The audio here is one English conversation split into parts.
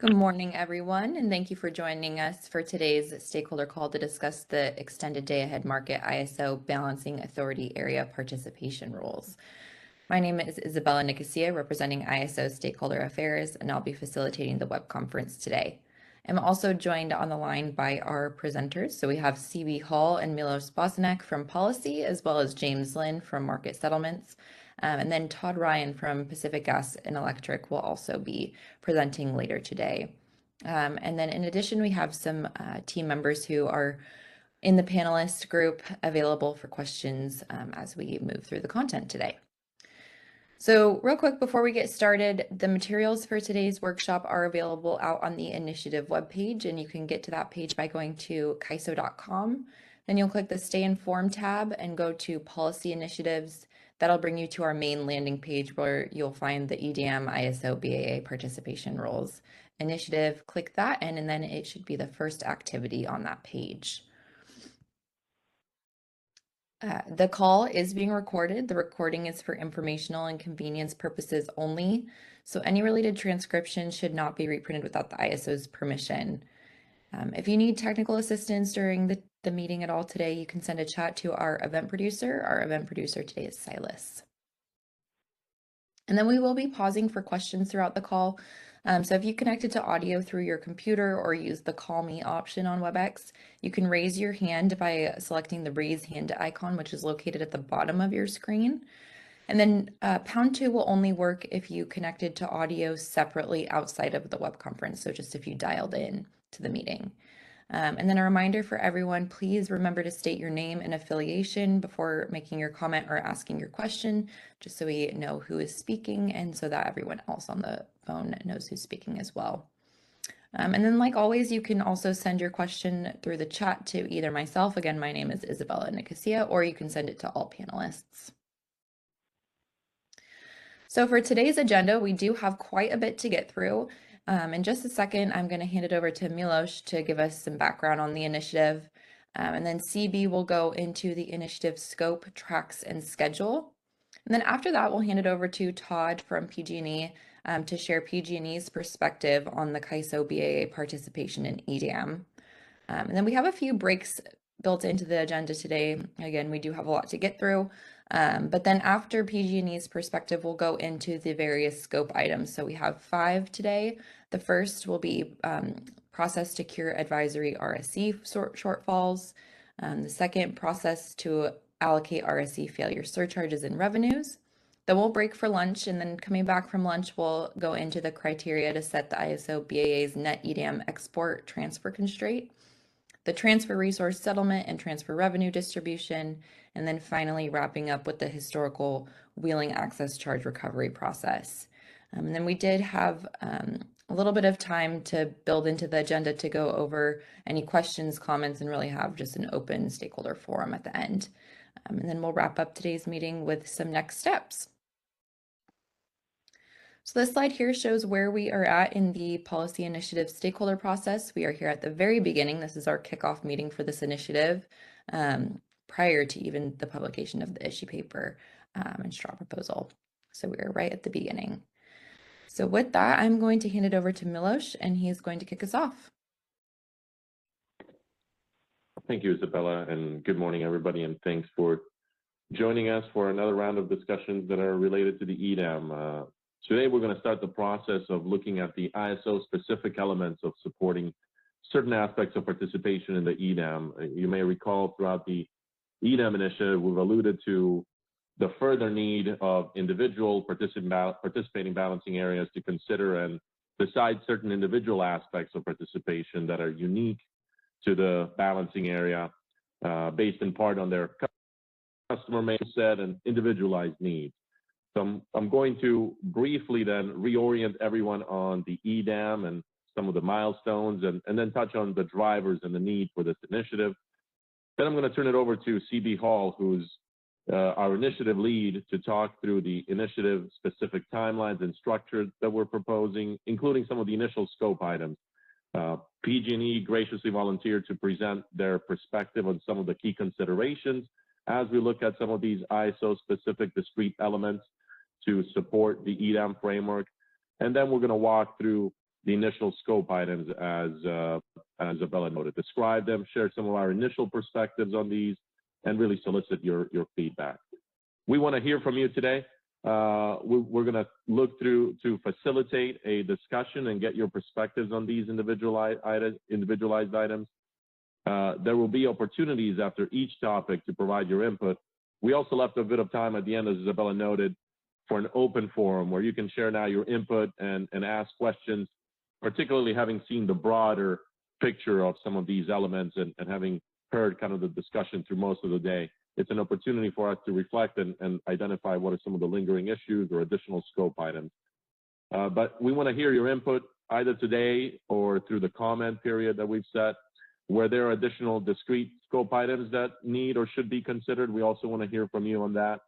Good morning, everyone, and thank you for joining us for today's stakeholder call to discuss the extended day-ahead market ISO Balancing Authority Area Participation Rules. My name is Isabella Nicosia, representing ISO Stakeholder Affairs, and I'll be facilitating the web conference today. I'm also joined on the line by our presenters. So we have CB Hall and Milos Bosniak from Policy, as well as James Lynn from Market Settlements. And then Todd Ryan from Pacific Gas and Electric will also be presenting later today. And then in addition, we have some team members who are in the panelist group available for questions as we move through the content today. So real quick before we get started, the materials for today's workshop are available out on the initiative webpage, and you can get to that page by going to kaiso.com. Then you'll click the Stay Informed tab and go to Policy Initiatives. That'll bring you to our main landing page where you'll find the EDM ISO BAA Participation Rules initiative. Click that and then it should be the first activity on that page. The call is being recorded. The recording is for informational and convenience purposes only. So any related transcription should not be reprinted without the ISO's permission. If you need technical assistance during the meeting at all today, you can send a chat to our event producer. Our event producer today is Silas. And then we will be pausing for questions throughout the call. So if you connected to audio through your computer or use the Call Me option on WebEx, you can raise your hand by selecting the raise hand icon, which is located at the bottom of your screen. And then #2 will only work if you connected to audio separately outside of the web conference. So just if you dialed in to the meeting. And then a reminder for everyone, please remember to state your name and affiliation before making your comment or asking your question, just so we know who is speaking and so that everyone else on the phone knows who's speaking as well. And then like always, you can also send your question through the chat to either myself, again, my name is Isabella Nicosia, or you can send it to all panelists. So for today's agenda, we do have quite a bit to get through. In just a second, I'm going to hand it over to Milos to give us some background on the initiative. And then CB will go into the initiative scope, tracks, and schedule. And then after that, we'll hand it over to Todd from PG&E to share PG&E's perspective on the KISO BAA participation in EDM. And then we have a few breaks built into the agenda today. Again, we do have a lot to get through. But then after PG&E's perspective, we'll go into the various scope items. So we have 5 today. The first will be process to cure advisory RSC shortfalls. The second, process to allocate RSC failure surcharges and revenues. Then we'll break for lunch, and then coming back from lunch, we'll go into the criteria to set the ISO BAA's net EDM export transfer constraint, the transfer resource settlement and transfer revenue distribution, and then finally wrapping up with the historical wheeling access charge recovery process. And then we did have a little bit of time to build into the agenda to go over any questions, comments, and really have just an open stakeholder forum at the end. And then we'll wrap up today's meeting with some next steps. So this slide here shows where we are at in the policy initiative stakeholder process. We are here at the very beginning. This is our kickoff meeting for this initiative prior to even the publication of the issue paper and straw proposal. So we are right at the beginning. So with that, I'm going to hand it over to Milos, and he's going to kick us off. Thank you, Isabella, and good morning, everybody, and thanks for joining us for another round of discussions that are related to the EDAM. Today, we're going to start the process of looking at the ISO-specific elements of supporting certain aspects of participation in the EDAM. You may recall throughout the EDAM initiative, we've alluded to the further need of individual participating balancing areas to consider and decide certain individual aspects of participation that are unique to the balancing area based in part on their customer mindset and individualized needs. So I'm going to briefly then reorient everyone on the EDAM and some of the milestones and then touch on the drivers and the need for this initiative. Then I'm going to turn it over to CB Hall, who's our initiative lead, to talk through the initiative specific timelines and structure that we're proposing, including some of the initial scope items. PG&E graciously volunteered to present their perspective on some of the key considerations as we look at some of these ISO-specific discrete elements to support the EDAM framework. And then we're going to walk through the initial scope items as Isabella noted, describe them, share some of our initial perspectives on these, and really solicit your feedback. We want to hear from you today. We're going to look through to facilitate a discussion and get your perspectives on these individualized items. There will be opportunities after each topic to provide your input. We also left a bit of time at the end, as Isabella noted, for an open forum where you can share now your input and ask questions, particularly having seen the broader picture of some of these elements and having heard kind of the discussion through most of the day. It's an opportunity for us to reflect and identify what are some of the lingering issues or additional scope items. But we want to hear your input either today or through the comment period that we've set. Where there are additional discrete scope items that need or should be considered, we also want to hear from you on that.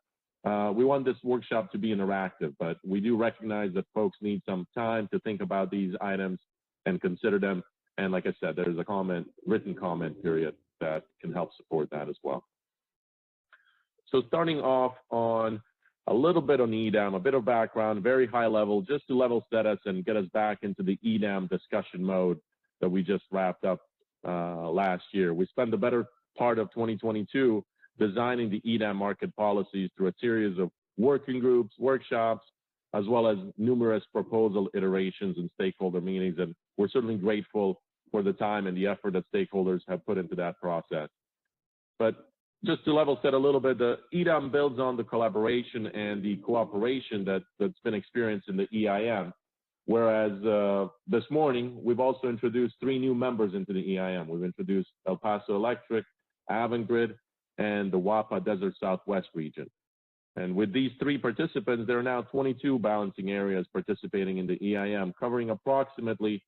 We want this workshop to be interactive, but we do recognize that folks need some time to think about these items and consider them. And like I said, there's a written comment period that can help support that as well. So starting off on a little bit on EDAM, a bit of background, very high level, just to level set us and get us back into the EDAM discussion mode that we just wrapped up last year. We spent the better part of 2022 designing the EDAM market policies through a series of working groups, workshops, as well as numerous proposal iterations and stakeholder meetings. And we're certainly grateful for the time and the effort that stakeholders have put into that process. But just to level set a little bit, the EDAM builds on the collaboration and the cooperation that's been experienced in the EIM. Whereas this morning, we've also introduced 3 new members into the EIM. We've introduced El Paso Electric, Avangrid, and the WAPA Desert Southwest region. And with these 3 participants, there are now 22 balancing areas participating in the EIM, covering approximately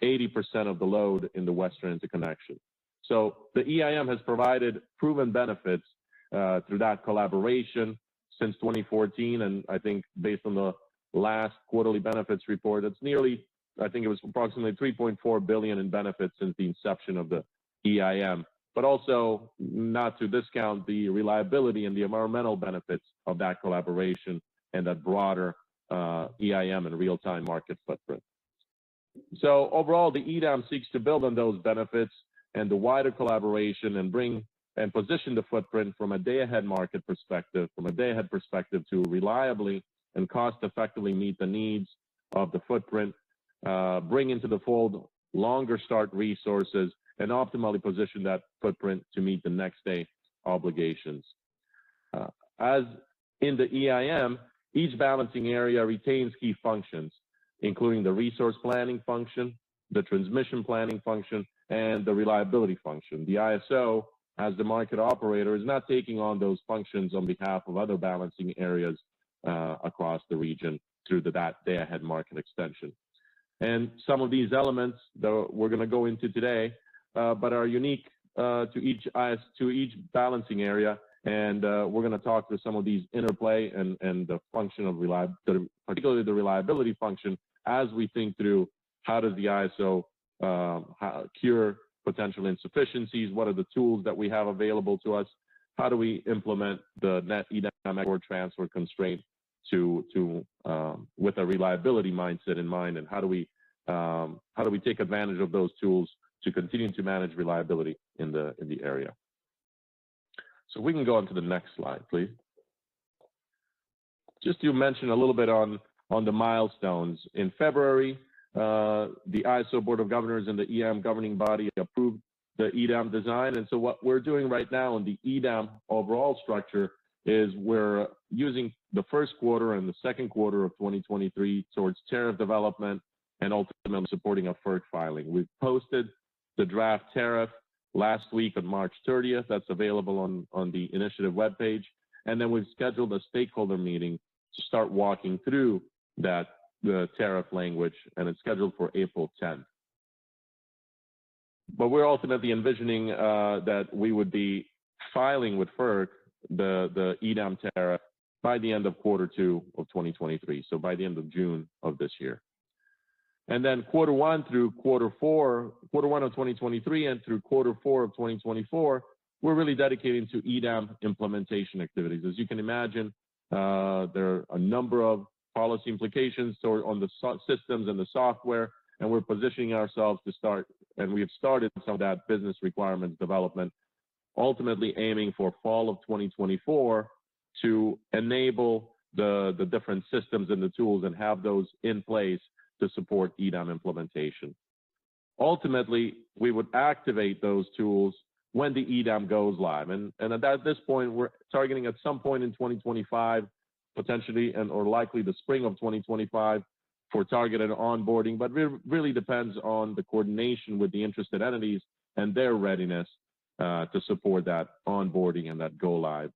80% of the load in the Western interconnection. So the EIM has provided proven benefits through that collaboration since 2014, and I think based on the last quarterly benefits report, it's nearly, I think it was approximately $3.4 billion in benefits since the inception of the EIM, but also not to discount the reliability and the environmental benefits of that collaboration and that broader EIM and real-time market footprint. So overall, the EDAM seeks to build on those benefits and the wider collaboration and bring and position the footprint from a day-ahead market perspective, to reliably and cost-effectively meet the needs of the footprint, bring into the fold longer start resources, and optimally position that footprint to meet the next day obligations. As in the EIM, each balancing area retains key functions, including the resource planning function, the transmission planning function, and the reliability function. The ISO, as the market operator, is not taking on those functions on behalf of other balancing areas across the region through that day-ahead market extension. And some of these elements that we're going to go into today, but are unique to each balancing area, and we're going to talk through some of these interplay and the function of particularly the reliability function, as we think through how does the ISO cure potential insufficiencies, what are the tools that we have available to us, how do we implement the net EDAM export transfer constraint with a reliability mindset in mind, and how do we take advantage of those tools to continue to manage reliability in the area. So we can go on to the next slide, please. Just to mention a little bit on the milestones. In February, the ISO Board of Governors and the EDAM governing body approved the EDAM design. And so what we're doing right now in the EDAM overall structure is we're using the first quarter and the second quarter of 2023 towards tariff development and ultimately supporting a FERC filing. We've posted the draft tariff last week on March 30th. That's available on the initiative webpage. And then we've scheduled a stakeholder meeting to start walking through the tariff language, and it's scheduled for April 10th. But we're ultimately envisioning that we would be filing with FERC the EDAM tariff by the end of quarter 2 of 2023, so by the end of June of this year. And then quarter 1 through quarter 4, quarter 1 of 2023 and through quarter 4 of 2024, we're really dedicating to EDAM implementation activities. As you can imagine, there are a number of policy implications on the systems and the software, and we're positioning ourselves to start, and we've started some of that business requirements development, ultimately aiming for fall of 2024 to enable the different systems and the tools and have those in place to support EDAM implementation. Ultimately, we would activate those tools when the EDAM goes live. And at this point, we're targeting at some point in 2025, potentially, or likely the spring of 2025 for targeted onboarding, but it really depends on the coordination with the interested entities and their readiness to support that onboarding and that go live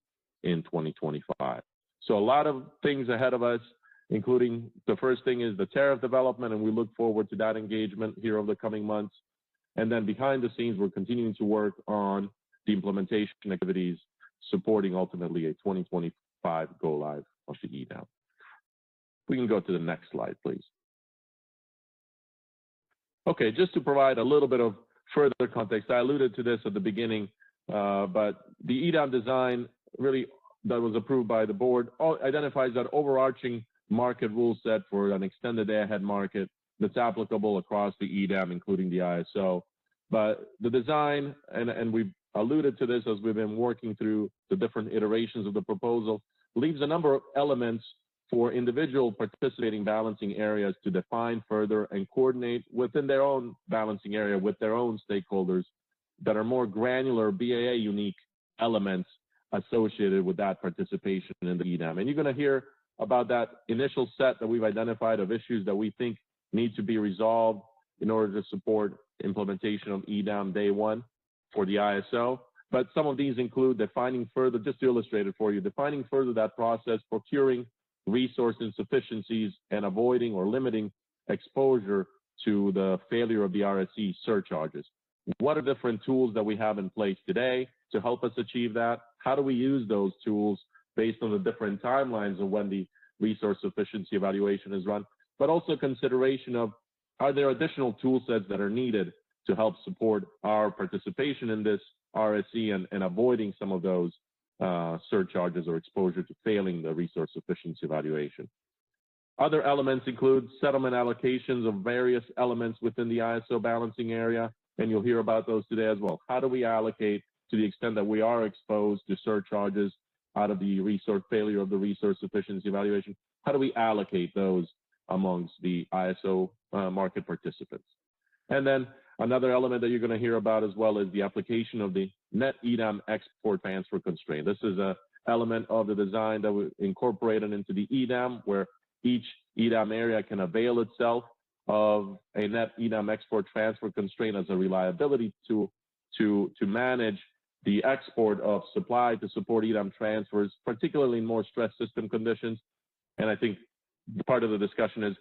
in 2025. So a lot of things ahead of us, including the first thing is the tariff development, and we look forward to that engagement here over the coming months. And then behind the scenes, we're continuing to work on the implementation activities, supporting ultimately a 2025 go live of the EDAM. We can go to the next slide, please. Okay, just to provide a little bit of further context, I alluded to this at the beginning, but the EDAM design really that was approved by the board identifies that overarching market rule set for an extended day-ahead market that's applicable across the EDAM, including the ISO. But the design, and we've alluded to this as we've been working through the different iterations of the proposal, leaves a number of elements for individual participating balancing areas to define further and coordinate within their own balancing area with their own stakeholders that are more granular BAA unique elements associated with that participation in the EDAM. And you're going to hear about that initial set that we've identified of issues that we think need to be resolved in order to support implementation of EDAM day one for the ISO. But some of these include defining further, just to illustrate it for you, defining further that process, procuring resource insufficiencies and avoiding or limiting exposure to the failure of the RSE surcharges. What are different tools that we have in place today to help us achieve that? How do we use those tools based on the different timelines of when the resource sufficiency evaluation is run, but also consideration of, are there additional tool sets that are needed to help support our participation in this RSE and avoiding some of those surcharges or exposure to failing the resource sufficiency evaluation. Other elements include settlement allocations of various elements within the ISO balancing area, and you'll hear about those today as well. How do we allocate to the extent that we are exposed to surcharges out of the resource failure of the resource sufficiency evaluation? How do we allocate those amongst the ISO market participants? And then another element that you're going to hear about as well is the application of the net EDAM export transfer constraint. This is an element of the design that we incorporated into the EDAM, where each EDAM area can avail itself of a net EDAM export transfer constraint as a reliability tool to manage the export of supply to support EDAM transfers, particularly in more stressed system conditions. And I think part of the discussion is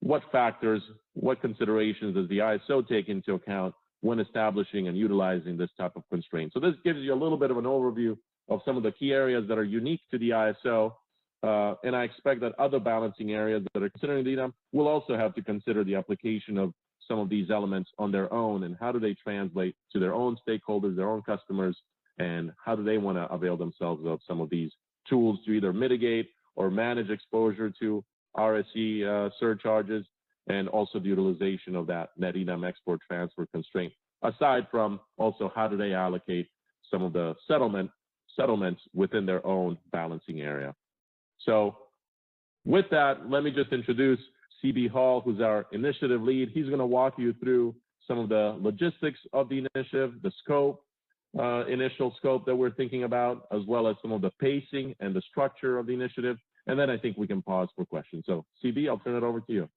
what factors, what considerations does the ISO take into account when establishing and utilizing this type of constraint. So this gives you a little bit of an overview of some of the key areas that are unique to the ISO. And I expect that other balancing areas that are considering the EDAM will also have to consider the application of some of these elements on their own and how do they translate to their own stakeholders, their own customers, and how do they want to avail themselves of some of these tools to either mitigate or manage exposure to RSE surcharges, and also the utilization of that net EDAM export transfer constraint, aside from also how do they allocate some of the settlements within their own balancing area. So with that, let me just introduce CB Hall, who's our initiative lead. He's going to walk you through some of the logistics of the initiative, the scope, initial scope that we're thinking about, as well as some of the pacing and the structure of the initiative. And then I think we can pause for questions. So CB, I'll turn it over to you.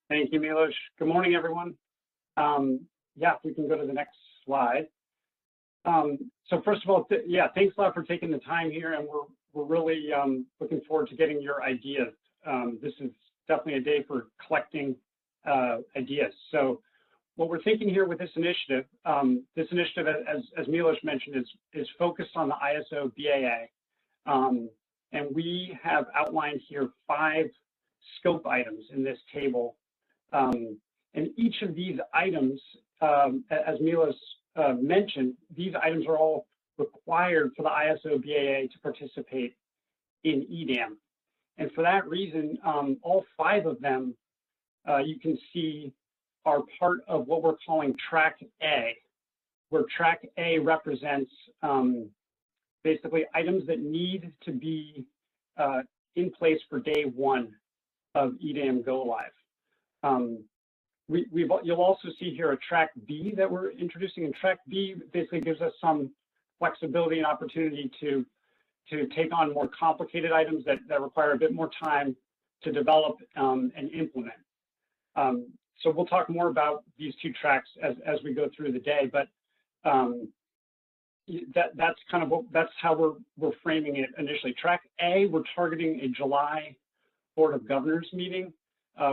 Thank you, Milos. Good morning, everyone. Yeah, if we can go to the next slide. So first of all, thanks a lot for taking the time here, and we're really looking forward to getting your ideas. This is definitely a day for collecting ideas. So what we're thinking here with this initiative, as Milos mentioned, is focused on the ISO BAA. And we have outlined here 5 scope items in this table. And each of these items, as Milos mentioned, these items are all required for the ISO BAA to participate in EDAM. And for that reason, all 5 of them you can see are part of what we're calling Track A, where Track A represents basically items that need to be in place for day one of EDAM Go Live. You'll also see here a Track B that we're introducing, and Track B basically gives us some flexibility and opportunity to take on more complicated items that require a bit more time to develop and implement. So we'll talk more about these two tracks as we go through the day, but that's kind of that's how we're framing it initially. Track A, we're targeting a July Board of Governors meeting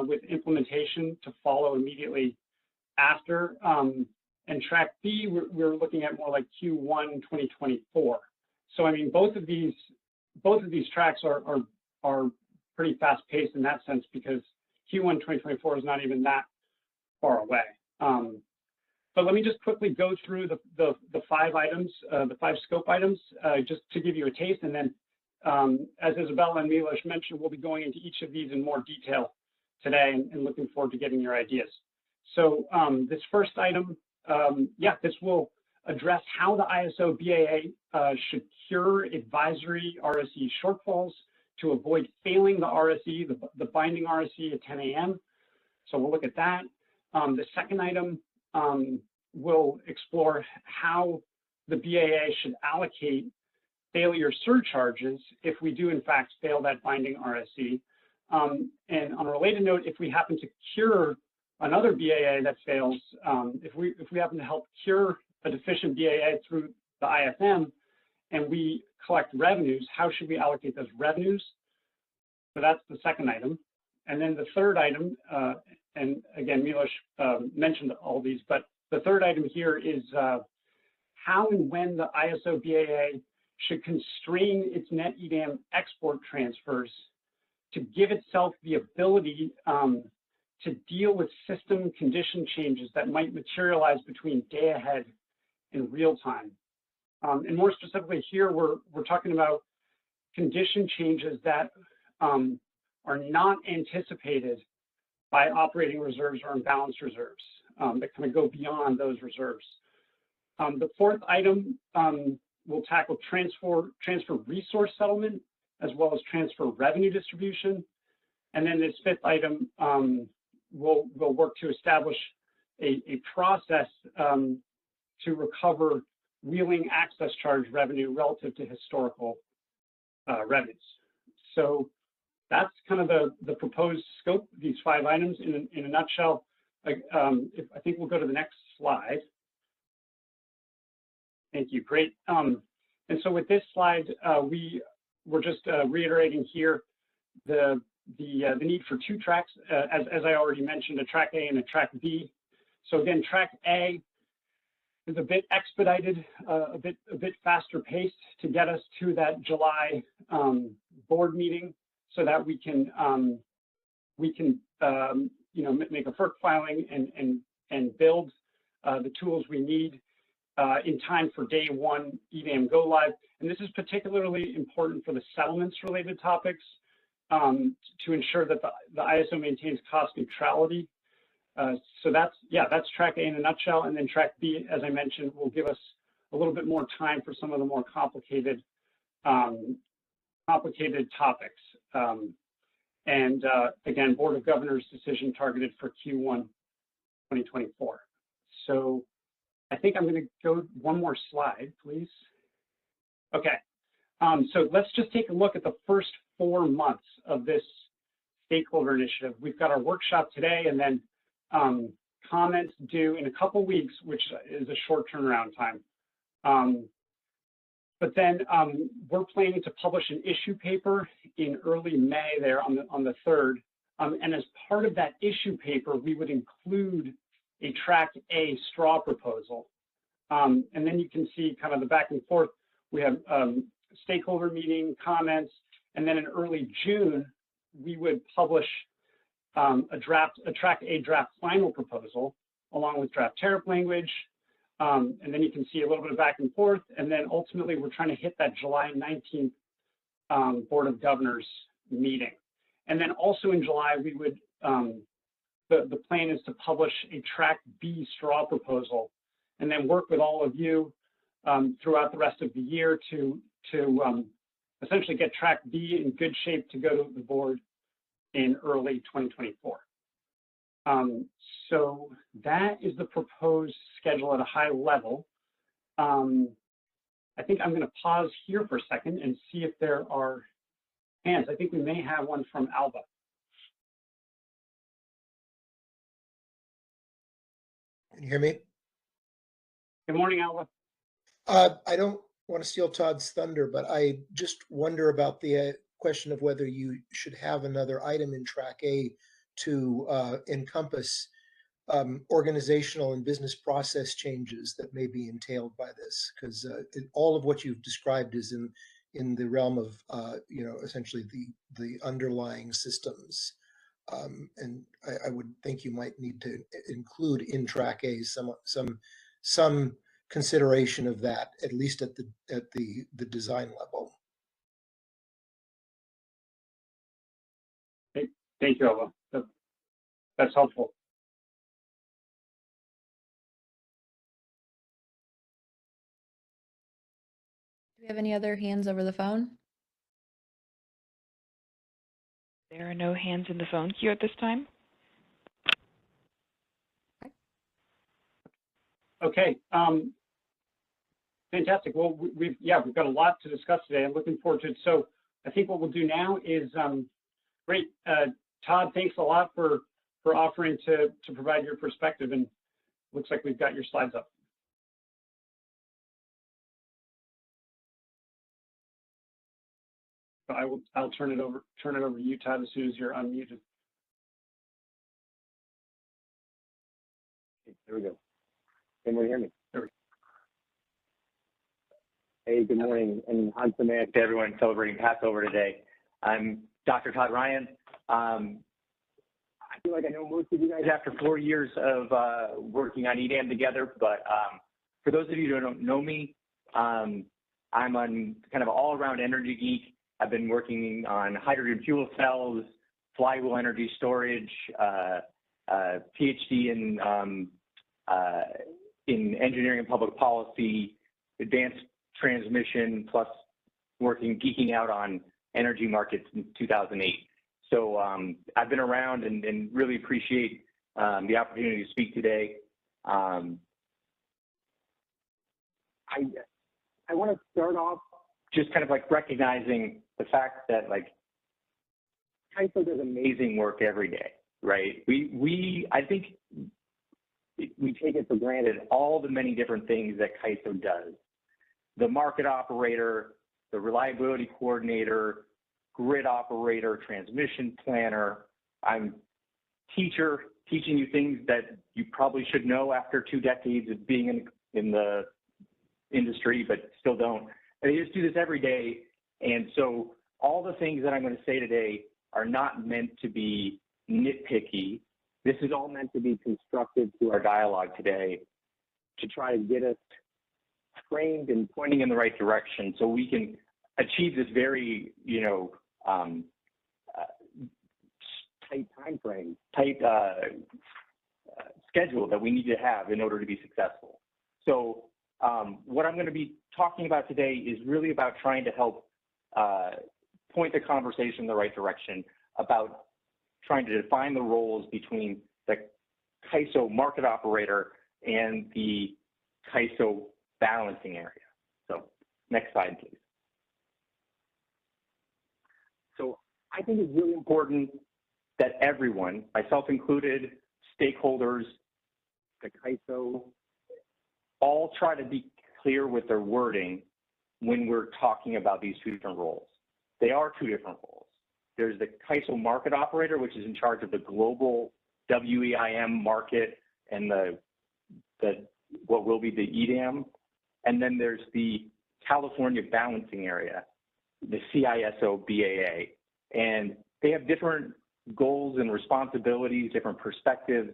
with implementation to follow immediately after. And Track B, we're looking at more like Q1 2024. So I mean, both of these tracks are pretty fast paced in that sense, because Q1 2024 is not even that far away. But let me just quickly go through the 5 items, the 5 scope items, just to give you a taste. And then, as Isabella and Milos mentioned, we'll be going into each of these in more detail today, and looking forward to getting your ideas. So this first item, this will address how the ISO BAA should cure advisory RSE shortfalls to avoid failing the RSE, the binding RSE at 10 a.m. So we'll look at that. The second item will explore how the BAA should allocate failure surcharges if we do in fact fail that binding RSE. And on a related note, if we happen to cure another BAA that fails, if we happen to help cure a deficient BAA through the IFM and we collect revenues, how should we allocate those revenues? So that's the second item. And then the third item, and again, Milos mentioned all these, but the third item here is how and when the ISO BAA should constrain its net EDAM export transfers to give itself the ability to deal with system condition changes that might materialize between day ahead and real time. And more specifically here, we're talking about condition changes that are not anticipated by operating reserves or imbalanced reserves that kind of go beyond those reserves. The fourth item will tackle transfer resource settlement as well as transfer revenue distribution. And then this fifth item will work to establish a process to recover wheeling access charge revenue relative to historical revenues. So that's kind of the proposed scope, these 5 items in a nutshell. I think we'll go to the next slide. Thank you, great. And so with this slide, we're just reiterating here the need for 2 tracks, as I already mentioned, a Track A and a Track B. So again, Track A is a bit expedited, a bit faster paced to get us to that July board meeting, so that we can make a FERC filing and build the tools we need in time for day 1 EDAM Go Live. And this is particularly important for the settlements related topics to ensure that the ISO maintains cost neutrality. So that's Track A in a nutshell. And then Track B, as I mentioned, will give us a little bit more time for some of the more complicated topics. Again, Board of Governors decision targeted for Q1 2024. So I think I'm going to go one more slide, please. Okay, so let's just take a look at the first 4 months of this stakeholder initiative. We've got our workshop today, and then comments due in a couple weeks, which is a short turnaround time. But then we're planning to publish an issue paper in early May there on the 3rd. And as part of that issue paper, we would include a Track A straw proposal. And then you can see kind of the back and forth. We have stakeholder meeting, comments, and then in early June, we would publish a Track A draft final proposal along with draft tariff language. And then you can see a little bit of back and forth. And then ultimately, we're trying to hit that July 19th Board of Governors meeting. And then also in July, we would the plan is to publish a Track B straw proposal and then work with all of you throughout the rest of the year to essentially get Track B in good shape to go to the board in early 2024. So that is the proposed schedule at a high level. I think I'm going to pause here for a second and see if there are hands. I think we may have one from Alba. Can you hear me? Good morning, Alba. I don't want to steal Todd's thunder, but I just wonder about the question of whether you should have another item in Track A to encompass organizational and business process changes that may be entailed by this, because all of what you've described is in the realm of essentially the underlying systems. And I would think you might need to include in Track A some consideration of that, at least at the design level. Thank you, Alba. That's helpful. Do we have any other hands over the phone? There are no hands in the phone queue at this time. Okay. Fantastic. Well, we've got a lot to discuss today. I'm looking forward to it. So I think what we'll do now is great. Todd, thanks a lot for offering to provide your perspective, and looks like we've got your slides up. I'll turn it over to you, Todd, as soon as you're unmuted. There we go. Can everyone hear me? There we go. Hey, good morning, and Hansamek to everyone celebrating Passover today. I'm Dr. Todd Ryan. I feel like I know most of you guys after 4 years of working on EDAM together, but for those of you who don't know me, I'm on kind of all-around energy geek. I've been working on hydrogen fuel cells, flywheel energy storage, PhD in engineering and public policy, advanced transmission, plus geeking out on energy markets since 2008. So I've been around and really appreciate the opportunity to speak today. I want to start off just kind of like recognizing the fact that like CAISO does amazing work every day, right? I think we take it for granted all the many different things that CAISO does. The market operator, the reliability coordinator, grid operator, transmission planner. I'm teacher, teaching you things that you probably should know after 2 decades of being in the industry, but still don't. They just do this every day. And so all the things that I'm going to say today are not meant to be nitpicky. This is all meant to be constructive to our dialogue today to try to get us trained and pointing in the right direction so we can achieve this very, tight time frame, tight schedule that we need to have in order to be successful. So what I'm going to be talking about today is really about trying to help point the conversation in the right direction about trying to define the roles between the CAISO market operator and the CAISO balancing area. So next slide, please. So I think it's really important that everyone, myself included, stakeholders, the CAISO, all try to be clear with their wording when we're talking about these 2 different roles. They are 2 different roles. There's the CAISO market operator, which is in charge of the global WEIM market and what will be the EDAM. And then there's the California balancing area, the CISO BAA. And they have different goals and responsibilities, different perspectives.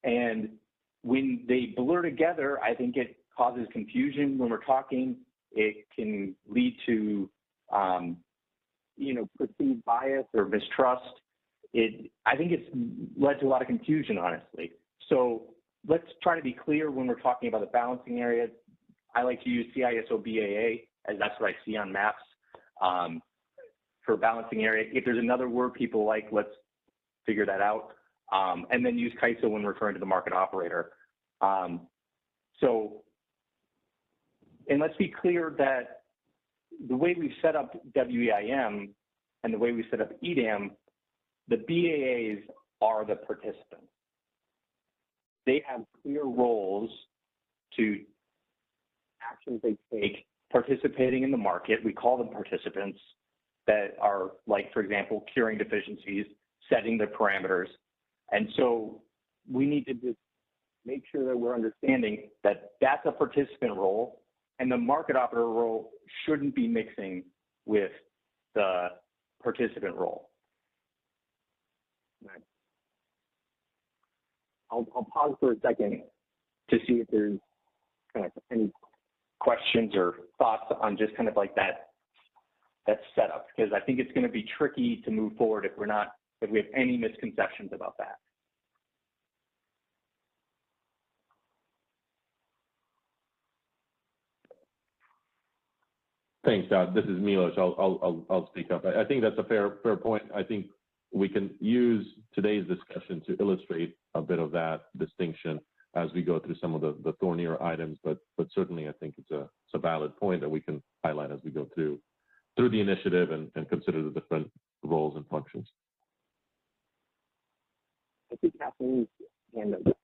And when they blur together, I think it causes confusion when we're talking. It can lead to, perceived bias or mistrust. I think it's led to a lot of confusion, honestly. So let's try to be clear when we're talking about the balancing area. I like to use CISO BAA, as that's what I see on maps for balancing area. If there's another word people like, let's figure that out. And then use CISO when referring to the market operator. And let's be clear that the way we've set up WEIM and the way we set up EDAM, the BAAs are the participants. They have clear roles to actions they take participating in the market. We call them participants that are, like, for example, curing deficiencies, setting the parameters. And so we need to just make sure that we're understanding that that's a participant role, and the market operator role shouldn't be mixing with the participant role. Right. I'll pause for a second to see if there's kind of any Questions or thoughts on just kind of like that setup, because I think it's going to be tricky to move forward if we have any misconceptions about that. Thanks, Todd. This is Milos. I'll speak up. I think that's a fair point. I think we can use today's discussion to illustrate a bit of that distinction as we go through some of the thornier items, but certainly I think it's a valid point that we can highlight as we go through the initiative and consider the different roles and functions. I think Kathleen's hand up.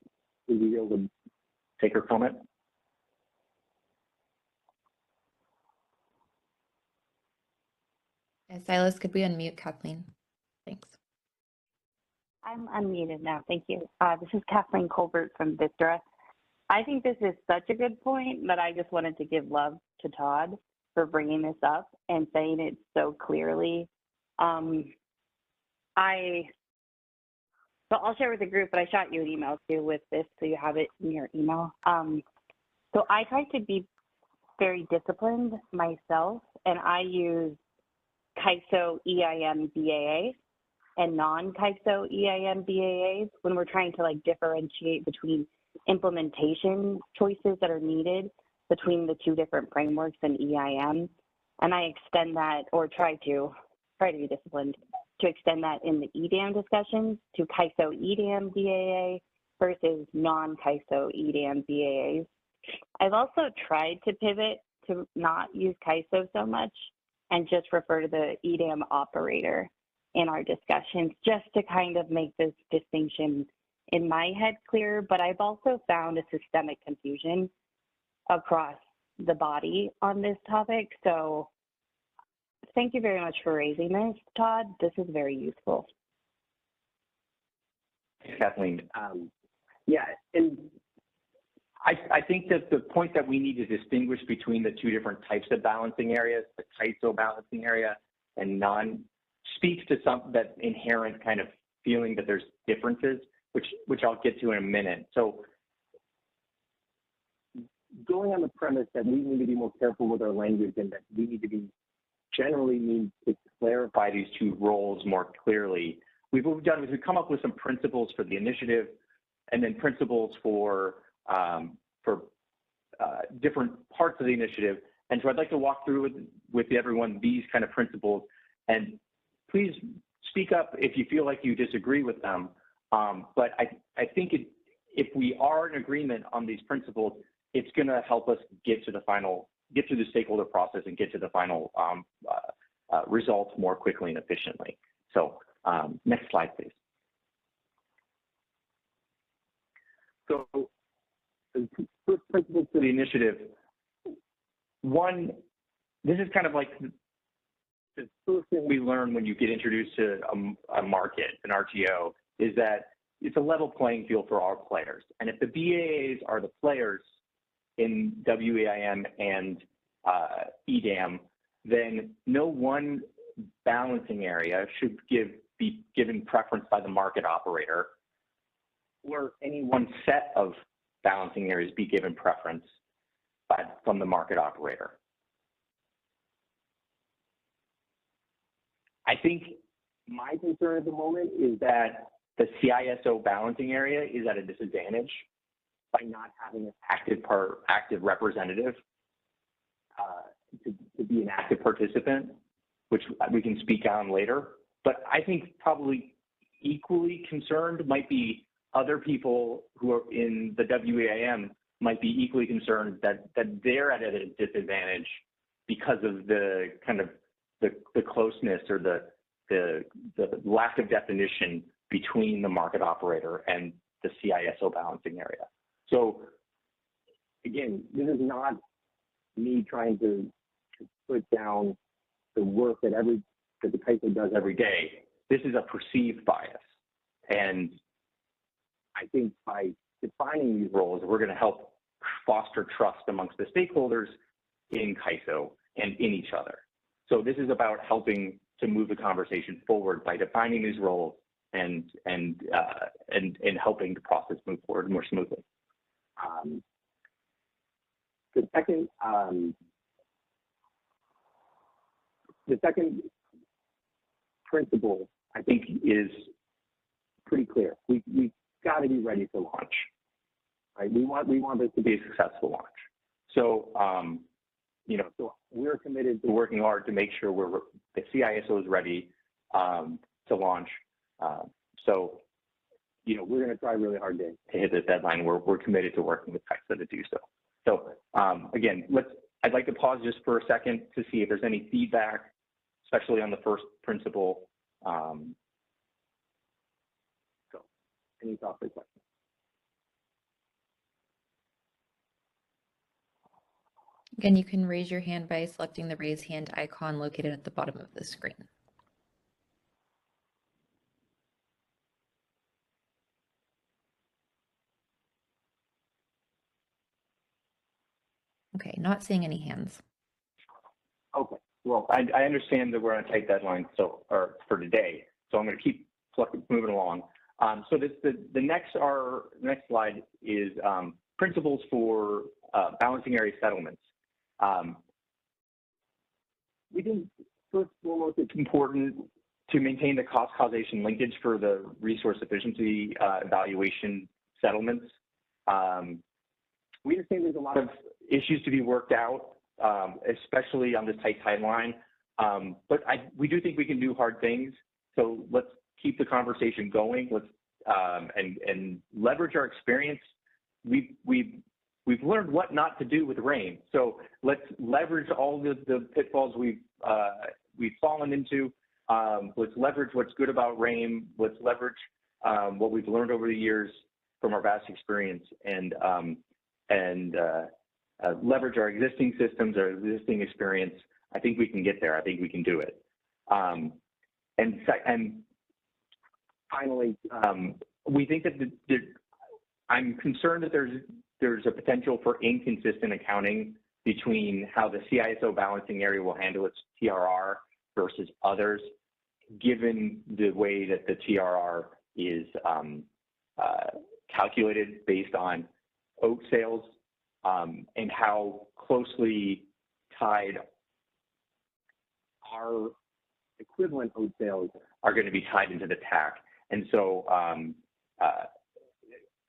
Will you be able to Take her comment. Yeah, Silas, could we unmute Kathleen? Thanks. I'm unmuted now. Thank you. This is Kathleen Colbert from Vistra. I think this is such a good point that I just wanted to give love to Todd for bringing this up and saying it so clearly. So I'll share with the group, but I shot you an email too with this, so you have it in your email. So I try to be very disciplined myself, and I use CISO EIM BAA and non-CISO EIM BAAs when we're trying to like differentiate between implementation choices that are needed between the two different frameworks in EIM. And I extend that, or try to be disciplined to extend that in the EDAM discussions to CISO EDAM BAA versus non-CISO EDAM BAAs. I've also tried to pivot to not use CISO so much and just refer to the EDAM operator in our discussions, just to kind of make this distinction in my head clear. But I've also found a systemic confusion across the body on this topic. So thank you very much for raising this, Todd. This is very useful. Kathleen. yeah, and I think that the point that we need to distinguish between the two different types of balancing areas, the CISO balancing area and non, speaks to some that inherent kind of feeling that there's differences, which I'll get to in a minute. So going on the premise that we need to be more careful with our language and that we need to be generally need to clarify these two roles more clearly, what we've done is we've come up with some principles for the initiative and then principles for different parts of the initiative. And so I'd like to walk through with everyone these kind of principles, and please speak up if you feel like you disagree with them. But I think if we are in agreement on these principles, it's going to help us get to the stakeholder process and get to the final results more quickly and efficiently. So next slide, please. So the first principle to the initiative, one, this is kind of like the first thing we learn when you get introduced to a market, an RTO, is that it's a level playing field for all players. And if the BAAs are the players in WEIM and EDAM, then no one balancing area should be given preference by the market operator, or any one set of balancing areas be given preference from the market operator. I think My concern at the moment is that the CISO balancing area is at a disadvantage by not having an active representative to be an active participant, which we can speak on later. But I think probably equally concerned might be other people who are in the WEAM might be equally concerned that they're at a disadvantage because of the kind of the closeness or the lack of definition between the market operator and the CISO balancing area. So Again, this is not me trying to put down the work that the CISO does every day. this is a perceived bias. And I think by defining these roles, we're going to help foster trust amongst the stakeholders in CISO and in each other. So this is about helping to move the conversation forward by defining these roles and helping the process move forward more smoothly. The second principle, I think, is pretty clear. We've got to be ready for launch. Right? We want this to be a successful launch. so. So we're committed to We're working hard to make sure the CISO is ready to launch. So, we're going to try really hard to hit this deadline. We're committed to working with CISO to do so. So again, I'd like to pause just for a second to see if there's any feedback, especially on the first principle. So, any thoughts or questions? Again, you can raise your hand by selecting the raise hand icon located at the bottom of the screen. Okay, not seeing any hands. Okay. Well, I understand that we're on a tight deadline, or for today, so I'm going to keep moving along. So the next slide is principles for balancing area settlements. We think first and foremost it's important to maintain the cost causation linkage for the resource efficiency evaluation settlements. We understand there's a lot of issues to be worked out, especially on this tight timeline. But we do think we can do hard things. So let's keep the conversation going. Let's and leverage our experience. We've learned what not to do with RAIN. So let's leverage all the pitfalls we've fallen into. Let's leverage what's good about RAIN. Let's leverage what we've learned over the years from our vast experience and leverage our existing systems, our existing experience. I think we can get there. I think we can do it. And finally, we think that I'm concerned that there's a potential for inconsistent accounting between how the CISO balancing area will handle its TRR versus others, given the way that the TRR is calculated based on oat sales and how closely tied our equivalent oat sales are going to be tied into the TAC. And so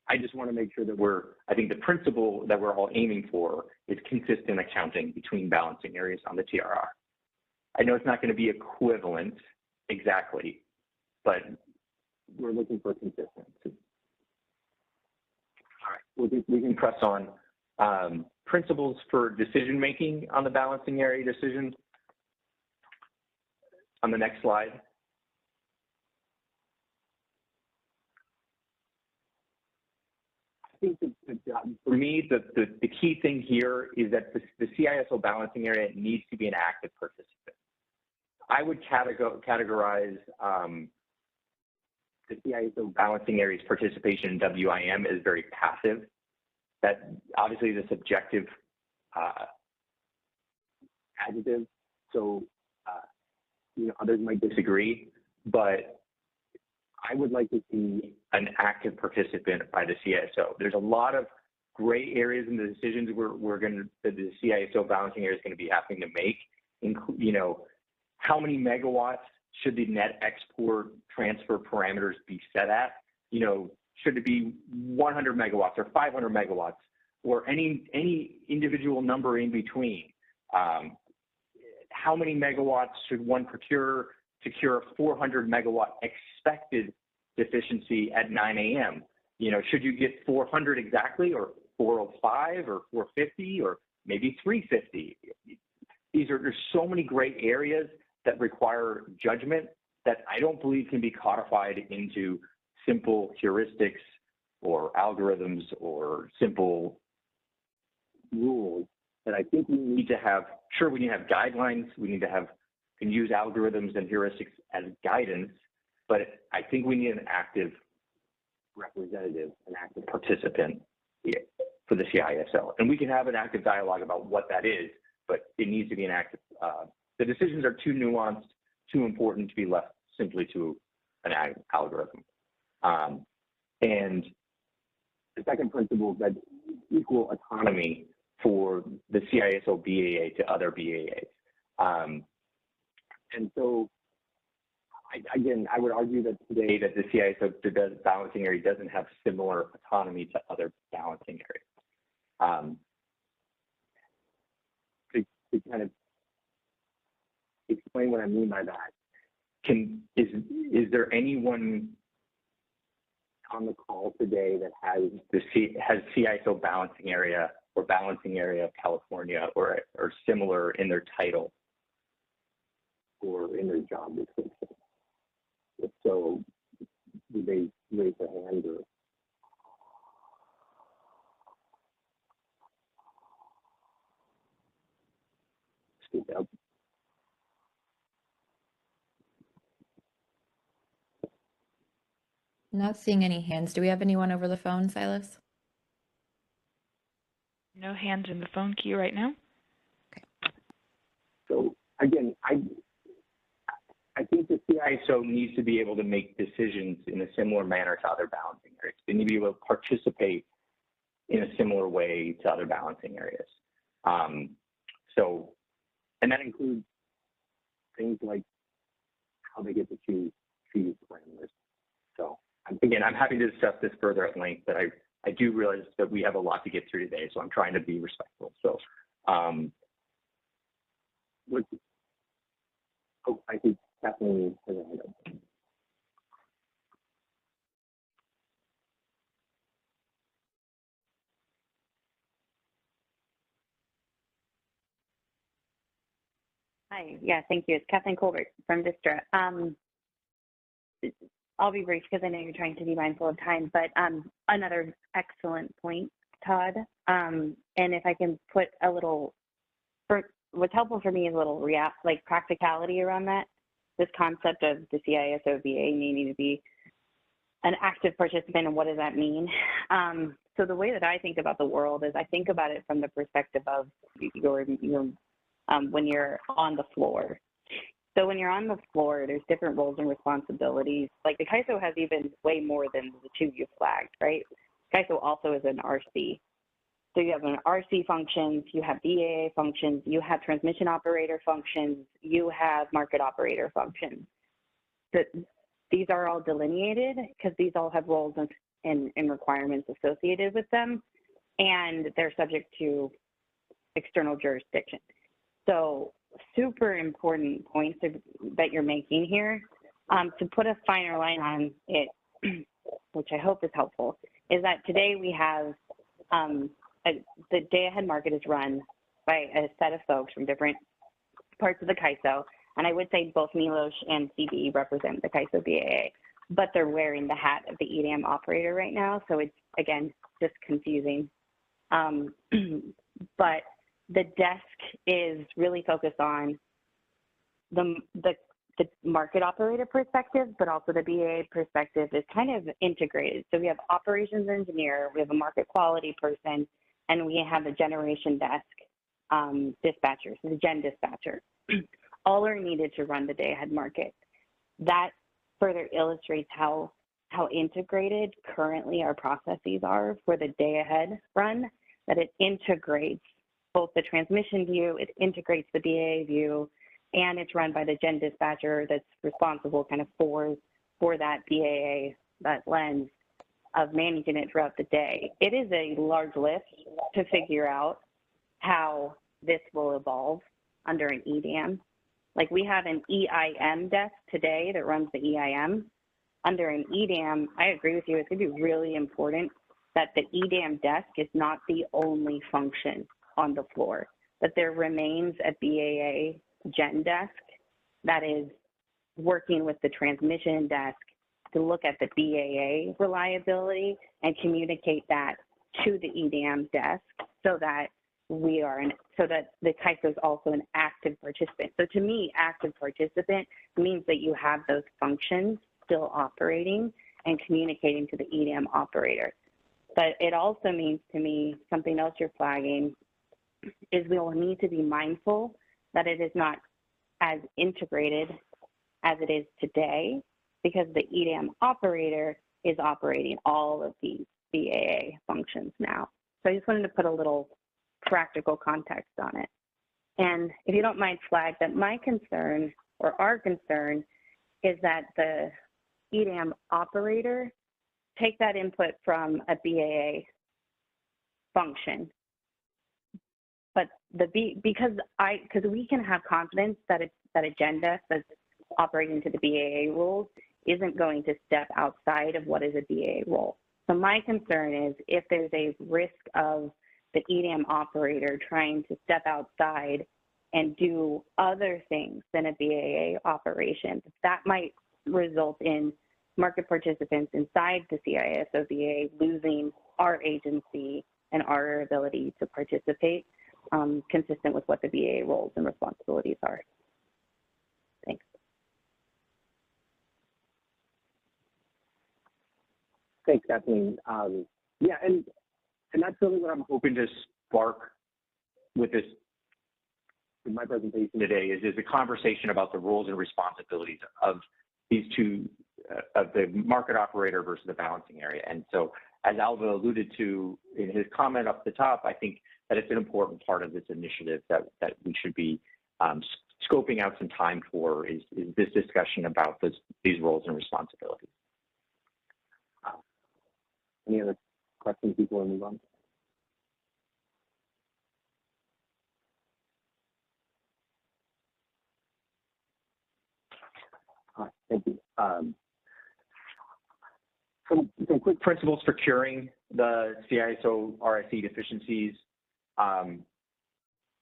I just want to make sure that I think the principle that we're all aiming for is consistent accounting between balancing areas on the TRR. I know it's not going to be equivalent exactly, but we're looking for consistency. All right, we can press on. Principles for decision-making on the balancing area decisions on the next slide. I think for me, the key thing here is that the CISO balancing area needs to be an active participant. I would categorize the CISO balancing area's participation in WIM as very passive. That obviously is a subjective adjective, so others might disagree, but I would like to see an active participant by the CISO. There's a lot of gray areas in the decisions that the CISO balancing area is going to be having to make. How many megawatts should the net export transfer parameters be set at? You know, should it be 100 megawatts or 500 megawatts or any individual number in between? How many megawatts should one procure to cure a 400 megawatt expected deficiency at 9 a.m.? You know, should you get 400 exactly, or 405 or 450 or maybe 350? There's so many gray areas that require judgment that I don't believe can be codified into simple heuristics or algorithms or simple rules. That I think we need to have, sure, we need to have guidelines, we need to have, can use algorithms and heuristics as guidance, but I think we need an active representative, an active participant for the CISO. And we can have an active dialogue about what that is, but it needs to be an active, the decisions are too nuanced, too important to be left simply to an algorithm. And the second principle is that equal autonomy for the CISO BAA to other BAAs. And so, I would argue that today that the CISO balancing area doesn't have similar autonomy to other balancing areas. To kind of explain what I mean by that, is there anyone on the call today that has CISO balancing area or balancing area of California or similar in their title or in their job description? If so, do they raise their hand or? Speak up. Not seeing any hands. Do we have anyone over the phone, Silas? No hands in the phone queue right now. So again, I think the CISO needs to be able to make decisions in a similar manner to other balancing areas. They need to be able to participate in a similar way to other balancing areas. And that includes things like how they get to choose parameters. So again, I'm happy to discuss this further at length, but I do realize that we have a lot to get through today, so I'm trying to be respectful. So, I think Kathleen has a hand up. Hi, yeah, thank you. It's Kathleen Colbert from Distra. I'll be brief because I know you're trying to be mindful of time, but another excellent point, Todd. And if I can put a little, what's helpful for me is a little practicality around that. This concept of the CISO VA needing to be an active participant, and what does that mean? So the way that I think about the world is I think about it from the perspective of when you're on the floor. So when you're on the floor, there's different roles and responsibilities. Like the CISO has even way more than the two you flagged, right? CISO also is an RC. So you have an RC functions, you have BAA functions, you have transmission operator functions, you have market operator functions. These are all delineated because these all have roles and requirements associated with them, and they're subject to external jurisdiction. So super important points that you're making here. To put a finer line on it, which I hope is helpful, is that today we have the day-ahead market is run by a set of folks from different parts of the CISO, and I would say both Milos and CB represent the CISO BAA, but they're wearing the hat of the EDM operator right now, so it's, again, just confusing. But the desk is really focused on the market operator perspective, but also the BAA perspective is kind of integrated. So we have operations engineer, we have a market quality person, and we have a generation desk dispatcher, so the gen dispatcher. All are needed to run the day-ahead market. That further illustrates how integrated currently our processes are for the day-ahead run, that it integrates both the transmission view, it integrates the BAA view, and it's run by the Gen dispatcher that's responsible kind of for that BAA, that lens of managing it throughout the day. It is a large lift to figure out how this will evolve under an EDAM. Like we have an EIM desk today that runs the EIM. Under an EDAM, I agree with you, it's gonna be really important that the EDAM desk is not the only function on the floor, that there remains a BAA Gen desk that is working with the transmission desk to look at the BAA reliability and communicate that to the EDAM desk so that the CAISO is also an active participant. So to me, active participant means that you have those functions still operating and communicating to the EDAM operator. But it also means to me, something else you're flagging is we will need to be mindful that it is not as integrated as it is today, because the EDAM operator is operating all of these BAA functions now. So I just wanted to put a little practical context on it. And if you don't mind, flag that my concern, or our concern, is that the EDAM operator take that input from a BAA function. But because we can have confidence that a Gen desk that's operating to the BAA rules isn't going to step outside of what is a BAA role. So my concern is if there's a risk of the EDAM operator trying to step outside and do other things than a BAA operation, that might result in market participants inside the CISOBA losing our agency and our ability to participate consistent with what the BAA roles and responsibilities are. Thanks. Thanks, Kathleen. Yeah, and that's really what I'm hoping to spark with this, in my presentation today, is a conversation about the roles and responsibilities of these two, of the market operator versus the balancing area. And so, as Alva alluded to in his comment up the top, I think that it's an important part of this initiative that we should be scoping out some time for is this discussion about these roles and responsibilities. Any other questions before we move on? Thank you. Some quick principles for curing the CISO RSE deficiencies.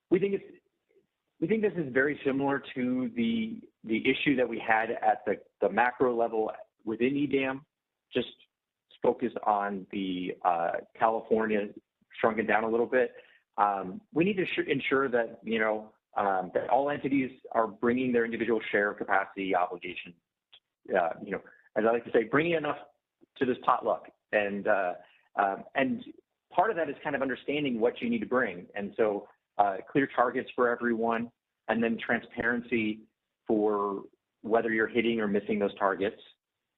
We think this is very similar to the issue that we had at the macro level within EDAM, just focused on the California, shrunk it down a little bit. We need to ensure that that all entities are bringing their individual share of capacity obligation. As I like to say, bringing enough to this potluck, and part of that is kind of understanding what you need to bring, and so clear targets for everyone, and then transparency for whether you're hitting or missing those targets,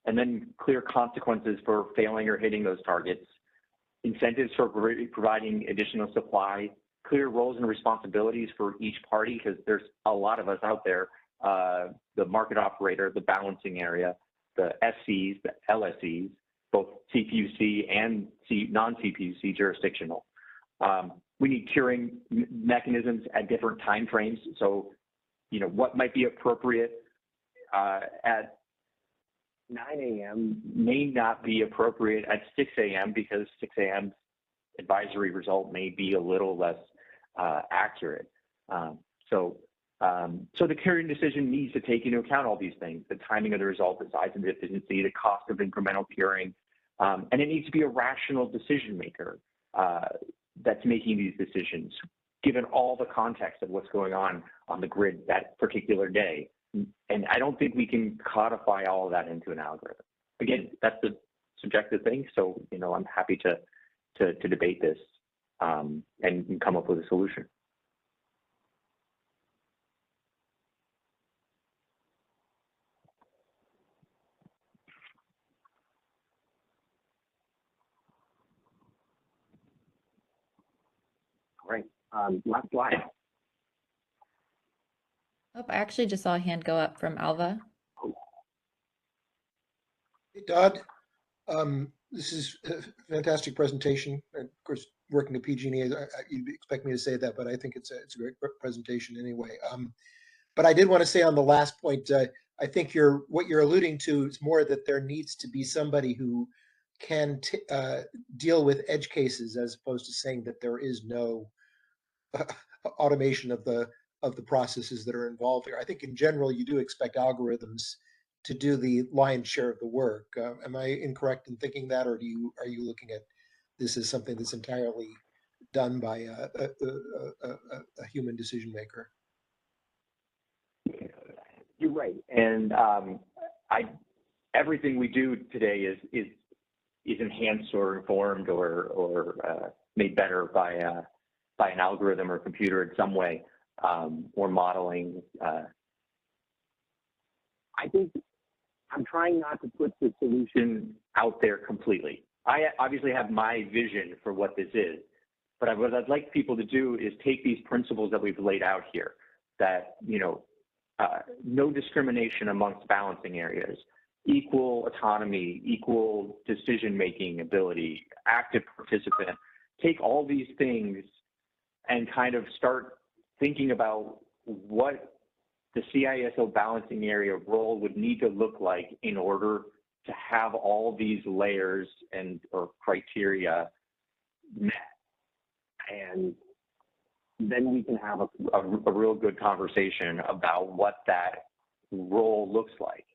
and then clear consequences for failing or hitting those targets, incentives for providing additional supply, clear roles and responsibilities for each party, because there's a lot of us out there, the market operator, the balancing area, the SCs, the LSEs, both CPUC and non-CPUC jurisdictional. We need curing mechanisms at different time frames. So, what might be appropriate at 9 a.m. may not be appropriate at 6 a.m. because 6 a.m. advisory result may be a little less accurate. So the curing decision needs to take into account all these things: the timing of the result, the size of the deficiency, the cost of incremental curing, and it needs to be a rational decision maker that's making these decisions, given all the context of what's going on the grid that particular day. And I don't think we can codify all of that into an algorithm. Again, that's the subjective thing. So, I'm happy to debate this and come up with a solution. All right, last slide. Oh, I actually just saw a hand go up from Alva. Hey, Todd, this is a fantastic presentation. And of course, working at PG&E, you'd expect me to say that, but I think it's a great presentation anyway. But I did want to say on the last point, I think what you're alluding to is more that there needs to be somebody who can deal with edge cases as opposed to saying that there is no automation of the processes that are involved here. I think in general, you do expect algorithms to do the lion's share of the work. Am I incorrect in thinking that, or are you looking at this as something that's entirely done by a human decision maker? You're right, and everything we do today is enhanced or informed or made better by an algorithm or computer in some way, or modeling. I think I'm trying not to put the solution out there completely. I obviously have my vision for what this is, but what I'd like people to do is take these principles that we've laid out here, that, no discrimination amongst balancing areas, equal autonomy, equal decision-making ability, active participant. Take all these things and kind of start thinking about what the CISO balancing area role would need to look like in order to have all these layers or criteria met. And then we can have a real good conversation about what that role looks like.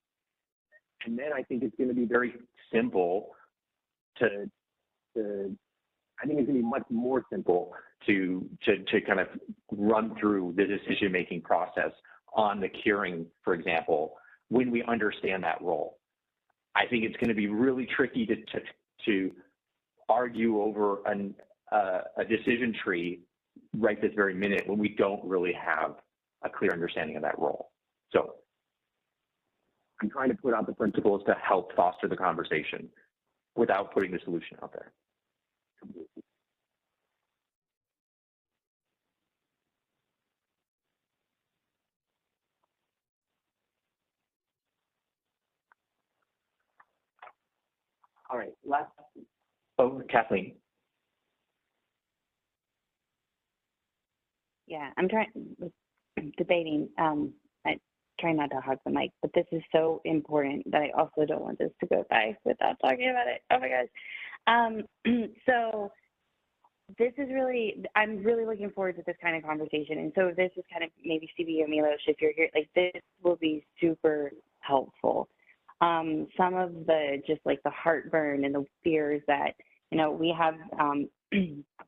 And then I think it's going to be very simple I think it's going to be much more simple to kind of run through the decision-making process on the curing, for example, when we understand that role. I think it's going to be really tricky to argue over a decision tree right this very minute when we don't really have a clear understanding of that role. So I'm trying to put out the principles to help foster the conversation without putting the solution out there. All right, Kathleen. Yeah, I'm debating. I try not to hog the mic, but this is so important that I also don't want this to go by without talking about it. Oh my gosh. So this is I'm really looking forward to this kind of conversation. And so this is kind of maybe CB or Milos, if you're here, like this will be super helpful. Some of just the heartburn and the fears that, we have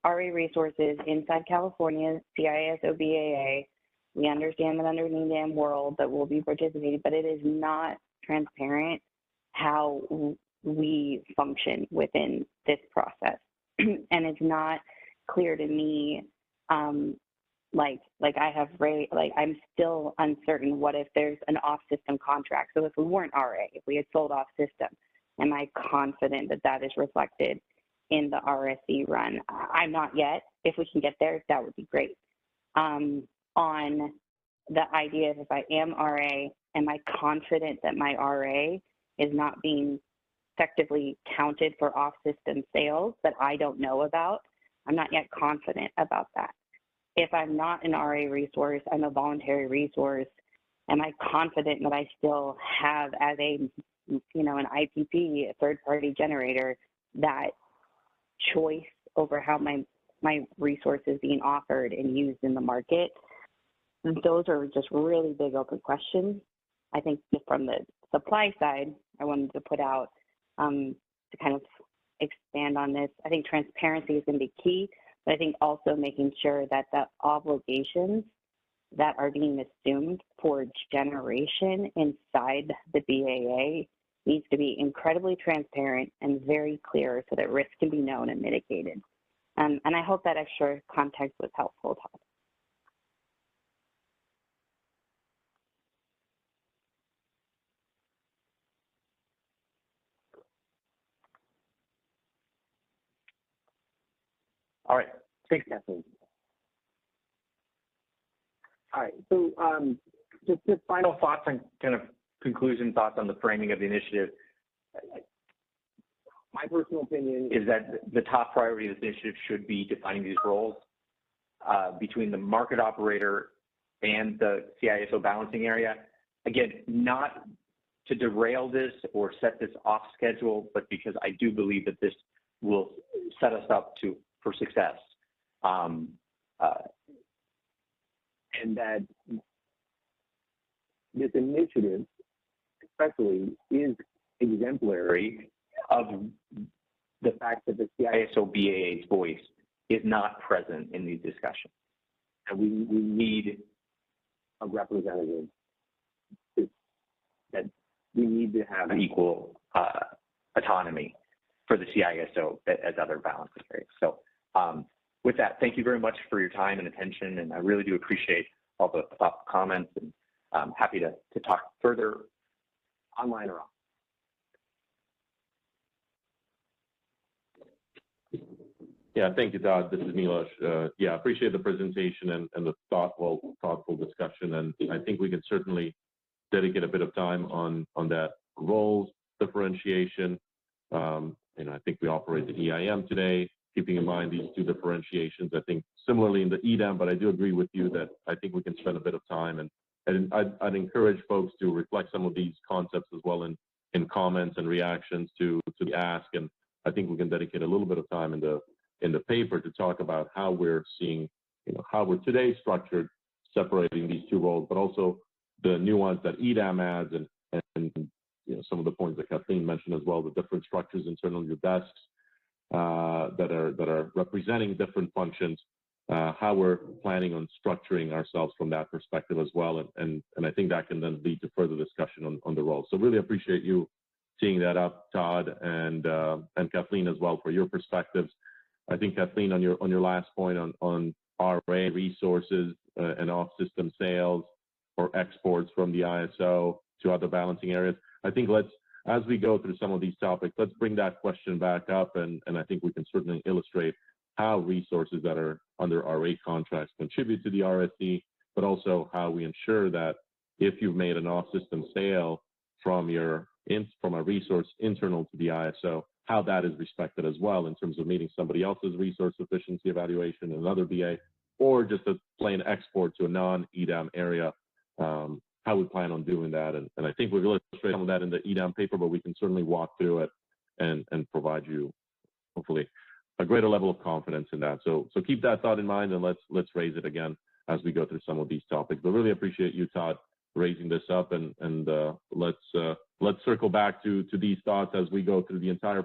RA resources inside California, CISO BAA. We understand that under NEDAM world that we'll be participating, but it is not transparent how we function within this process. And it's not clear to me, I'm still uncertain. What if there's an off-system contract? So if we weren't RA, if we had sold off-system, am I confident that that is reflected in the RSE run? I'm not yet. If we can get there, that would be great. On the idea of if I am RA, am I confident that my RA is not being effectively counted for off-system sales that I don't know about? I'm not yet confident about that. If I'm not an RA resource, I'm a voluntary resource, am I confident that I still have, as an IPP, a third-party generator, that choice over how my resource is being offered and used in the market? Those are just really big open questions. I think just from the supply side, I wanted to put out to kind of expand on this. I think transparency is going to be key, but I think also making sure that the obligations that are being assumed for generation inside the BAA needs to be incredibly transparent and very clear so that risk can be known and mitigated. And I hope that extra context was helpful, Todd. All right, thanks, Kathleen. All right, so just final thoughts and kind of conclusion thoughts on the framing of the initiative. My personal opinion is that the top priority of this initiative should be defining these roles between the market operator and the CISO balancing area. Again, not to derail this or set this off schedule, but because I do believe that this will set us up for success. And that this initiative, especially, is exemplary of the fact that the CISO BAA's voice is not present in these discussions. And we need a representative that we need to have equal autonomy for the CISO as other balancing areas. So with that, thank you very much for your time and attention, and I really do appreciate all the thoughtful comments, and I'm happy to talk further online or off. Yeah, thank you, Todd. This is Milos. Yeah, appreciate the presentation and the thoughtful discussion, and I think we can certainly dedicate a bit of time on that roles differentiation. I think we operate the EIM today, keeping in mind these two differentiations. I think similarly in the EDAM, but I do agree with you that I think we can spend a bit of time, and I'd encourage folks to reflect some of these concepts as well in comments and reactions to the ask, and I think we can dedicate a little bit of time in the paper to talk about how we're seeing, how we're today structured, separating these two roles, but also the nuance that EDAM adds, and some of the points that Kathleen mentioned as well, the different structures internal to your desks that are representing different functions, how we're planning on structuring ourselves from that perspective as well, and I think that can then lead to further discussion on the role. So really appreciate you teeing that up, Todd, and Kathleen as well for your perspectives. I think Kathleen, on your last point on RA resources and off-system sales or exports from the ISO to other balancing areas, I think as we go through some of these topics, let's bring that question back up, and I think we can certainly illustrate how resources that are under RA contracts contribute to the RSC, but also how we ensure that if you've made an off-system sale from a resource internal to the ISO, how that is respected as well in terms of meeting somebody else's resource efficiency evaluation in another BA, or just a plain export to a non-EDAM area, how we plan on doing that. And I think we'll illustrate some of that in the EDAM paper, but we can certainly walk through it and provide you, hopefully, a greater level of confidence in that. So keep that thought in mind, and let's raise it again as we go through some of these topics. But really appreciate you, Todd, raising this up, and let's circle back to these thoughts as we go through the entire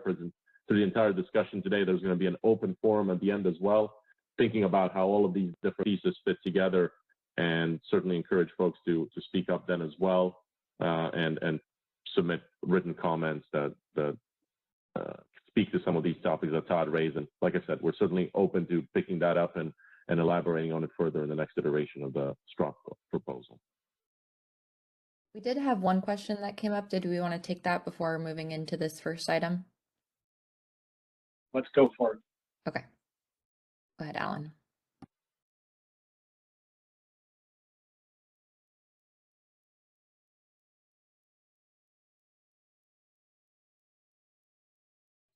discussion today. There's going to be an open forum at the end as well, thinking about how all of these different pieces fit together, and certainly encourage folks to speak up then as well, and submit written comments that speak to some of these topics that Todd raised. And like I said, we're certainly open to picking that up and elaborating on it further in the next iteration of the Strzok proposal. We did have one question that came up. Did we want to take that before moving into this first item? Let's go for it. Okay. Go ahead, Alan.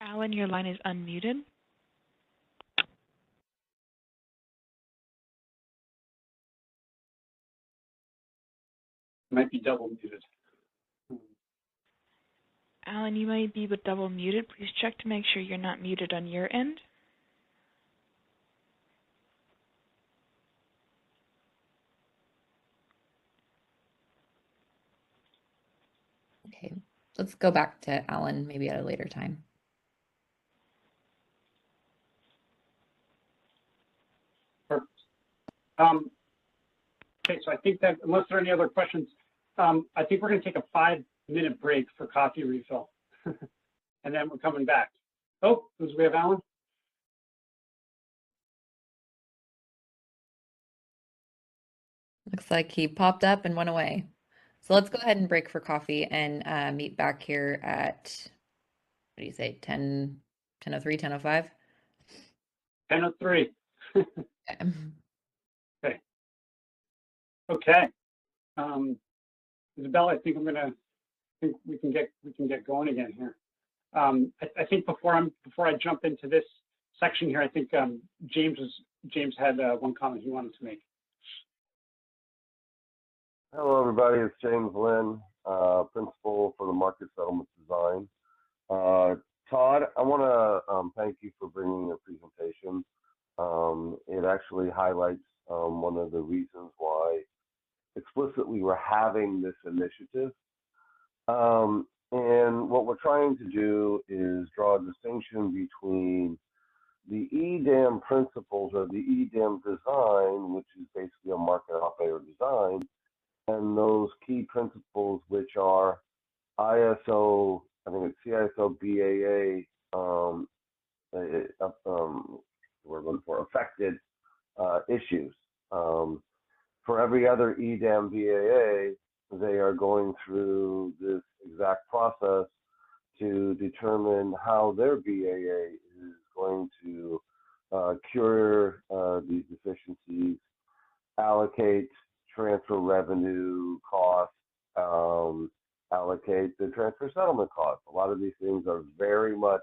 Alan, your line is unmuted. Might be double muted. Alan, you might be double muted. Please check to make sure you're not muted on your end. Okay, let's go back to Alan maybe at a later time. Perfect. Okay, so I think that unless there are any other questions, I think we're going to take a 5-minute break for coffee refill, and then we're coming back. Oh, do we have Alan? Looks like he popped up and went away. So let's go ahead and break for coffee and meet back here at, what do you say, 10:03, 10:05? 10:03. Okay. Okay. Isabella, I think we can get going again here. I think before I jump into this section here, I think James had one comment he wanted to make. Hello, everybody. It's James Lynn, Principal for the Market Settlement Design. Todd, I want to thank you for bringing your presentation. It actually highlights one of the reasons why explicitly we're having this initiative. And what we're trying to do is draw a distinction between the EDAM principles or the EDAM design, which is basically a market operator design, and those key principles, which are ISO, I think it's CISO BAA, we're looking for affected issues. For every other EDAM BAA, they are going through this exact process to determine how their BAA is going to cure these deficiencies, allocate transfer revenue costs, allocate the transfer settlement costs. A lot of these things are very much,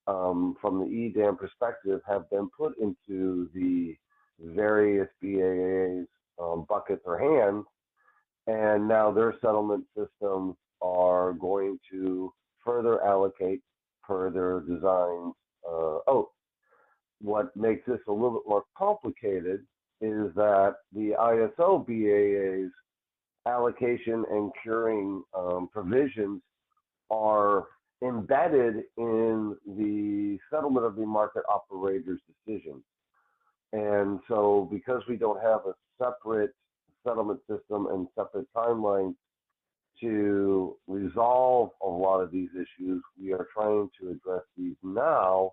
from the EDAM perspective, have been put into the various BAAs buckets or hands, and now their settlement systems are going to further allocate per their designs. What makes this a little bit more complicated is that the ISO BAA's allocation and curing provisions are embedded in the settlement of the market operator's decision. And so because we don't have a separate settlement system and separate timelines to resolve a lot of these issues, we are trying to address these now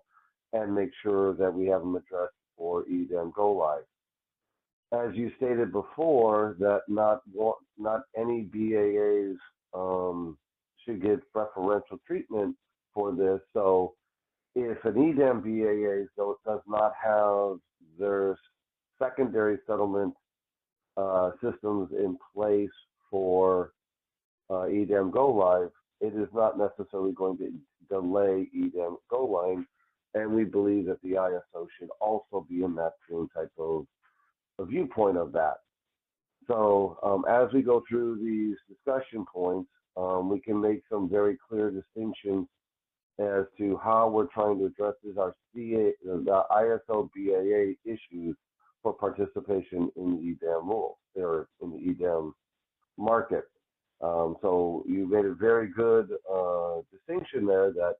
and make sure that we have them addressed for EDAM go live. As you stated before, that not any BAAs should get preferential treatment for this. So if an EDAM BAA does not have their secondary settlement systems in place for EDAM go live, it is not necessarily going to delay EDAM go live, and we believe that the ISO should also be in that same type of viewpoint of that. So as we go through these discussion points, we can make some very clear distinctions as to how we're trying to address the ISO BAA issues for participation in the EDAM rules or in the EDAM market. So you made a very good distinction there that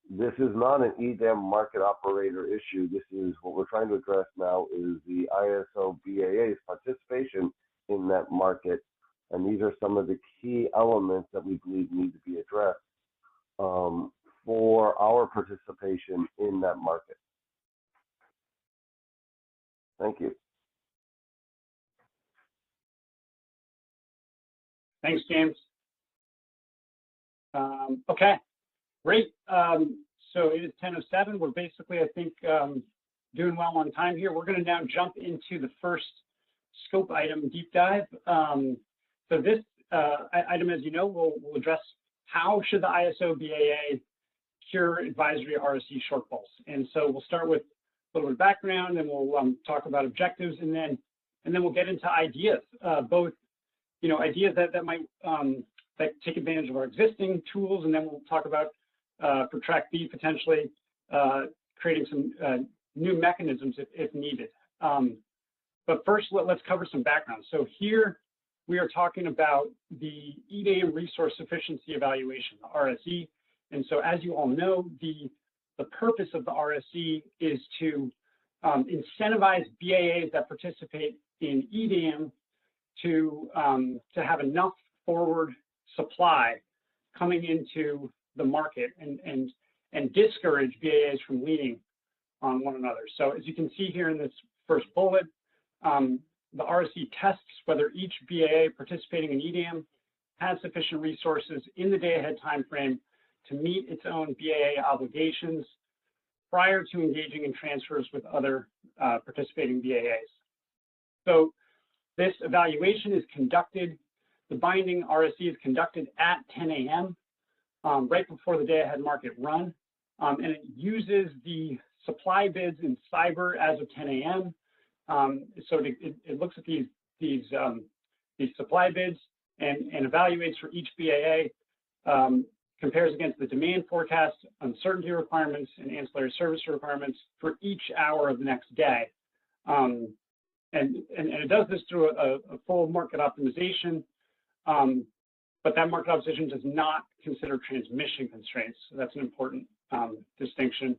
this is not an EDAM market operator issue. This is what we're trying to address now is the ISO BAA's participation in that market. And these are some of the key elements that we believe need to be addressed for our participation in that market. Thank you. Thanks, James. Okay, great. So it is 10:07. We're basically, I think, doing well on time here. We're going to now jump into the first scope item deep dive. So this item, as you know, will address how should the ISO BAA cure advisory RSE shortfalls. And so we'll start with a little bit of background, and we'll talk about objectives, and then we'll get into ideas, both ideas that might that take advantage of our existing tools, and then we'll talk about for track B potentially creating some new mechanisms if needed. But first, let's cover some background. So here we are talking about the EDAM Resource Sufficiency Evaluation, the RSE. And so as you all know, the purpose of the RSE is to incentivize BAAs that participate in EDAM to have enough forward supply coming into the market and discourage BAAs from leaning on one another. So as you can see here in this first bullet, the RSE tests whether each BAA participating in EDAM has sufficient resources in the day-ahead timeframe to meet its own BAA obligations prior to engaging in transfers with other participating BAAs. So This evaluation is conducted, the binding RSE is conducted at 10 a.m. Right before the day-ahead market run, and it uses the supply bids in cyber as of 10 a.m. So it looks at these supply bids and evaluates for each BAA, compares against the demand forecast, uncertainty requirements, and ancillary service requirements for each hour of the next day. And it does this through a full market optimization, but that market optimization does not consider transmission constraints. So that's an important distinction.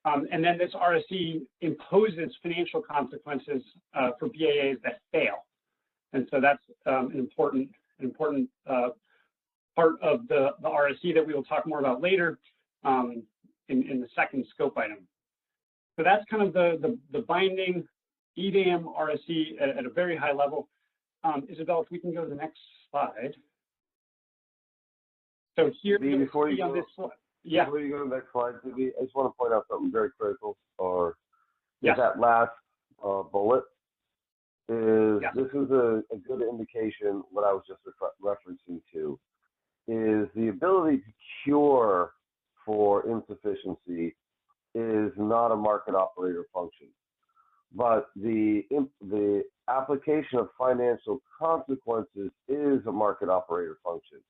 And then this RSE imposes financial consequences for BAAs that fail. And so that's an important part of the RSE that we will talk more about later in the second scope item. So that's kind of the binding EDAM RSE at a very high level. Isabel, if we can go to the next slide. So here, Before you on go, this slide. Yeah. Before you go to the next slide, I just want to point out something very critical, or Yes. that last bullet is, Yes. this is a good indication, what I was just referencing to, is the ability to cure for insufficiency is not a market operator function. But the application of financial consequences is a market operator function.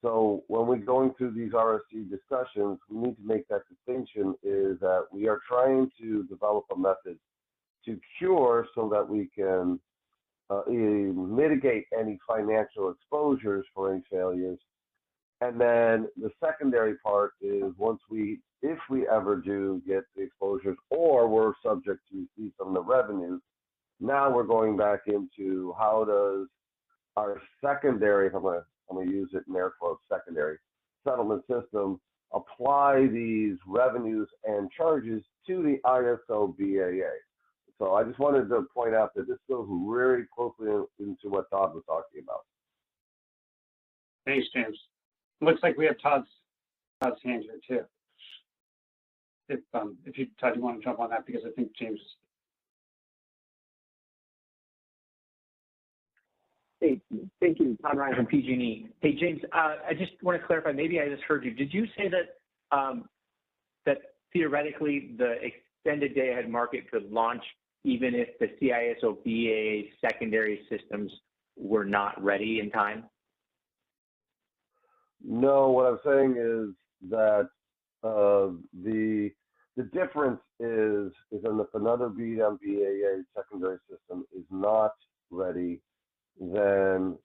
So when we're going through these RSC discussions, we need to make that distinction, is that we are trying to develop a method to cure so that we can mitigate any financial exposures for any failures. And then the secondary part is, if we ever do get the exposures, or we're subject to see some of the revenues, now we're going back into how does our secondary, I'm going to use it in air quotes, secondary settlement system, apply these revenues and charges to the ISO BAA. So I just wanted to point out that this goes very closely into what Todd was talking about. Thanks, James. Looks like we have Todd's hand here too. If you, Todd, you want to jump on that, because I think James. Hey, thank you, Todd Ryan from PG&E. Hey, James, I just want to clarify, maybe I just heard you. Did you say that that theoretically the extended day-ahead market could launch even if the CISO BAA secondary systems were not ready in time? No, what I'm saying is that the difference is if another BDM BAA secondary system is not ready, then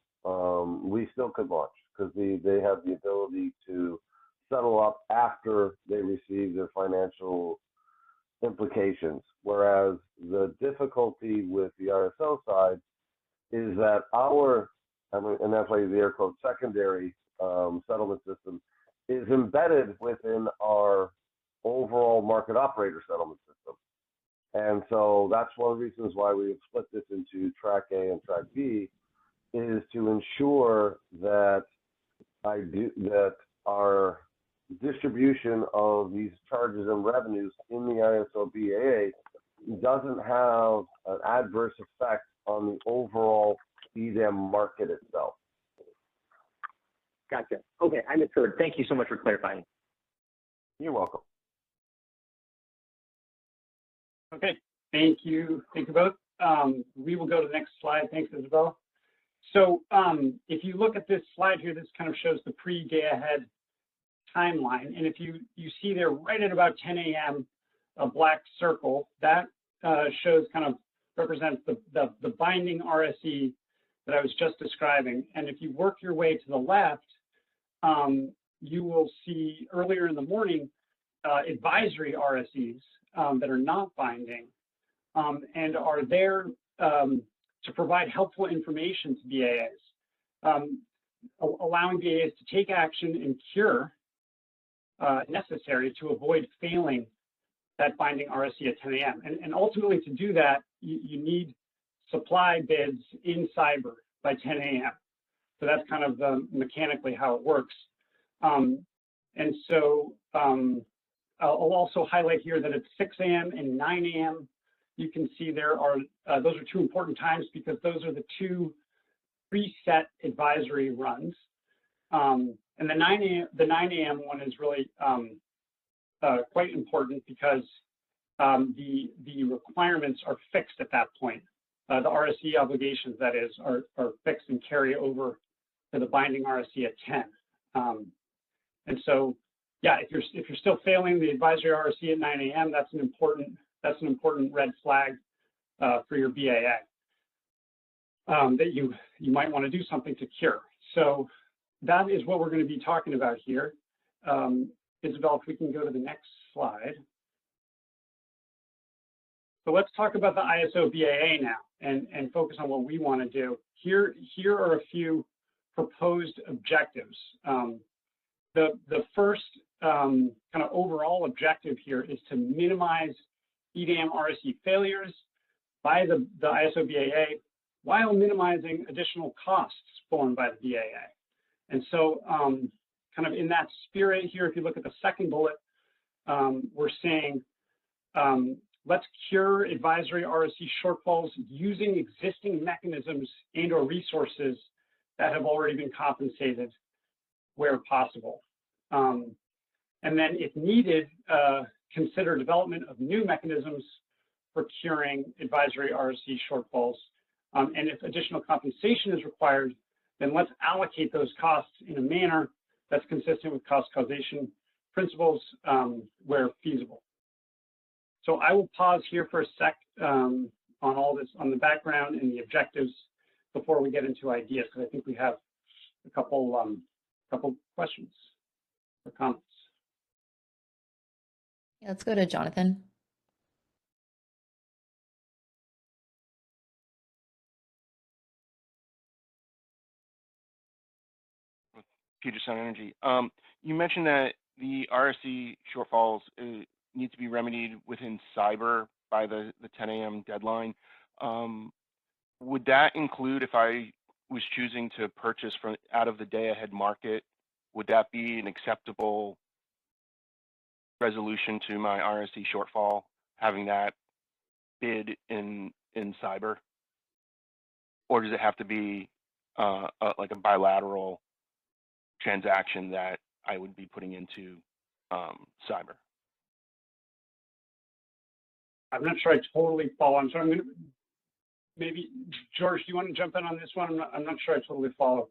we still could launch, because they have the ability to settle up after they receive their financial implications. Whereas the difficulty with the RSO side is that and that's why the air quote secondary settlement system is embedded within our overall market operator settlement system. And so that's one of the reasons why we have split this into track A and track B, is to ensure that our distribution of these charges and revenues in the ISO BAA doesn't have an adverse effect on the overall EDAM market itself. Gotcha. Okay, I misheard. Thank you so much for clarifying. You're welcome. Okay, thank you both. We will go to the next slide. Thanks, Isabel. So if you look at this slide here, this kind of shows the pre-day ahead timeline. And if you see there right at about 10 a.m., a black circle, that shows, kind of represents the binding RSE that I was just describing. And if you work your way to the left, you will see earlier in the morning advisory RSEs that are not binding and are there to provide helpful information to BAAs, allowing BAAs to take action and cure necessary to avoid failing that binding RSE at 10 a.m. And ultimately, to do that, you need supply bids in cyber by 10 a.m. So that's kind of mechanically how it works. And so I'll also highlight here that at 6 a.m. and 9 a.m., you can see there are, those are two important times because those are the two preset advisory runs. And the 9 a.m. one is really quite important because the requirements are fixed at that point. The RSE obligations, that is, are fixed and carry over to the binding RSE at 10. And so, yeah, if you're still failing the advisory RSE at 9 a.m., that's an important red flag for your BAA that you might want to do something to cure. So that is what we're going to be talking about here. Isabel, if we can go to the next slide. So let's talk about the ISO BAA now and focus on what we want to do. Here are a few proposed objectives. The first kind of overall objective here is to minimize EDAM RSE failures by the ISO BAA while minimizing additional costs borne by the BAA. And so kind of in that spirit here, if you look at the second bullet, we're saying let's cure advisory RSE shortfalls using existing mechanisms and or resources that have already been compensated where possible. And then if needed, consider development of new mechanisms for curing advisory RSE shortfalls. And if additional compensation is required, then let's allocate those costs in a manner that's consistent with cost causation principles where feasible. So I will pause here for a sec on all this, on the background and the objectives before we get into ideas, because I think we have a couple questions or comments. Yeah, let's go to Jonathan. Peterson Energy. You mentioned that the RSE shortfalls need to be remedied within cyber by the 10 a.m. deadline. Would that include if I was choosing to purchase from out of the day-ahead market? Would that be an acceptable resolution to my RSE shortfall, having that bid in cyber? Or does it have to be like a bilateral transaction that I would be putting into cyber? I'm not sure I totally follow. I'm sorry. I'm going to maybe George. Do you want to jump in on this one? I'm not sure I totally follow.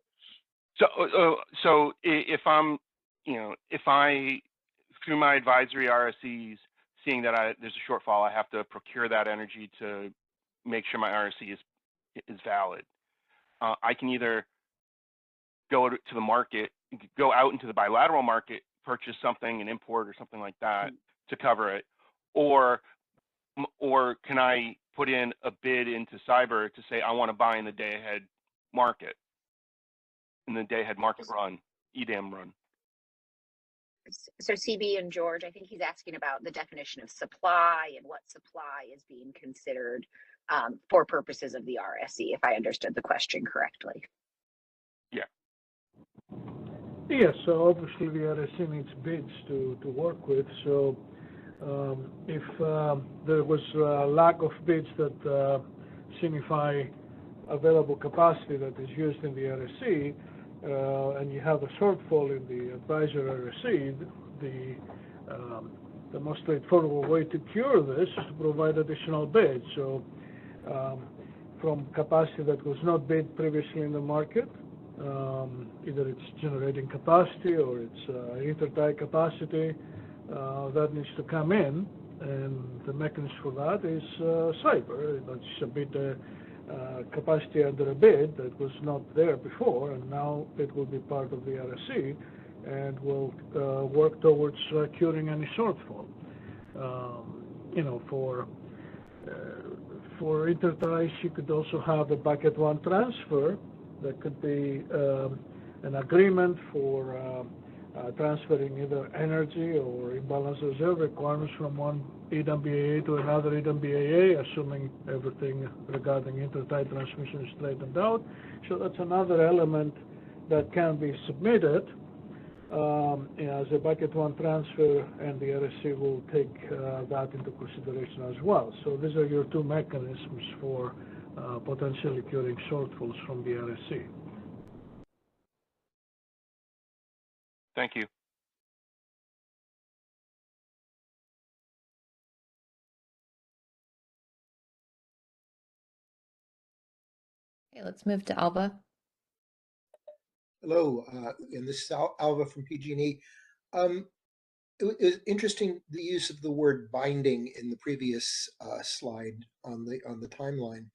So if I'm, if I through my advisory RSEs seeing that there's a shortfall, I have to procure that energy to make sure my RSE is valid. I can either go to the market, go out into the bilateral market, purchase something, an import or something like that to cover it, or can I put in a bid into cyber to say I want to buy in the day-ahead market, in the day-ahead market run, EDAM run? So CB and George, I think he's asking about the definition of supply and what supply is being considered for purposes of the RSE, if I understood the question correctly. Yeah. Yes, so obviously the RSE needs bids to work with. So if there was a lack of bids that signify available capacity that is used in the RSE, and you have a shortfall in the advisory RSE, the most straightforward way to cure this is to provide additional bids. So from capacity that was not bid previously in the market, either it's generating capacity or it's intertie capacity, that needs to come in, and the mechanism for that is cyber. That's a bit capacity under a bid that was not there before, and now it will be part of the RSE and will work towards curing any shortfall. For interties, you could also have a bucket one transfer. That could be an agreement for transferring either energy or imbalance reserve requirements from one EDAM BAA to another EDAM BAA, assuming everything regarding intertie transmission is straightened out. So that's another element that can be submitted. as a bucket one transfer, and the RSC will take that into consideration as well. So these are your two mechanisms for potentially curing shortfalls from the RSC. Thank you. Okay, let's move to Alva. Hello, and this is Alva from PG&E. It was interesting the use of the word binding in the previous slide on the timeline.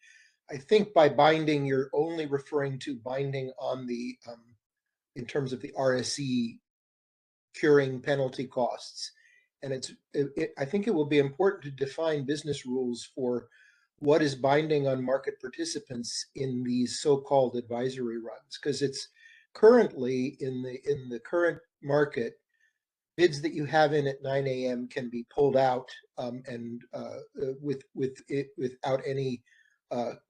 I think by binding, you're only referring to binding on the in terms of the RSE curing penalty costs. And I think it will be important to define business rules for what is binding on market participants in these so-called advisory runs, because it's currently in the current market, bids that you have in at 9 a.m. can be pulled out and without any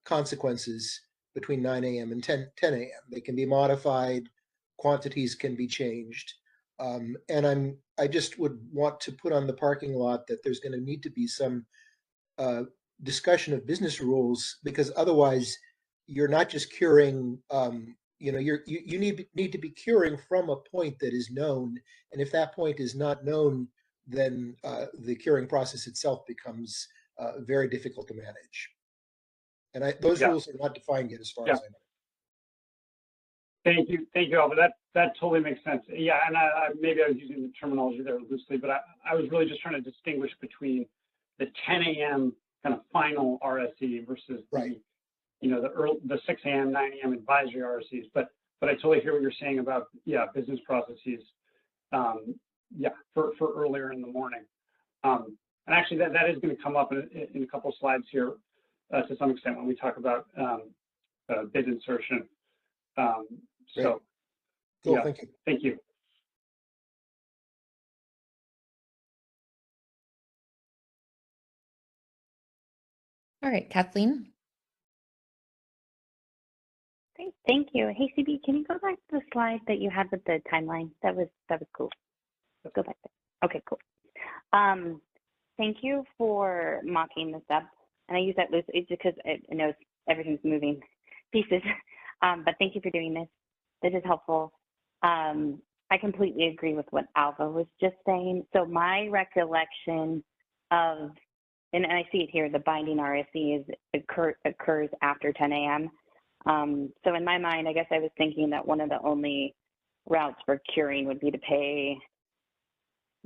consequences between 9 a.m. and 10 a.m. They can be modified, quantities can be changed. And I just would want to put on the parking lot that there's going to need to be some discussion of business rules, because otherwise you're not just curing, you need to be curing from a point that is known. And if that point is not known, then the curing process itself becomes very difficult to manage. And those rules are not defined yet, as far as I know. Thank you, Alva. That totally makes sense. Yeah, and maybe I was using the terminology there loosely, but I was really just trying to distinguish between the 10 a.m. kind of final RSE versus the 6 a.m., 9 a.m. advisory RSEs. But I totally hear what you're saying about business processes. For earlier in the morning. And actually, that is going to come up in a couple of slides here to some extent when we talk about bid insertion. So, cool, thank you. Thank you. All right, Kathleen. Great, thank you. Hey, CB, can you go back to the slide that you had with the timeline? That was cool. Let's go back there. Okay, cool. Thank you for mocking this up. And I use that loosely because I know everything's moving pieces. But thank you for doing this. This is helpful. I completely agree with what Alva was just saying. So my recollection of, and I see it here, the binding RSE occurs after 10 a.m. So in my mind, I guess I was thinking that one of the only routes for curing would be to pay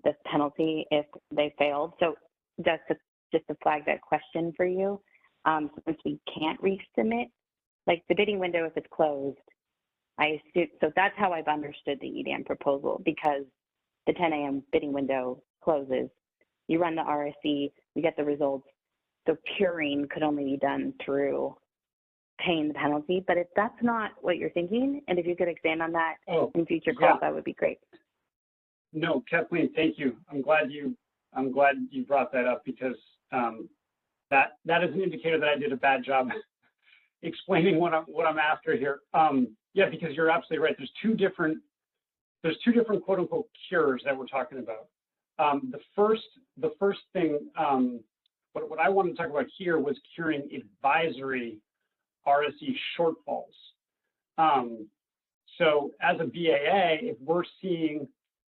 this penalty if they failed. So just to flag that question for you, since we can't resubmit, like the bidding window, if it's closed, I assume, so that's how I've understood the EDAM proposal, because the 10 a.m. bidding window closes, you run the RSE, you get the results. So curing could only be done through paying the penalty. But if that's not what you're thinking, and if you could expand on that in future calls, that would be great. No, Kathleen, thank you. I'm glad you brought that up, because that is an indicator that I did a bad job explaining what I'm after here. Because you're absolutely right. There's two different quote unquote cures that we're talking about. The first thing, what I wanted to talk about here was curing advisory RSE shortfalls. So as a BAA, if we're seeing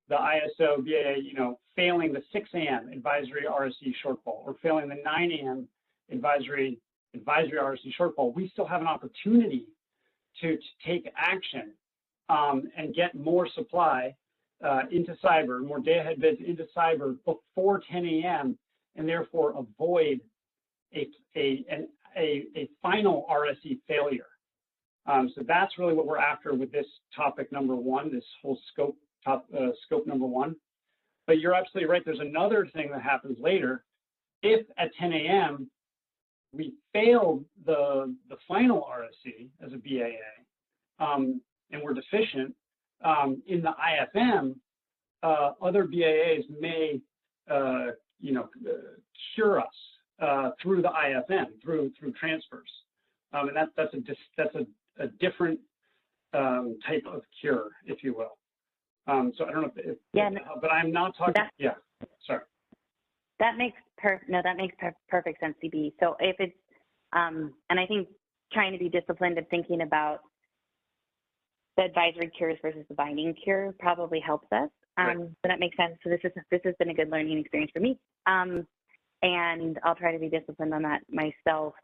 the ISO BAA, failing the 6 a.m. advisory RSE shortfall or failing the 9 a.m. advisory RSE shortfall, we still have an opportunity to take action and get more supply into cyber, more day-ahead bids into cyber before 10 a.m. and therefore avoid a final RSE failure. So that's really what we're after with this topic number one, this whole scope number one. But you're absolutely right. There's another thing that happens later. If at 10 a.m. we failed the final RSE as a BAA, and we're deficient in the IFM, other BAAs may cure us through the IFM, through transfers, and that's a different type of cure, if you will. So I don't know if Yeah, but I'm not talking, yeah, sorry. that makes perfect sense, CB. So if it's, and I think trying to be disciplined and thinking about the advisory cures versus the binding cure probably helps us. Right. So that makes sense. So this has been a good learning experience for me. And I'll try to be disciplined on that myself.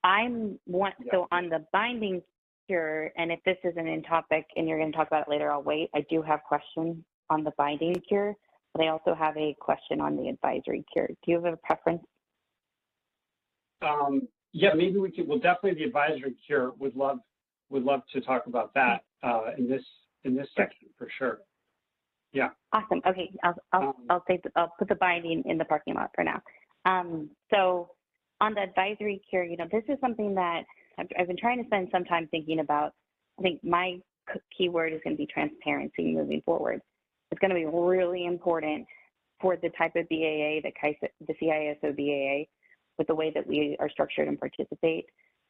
So on the binding cure, and if this isn't in topic and you're going to talk about it later, I'll wait. I do have questions on the binding cure, but I also have a question on the advisory cure. Do you have a preference? Yeah, maybe we could. Well, definitely the advisory cure would love to talk about that in this section for sure. Yeah. Awesome. Okay, I'll put the binding in the parking lot for now. So on the advisory cure, this is something that I've been trying to spend some time thinking about. I think my keyword is going to be transparency moving forward. It's going to be really important for the type of BAA, the CISO BAA, with the way that we are structured and participate,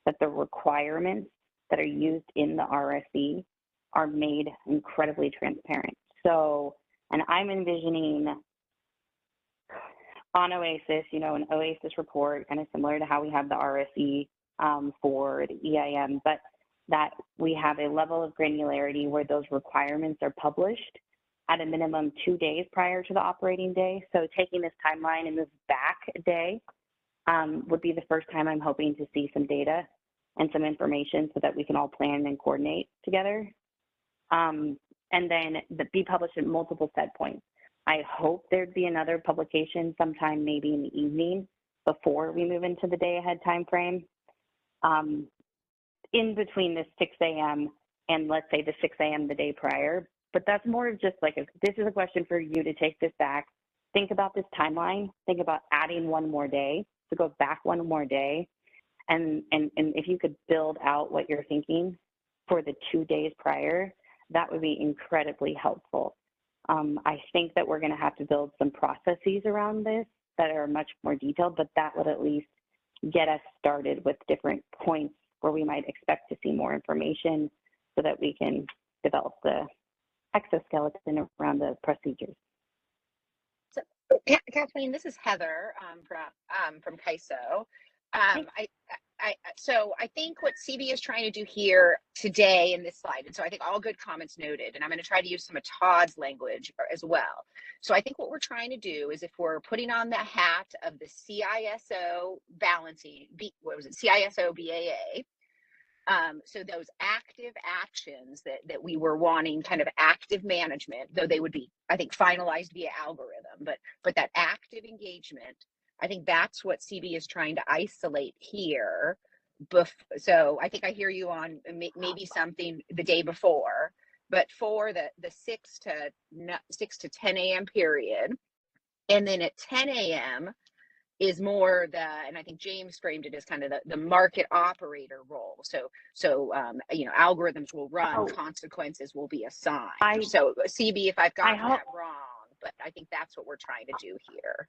that the requirements that are used in the RSE are made incredibly transparent. So, and I'm envisioning on OASIS, an OASIS report, kind of similar to how we have the RSE for the EIM, but that we have a level of granularity where those requirements are published at a minimum 2 days prior to the operating day. So taking this timeline and move back a day would be the first time I'm hoping to see some data and some information so that we can all plan and coordinate together. And then be published at multiple set points. I hope there'd be another publication sometime maybe in the evening before we move into the day ahead time frame. In between the 6 a.m. and let's say the 6 a.m. the day prior. But that's more of just like, this is a question for you to take this back. Think about this timeline. Think about adding one more day, to go back one more day. And if you could build out what you're thinking for the 2 days prior, that would be incredibly helpful. I think that we're going to have to build some processes around this that are much more detailed, but that would at least get us started with different points where we might expect to see more information so that we can develop the exoskeleton around the procedures. So, Kathleen, this is Heather from CAISO. So I think what CB is trying to do here today in this slide, and so I think all good comments noted, and I'm going to try to use some of Todd's language as well. So I think what we're trying to do is, if we're putting on the hat of the CISO balancing, CISO BAA, so those active actions that we were wanting, kind of active management, though they would be, I think, finalized via algorithm, but that active engagement, I think that's what CB is trying to isolate here. So I think I hear you on maybe something the day before, but for the 6 to 10 a.m. period, and then at 10 a.m. is more and I think James framed it as kind of the market operator role. So algorithms will run, consequences will be assigned. So CB, if I've gotten that wrong, but I think that's what we're trying to do here.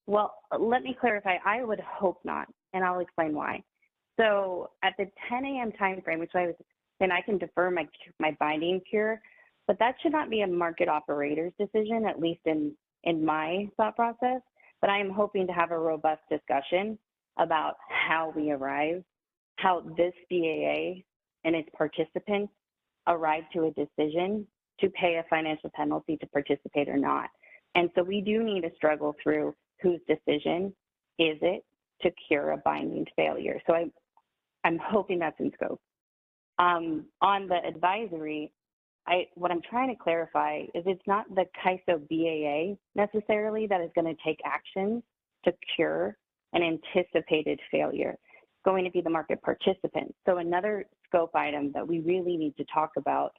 Well, let me clarify. I would hope not, and I'll explain why. So at the 10 a.m. time frame, which then I can defer my binding cure, but that should not be a market operator's decision, at least in my thought process. But I am hoping to have a robust discussion about how we arrive, how this BAA and its participants arrive to a decision to pay a financial penalty to participate or not. And so we do need to struggle through whose decision is it to cure a binding failure. So I'm hoping that's in scope. On the advisory, what I'm trying to clarify is it's not the CAISO BAA necessarily that is going to take action to cure an anticipated failure. It's going to be the market participant. So another scope item that we really need to talk about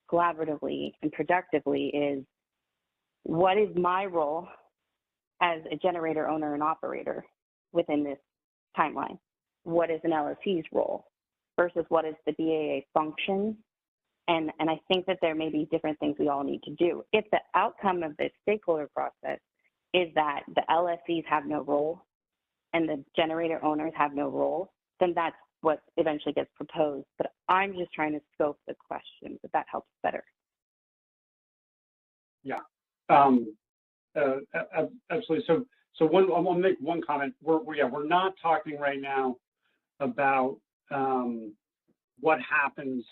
collaboratively and productively is, what is my role as a generator, owner, and operator within this timeline? What is an LSE's role versus what is the BAA function? And I think that there may be different things we all need to do. If the outcome of this stakeholder process is that the LSEs have no role and the generator owners have no role, then that's what eventually gets proposed. But I'm just trying to scope the question, if that helps better. Yeah. Absolutely. So I'll make one comment. We're not talking right now about what happens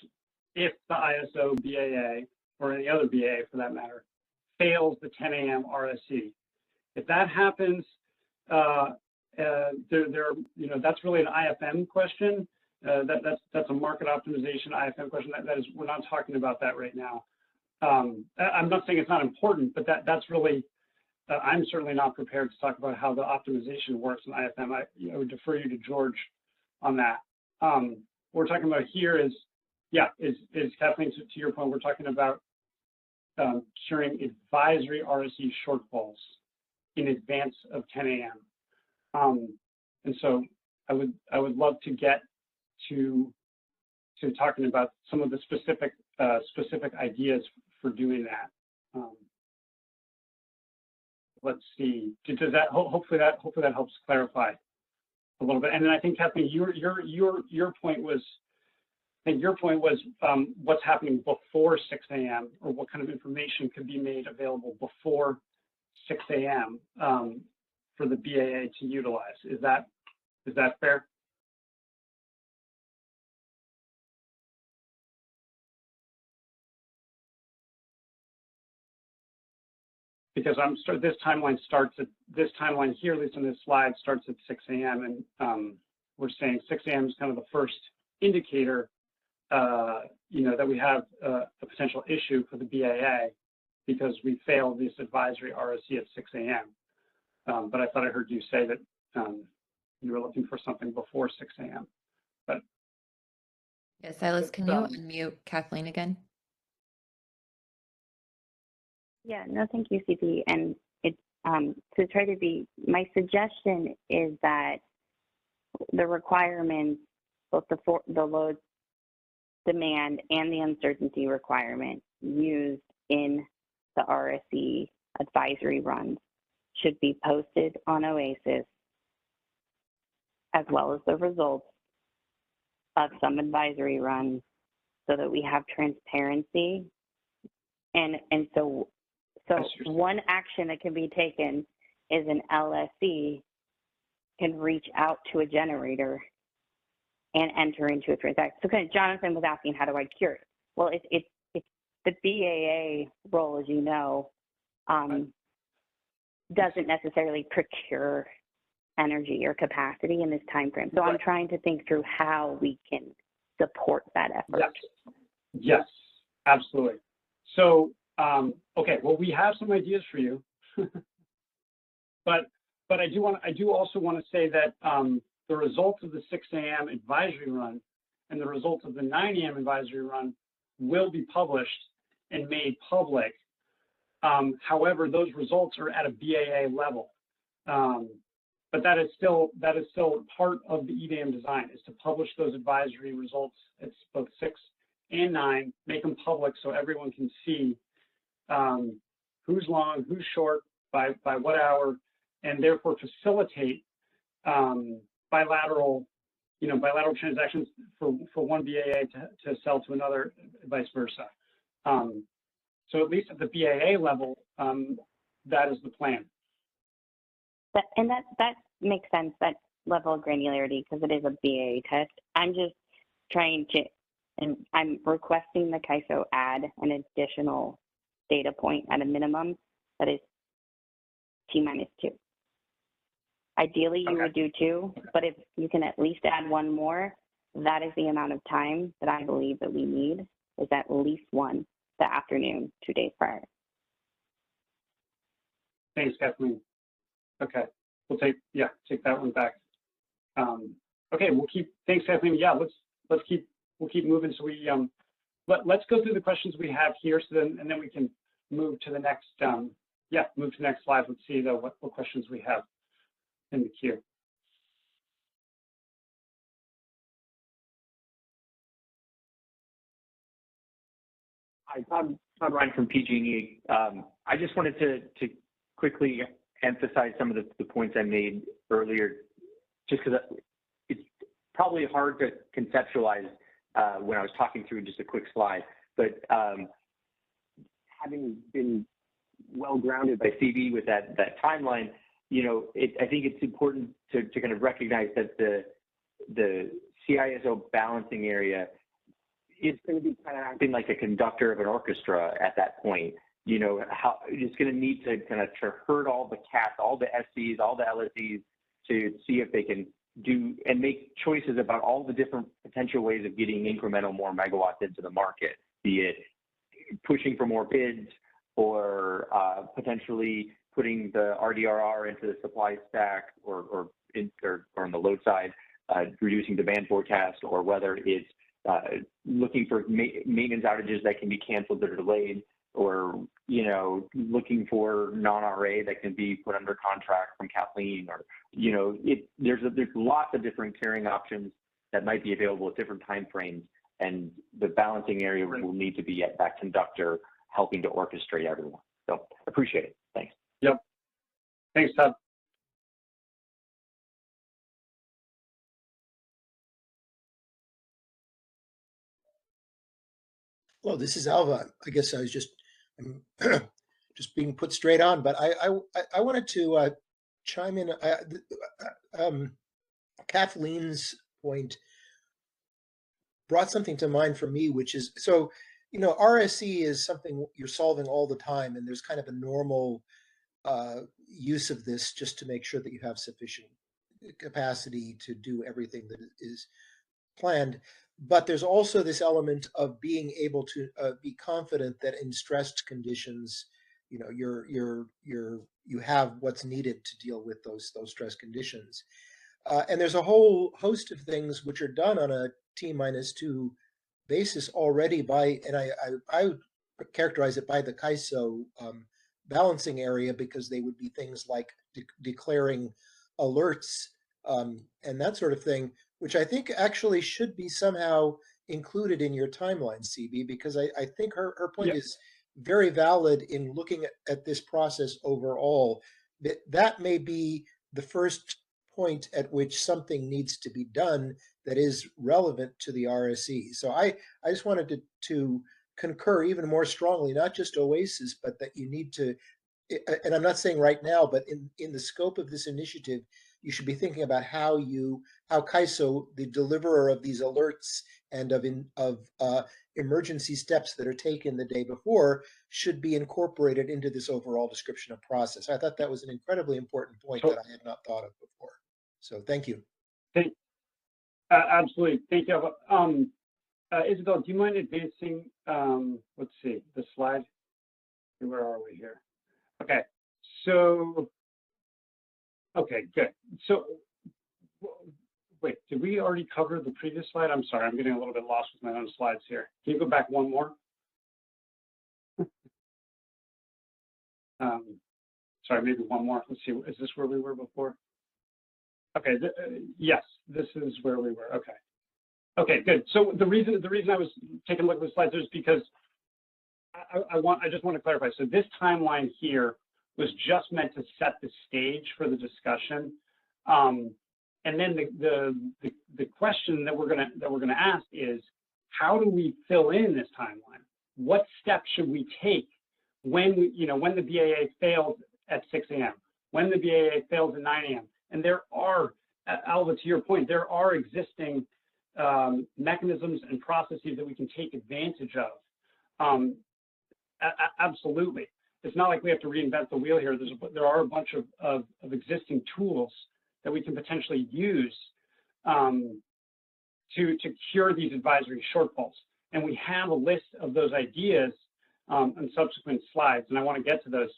if the ISO BAA or any other BAA for that matter fails the 10 a.m. RSC. If that happens, that's really an IFM question. That's a market optimization IFM question. That is, we're not talking about that right now. I'm not saying it's not important, but that's really, I'm certainly not prepared to talk about how the optimization works in IFM. I would defer you to George on that. What we're talking about here is Kathleen, to your point, we're talking about curing advisory RSE shortfalls in advance of 10 a.m. And so I would love to get to talking about some of the specific ideas for doing that. Let's see. Does that hopefully that helps clarify a little bit? And then I think Kathleen, your point was, what's happening before 6 a.m. or what kind of information could be made available before 6 a.m. For the BAA to utilize. Is that fair? Because this timeline here, at least on this slide, starts at 6 a.m. and we're saying 6 a.m. is kind of the first indicator, that we have a potential issue for the BAA because we failed this advisory RSC at 6 a.m. But I thought I heard you say that you were looking for something before 6 a.m. But Yeah, Silas, can you unmute Kathleen again? Yeah, no, thank you, CP. And it to try to be, my suggestion is that the requirements, both the load demand and the uncertainty requirement used in the RSE advisory runs should be posted on OASIS, as well as the results of some advisory runs, so that we have transparency. And so one action that can be taken is an LSE can reach out to a generator and enter into a transaction. So kind of Jonathan was asking, how do I cure it? Well, it's the BAA role, as you know, doesn't necessarily procure energy or capacity in this time frame. So I'm trying to think through how we can support that effort. Yes, absolutely. So, okay, well, we have some ideas for you, but I do also want to say that the results of the 6 a.m. advisory run and the results of the 9 a.m. advisory run will be published and made public. However, those results are at a BAA level. But that is still part of the EDAM design, is to publish those advisory results. It's both 6 and 9, make them public so everyone can see who's long, who's short, by what hour, and therefore facilitate bilateral transactions for one BAA to sell to another, vice versa. So at least at the BAA level, that is the plan. And that makes sense, that level of granularity, because it is a BAA test. I'm just trying to, and I'm requesting the CAISO add an additional data point at a minimum that is T-2. Ideally, you would do 2, but if you can at least add 1 more, that is the amount of time that I believe that we need, is at least 1 the afternoon, 2 days prior. Thanks, Kathleen. Okay, we'll take that one back. Okay, thanks, Kathleen. Yeah, we'll keep moving. So let's go through the questions we have here, and then we can move to the next move to the next slide. Let's see though what questions we have in the queue. Hi, Todd Ryan from PG&E. I just wanted to quickly emphasize some of the points I made earlier, just because it's probably hard to conceptualize when I was talking through just a quick slide. But having been well grounded by CB with that timeline, you know, I think it's important to kind of recognize that the CISO balancing area is going to be kind of acting like a conductor of an orchestra at that point. You know, how it's going to need to kind of herd all the cats, all the SCs, all the LSEs to see if they can do and make choices about all the different potential ways of getting incremental more megawatts into the market, be it pushing for more bids or potentially putting the RDRR into the supply stack or on the load side, reducing demand forecast, or whether it's looking for maintenance outages that can be canceled or delayed, or, you know, looking for non-RA that can be put under contract from Kathleen, or, you know, there's lots of different carrying options that might be available at different time frames, and the balancing area will need to be at that conductor helping to orchestrate everyone. So appreciate it. Thanks. Yep. Thanks, Todd. Well, this is Alva. I guess I was just just being put straight on, but I wanted to chime in. Kathleen's point brought something to mind for me, which is, so, you know, RSE is something you're solving all the time, and there's kind of a normal use of this just to make sure that you have sufficient capacity to do everything that is planned. But there's also this element of being able to be confident that in stressed conditions, you know, you have what's needed to deal with those stress conditions. And there's a whole host of things which are done on a T-2 basis already by, and I would characterize it by the CAISO balancing area, because they would be things like declaring alerts and that sort of thing, which I think actually should be somehow included in your timeline, CB, because I think her point is very valid in looking at this process overall. That may be the first point at which something needs to be done that is relevant to the RSE. So I just wanted to concur even more strongly, not just OASIS, but that you need to, and I'm not saying right now, but in the scope of this initiative, you should be thinking about how CAISO, the deliverer of these alerts and of emergency steps that are taken the day before, should be incorporated into this overall description of process. I thought that was an incredibly important point that I had not thought of before. So thank you. Absolutely. Thank you. Isabel, do you mind advancing, let's see, the slide? Where are we here? Okay, so, okay, good. So, wait, did we already cover the previous slide? I'm sorry, I'm getting a little bit lost with my own slides here. Can you go back one more? Sorry, maybe one more. Let's see, is this where we were before? Okay, yes, this is where we were, okay. Okay, good. So the reason I was taking a look at the slides is because I just want to clarify. So this timeline here was just meant to set the stage for the discussion, and then the question that we're gonna ask is, how do we fill in this timeline? What steps should we take when the BAA fails at 6 a.m., when the BAA fails at 9 a.m. And there are, Alva, to your point, there are existing mechanisms and processes that we can take advantage of. Absolutely. It's not like we have to reinvent the wheel here. There are a bunch of existing tools that we can potentially use to cure these advisory shortfalls. And we have a list of those ideas on subsequent slides, and I want to get to those.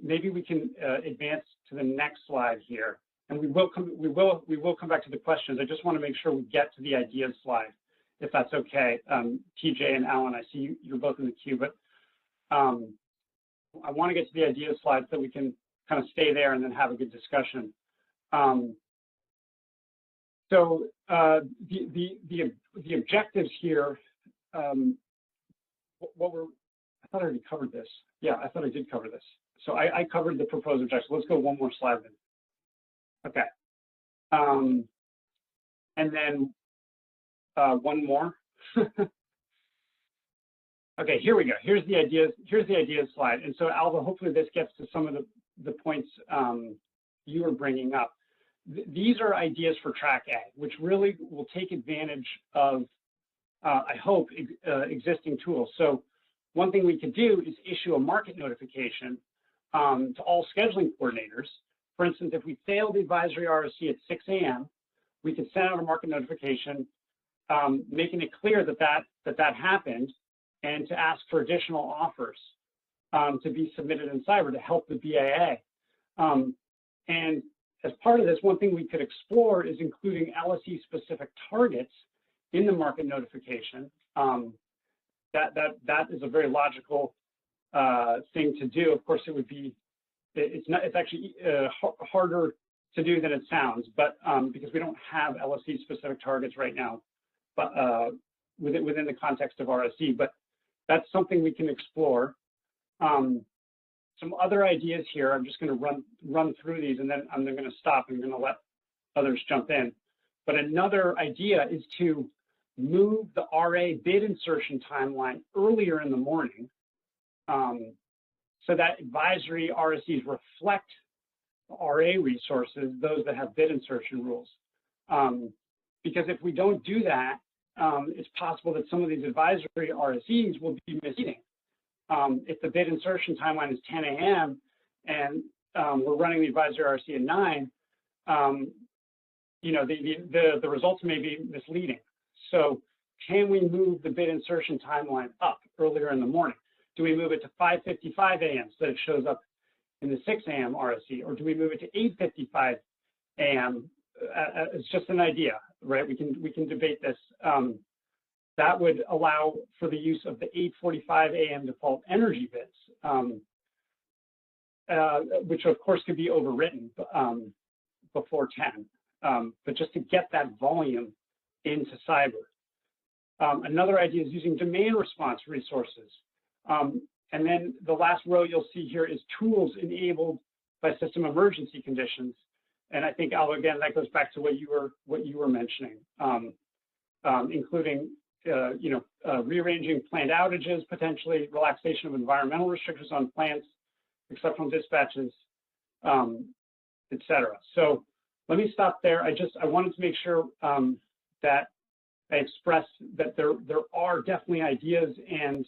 Maybe we can advance to the next slide here, and we will come back to the questions. I just want to make sure we get to the ideas slide, if that's okay. TJ and Alan, I see you're both in the queue, but I want to get to the ideas slide so we can kind of stay there and then have a good discussion. The objectives here, I thought I already covered this. Yeah, I thought I did cover this. So I covered the proposed objectives. Let's go one more slide then. Okay. And then one more. Okay, here we go. Here's the ideas slide. And so Alva, hopefully this gets to some of the points you were bringing up. These are ideas for track A, which really will take advantage of, I hope, existing tools. So one thing we could do is issue a market notification to all scheduling coordinators. For instance, if we failed the advisory RSC at 6 a.m., we could send out a market notification making it clear that happened, and to ask for additional offers to be submitted in cyber to help the BAA. And as part of this, one thing we could explore is including LSE-specific targets in the market notification. That is a very logical thing to do. Of course, it's actually harder to do than it sounds, but because we don't have LSE-specific targets right now, but within the context of RSE, but that's something we can explore. Some other ideas here, I'm just going to run through these, and then I'm going to stop and I'm going to let others jump in. But another idea is to move the RA bid insertion timeline earlier in the morning, so that advisory RSEs reflect RA resources, those that have bid insertion rules. Because if we don't do that, it's possible that some of these advisory RSEs will be misleading. If the bid insertion timeline is 10 a.m. and we're running the advisory RSE at 9, the results may be misleading. So can we move the bid insertion timeline up earlier in the morning? Do we move it to 5:55 a.m. so that it shows up in the 6 a.m. RSE, or do we move it to 8:55 a.m.? It's just an idea, right? We can debate this. That would allow for the use of the 8:45 a.m. default energy bids, which of course could be overwritten before 10, but just to get that volume into cyber. Another idea is using demand response resources. And then the last row you'll see here is tools enabled by system emergency conditions. And I think, Alva, again, that goes back to what you were mentioning, including rearranging planned outages, potentially relaxation of environmental restrictions on plants, exceptional dispatches, et cetera. So let me stop there. I wanted to make sure that I expressed that there are definitely ideas and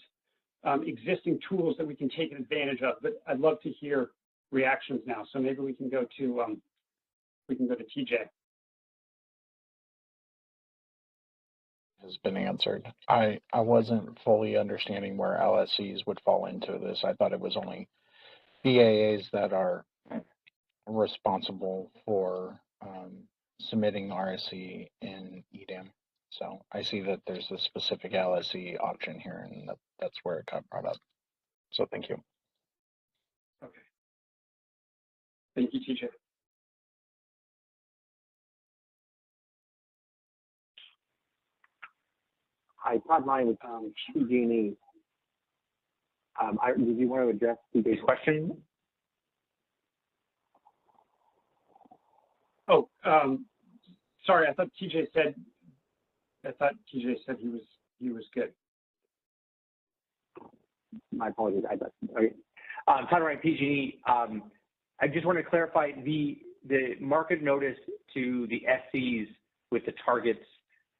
existing tools that we can take advantage of, but I'd love to hear reactions now. So maybe we can go to TJ. Has been answered. I wasn't fully understanding where LSEs would fall into this. I thought it was only BAAs that are responsible for submitting RSE in EDAM. So I see that there's a specific LSE option here, and that's where it got brought up. So thank you. Okay. Thank you, TJ. Hi, Todd Ryan with PG&E. Did you want to address TJ's question? Oh, sorry. I thought TJ said he was good. My apologies. Okay. Todd Ryan, PG&E. I just want to clarify the market notice to the SCs with the targets.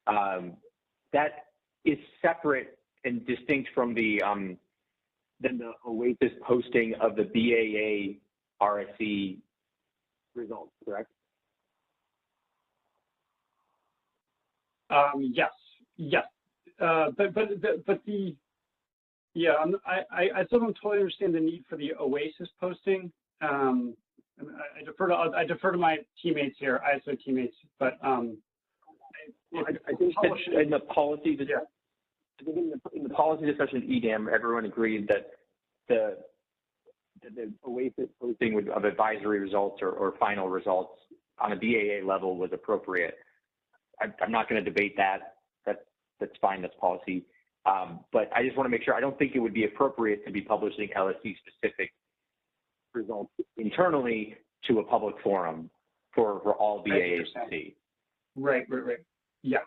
That is separate and distinct from than the OASIS posting of the BAA RSE results, correct? Yes. I still don't totally understand the need for the OASIS posting. I defer to my teammates here, ISO teammates, but I think that in the policy, in the policy discussion at EDAM, everyone agreed that the OASIS posting of advisory results or final results on a BAA level was appropriate. I'm not going to debate that. That's fine. That's policy. But I just want to make sure. I don't think it would be appropriate to be publishing LSE specific results internally to a public forum for all BAAs to see. Right. Yeah.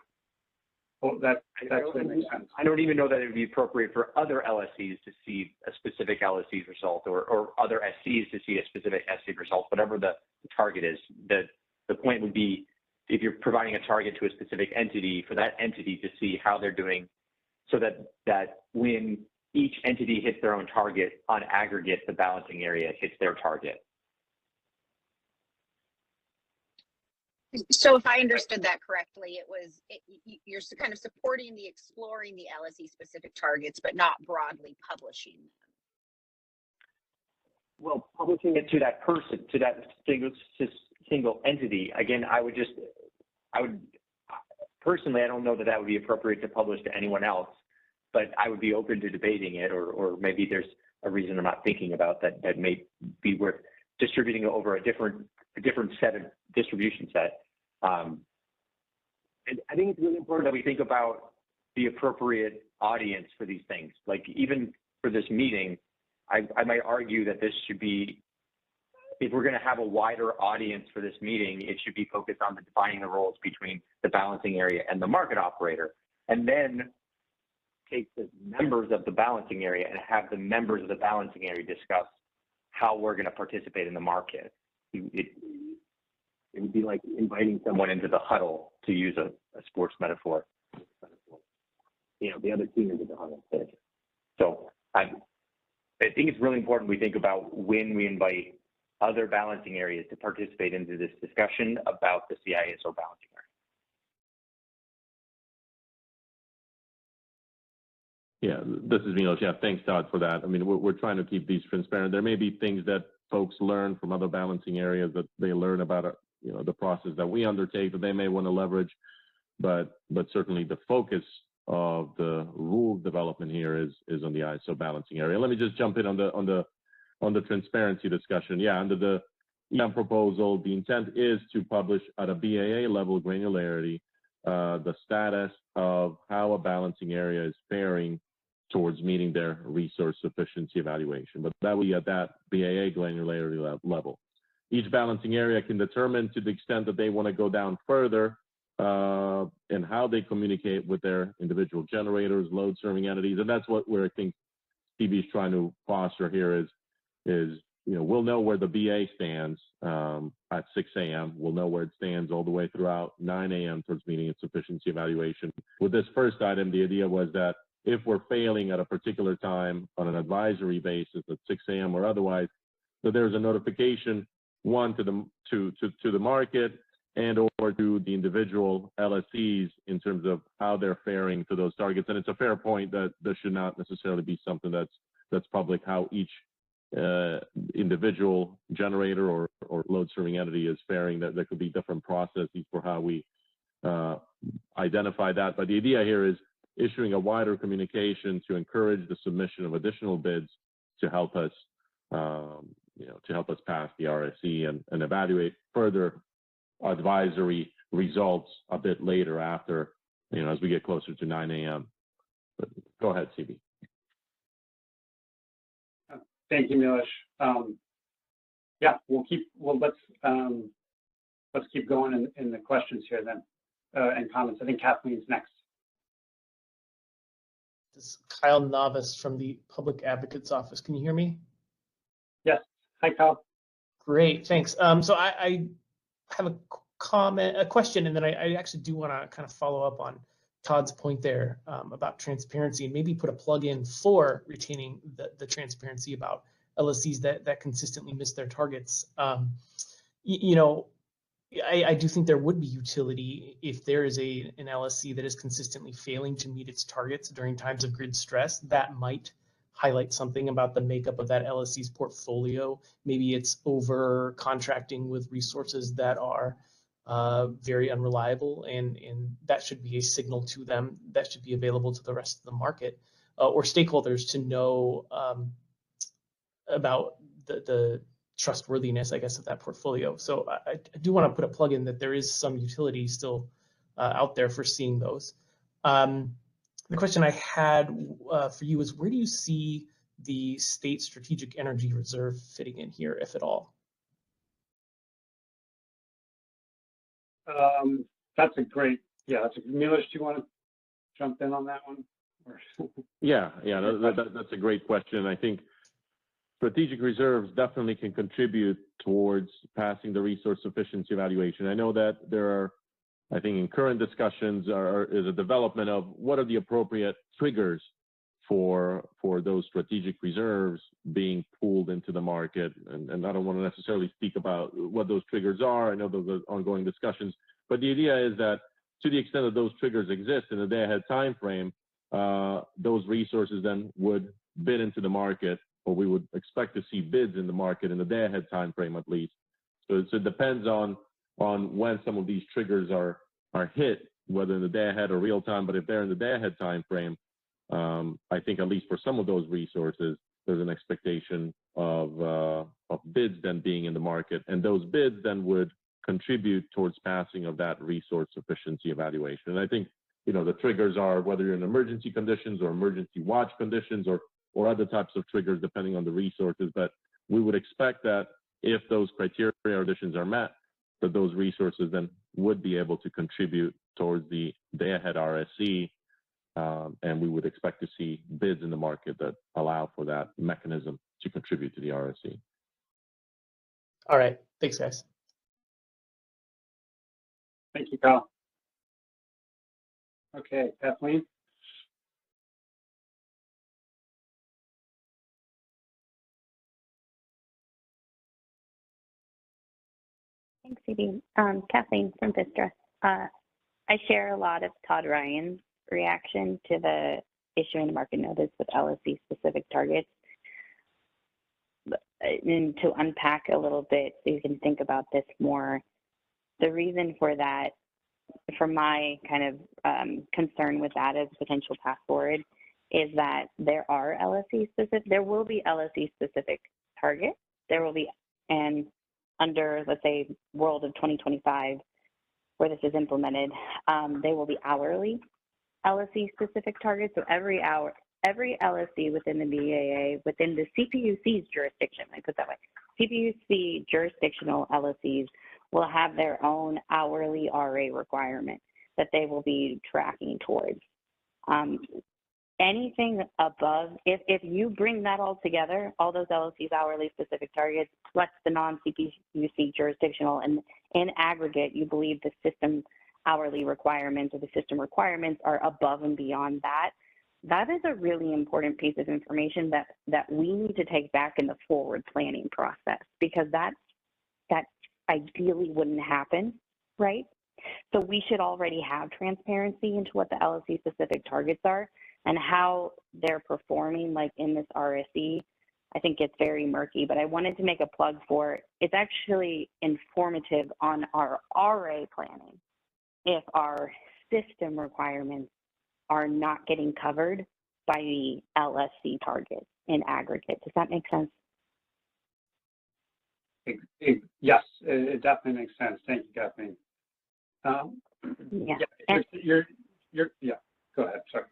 Oh, that I don't, makes sense. I don't even know that it would be appropriate for other LSCs to see a specific LSC's result, or other SCs to see a specific SC result, whatever the target is. The point would be, if you're providing a target to a specific entity, for that entity to see how they're doing, so that when each entity hits their own target, on aggregate, the balancing area hits their target. So if I understood that correctly, you're kind of supporting the exploring the LSE specific targets, but not broadly publishing them. Well, publishing it to that person, to that single entity. Again, I would personally, I don't know that would be appropriate to publish to anyone else, but I would be open to debating it, or maybe there's a reason I'm not thinking about that may be worth distributing over a different set of distribution set. And I think it's really important that we think about the appropriate audience for these things. Like, even for this meeting, I might argue that this should be, if we're going to have a wider audience for this meeting, it should be focused on defining the roles between the balancing area and the market operator, and then take the members of the balancing area and have the members of the balancing area discuss how we're going to participate in the market. It would be like inviting someone into the huddle, to use a sports metaphor. You know, the other team into the huddle. So I think it's really important we think about when we invite other balancing areas to participate into this discussion about the CISO balancing area. Yeah, this is Milos. Yeah, thanks, Todd, for that. I mean, we're trying to keep these transparent. There may be things that folks learn from other balancing areas that they learn about, you know, the process that we undertake that they may want to leverage, but certainly the focus of the rule development here is on the ISO balancing area. Let me just jump in on the transparency discussion. Yeah, under the EM proposal, the intent is to publish at a BAA level granularity the status of how a balancing area is faring towards meeting their resource sufficiency evaluation, but that will be at that BAA granularity level. Each balancing area can determine, to the extent that they want to go down further, and how they communicate with their individual generators, load serving entities, and that's what I think CB is trying to foster here is you know, we'll know where the BA stands at 6 a.m. We'll know where it stands all the way throughout 9 a.m. towards meeting its sufficiency evaluation. With this first item, the idea was that if we're failing at a particular time on an advisory basis at 6 a.m. or otherwise, that there's a notification, one, to the market and or to the individual LSCs in terms of how they're faring to those targets. And it's a fair point that there should not necessarily be something that's public, how each individual generator or load serving entity is faring. That there could be different processes for how we identify that. But the idea here is issuing a wider communication to encourage the submission of additional bids to help us, you know, to help us pass the RSE and evaluate further advisory results a bit later after, you know, as we get closer to 9 a.m. But go ahead, CB. Thank you, Milos. Yeah, let's keep going in the questions here then, and comments. I think Kathleen's next. This is Kyle Novice from the Public Advocate's Office. Can you hear me? Yes. Hi, Kyle. Great, thanks. So I have a question, and then I actually do want to kind of follow up on Todd's point there about transparency, and maybe put a plug in for retaining the transparency about LSCs that consistently miss their targets. You know, I do think there would be utility if there is an LSC that is consistently failing to meet its targets during times of grid stress. That might highlight something about the makeup of that LSC's portfolio. Maybe it's over contracting with resources that are very unreliable, and that should be a signal to them that should be available to the rest of the market or stakeholders to know about the trustworthiness, I guess, of that portfolio. So I do want to put a plug in that there is some utility still out there for seeing those. The question I had for you is, where do you see the state strategic energy reserve fitting in here, if at all? That's a great, yeah, that's a, Milos, do you want to jump in on that one? Yeah, that's a great question. I think strategic reserves definitely can contribute towards passing the resource sufficiency evaluation. I know that there are, I think in current discussions is a development of what are the appropriate triggers for those strategic reserves being pulled into the market. And I don't want to necessarily speak about what those triggers are. I know those are ongoing discussions, but the idea is that to the extent that those triggers exist in a day-ahead time frame, those resources then would bid into the market, or we would expect to see bids in the market in the day-ahead time frame at least. So it depends on when some of these triggers are hit, whether in the day-ahead or real time. But if they're in the day-ahead time frame, I think at least for some of those resources, there's an expectation of bids then being in the market, and those bids then would contribute towards passing of that resource sufficiency evaluation. And I think, you know, the triggers are whether you're in emergency conditions or emergency watch conditions or other types of triggers depending on the resources. But we would expect that if those criteria or conditions are met, that those resources then would be able to contribute towards the day-ahead RSC, and we would expect to see bids in the market that allow for that mechanism to contribute to the RSC. All right, thanks guys. Thank you, Kyle. Okay, Kathleen. Thanks, Phoebe. Kathleen from Vistra. I share a lot of Todd Ryan's reaction to the issuing the market notice with LSC specific targets. And to unpack a little bit so you can think about this more, the reason for that, for my kind of concern with that as a potential path forward, is that there are LSC specific, there will be LSC specific targets. There will be, and under, let's say, world of 2025, where this is implemented, they will be hourly LSC specific targets. So every hour, every LSC within the BAA, within the CPUC's jurisdiction, I put that way, CPUC jurisdictional LSCs will have their own hourly RA requirement that they will be tracking towards. Anything above, if you bring that all together, all those LLCs hourly specific targets, plus the non-CPUC jurisdictional, and in aggregate, you believe the system hourly requirements or the system requirements are above and beyond that, that is a really important piece of information that we need to take back in the forward planning process, because that ideally wouldn't happen, right? So we should already have transparency into what the LLC specific targets are and how they're performing, like in this RSE. I think it's very murky, but I wanted to make a plug for, it's actually informative on our RA planning if our system requirements are not getting covered by the LSC targets in aggregate. Does that make sense? Yes, it definitely makes sense. Thank you, Kathleen. Yeah. Yeah, go ahead, sorry.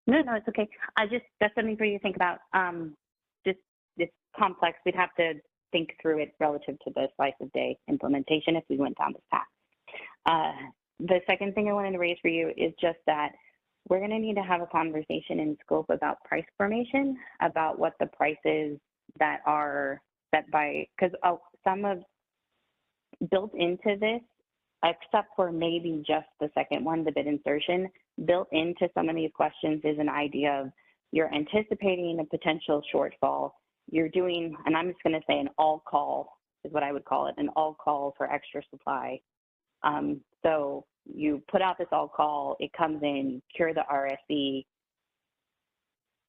No, it's okay. That's something for you to think about. Just this complex, we'd have to think through it relative to the slice of day implementation if we went down this path. The second thing I wanted to raise for you is just that we're going to need to have a conversation in scope about price formation, about what the prices that are set by, because some of built into this, except for maybe just the second one, the bid insertion, built into some of these questions is an idea of you're anticipating a potential shortfall. You're doing, and I'm just going to say an all call is what I would call it, an all call for extra supply. So you put out this all call, it comes in, you cure the RSC,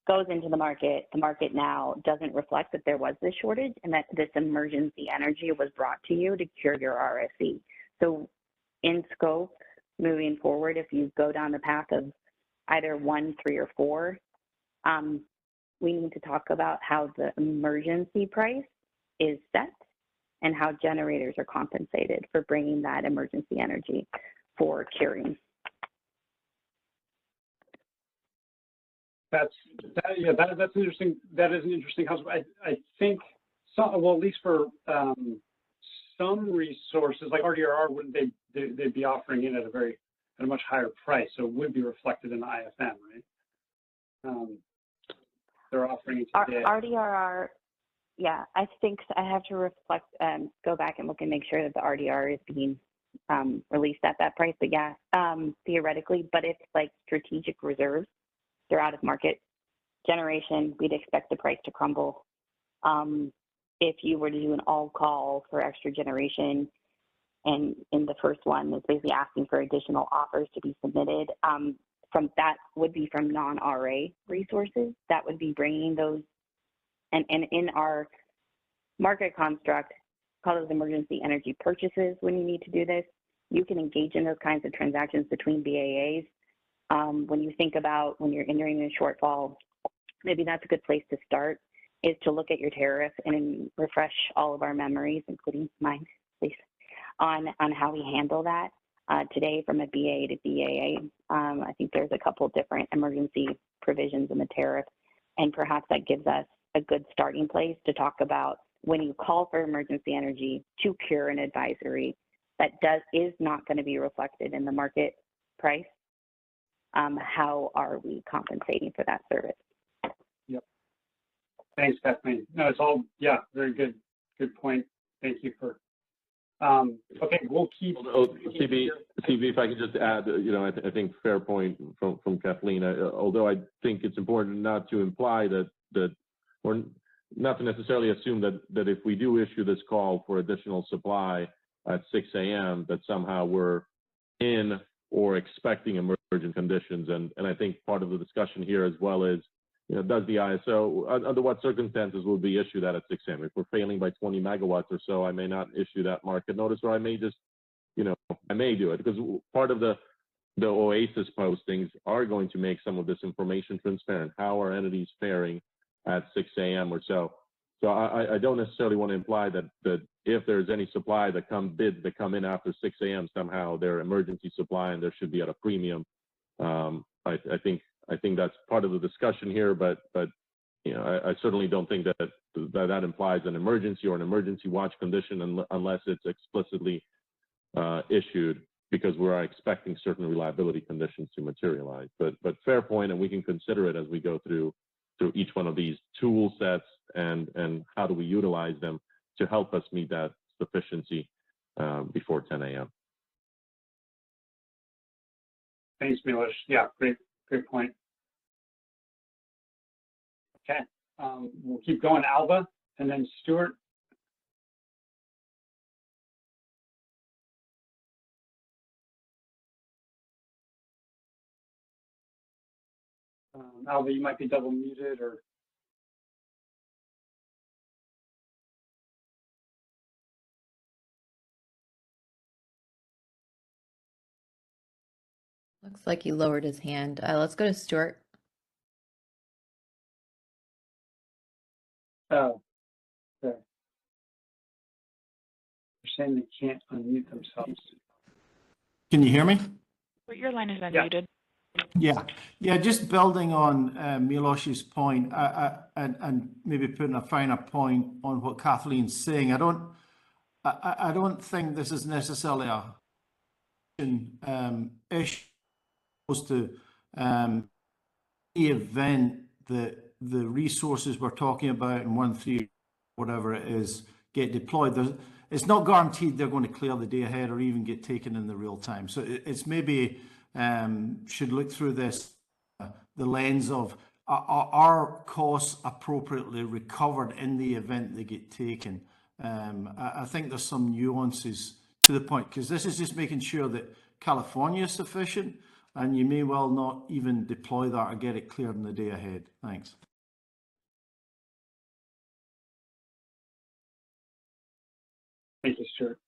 goes into the market now doesn't reflect that there was this shortage and that this emergency energy was brought to you to cure your RSC. So in scope, moving forward, if you go down the path of either 1, 3, or 4, we need to talk about how the emergency price is set and how generators are compensated for bringing that emergency energy for curing. That's interesting. That is an interesting concept. I think some, well, at least for some resources like RDRR, wouldn't they'd be offering it at a very at a much higher price, so it would be reflected in the IFM, right? They're offering it today. RDRR, yeah, I think I have to reflect, go back and look and make sure that the RDR is being released at that price. But yeah, theoretically, but if like strategic reserves, they're out of market generation, we'd expect the price to crumble. If you were to do an all call for extra generation, and in the first one is basically asking for additional offers to be submitted, from that would be from non-RA resources. That would be bringing those, and in our market construct, call those emergency energy purchases when you need to do this. You can engage in those kinds of transactions between BAAs. When you think about when you're entering a shortfall, maybe that's a good place to start, is to look at your tariff and refresh all of our memories, including mine, please, on how we handle that. Today from a BA to BAA, I think there's a couple different emergency provisions in the tariff, and perhaps that gives us a good starting place to talk about when you call for emergency energy to cure an advisory that is not going to be reflected in the market price. How are we compensating for that service? Yep. Thanks, Kathleen. No, it's all, yeah, very good. Good point. Thank you for. Okay, we'll keep. CB, if I could just add, I think fair point from Kathleen. Although I think it's important not to imply that or not to necessarily assume that if we do issue this call for additional supply at 6 a.m. that somehow we're in or expecting emergent conditions. And I think part of the discussion here as well is, does the ISO, under what circumstances will be issued that at 6 a.m.? If we're failing by 20 megawatts or so, I may not issue that market notice, or I may just, I may do it, because part of the OASIS postings are going to make some of this information transparent. How are entities faring at 6 a.m. or so? So I don't necessarily want to imply that if there's any supply that bids that come in after 6 a.m. somehow they're emergency supply and there should be at a premium. I think that's part of the discussion here, but I certainly don't think that implies an emergency or an emergency watch condition unless it's explicitly issued, because we're expecting certain reliability conditions to materialize. But fair point, and we can consider it as we go through each one of these tool sets and how do we utilize them to help us meet that sufficiency before 10 a.m. Thanks, Milos. Yeah, great point. Okay, we'll keep going. Alba, and then Stuart. Alba, you might be double muted or. Looks like he lowered his hand. Let's go to Stuart. Oh, okay. They're saying they can't unmute themselves. Can you hear me? But your line is unmuted. Yeah. Just building on Milos's point, and maybe putting a finer point on what Kathleen's saying. I don't think this is necessarily a issue to the event that the resources we're talking about in 1.3, whatever it is, get deployed. It's not guaranteed they're going to clear the day ahead or even get taken in the real time. So it's maybe should look through this the lens of are costs appropriately recovered in the event they get taken. I think there's some nuances to the point, because this is just making sure that California is sufficient, and you may well not even deploy that or get it cleared in the day ahead. Thanks. Thank you, Stuart.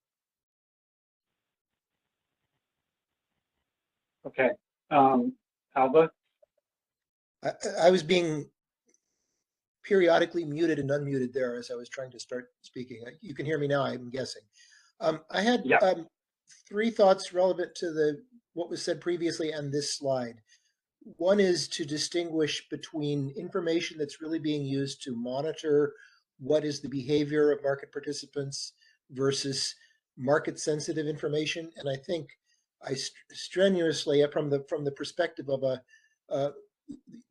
Okay, Alba. I was being periodically muted and unmuted there as I was trying to start speaking. You can hear me now, I'm guessing. I had three thoughts relevant to what was said previously and this slide. One is to distinguish between information that's really being used to monitor what is the behavior of market participants versus market sensitive information. And I think strenuously, from the perspective of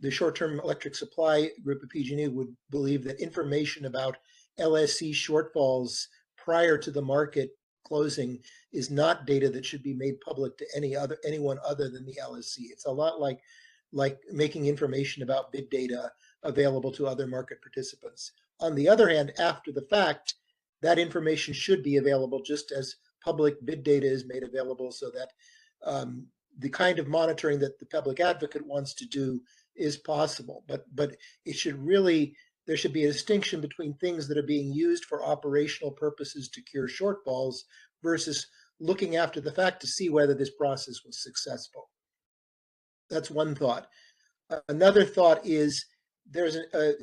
the short-term electric supply group of PG&E, would believe that information about LSC shortfalls prior to the market closing is not data that should be made public to anyone other than the LSC. It's a lot like making information about bid data available to other market participants. On the other hand, after the fact, that information should be available just as public bid data is made available, so that the kind of monitoring that the public advocate wants to do is possible. But it should really, there should be a distinction between things that are being used for operational purposes to cure shortfalls versus looking after the fact to see whether this process was successful. That's one thought. Another thought is there's a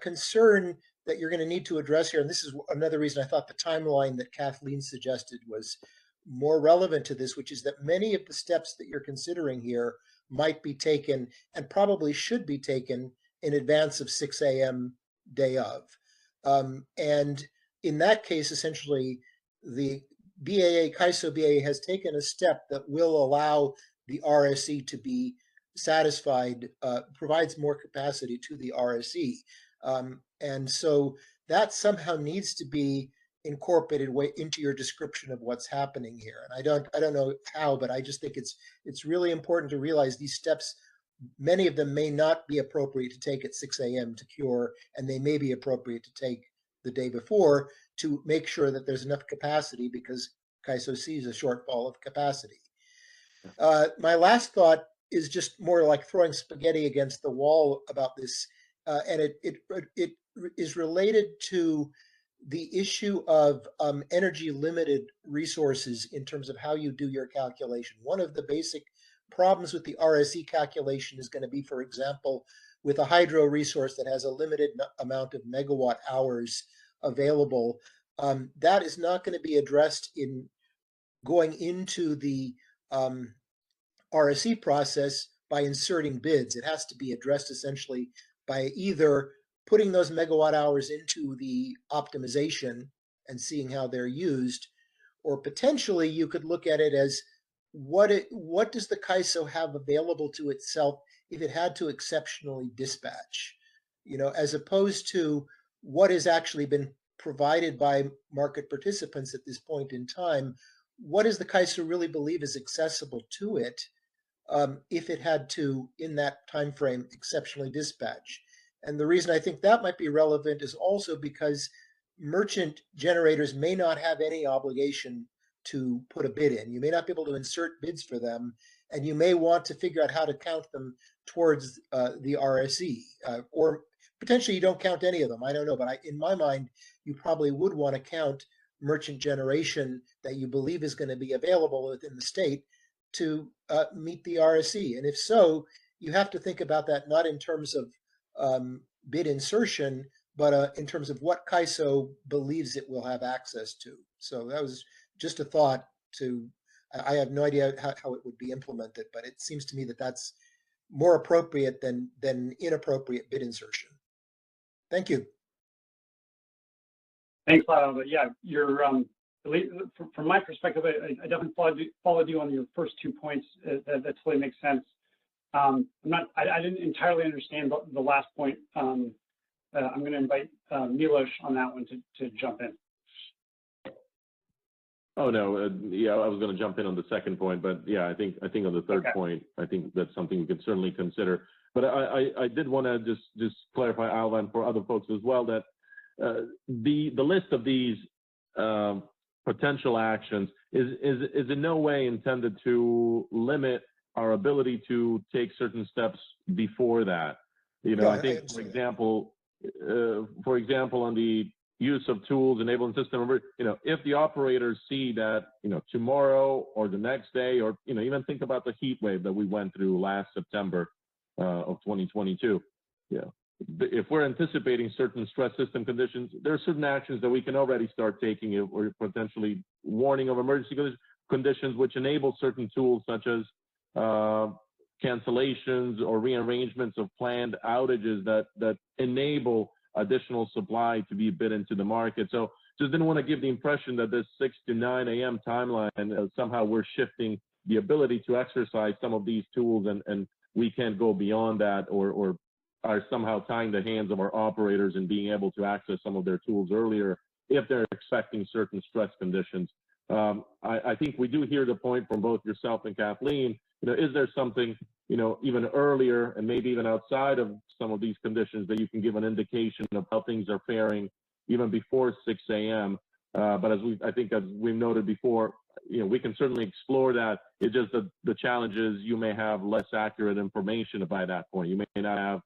concern that you're going to need to address here, and this is another reason I thought the timeline that Kathleen suggested was more relevant to this, which is that many of the steps that you're considering here might be taken and probably should be taken in advance of 6 a.m. day of. And in that case, essentially, the CAISO BAA has taken a step that will allow the RSE to be satisfied, provides more capacity to the RSE. And so that somehow needs to be incorporated into your description of what's happening here. And I don't know how, but I just think it's really important to realize these steps, many of them may not be appropriate to take at 6 a.m. to cure, and they may be appropriate to take the day before to make sure that there's enough capacity, because CAISO sees a shortfall of capacity. My last thought is just more like throwing spaghetti against the wall about this, and it is related to the issue of energy limited resources in terms of how you do your calculation. One of the basic problems with the RSE calculation is going to be, for example, with a hydro resource that has a limited amount of megawatt hours available, that is not going to be addressed in going into the RSE process by inserting bids. It has to be addressed essentially by either putting those megawatt hours into the optimization and seeing how they're used, or potentially you could look at it as what does the CAISO have available to itself if it had to exceptionally dispatch, as opposed to what has actually been provided by market participants at this point in time. What does the CAISO really believe is accessible to it if it had to, in that time frame, exceptionally dispatch? And the reason I think that might be relevant is also because merchant generators may not have any obligation to put a bid in. You may not be able to insert bids for them, and you may want to figure out how to count them towards the RSE, or potentially you don't count any of them. I don't know, but in my mind, you probably would want to count merchant generation that you believe is going to be available within the state to meet the RSE. And if so, you have to think about that not in terms of bid insertion, but in terms of what CAISO believes it will have access to. So that was just a thought I have no idea how it would be implemented, but it seems to me that that's more appropriate than inappropriate bid insertion. Thank you. Thanks, Lyle. But yeah, you're from my perspective, I definitely followed you on your first 2 points. That totally makes sense. I didn't entirely understand the last point. I'm going to invite Milos on that one to jump in. Oh no, yeah, I was going to jump in on the second point, but yeah, I think on the third point, I think that's something we could certainly consider. But I did want to just clarify, Alvan, for other folks as well, that the list of these potential actions is in no way intended to limit our ability to take certain steps before that. I think, for example, on the use of tools, enabling system, if the operators see that, tomorrow or the next day, or, even think about the heat wave that we went through last September of 2022. If we're anticipating certain stress system conditions, there are certain actions that we can already start taking, or potentially warning of emergency conditions, which enable certain tools such as cancellations or rearrangements of planned outages that enable additional supply to be bid into the market. So just didn't want to give the impression that this 6 to 9 a.m. timeline, somehow we're shifting the ability to exercise some of these tools and we can't go beyond that or are somehow tying the hands of our operators in being able to access some of their tools earlier if they're expecting certain stress conditions. I think we do hear the point from both yourself and Kathleen, is there something, even earlier and maybe even outside of some of these conditions that you can give an indication of how things are faring even before 6 a.m. But as we've noted before, we can certainly explore that. It's just the challenge is you may have less accurate information by that point. You may not have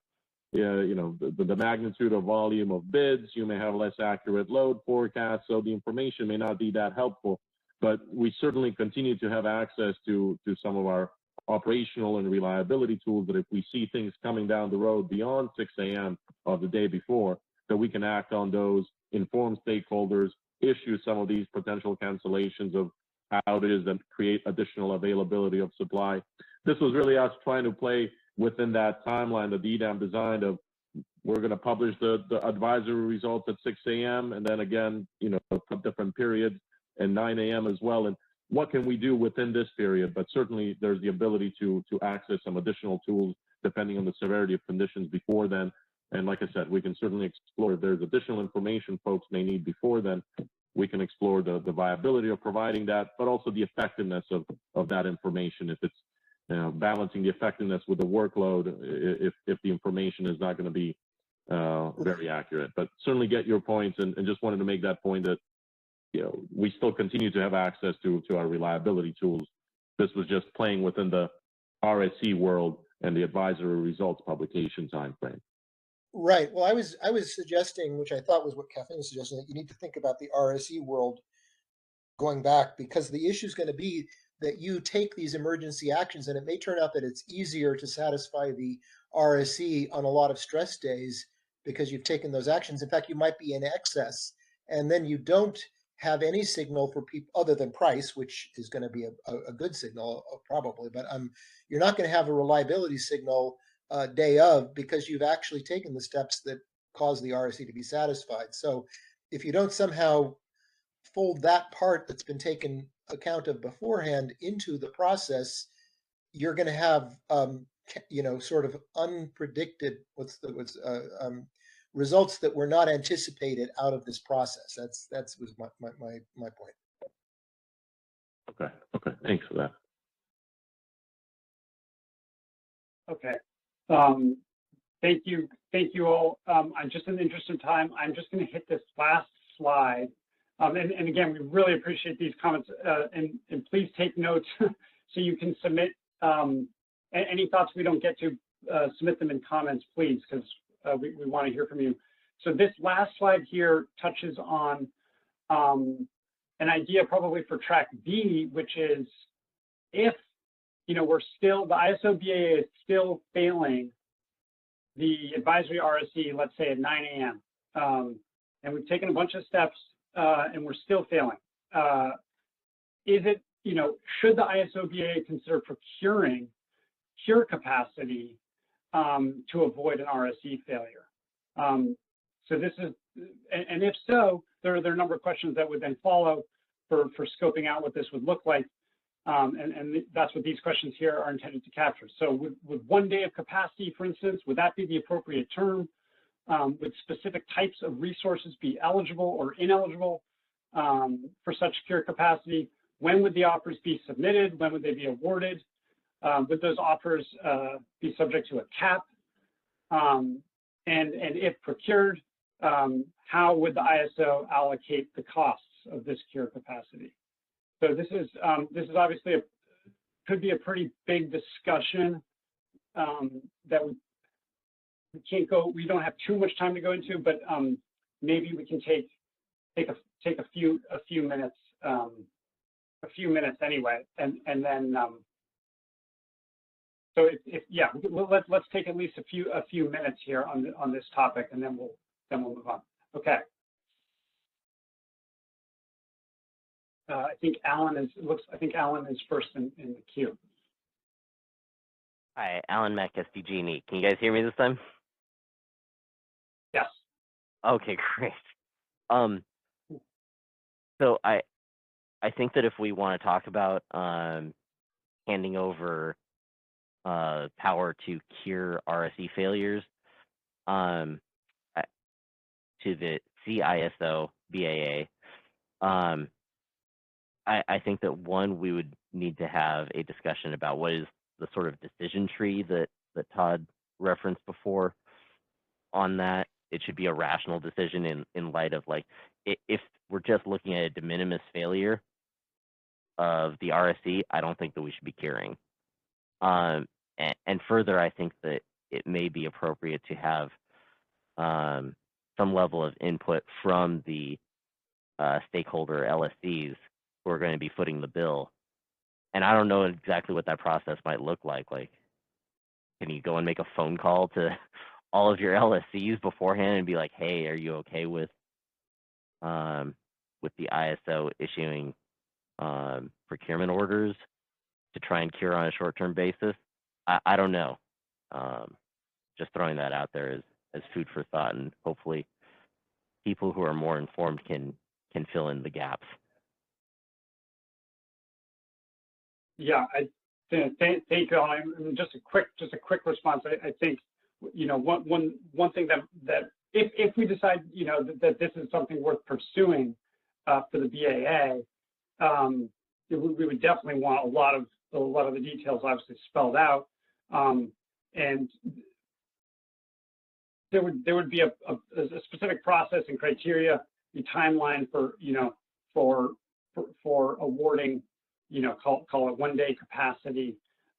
the magnitude or volume of bids. You may have less accurate load forecasts, so the information may not be that helpful. But we certainly continue to have access to some of our operational and reliability tools that if we see things coming down the road beyond 6 a.m. of the day before, that we can act on those, inform stakeholders, issue some of these potential cancellations of outages and create additional availability of supply. This was really us trying to play within that timeline that the EDAM designed of, we're going to publish the advisory results at 6 a.m. and then again, different periods and 9 a.m. as well. And what can we do within this period? But certainly there's the ability to access some additional tools depending on the severity of conditions before then. And like I said, we can certainly explore if there's additional information folks may need before then. We can explore the viability of providing that, but also the effectiveness of that information. If it's balancing the effectiveness with the workload, if the information is not going to be very accurate. But certainly get your points, and just wanted to make that point that we still continue to have access to our reliability tools. This was just playing within the RSC world and the advisory results publication timeframe. Right. Well, I was suggesting, which I thought was what Kathleen was suggesting, that you need to think about the RSE world going back, because the issue is going to be that you take these emergency actions, and it may turn out that it's easier to satisfy the RSE on a lot of stress days because you've taken those actions. In fact, you might be in excess, and then you don't have any signal for people other than price, which is going to be a good signal probably, but you're not going to have a reliability signal day of, because you've actually taken the steps that cause the RSE to be satisfied. So if you don't somehow fold that part that's been taken account of beforehand into the process, you're going to have sort of unpredicted results that were not anticipated out of this process. That was my point. Okay, thanks for that. Okay. Thank you all. I'm just in the interest of time, I'm just going to hit this last slide. And again, we really appreciate these comments, and please take notes so you can submit any thoughts we don't get to, submit them in comments, please, because we want to hear from you. So this last slide here touches on an idea probably for track B, which is if we're still, the ISO BAA is still failing the advisory RSE, let's say at 9 a.m. And we've taken a bunch of steps and we're still failing. Is it, should the ISO BAA consider procuring cure capacity to avoid an RSE failure? So this is, and if so, there are a number of questions that would then follow for scoping out what this would look like. And that's what these questions here are intended to capture. So would 1 day of capacity, for instance, would that be the appropriate term? Would specific types of resources be eligible or ineligible for such cure capacity? When would the offers be submitted? When would they be awarded? Would those offers be subject to a cap? And if procured, how would the ISO allocate the costs of this cure capacity? So this is obviously could be a pretty big discussion that we can't go. We don't have too much time to go into, but maybe we can take a few minutes anyway, and then so if yeah, let's take at least a few minutes here on this topic, and then we'll move on. Okay. I think Alan is first in the queue. Hi, Alan Mack, SDG&E. Can you guys hear me this time? Yes. Okay, great. So I think that if we want to talk about handing over power to cure RSE failures um, to the CISO BAA, I think that one, we would need to have a discussion about what is the sort of decision tree that Todd referenced before on that. It should be a rational decision in light of, like, if we're just looking at a de minimis failure of the RSE, I don't think that we should be curing. And further, I think that it may be appropriate to have some level of input from the stakeholder LSCs who are going to be footing the bill. And I don't know exactly what that process might look like. Like, can you go and make a phone call to all of your LSCs beforehand and be like, hey, are you okay with the ISO issuing procurement orders to try and cure on a short-term basis? I don't know. Just throwing that out there as food for thought, and hopefully people who are more informed can fill in the gaps. Yeah, thank you. I mean, just a quick response. I think, you know, one thing that if we decide, you know, that this is something worth pursuing for the BAA, we would definitely want a lot of the details obviously spelled out, and there would be a specific process and criteria, the timeline for, you know, for awarding, you know, call it 1 day capacity,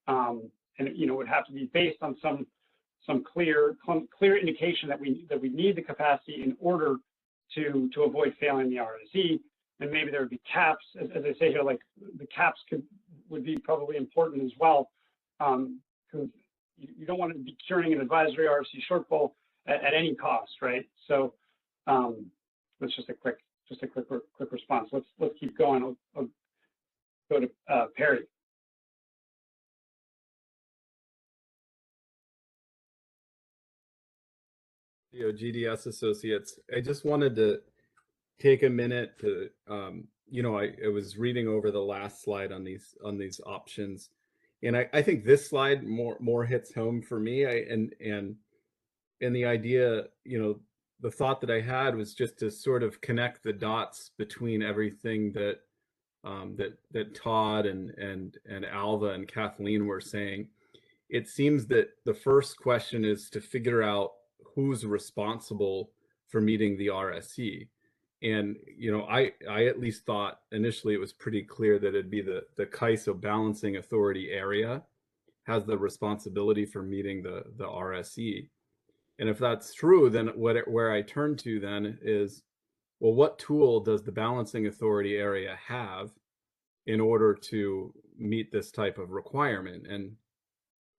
and, you know, it would have to be based on some clear indication that we need the capacity in order to avoid failing the RSE. And maybe there would be caps, as I say here, like the caps would be probably important as well, because you don't want to be curing an advisory RSE shortfall at any cost, right? So that's just a quick response. Let's keep going. I'll go to Perry. GDS Associates. I just wanted to take a minute to, you know, I was reading over the last slide on these options, and I think this slide more hits home for me. And the idea, you know, the thought that I had was just to sort of connect the dots between everything that that Todd and Alva and Kathleen were saying. It seems that the first question is to figure out who's responsible for meeting the RSE. And, you know, I at least thought initially it was pretty clear that it'd be the CAISO balancing authority area has the responsibility for meeting the RSE. And if that's true, then where I turn to then is, well, what tool does the balancing authority area have in order to meet this type of requirement? And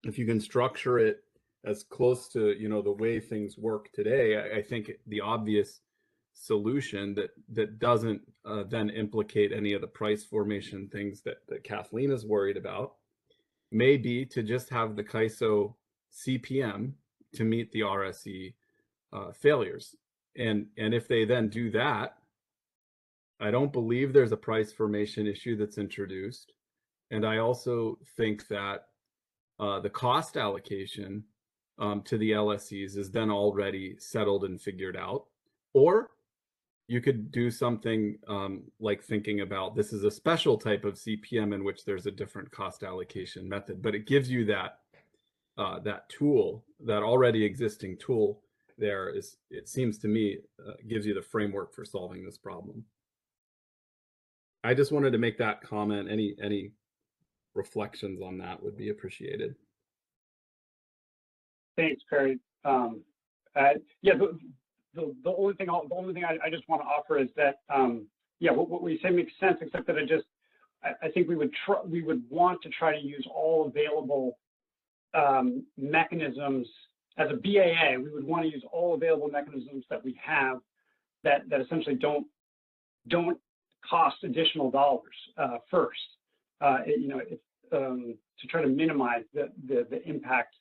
if you can structure it as close to, you know, the way things work today, I think the obvious solution that doesn't then implicate any of the price formation things that Kathleen is worried about may be to just have the CAISO CPM to meet the RSE failures. And if they then do that, I don't believe there's a price formation issue that's introduced. And I also think that the cost allocation to the LSEs is then already settled and figured out. Or you could do something like thinking about this is a special type of CPM in which there's a different cost allocation method, but it gives you that that tool, that already existing tool there is, it seems to me, gives you the framework for solving this problem. I just wanted to make that comment. Any reflections on that would be appreciated. Thanks, Perry. Yeah, the only thing I just want to offer is that yeah, what we say makes sense, except that I think we would want to try to use all available mechanisms as a BAA. We would want to use all available mechanisms that we have that essentially don't cost additional dollars first. You know, to try to minimize the impact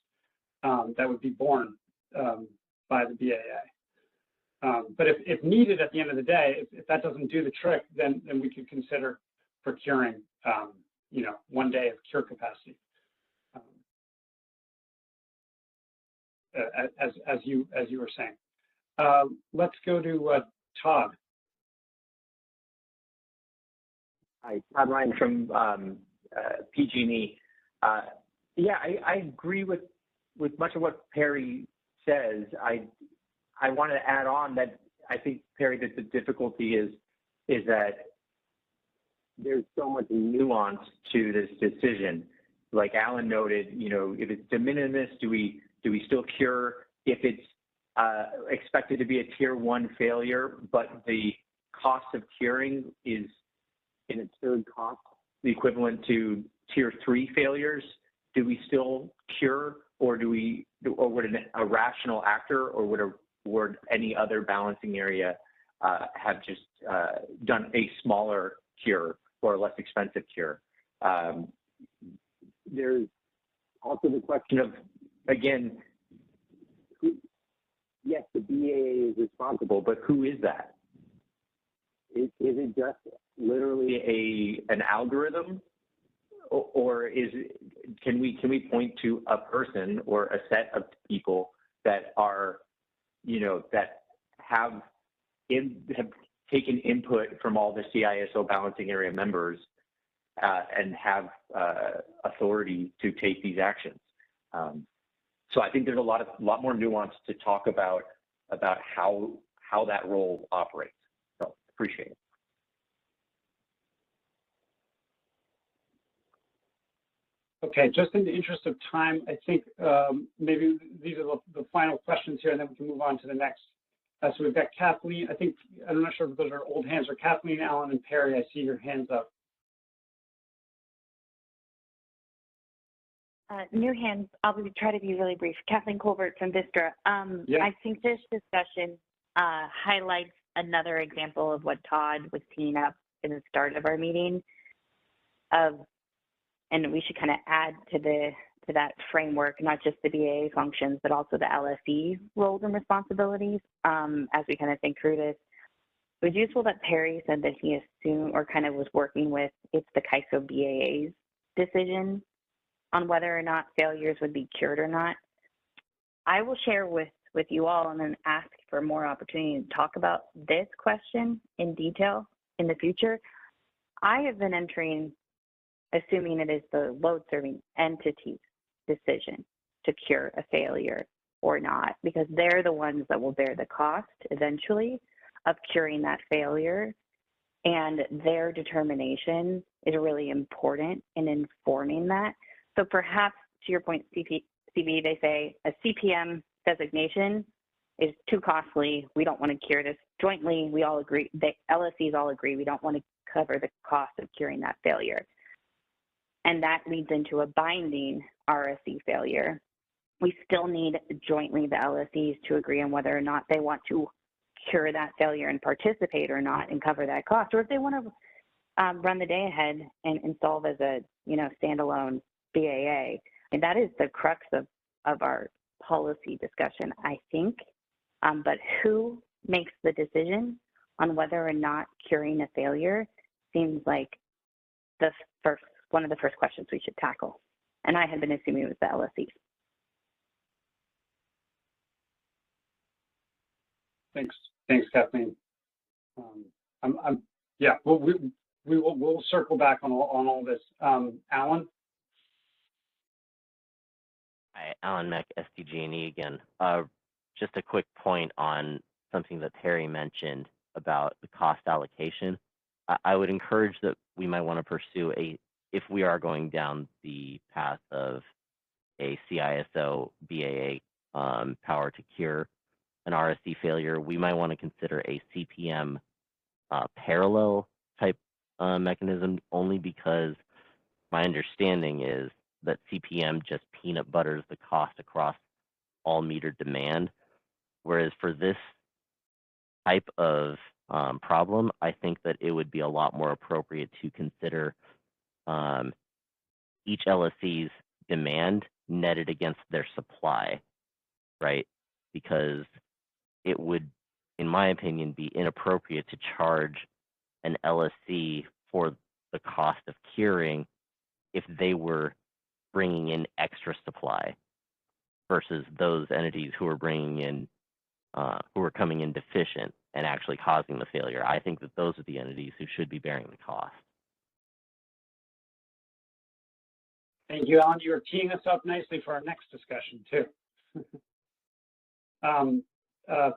that would be borne by the BAA. But if needed at the end of the day, if that doesn't do the trick, then we could consider procuring, you know, 1 day of cure capacity. As you were saying. Let's go to Todd. Hi, Todd Ryan from PG&E. Yeah, I agree with much of what Perry says. I want to add on that I think, Perry, that the difficulty is that there's so much nuance to this decision. Like Alan noted, you know, if it's de minimis, do we still cure? If it's expected to be a tier 1 failure, but the cost of curing is in its third cost, the equivalent to tier 3 failures, do we still cure, or would a rational actor, or would any other balancing area have just done a smaller cure or a less expensive cure? There's also the question of, again, yes, the BAA is responsible, but who is that? Is it just literally an algorithm, or can we point to a person or a set of people that are, you know, that have taken input from all the CISO balancing area members and have authority to take these actions? So I think there's a lot more nuance to talk about how that role operates. So appreciate it. Okay, just in the interest of time, I think maybe these are the final questions here, and then we can move on to the next. So we've got Kathleen. I'm not sure if those are old hands, or Kathleen, Alan, and Perry. I see your hands up. New hands. I'll try to be really brief. Kathleen Colbert from Vistra. Yeah. I think this discussion highlights another example of what Todd was teeing up in the start of our meeting. And we should kind of add to that framework, not just the BAA functions, but also the LSE roles and responsibilities as we kind of think through this. It was useful that Perry said that he assumed, or kind of was working with, it's the CAISO BAA's decision on whether or not failures would be cured or not. I will share with you all and then ask for more opportunity to talk about this question in detail in the future. I have been assuming it is the load-serving entity's decision to cure a failure or not, because they're the ones that will bear the cost eventually of curing that failure, and their determination is really important in informing that. So perhaps, to your point, CB, they say a CPM designation is too costly. We don't want to cure this. Jointly, we all agree, the LSEs all agree, we don't want to cover the cost of curing that failure. And that leads into a binding RSE failure. We still need jointly the LSEs to agree on whether or not they want to cure that failure and participate or not and cover that cost, or if they want to run the day ahead and solve as a standalone BAA. And that is the crux of our policy discussion, I think. But who makes the decision on whether or not curing a failure seems like one of the first questions we should tackle. And I had been assuming it was the LSEs. Thanks, Kathleen. Yeah, we'll circle back on all this. Alan. Hi, Alan Meck, SDG&E again. Just a quick point on something that Terry mentioned about the cost allocation. I would encourage that we might want to pursue if we are going down the path of a CISO BAA power to cure an RSE failure, we might want to consider a CPM parallel type mechanism, only because my understanding is that CPM just peanut butters the cost across all meter demand. Whereas for this type of problem, I think that it would be a lot more appropriate to consider each LSE's demand netted against their supply, right? Because it would in my opinion, be inappropriate to charge an LSC for the cost of curing if they were bringing in extra supply versus those entities who are bringing in, who are coming in deficient and actually causing the failure. I think that those are the entities who should be bearing the cost. Thank you, Alan. You're teeing us up nicely for our next discussion too.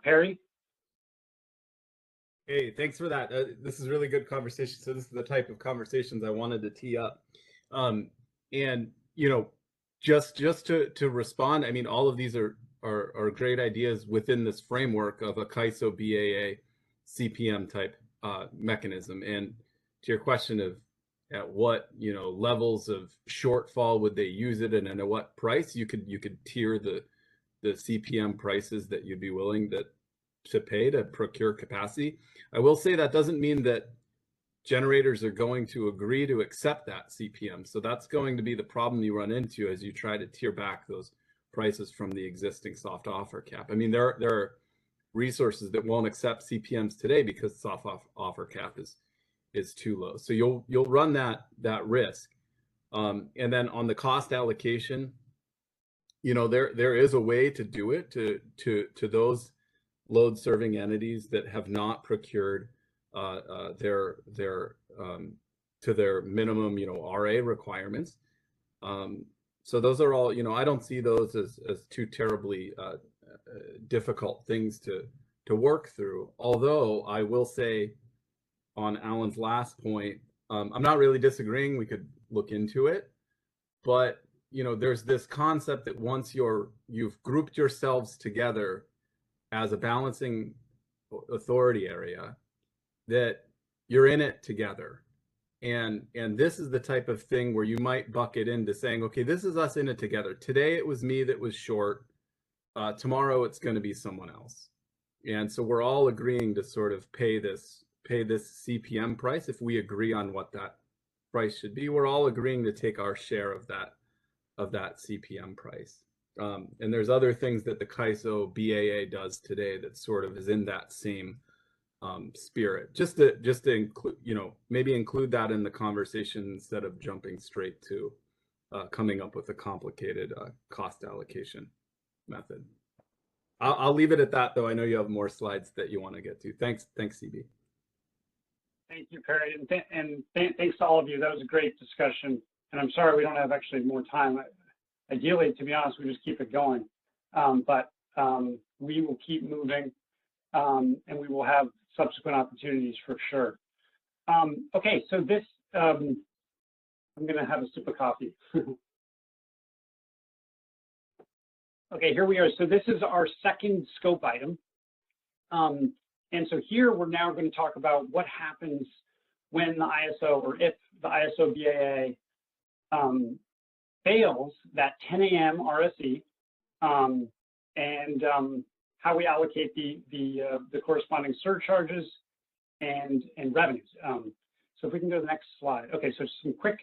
Perry? Hey, thanks for that. This is really good conversation. So this is the type of conversations I wanted to tee up. And you know, just to respond, I mean, all of these are great ideas within this framework of a KISO BAA CPM type mechanism. And to your question of at what, you know, levels of shortfall would they use it, and at what price, you could tier the CPM prices that you'd be willing to pay to procure capacity. I will say that doesn't mean that generators are going to agree to accept that CPM. So that's going to be the problem you run into as you try to tier back those prices from the existing soft offer cap. I mean, there are resources that won't accept CPMs today because soft offer cap is too low. So you'll run that risk. And then on the cost allocation, you know, there is a way to do it to those load serving entities that have not procured their to their minimum, you know, RA requirements. So those are all, you know, I don't see those as too terribly difficult things to work through. Although I will say, on Alan's last point, I'm not really disagreeing. We could look into it, but you know, there's this concept that once you've grouped yourselves together as a balancing authority area, that you're in it together. And this is the type of thing where you might bucket into saying, okay, this is us in it together. Today it was me that was short. Tomorrow it's going to be someone else. And so we're all agreeing to sort of pay this CPM price. If we agree on what that price should be, we're all agreeing to take our share of that CPM price. And there's other things that the KISO BAA does today that sort of is in that same spirit. Just to include, you know, maybe include that in the conversation instead of jumping straight to coming up with a complicated cost allocation method. I'll leave it at that, though. I know you have more slides that you want to get to. Thanks, CB. Thank you, Perry, and thanks to all of you. That was a great discussion. And I'm sorry we don't have actually more time. Ideally, to be honest, we just keep it going. But we will keep moving, and we will have subsequent opportunities for sure. Okay, so this, I'm going to have a sip of coffee. Okay, here we are. So this is our second scope item. And so here we're now going to talk about what happens when the ISO, or if the ISO BAA fails that 10 a.m. RSE, and how we allocate the corresponding surcharges and revenues. So if we can go to the next slide. Okay, so some quick,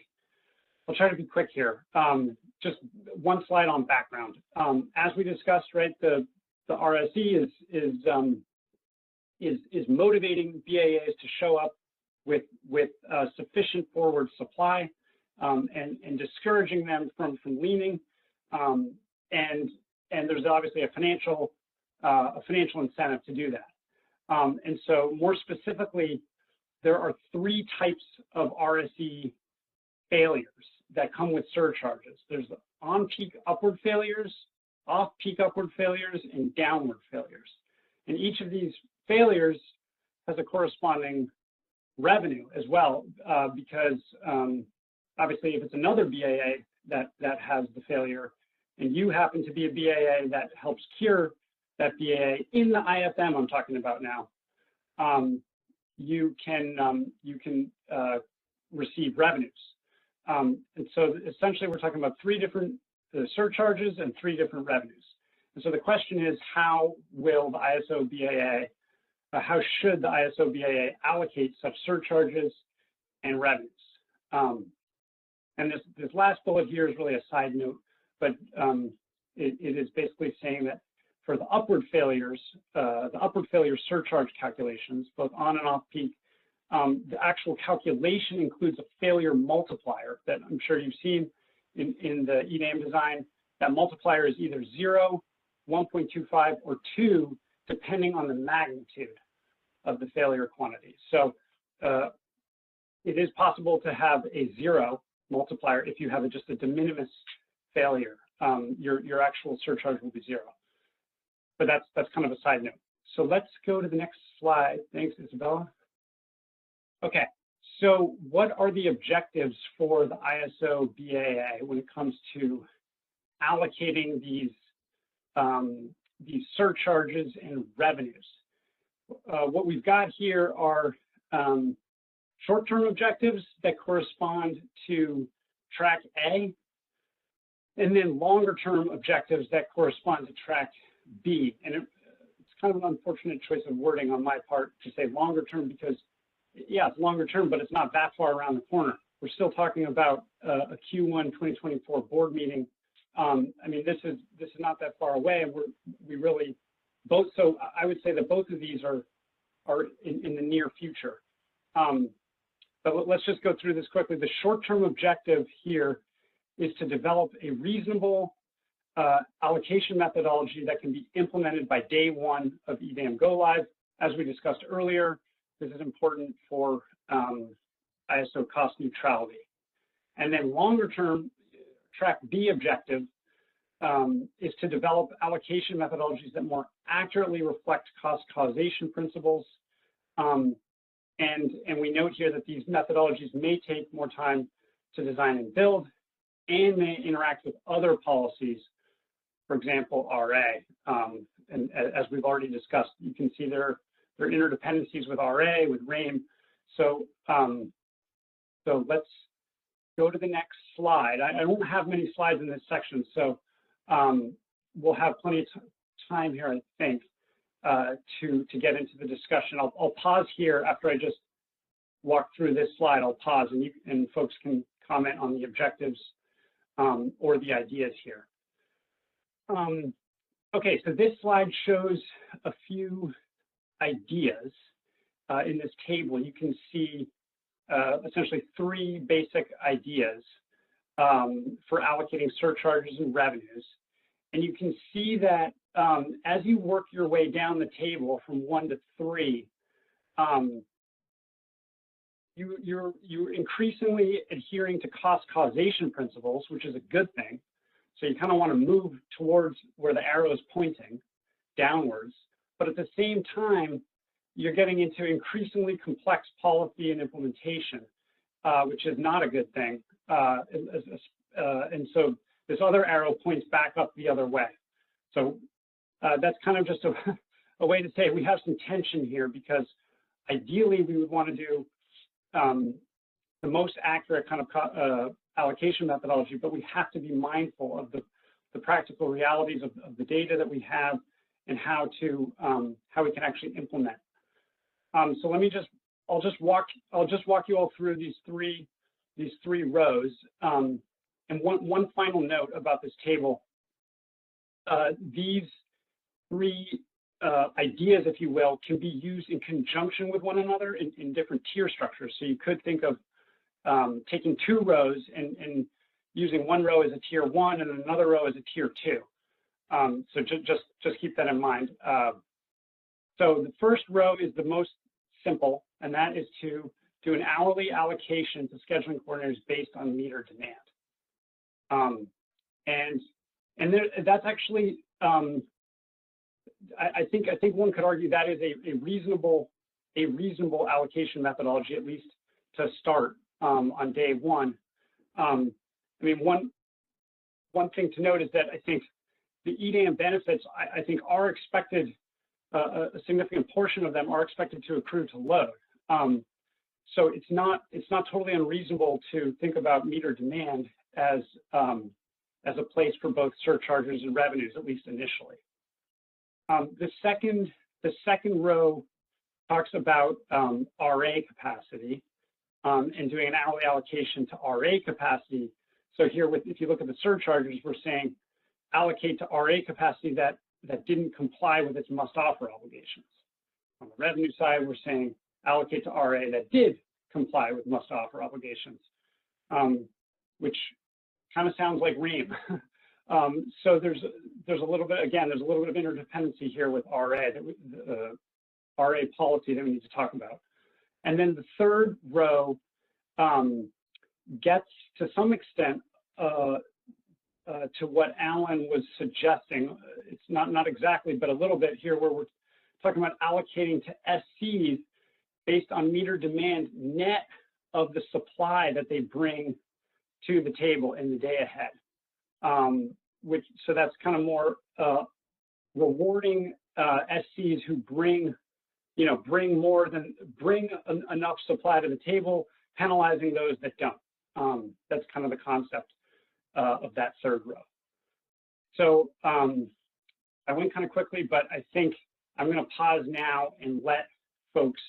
I'll try to be quick here. Just one slide on background. As we discussed, right, the RSE is motivating BAAs to show up with sufficient forward supply, and discouraging them from leaning, and there's obviously a financial incentive to do that. And so more specifically, there are three types of RSE failures that come with surcharges. There's the on-peak upward failures, off-peak upward failures, and downward failures. And each of these failures has a corresponding revenue as well, because obviously if it's another BAA that has the failure, and you happen to be a BAA that helps cure that BAA in the IFM I'm talking about now, you can receive revenues. And so essentially we're talking about three different surcharges and three different revenues. And so the question is, how will the ISO BAA, how should the ISO BAA allocate such surcharges and revenues? And this last bullet here is really a side note, but it is basically saying that for the upward failure surcharge calculations, both on and off peak, the actual calculation includes a failure multiplier that I'm sure you've seen in the EDAM design. That multiplier is either 0, 1.25, or 2, depending on the magnitude of the failure quantity. So it is possible to have a 0 multiplier if you have just a de minimis failure. Your actual surcharge will be 0. But that's kind of a side note. So let's go to the next slide. Thanks, Isabella. Okay, so what are the objectives for the ISO BAA when it comes to allocating these surcharges and revenues? What we've got here are short-term objectives that correspond to track A, and then longer-term objectives that correspond to track B. And it's kind of an unfortunate choice of wording on my part to say longer-term because, yeah, it's longer-term, but it's not that far around the corner. We're still talking about a Q1 2024 board meeting. I mean, this is not that far away, and we really both. So I would say that both of these are in the near future. But let's just go through this quickly. The short-term objective here is to develop a reasonable allocation methodology that can be implemented by day 1 of EDAM Go Live. As we discussed earlier, this is important for ISO cost neutrality. And then longer-term, track B objective is to develop allocation methodologies that more accurately reflect cost causation principles. And we note here that these methodologies may take more time to design and build and may interact with other policies, for example, RA. And as we've already discussed, you can see there are interdependencies with RA, with RAIM. So, so let's go to the next slide. I won't have many slides in this section, so we'll have plenty of time here, I think, to get into the discussion. I'll pause here after I just walk through this slide. I'll pause and folks can comment on the objectives or the ideas here. Okay, so this slide shows a few ideas in this table. You can see essentially 3 basic ideas for allocating surcharges and revenues. And you can see that as you work your way down the table from 1 to 3, you're increasingly adhering to cost causation principles, which is a good thing. So you kind of want to move towards where the arrow is pointing downwards. But at the same time, you're getting into increasingly complex policy and implementation, which is not a good thing. And so this other arrow points back up the other way. So that's kind of just a way to say we have some tension here, because ideally we would want to do the most accurate kind of allocation methodology, but we have to be mindful of the practical realities of the data that we have and how we can actually implement. So I'll just walk you all through these three rows. And one final note about this table: these 3 ideas, if you will, can be used in conjunction with one another in different tier structures. So you could think of taking 2 rows and using one row as a tier 1 and another row as a tier 2. So just keep that in mind. So the first row is the most simple, and that is to do an hourly allocation to scheduling coordinators based on meter demand. And that's actually, I think one could argue that is a reasonable allocation methodology, at least to start on day 1. I mean, one thing to note is that I think the EDAM benefits, I think, are expected, a significant portion of them are expected to accrue to load. So it's not totally unreasonable to think about meter demand as a place for both surcharges and revenues, at least initially. The second row talks about RA capacity and doing an hourly allocation to RA capacity. So here, if you look at the surcharges, we're saying allocate to RA capacity that that didn't comply with its must offer obligations. On the revenue side, we're saying allocate to RA that did comply with must offer obligations, which kind of sounds like REAM. So there's a little bit, again, there's a little bit of interdependency here with RA, RA policy that we need to talk about. And then the third row gets to some extent to what Alan was suggesting. It's not exactly, but a little bit here where we're talking about allocating to SCs based on meter demand net of the supply that they bring to the table in the day ahead. So that's kind of more rewarding SCs who bring enough supply to the table, penalizing those that don't. That's kind of the concept of that third row. So I went kind of quickly, but I think I'm going to pause now and let folks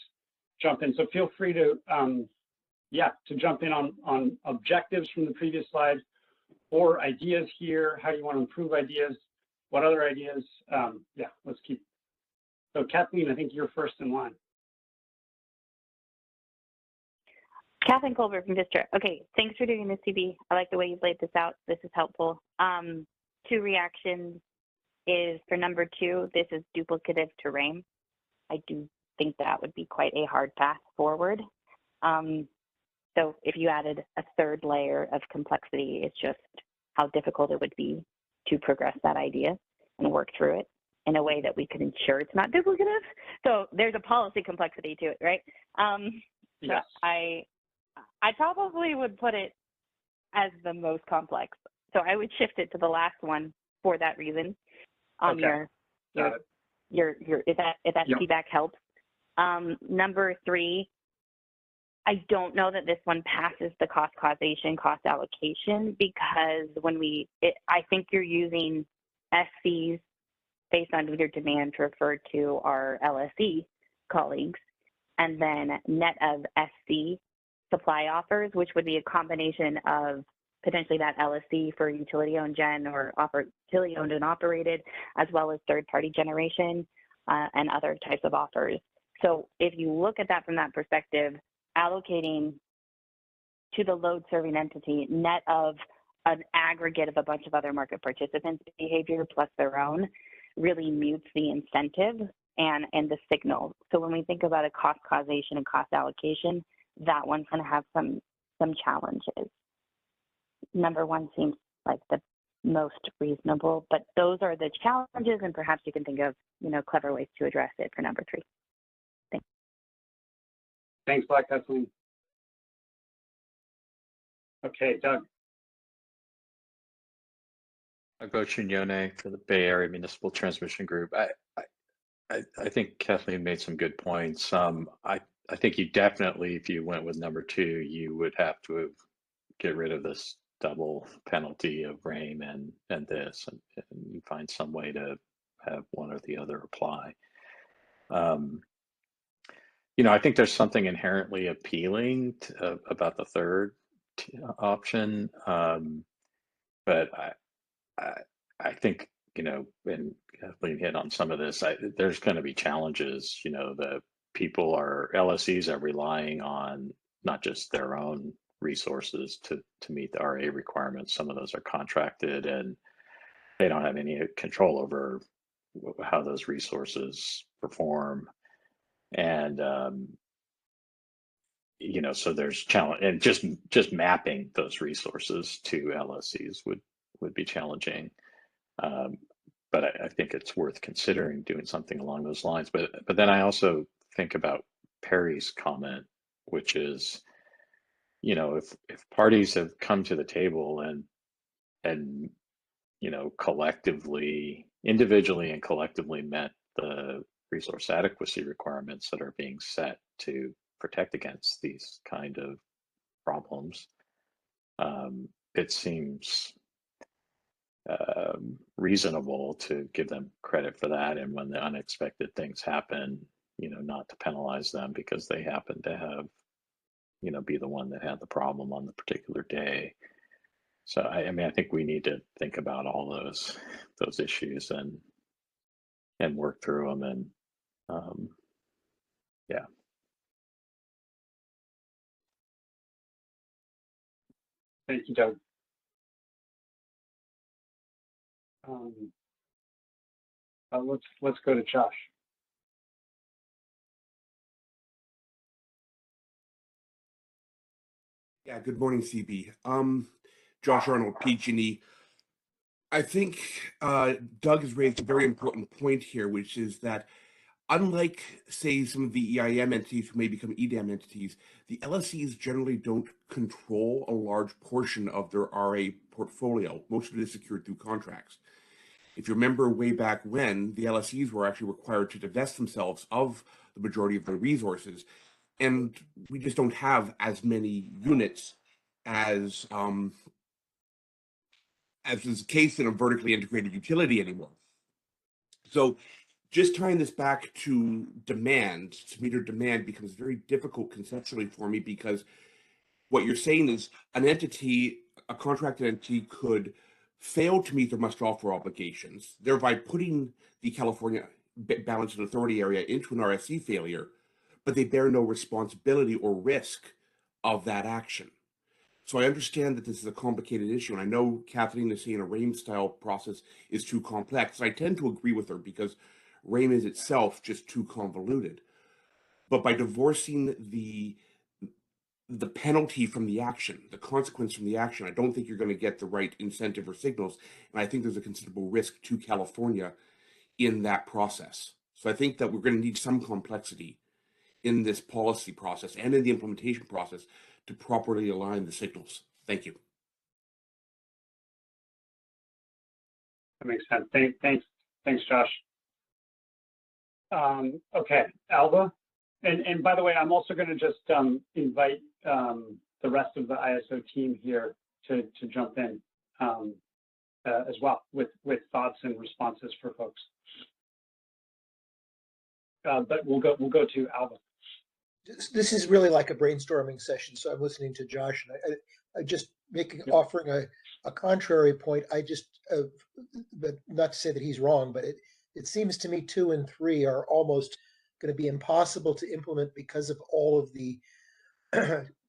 jump in. So feel free to, to jump in on objectives from the previous slide or ideas here, how you want to improve ideas, what other ideas. Let's keep. So Kathleen, I think you're first in line. Kathleen Colbert from District. Okay, thanks for doing this, CB. I like the way you've laid this out. This is helpful. 2 reactions is for number 2, this is duplicative to RAIM. I do think that would be quite a hard path forward. So if you added a 3rd layer of complexity, it's just how difficult it would be to progress that idea and work through it in a way that we could ensure it's not duplicative. So there's a policy complexity to it, right? Yes. So I probably would put it as the most complex. So I would shift it to the last one for that reason. Okay. If that feedback helps. Number 3, I don't know that this one passes the cost causation, cost allocation, because I think you're using SCs based on meter demand to refer to our LSE colleagues, and then net of SC supply offers, which would be a combination of potentially that LSC for utility-owned gen or utility-owned and operated, as well as third-party generation and other types of offers. So if you look at that from that perspective, allocating to the load-serving entity net of an aggregate of a bunch of other market participants' behavior plus their own really mutes the incentive and the signal. So when we think about a cost causation and cost allocation, that one's going to have some challenges. Number 1 seems like the most reasonable, but those are the challenges, and perhaps you can think of clever ways to address it for number 3. Thanks. Thanks, Black Kathleen. Okay, Doug. Doug Chignone for the Bay Area Municipal Transmission Group. I think Kathleen made some good points. I think you definitely, if you went with number 2, you would have to get rid of this double penalty of RAIM and this, and you find some way to have one or the other apply. I think there's something inherently appealing about the third option, but I think, and Kathleen hit on some of this, there's going to be challenges. The LSEs are relying on not just their own resources to meet the RA requirements. Some of those are contracted, and they don't have any control over how those resources perform. And so there's challenge, and just mapping those resources to LSEs would be challenging. But I think it's worth considering doing something along those lines. But then I also think about Perry's comment, which is, if parties have come to the table and collectively, individually and collectively met the resource adequacy requirements that are being set to protect against these kind of problems, it seems reasonable to give them credit for that, and when the unexpected things happen, not to penalize them because they happen to have, be the one that had the problem on the particular day. So I think we need to think about all those issues, and and work through them. And yeah. Thank you, Doug. Let's go to Josh. Yeah, good morning, CB. Josh Arnold, PG&E. I think Doug has raised a very important point here, which is that unlike, say, some of the EIM entities who may become EDAM entities, the LSEs generally don't control a large portion of their RA portfolio. Most of it is secured through contracts. If you remember way back when, the LSEs were actually required to divest themselves of the majority of their resources, and we just don't have as many units as is the case in a vertically integrated utility anymore. So just tying this back to demand, to meter demand, becomes very difficult conceptually for me, because what you're saying is an entity, a contracted entity, could fail to meet their must offer obligations, thereby putting the California Balance and Authority area into an RSC failure, but they bear no responsibility or risk of that action. So I understand that this is a complicated issue, and I know Kathleen is saying a RAIM-style process is too complex. I tend to agree with her, because RAIM is itself just too convoluted. But by divorcing the penalty from the action, the consequence from the action, I don't think you're going to get the right incentive or signals, and I think there's a considerable risk to California in that process. So I think that we're going to need some complexity in this policy process and in the implementation process to properly align the signals. Thank you. That makes sense. Thanks, Josh. Okay, Alba. And by the way, I'm also going to just invite the rest of the ISO team here to jump in as well with thoughts and responses for folks. But we'll go to Alba. This is really like a brainstorming session, so I'm listening to Josh, and I just offering a contrary point. I just, but not to say that he's wrong, but it seems to me 2 and 3 are almost going to be impossible to implement because of all of the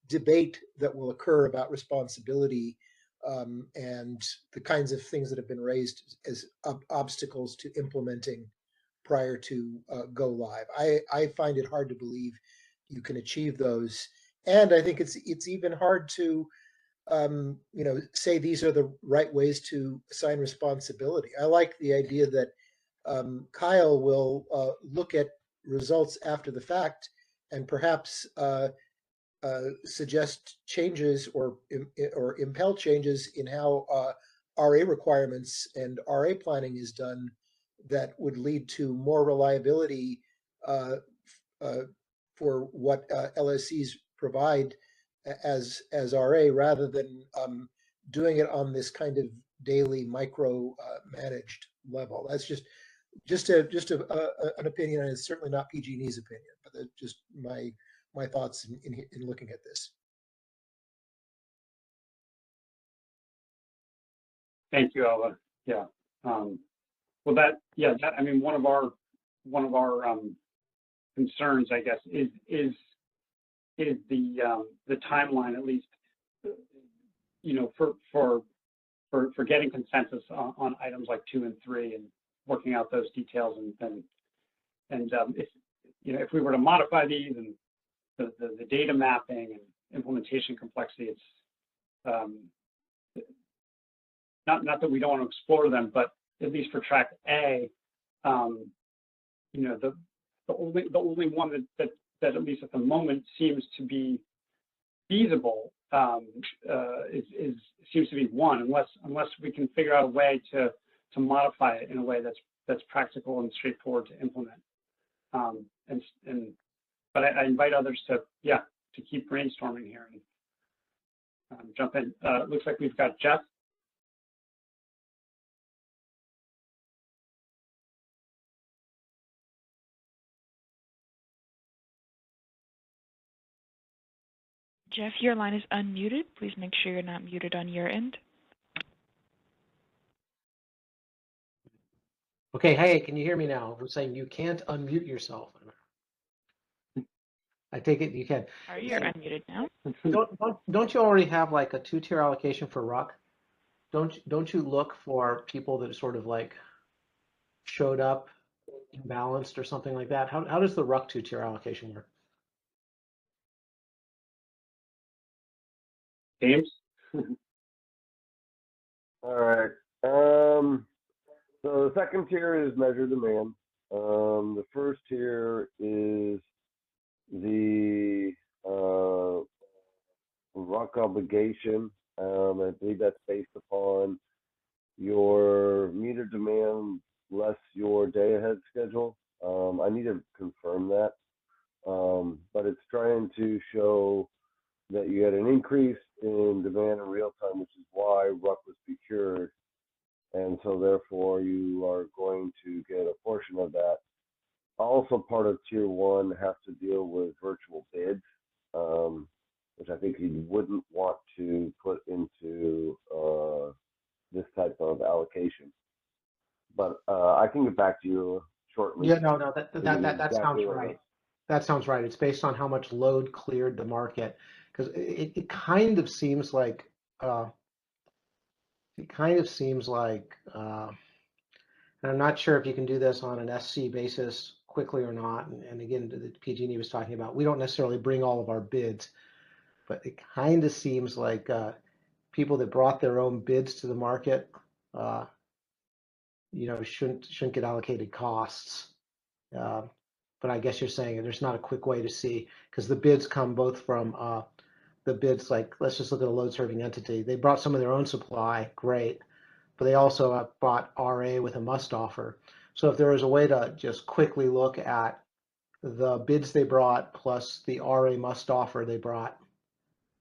debate that will occur about responsibility and the kinds of things that have been raised as obstacles to implementing prior to go live. I find it hard to believe you can achieve those, and I think it's even hard to say these are the right ways to assign responsibility. I like the idea that Kyle will look at results after the fact and perhaps suggest changes or impel changes in how RA requirements and RA planning is done that would lead to more reliability for what LSCs provide as RA, rather than doing it on this kind of daily micro managed level. That's just an opinion, and it's certainly not PG&E's opinion, but that's just my thoughts in looking at this. Thank you, Alba. Yeah. Well, I mean, one of our concerns, I guess, is the timeline, at least, for getting consensus on items like 2 and 3 and working out those details, and if we were to modify these and the data mapping and implementation complexity, it's not that we don't want to explore them, but at least for track A, the only one that at least at the moment seems to be feasible seems to be 1, unless we can figure out a way to modify it in a way that's practical and straightforward to implement. But I invite others to keep brainstorming here and jump in. Looks like we've got Jeff. Jeff, your line is unmuted. Please make sure you're not muted on your end. Okay, hey, can you hear me now? I'm saying you can't unmute yourself. I take it you can. Are you unmuted now? Don't you already have like a 2-tier allocation for Ruck? Don't you look for people that sort of like showed up imbalanced or something like that? How does the Ruck 2-tier allocation work? James? All right. So the second tier is measure demand. The first tier is the RUC obligation. I believe that's based upon your meter demand less your day ahead schedule. I need to confirm that. But it's trying to show that you had an increase in demand in real time, which is why RUC was procured. And so therefore you are going to get a portion of that. Also part of tier one has to deal with virtual bids, which I think you wouldn't want to put into this type of allocation. But I can get back to you shortly. Yeah, no, that sounds right. That sounds right. It's based on how much load cleared the market, because it kind of seems like and I'm not sure if you can do this on an SC basis quickly or not. And again, the PG&E was talking about, we don't necessarily bring all of our bids, but it kind of seems like people that brought their own bids to the market, shouldn't get allocated costs. But I guess you're saying there's not a quick way to see, because the bids come both from the bids, like, let's just look at a load serving entity. They brought some of their own supply, great, but they also bought RA with a must offer. So if there was a way to just quickly look at the bids they brought plus the RA must offer they brought,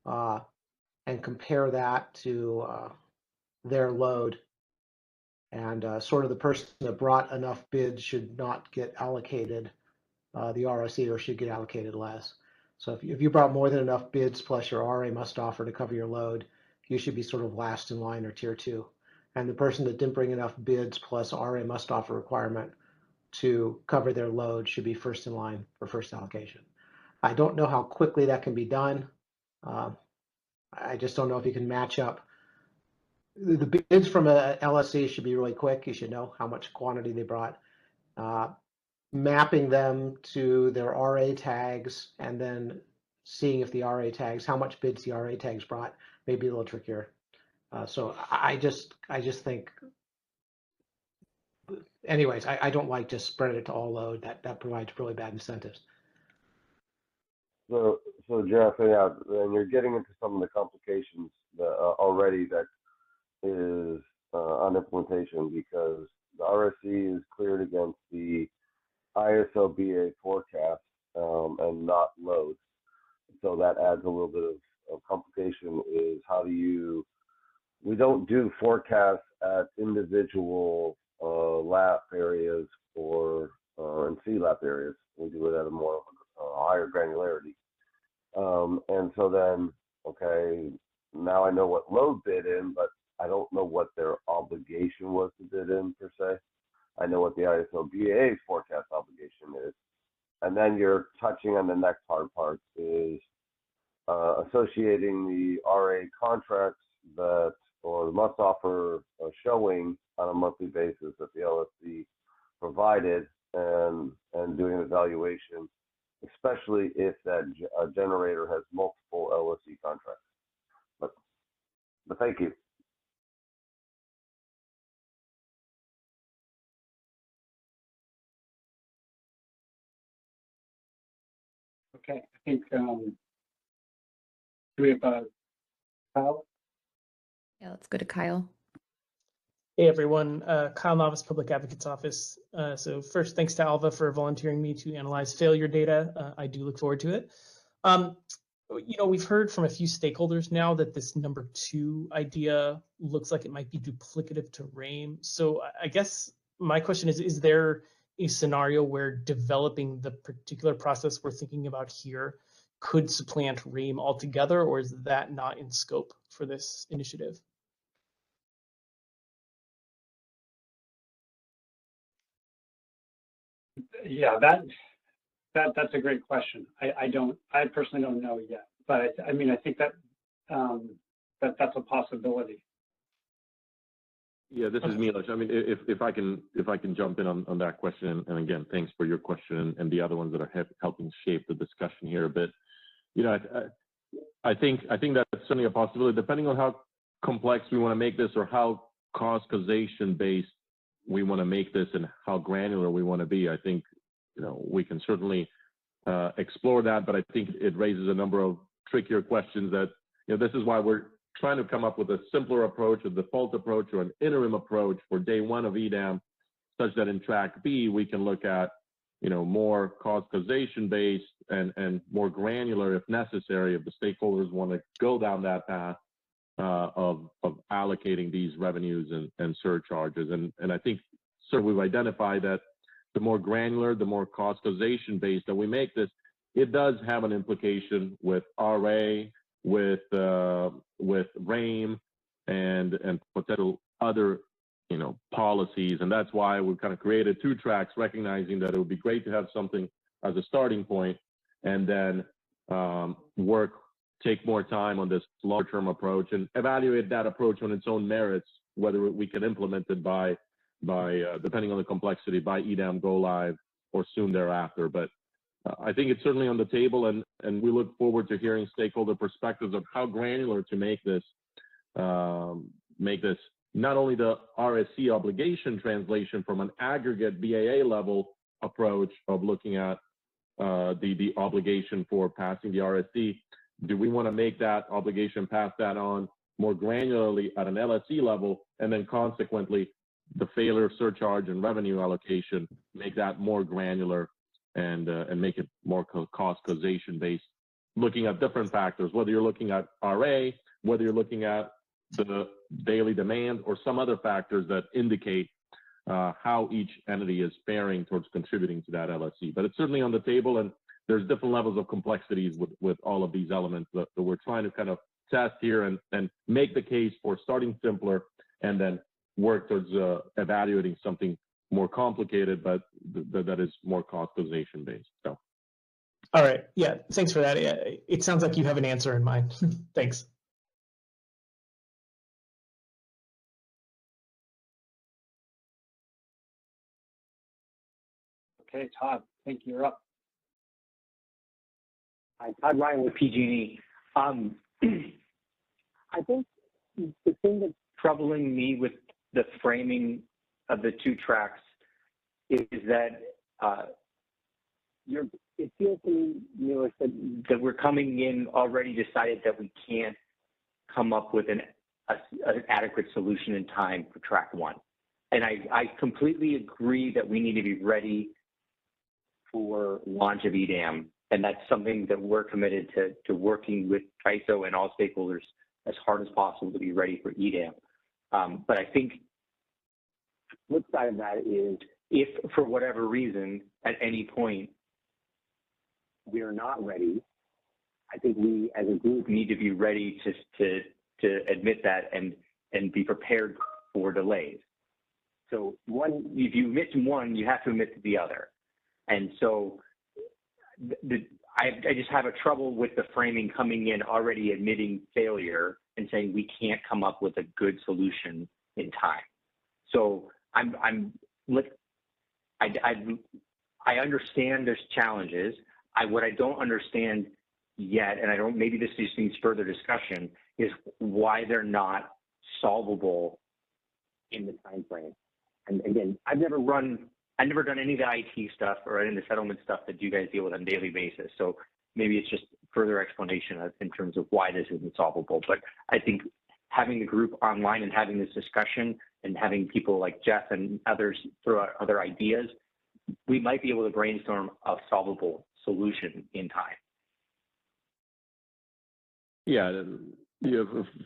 and compare that to their load, and sort of the person that brought enough bids should not get allocated the RSE, or should get allocated less. So if you brought more than enough bids plus your RA must offer to cover your load, you should be sort of last in line or tier two. And the person that didn't bring enough bids plus RA must offer requirement to cover their load should be first in line for first allocation. I don't know how quickly that can be done. I just don't know if you can match up. The bids from a LSC should be really quick. You should know how much quantity they brought. Mapping them to their RA tags and then seeing if the RA tags, how much bids the RA tags brought, may be a little trickier. So I just think, anyways, I don't like just spread it to all load. That provides really bad incentives. So Jeff, yeah, and you're getting into some of the complications already that is on implementation, because the RSC is cleared against the ISO BA forecast and not load. So that adds a little bit of complication. Is how do you, we don't do forecasts at individual lap areas or and C lap areas. We do it at a more higher granularity. And so then, okay, now I know what load bid in, but I don't know what their obligation was to bid in per se. I know what the ISO BA's forecast obligation is. And then you're touching on the next hard part, is associating the RA contracts that, or the must offer showing on a monthly basis that the LSC provided, and doing an evaluation, especially if that generator has multiple LSC contracts. But thank you. Okay, I think, do we have Kyle? Yeah, let's go to Kyle. Hey everyone, Kyle Novice, Public Advocate's Office. So first, thanks to Alva for volunteering me to analyze failure data. I do look forward to it. We've heard from a few stakeholders now that this number 2 idea looks like it might be duplicative to RAIM. So I guess my question is there a scenario where developing the particular process we're thinking about here could supplant RAIM altogether, or is that not in scope for this initiative? Yeah, that's a great question. I personally don't know yet, but I mean, I think that that's a possibility. Yeah, this is Milos. I mean, if I can jump in on that question, and again, thanks for your question and the other ones that are helping shape the discussion here a bit. You know, I think that's certainly a possibility, depending on how complex we want to make this or how cost causation based we want to make this and how granular we want to be. I think, you know, we can certainly explore that, but I think it raises a number of trickier questions that, you know, this is why we're trying to come up with a simpler approach, a default approach, or an interim approach for day one of EDAM, such that in track B, we can look at, you know, more cost causation based and more granular if necessary, if the stakeholders want to go down that path of allocating these revenues and surcharges. And I think certainly we've identified that the more granular, the more cost causation based that we make this, it does have an implication with RA, with RAIM and potential other, you know, policies. And that's why we've kind of created two tracks, recognizing that it would be great to have something as a starting point and then take more time on this long-term approach and evaluate that approach on its own merits, whether we can implement it by depending on the complexity, by EDAM go live or soon thereafter. But I think it's certainly on the table, and we look forward to hearing stakeholder perspectives of how granular to make this not only the RSC obligation translation from an aggregate BAA level approach of looking at the obligation for passing the RSC. Do we want to make that obligation, pass that on more granularly at an LSC level, and then consequently the failure surcharge and revenue allocation, make that more granular and make it more cost causation based, looking at different factors, whether you're looking at RA, whether you're looking at the daily demand or some other factors that indicate how each entity is faring towards contributing to that LSC. But it's certainly on the table, and there's different levels of complexities with all of these elements that we're trying to kind of test here and make the case for starting simpler and then work towards evaluating something more complicated, but that is more cost causation based. So. All right. Yeah. Thanks for that. It sounds like you have an answer in mind. Thanks. Okay, Todd, I think you're up. Hi, Todd Ryan with PG&E. I think the thing that's troubling me with the framing of the two tracks is that it feels to me, Milos, that we're coming in already decided that we can't come up with an adequate solution in time for track one. And I completely agree that we need to be ready for launch of EDAM. And that's something that we're committed to working with TISO and all stakeholders as hard as possible to be ready for EDAM. But I think the flip side of that is if for whatever reason, at any point, we are not ready, I think we as a group need to be ready to admit that and be prepared for delays. So if you admit to one, you have to admit to the other. And so I just have a trouble with the framing coming in already admitting failure and saying we can't come up with a good solution in time. So I understand there's challenges. What I don't understand yet, and maybe this just needs further discussion, is why they're not solvable in the time frame. And again, I've never done any of the IT stuff or any of the settlement stuff that you guys deal with on a daily basis. So maybe it's just further explanation in terms of why this isn't solvable. But I think having the group online and having this discussion and having people like Jeff and others throw out other ideas, we might be able to brainstorm a solvable solution in time. Yeah,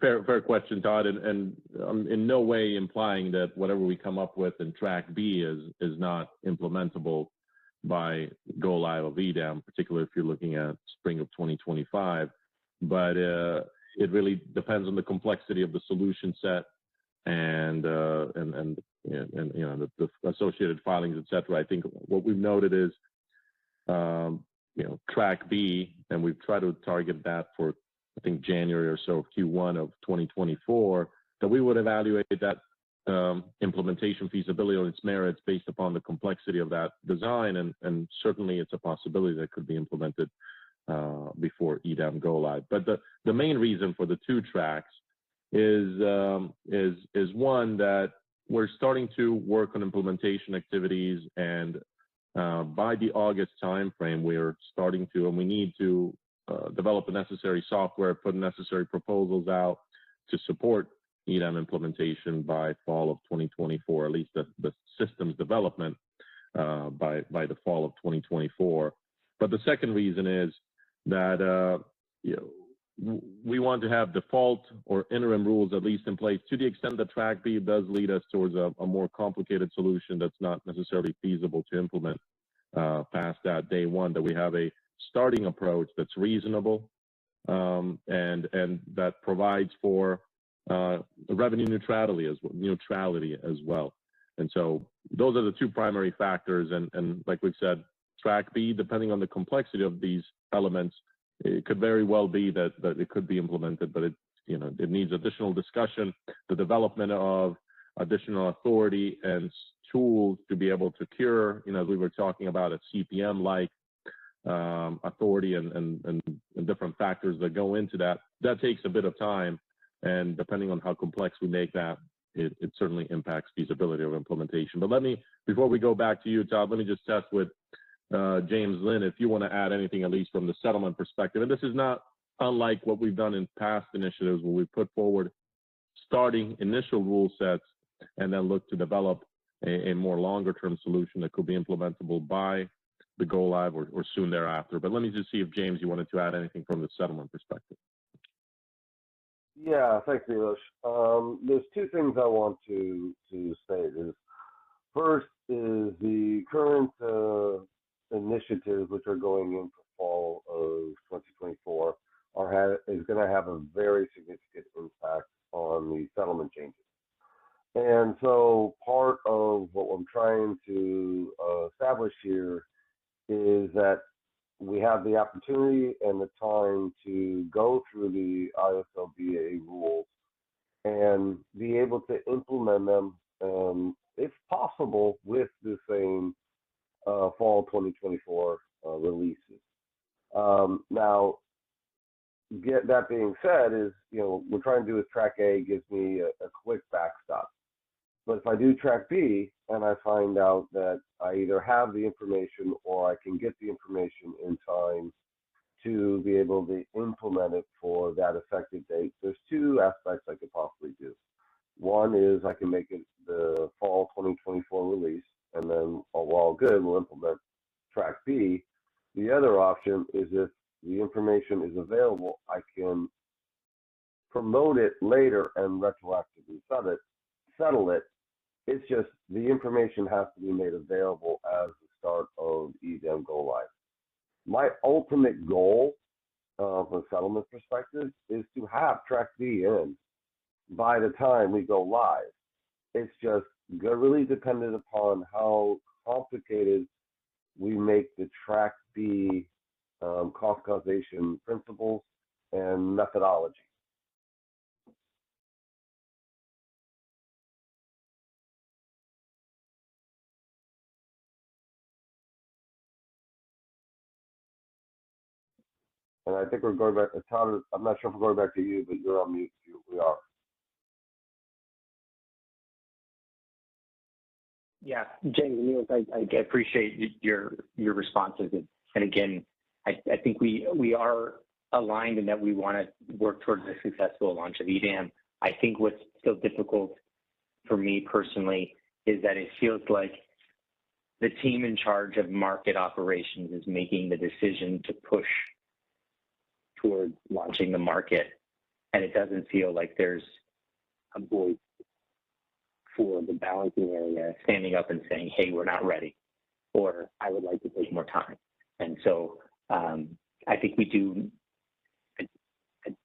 fair question, Todd, and I'm in no way implying that whatever we come up with in track B is not implementable by go live of EDAM, particularly if you're looking at spring of 2025. But it really depends on the complexity of the solution set the associated filings, et cetera. I think what we've noted is, track B, and we've tried to target that for, I think, January or so of Q1 of 2024, that we would evaluate that implementation feasibility on its merits based upon the complexity of that design, and certainly it's a possibility that could be implemented before EDAM go live. But the main reason for the 2 tracks is one, that we're starting to work on implementation activities, and by the August timeframe, we're starting to, and we need to develop the necessary software, put necessary proposals out to support EDAM implementation by fall of 2024, at least the systems development by the fall of 2024. But the second reason is that we want to have default or interim rules at least in place to the extent that track B does lead us towards a more complicated solution that's not necessarily feasible to implement past that day one, that we have a starting approach that's reasonable and that provides for revenue neutrality as well. And so those are the 2 primary factors. And like we've said, track B, depending on the complexity of these elements, it could very well be that it could be implemented, but it needs additional discussion, the development of additional authority and tools to be able to cure, as we were talking about, a CPM-like authority and different factors that go into that. That takes a bit of time, and depending on how complex we make that, it certainly impacts feasibility of implementation. But before we go back to you, Todd, let me just test with James Lynn, if you want to add anything, at least from the settlement perspective. And this is not unlike what we've done in past initiatives, where we put forward starting initial rule sets and then look to develop a more longer-term solution that could be implementable by the go live or soon thereafter. But let me just see if, James, you wanted to add anything from the settlement perspective. Yeah, thanks, Milos. There's 2 things I want to state. First is the current initiatives which are going in for fall of 2024 is going to have a very significant impact on the settlement changes. And so part of what I'm trying to establish here is that we have the opportunity and the time to go through the ISO BA rules and be able to implement them, if possible, with the same fall 2024 releases. Now, that being said, we're trying to do with track A gives me a quick backstop. But if I do track B and I find out that I either have the information or I can get the information in time to be able to implement it for that effective date, there's 2 aspects I could possibly do. One is I can make it the fall 2024 release, and then we're all good, we'll implement track B. The other option is, if the information is available, I can promote it later and retroactively settle it. It's just the information has to be made available as the start of EDAM go live. My ultimate goal from a settlement perspective is to have track B in by the time we go live. It's just really dependent upon how complicated we make the track B cost causation principles and methodology. And I think we're going back to Todd. I'm not sure if we're going back to you, but you're on mute. We are. Yeah, James, I appreciate your responses. And again, I think we are aligned in that we want to work towards a successful launch of EDAM. I think what's still difficult for me personally is that it feels like the team in charge of market operations is making the decision to push towards launching the market, and it doesn't feel like there's a voice for the balancing area standing up and saying, hey, we're not ready, or I would like to take more time. And so I think we do, I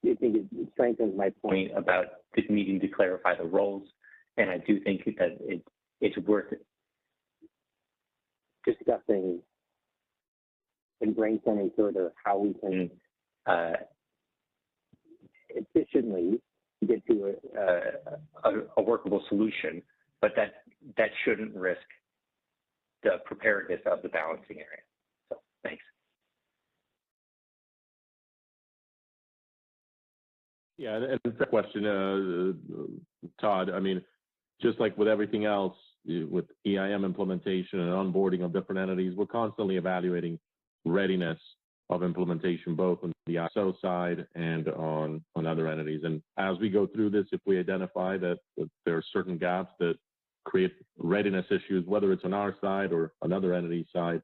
think it strengthens my point about needing to clarify the roles And I do think that it's worth discussing and brainstorming further how we can efficiently get to a workable solution, but that shouldn't risk the preparedness of the balancing area. So thanks. Yeah, and the question, Todd, I mean, just like with everything else, with EIM implementation and onboarding of different entities, we're constantly evaluating readiness of implementation, both on the ISO side and on other entities. And as we go through this, if we identify that there are certain gaps that create readiness issues, whether it's on our side or another entity's side,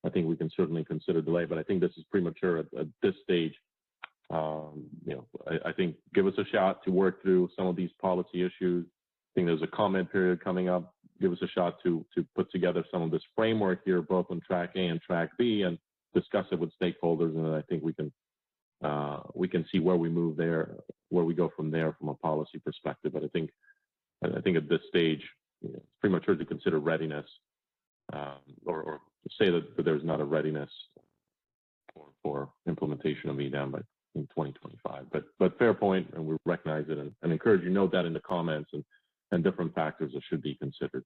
I think we can certainly consider delay. But I think this is premature at this stage. I think give us a shot to work through some of these policy issues. I think there's a comment period coming up. Give us a shot to put together some of this framework here, both on track A and track B, and discuss it with stakeholders. And I think we can see where we move there, where we go from there from a policy perspective. But I think at this stage, it's premature to consider readiness or say that there's not a readiness for implementation of EDAM in 2025. But fair point, and we recognize it and encourage you to note that in the comments and different factors that should be considered.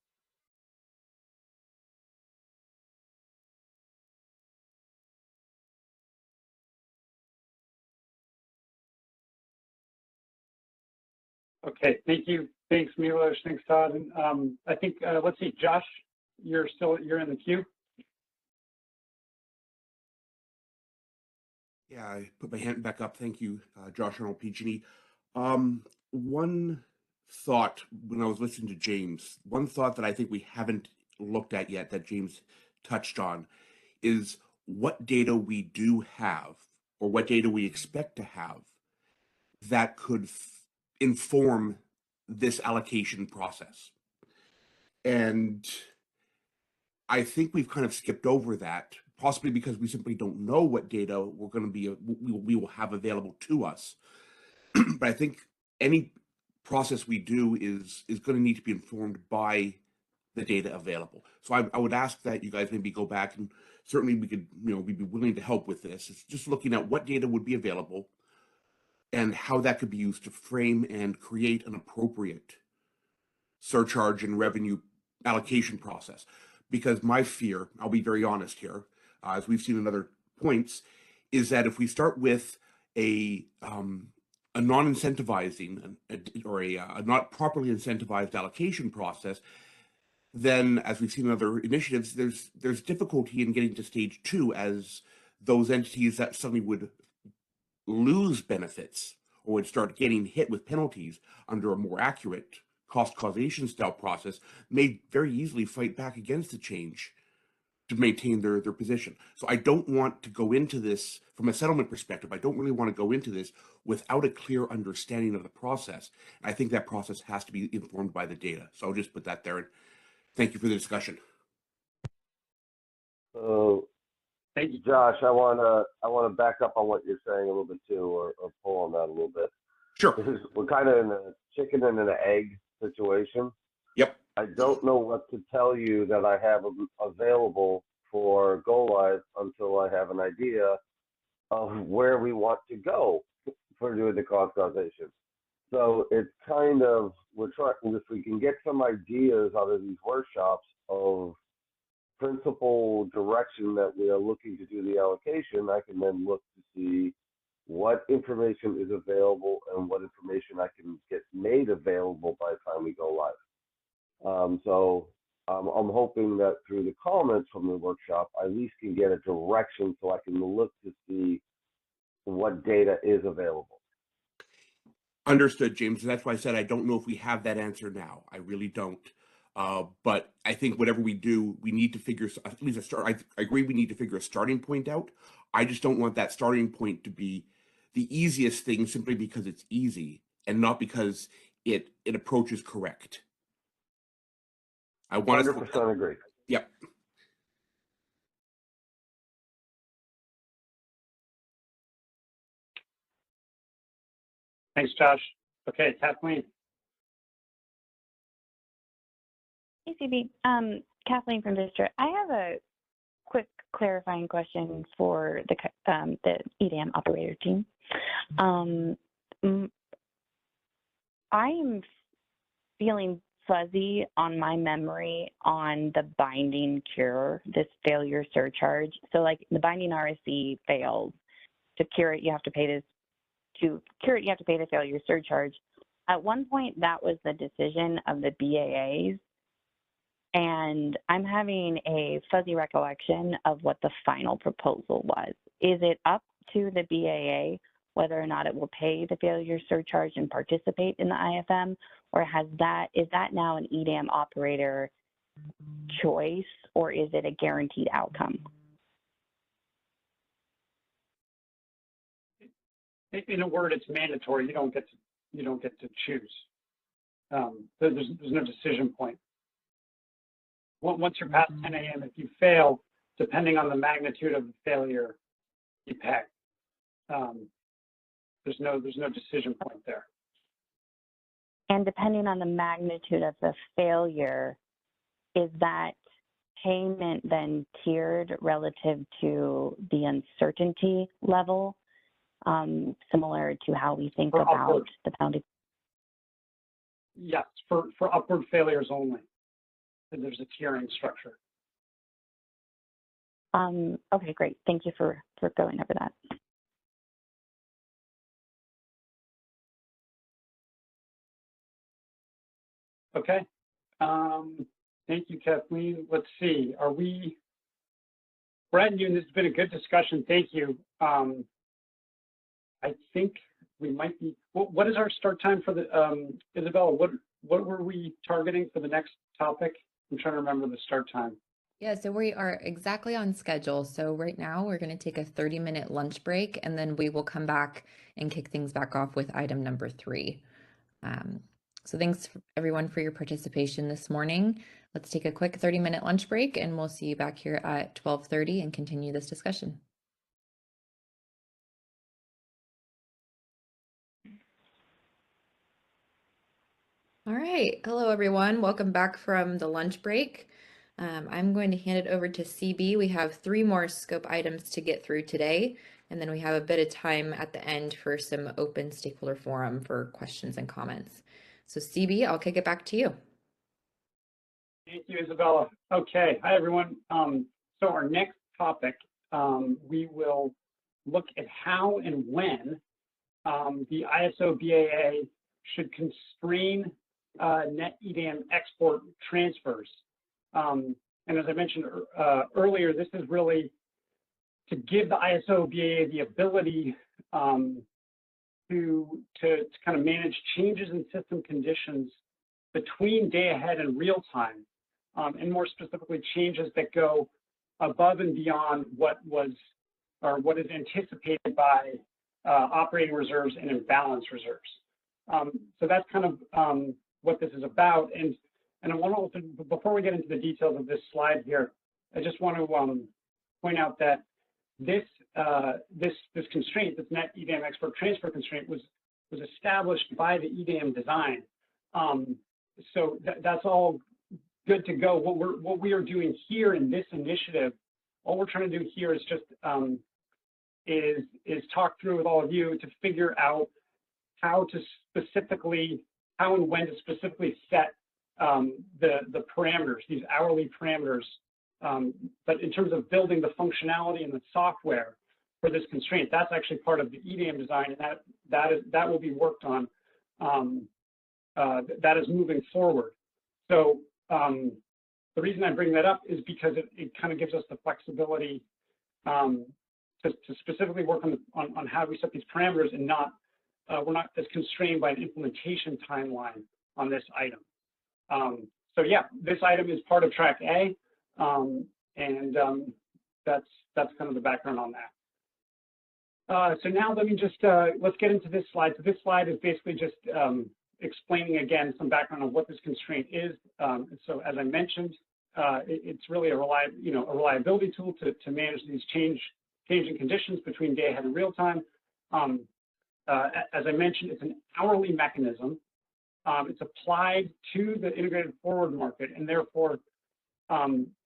Okay, thank you. Thanks, Milos. Thanks, Todd. And I think, let's see, Josh, you're in the queue. Yeah, I put my hand back up. Thank you, Josh Arnold, PG&E. One thought when I was listening to James, one thought that I think we haven't looked at yet that James touched on is what data we do have or what data we expect to have that could inform this allocation process. And I think we've kind of skipped over that, possibly because we simply don't know what data we will have available to us. But I think any process we do is going to need to be informed by the data available. So I would ask that you guys maybe go back, and certainly we could, we'd be willing to help with this. It's just looking at what data would be available and how that could be used to frame and create an appropriate surcharge and revenue allocation process. Because my fear, I'll be very honest here, as we've seen in other points, is that if we start with a non-incentivizing or a not properly incentivized allocation process, then as we've seen in other initiatives, there's difficulty in getting to stage 2 as those entities that suddenly would lose benefits or would start getting hit with penalties under a more accurate cost causation style process may very easily fight back against the change to maintain their position. So I don't want to go into this from a settlement perspective. I don't really want to go into this without a clear understanding of the process. I think that process has to be informed by the data. So I'll just put that there. And thank you for the discussion. So, thank you, Josh. I want to back up on what you're saying a little bit too, or pull on that a little bit. Sure. We're kind of in a chicken and an egg situation. Yep. I don't know what to tell you that I have available for go live until I have an idea of where we want to go for doing the cost causation. So it's kind of, we're trying, if we can get some ideas out of these workshops of principal direction that we are looking to do the allocation, I can then look to see what information is available and what information I can get made available by the time we go live. I'm hoping that through the comments from the workshop, I at least can get a direction so I can look to see what data is available. Understood, James. That's why I said I don't know if we have that answer now. I really don't. But I think whatever we do, we need to figure at least a start. I agree we need to figure a starting point out. I just don't want that starting point to be the easiest thing simply because it's easy and not because it approaches correct. I want 100% agree. Yep. Thanks, Josh. Okay, Kathleen. Hey, CB. Kathleen from District. I have a quick clarifying question for the EDAM operator team. I'm feeling fuzzy on my memory on the binding cure, this failure surcharge. So like the binding RSC fails. To cure it, you have to pay this. To cure it, you have to pay the failure surcharge. At one point, that was the decision of the BAAs. And I'm having a fuzzy recollection of what the final proposal was. Is it up to the BAA whether or not it will pay the failure surcharge and participate in the IFM, or is that now an EDAM operator choice, or is it a guaranteed outcome? In a word, it's mandatory. You don't get to choose. There's no decision point. Once you're past 10 a.m., if you fail, depending on the magnitude of the failure, you pay. There's no decision point there. And depending on the magnitude of the failure, is that payment then tiered relative to the uncertainty level, similar to how we think For about upward. the boundary? Yes, for upward failures only. And there's a tiering structure. Okay, great. Thank you for going over that. Okay. Thank you, Kathleen. Let's see. Are we, Brad and you, this has been a good discussion. Thank you. I think we might be, what is our start time for the, Isabella, what were we targeting for the next topic? I'm trying to remember the start time. Yeah, so we are exactly on schedule. So right now we're going to take a 30-minute lunch break, and then we will come back and kick things back off with item number 3. So thanks everyone for your participation this morning. Let's take a quick 30-minute lunch break, and we'll see you back here at 12:30 and continue this discussion. All right. Hello, everyone. Welcome back from the lunch break. I'm going to hand it over to CB. We have 3 more scope items to get through today, and then we have a bit of time at the end for some open stakeholder forum for questions and comments. So CB, I'll kick it back to you. Thank you, Isabella. Okay. Hi, everyone. So our next topic, we will look at how and when the ISO BAA should constrain net EDAM export transfers. And as I mentioned earlier, this is really to give the ISO BAA the ability to kind of manage changes in system conditions between day ahead and real time, and more specifically changes that go above and beyond what is anticipated by operating reserves and imbalance reserves. So that's kind of what this is about. And I want to, before we get into the details of this slide here, I just want to point out that this constraint, this net EDAM export transfer constraint, was established by the EDAM design. So that's all good to go. What we are doing here in this initiative, all we're trying to do here is just is talk through with all of you to figure out how and when to specifically set the parameters, these hourly parameters. But in terms of building the functionality and the software for this constraint, that's actually part of the EDAM design, and that will be worked on. That is moving forward. So the reason I bring that up is because it kind of gives us the flexibility to specifically work on how we set these parameters, and we're not as constrained by an implementation timeline on this item. So yeah, this item is part of track A, and that's kind of the background on that. So now let me just let's get into this slide. So this slide is basically just explaining again some background on what this constraint is. So as I mentioned, it's really a reliability tool to manage these changing conditions between day ahead and real time. As I mentioned, it's an hourly mechanism. It's applied to the integrated forward market, and therefore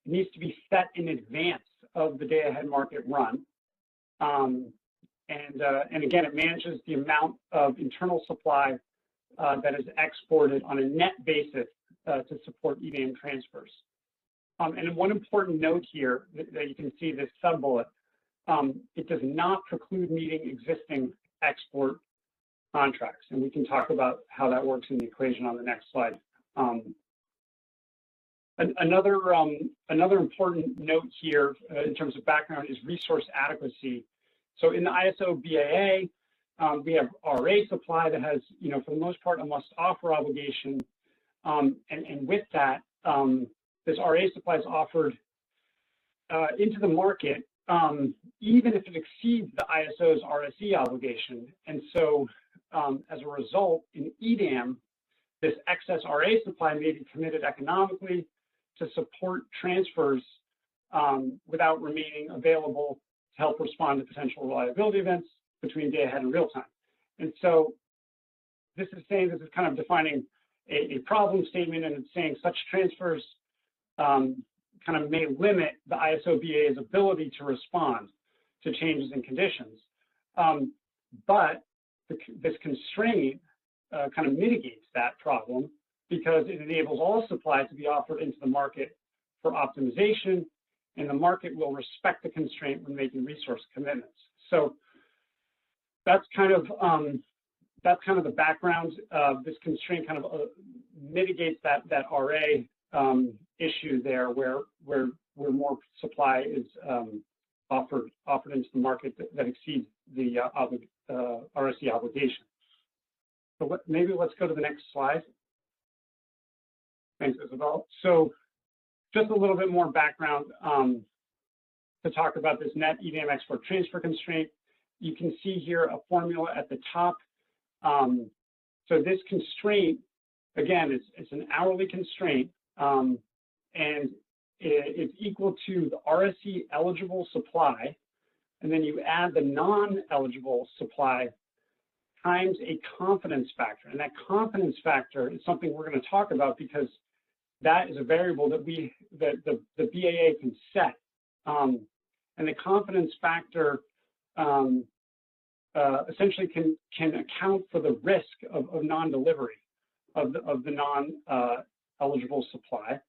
needs to be set in advance of the day-ahead market run. And again, it manages the amount of internal supply that is exported on a net basis to support EDM transfers. And one important note here that you can see this sub-bullet, it does not preclude meeting existing export contracts. And we can talk about how that works in the equation on the next slide. Another important note here in terms of background is resource adequacy. So in the ISO BAA, we have RA supply that has, for the most part, a must-offer obligation. And with that, this RA supply is offered into the market, even if it exceeds the ISO's RSE obligation. And so as a result, in EDAM, this excess RA supply may be committed economically to support transfers without remaining available to help respond to potential reliability events between day ahead and real time. And so this is kind of defining a problem statement, and it's saying such transfers kind of may limit the ISO BA's ability to respond to changes in conditions. But this constraint kind of mitigates that problem because it enables all supply to be offered into the market for optimization, and the market will respect the constraint when making resource commitments. So that's kind of the background. This constraint kind of mitigates that RA issue there, where more supply is offered into the market that exceeds the RSE obligation. So maybe let's go to the next slide. Thanks, Isabel. So just a little bit more background to talk about this net EDM export transfer constraint. You can see here a formula at the top. So this constraint, again, it's an hourly constraint, and it's equal to the RSE eligible supply, and then you add the non-eligible supply times a confidence factor. And that confidence factor is something we're going to talk about because that is a variable that the BAA can set. And the confidence factor essentially can account for the risk of non-delivery of the non-eligible supply.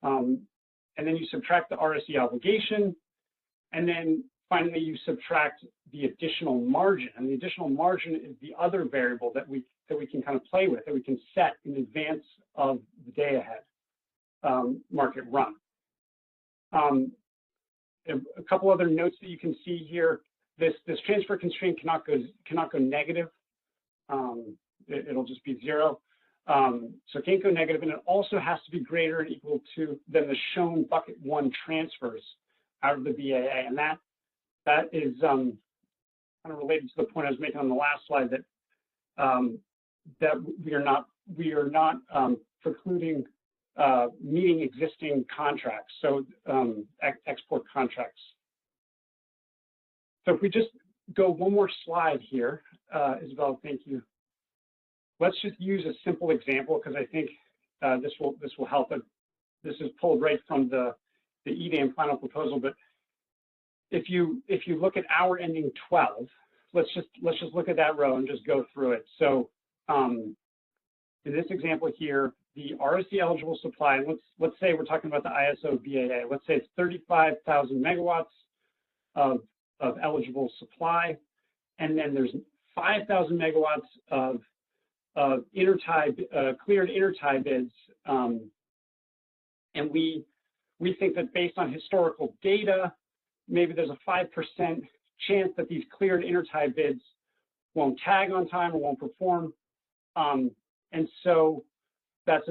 And then you subtract the RSE obligation, and then finally you subtract the additional margin. And the additional margin is the other variable that we can kind of play with, that we can set in advance of the day ahead market run. A couple other notes that you can see here. This transfer constraint cannot go negative. It'll just be zero. So it can't go negative, and it also has to be greater and equal to than the shown bucket 1 transfers out of the BAA, and that is kind of related to the point I was making on the last slide, that we are not precluding meeting existing contracts, so export contracts. So if we just go one more slide here, Isabel, thank you. Let's just use a simple example because I think this will help. This is pulled right from the EDAM final proposal. But if you look at hour ending 12, let's just look at that row and just go through it. So in this example here, the RSE eligible supply, and let's say we're talking about the ISO BAA. Let's say it's 35,000 megawatts of eligible supply, and then there's 5,000 megawatts of cleared intertie bids, and we think that based on historical data, maybe there's a 5% chance that these cleared intertie bids won't tag on time or won't perform, and so that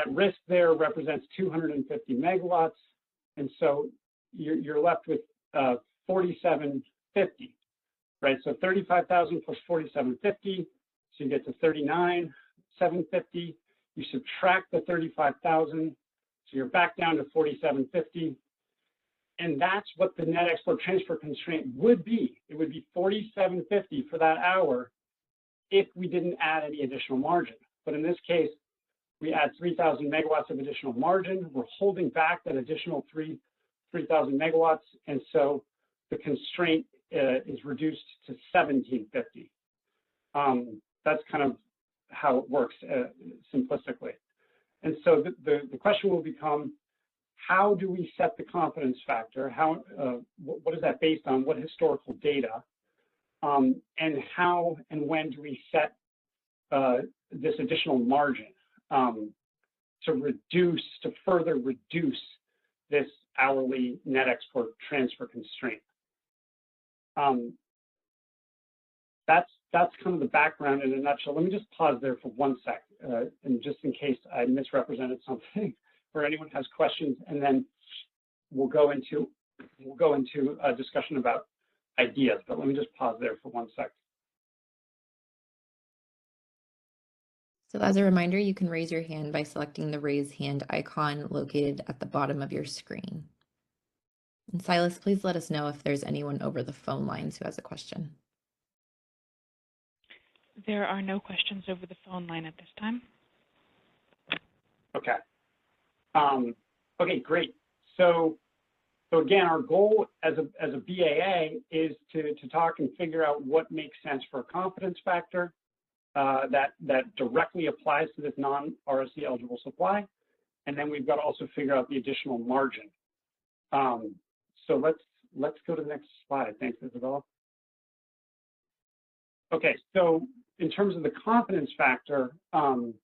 risk there represents 250 megawatts, and so you're left with 4750, right? So 35,000 plus 4750. So you get to 39,750. You subtract the 35,000, so you're back down to 4750. And that's what the net export transfer constraint would be. It would be 4750 for that hour if we didn't add any additional margin. but in this case, we add 3,000 megawatts of additional margin. We're holding back that additional 3,000 megawatts, and so the constraint is reduced to 1,750. That's kind of how it works simplistically. And so the question will become, how do we set the confidence factor? How what is that based on? What historical data? And how and when do we set this additional margin to further reduce this hourly net export transfer constraint? That's kind of the background in a nutshell. Let me just pause there for 1 sec, and just in case I misrepresented something or anyone has questions, and then we'll go into a discussion about ideas. But let me just pause there for 1 sec. So as a reminder, you can raise your hand by selecting the raise hand icon located at the bottom of your screen. And Silas, please let us know if there's anyone over the phone lines who has a question. There are no questions over the phone line at this time. Okay. Okay, great. So again, our goal as a BAA is to talk and figure out what makes sense for a confidence factor that directly applies to this non-RSC eligible supply, and then we've got to also figure out the additional margin. So let's go to the next slide. Thanks, Isabella. Okay, so in terms of the confidence factor, and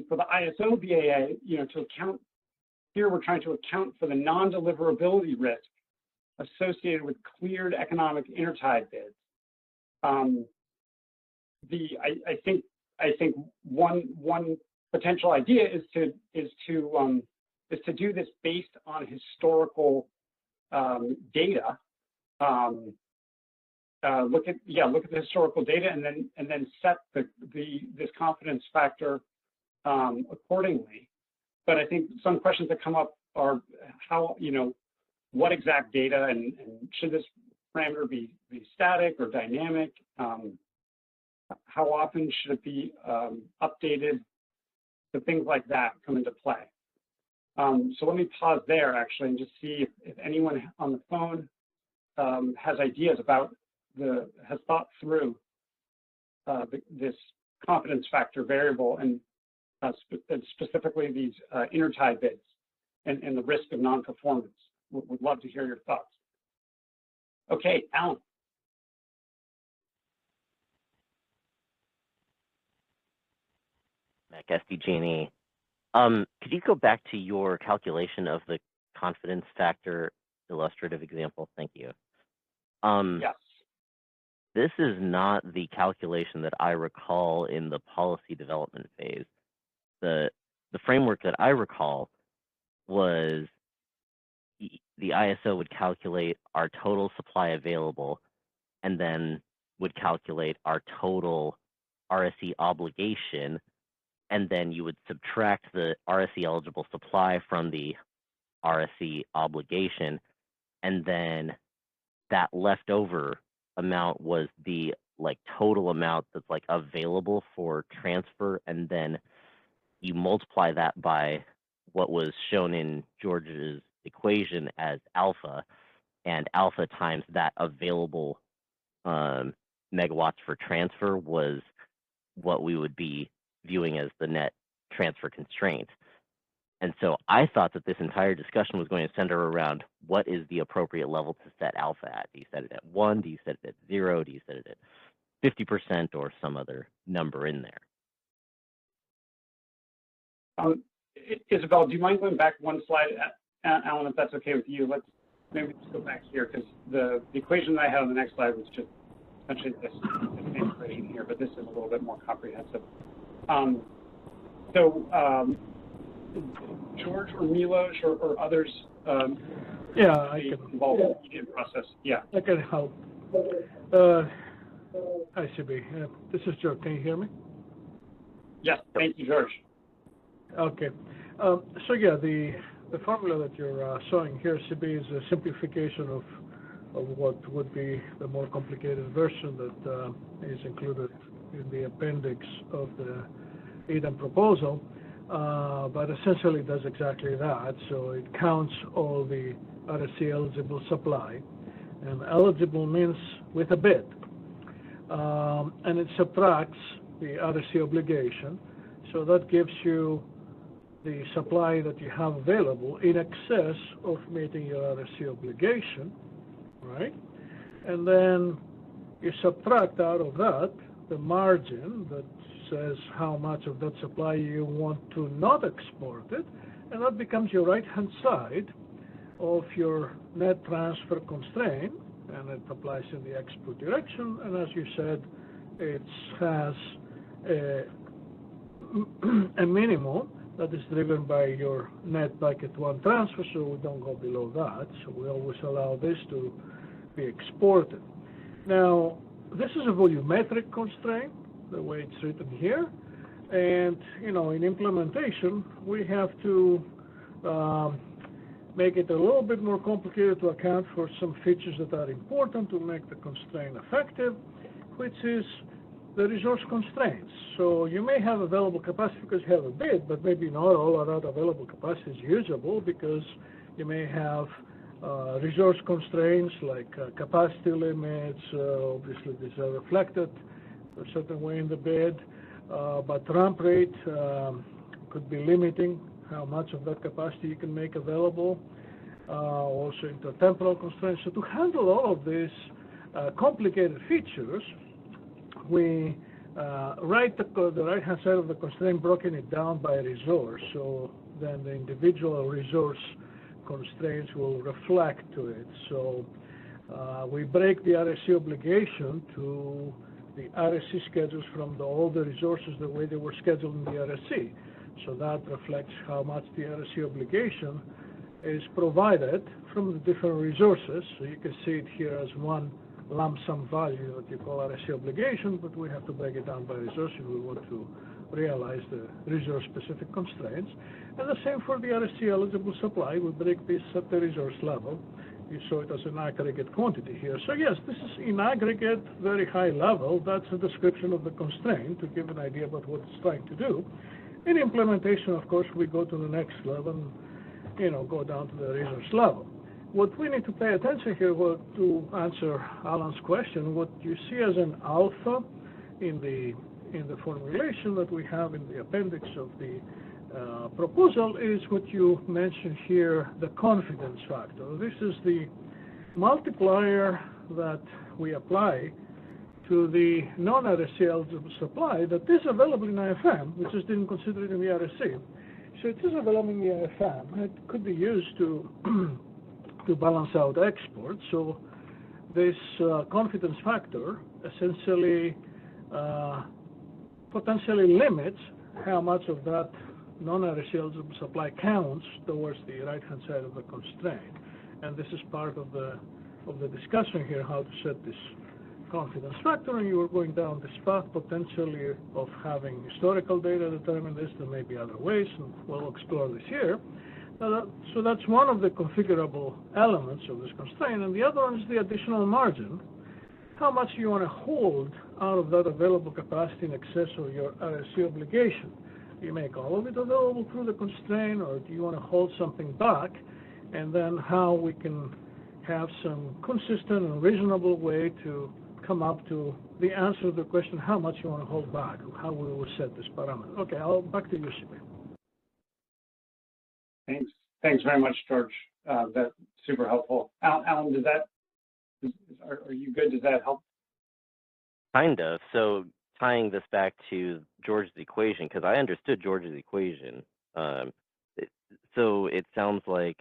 for the ISO BAA, to account here, we're trying to account for the non-deliverability risk associated with cleared economic intertie bids. I think one potential idea is to do this based on historical data. Look at the historical data and then set this confidence factor accordingly. But I think some questions that come up are how, what exact data and should this parameter be static or dynamic? How often should it be updated? So things like that come into play. So let me pause there actually and just see if anyone on the phone has ideas about has thought through this confidence factor variable and specifically these intertie bids and the risk of non-performance. Would love to hear your thoughts. Okay, Alan. Mac, SDG&E. Could you go back to your calculation of the confidence factor illustrative example? Thank you. Yes. This is not the calculation that I recall in the policy development phase. The framework that I recall was the ISO would calculate our total supply available and then would calculate our total RSE obligation, and then you would subtract the RSE eligible supply from the RSE obligation, and then that leftover amount was the total amount that's available for transfer, and then you multiply that by what was shown in George's equation as alpha, and alpha times that available megawatts for transfer was what we would be viewing as the net transfer constraint. And so I thought that this entire discussion was going to center around what is the appropriate level to set alpha at. Do you set it at 1? Do you set it at 0? Do you set it at 50% or some other number in there? Isabel, do you mind going back one slide, Alan, if that's okay with you? Let's maybe just go back here because the equation that I had on the next slide was just essentially this same equation here, but this is a little bit more comprehensive. George or Milos or others yeah, I can involved in the EDM process. Yeah. I can help. Hi, CB. This is George. Can you hear me? Yes, thank you, George. Okay. So yeah, the formula that you're showing here, CB, is a simplification of what would be the more complicated version that is included in the appendix of the EDAM proposal, but essentially it does exactly that. So it counts all the RSC eligible supply, and eligible means with a bid, and it subtracts the RSC obligation. So that gives you the supply that you have available in excess of meeting your RSC obligation, right? And then you subtract out of that the margin that says how much of that supply you want to not export it, and that becomes your right-hand side of your net transfer constraint, and it applies in the export direction. And as you said, it has a minimum that is driven by your net bucket 1 transfer, so we don't go below that. So we always allow this to be exported. Now, this is a volumetric constraint, the way it's written here. And, you know, in implementation, we have to make it a little bit more complicated to account for some features that are important to make the constraint effective, which is the resource constraints. So you may have available capacity because you have a bid, but maybe not all of that available capacity is usable because you may have resource constraints like capacity limits. Obviously, these are reflected a certain way in the bid, but ramp rate could be limiting how much of that capacity you can make available. Also intertemporal constraints. So to handle all of these complicated features, we write the right-hand side of the constraint, broken it down by resource. So then the individual resource constraints will reflect to it. So we break the RSC obligation to the RSC schedules from all the resources the way they were scheduled in the RSC. So that reflects how much the RSC obligation is provided from the different resources. So you can see it here as one lump sum value that you call RSC obligation, but we have to break it down by resource if we want to realize the resource-specific constraints. And the same for the RSC eligible supply. We break this at the resource level. You saw it as an aggregate quantity here. So yes, this is in aggregate, very high level. That's a description of the constraint to give an idea about what it's trying to do. In implementation, of course, we go to the next level and, you know, go down to the resource level. What we need to pay attention here to answer Alan's question, what you see as an alpha in the formulation that we have in the appendix of the proposal is what you mentioned here, the confidence factor. This is the multiplier that we apply to the non-RSC eligible supply that is available in IFM. We just didn't consider it in the RSC. So it is available in the IFM. It could be used to balance out exports. So this confidence factor essentially potentially limits how much of that non-RSC eligible supply counts towards the right-hand side of the constraint. And this is part of the discussion here, how to set this confidence factor. And you are going down this path potentially of having historical data determine this. There may be other ways, and we'll explore this here. So that's one of the configurable elements of this constraint. And the other one is the additional margin. How much you want to hold out of that available capacity in excess of your RSC obligation? Do you make all of it available through the constraint, or do you want to hold something back? And then how we can have some consistent and reasonable way to come up to the answer to the question, how much you want to hold back, how we will set this parameter. Okay, back to you, CB. Thanks. Thanks very much, George. That's super helpful. Alan, are you good? Does that help? Kind of. So tying this back to George's equation, because I understood George's equation. So it sounds like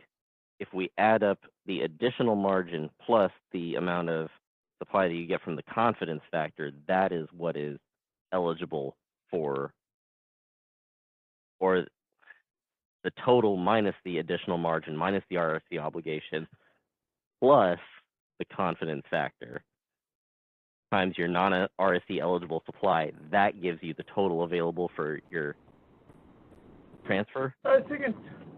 if we add up the additional margin plus the amount of supply that you get from the confidence factor, that is what is eligible for, or the total minus the additional margin, minus the RSC obligation, plus the confidence factor, times your non-RSC eligible supply. That gives you the total available for your transfer? I think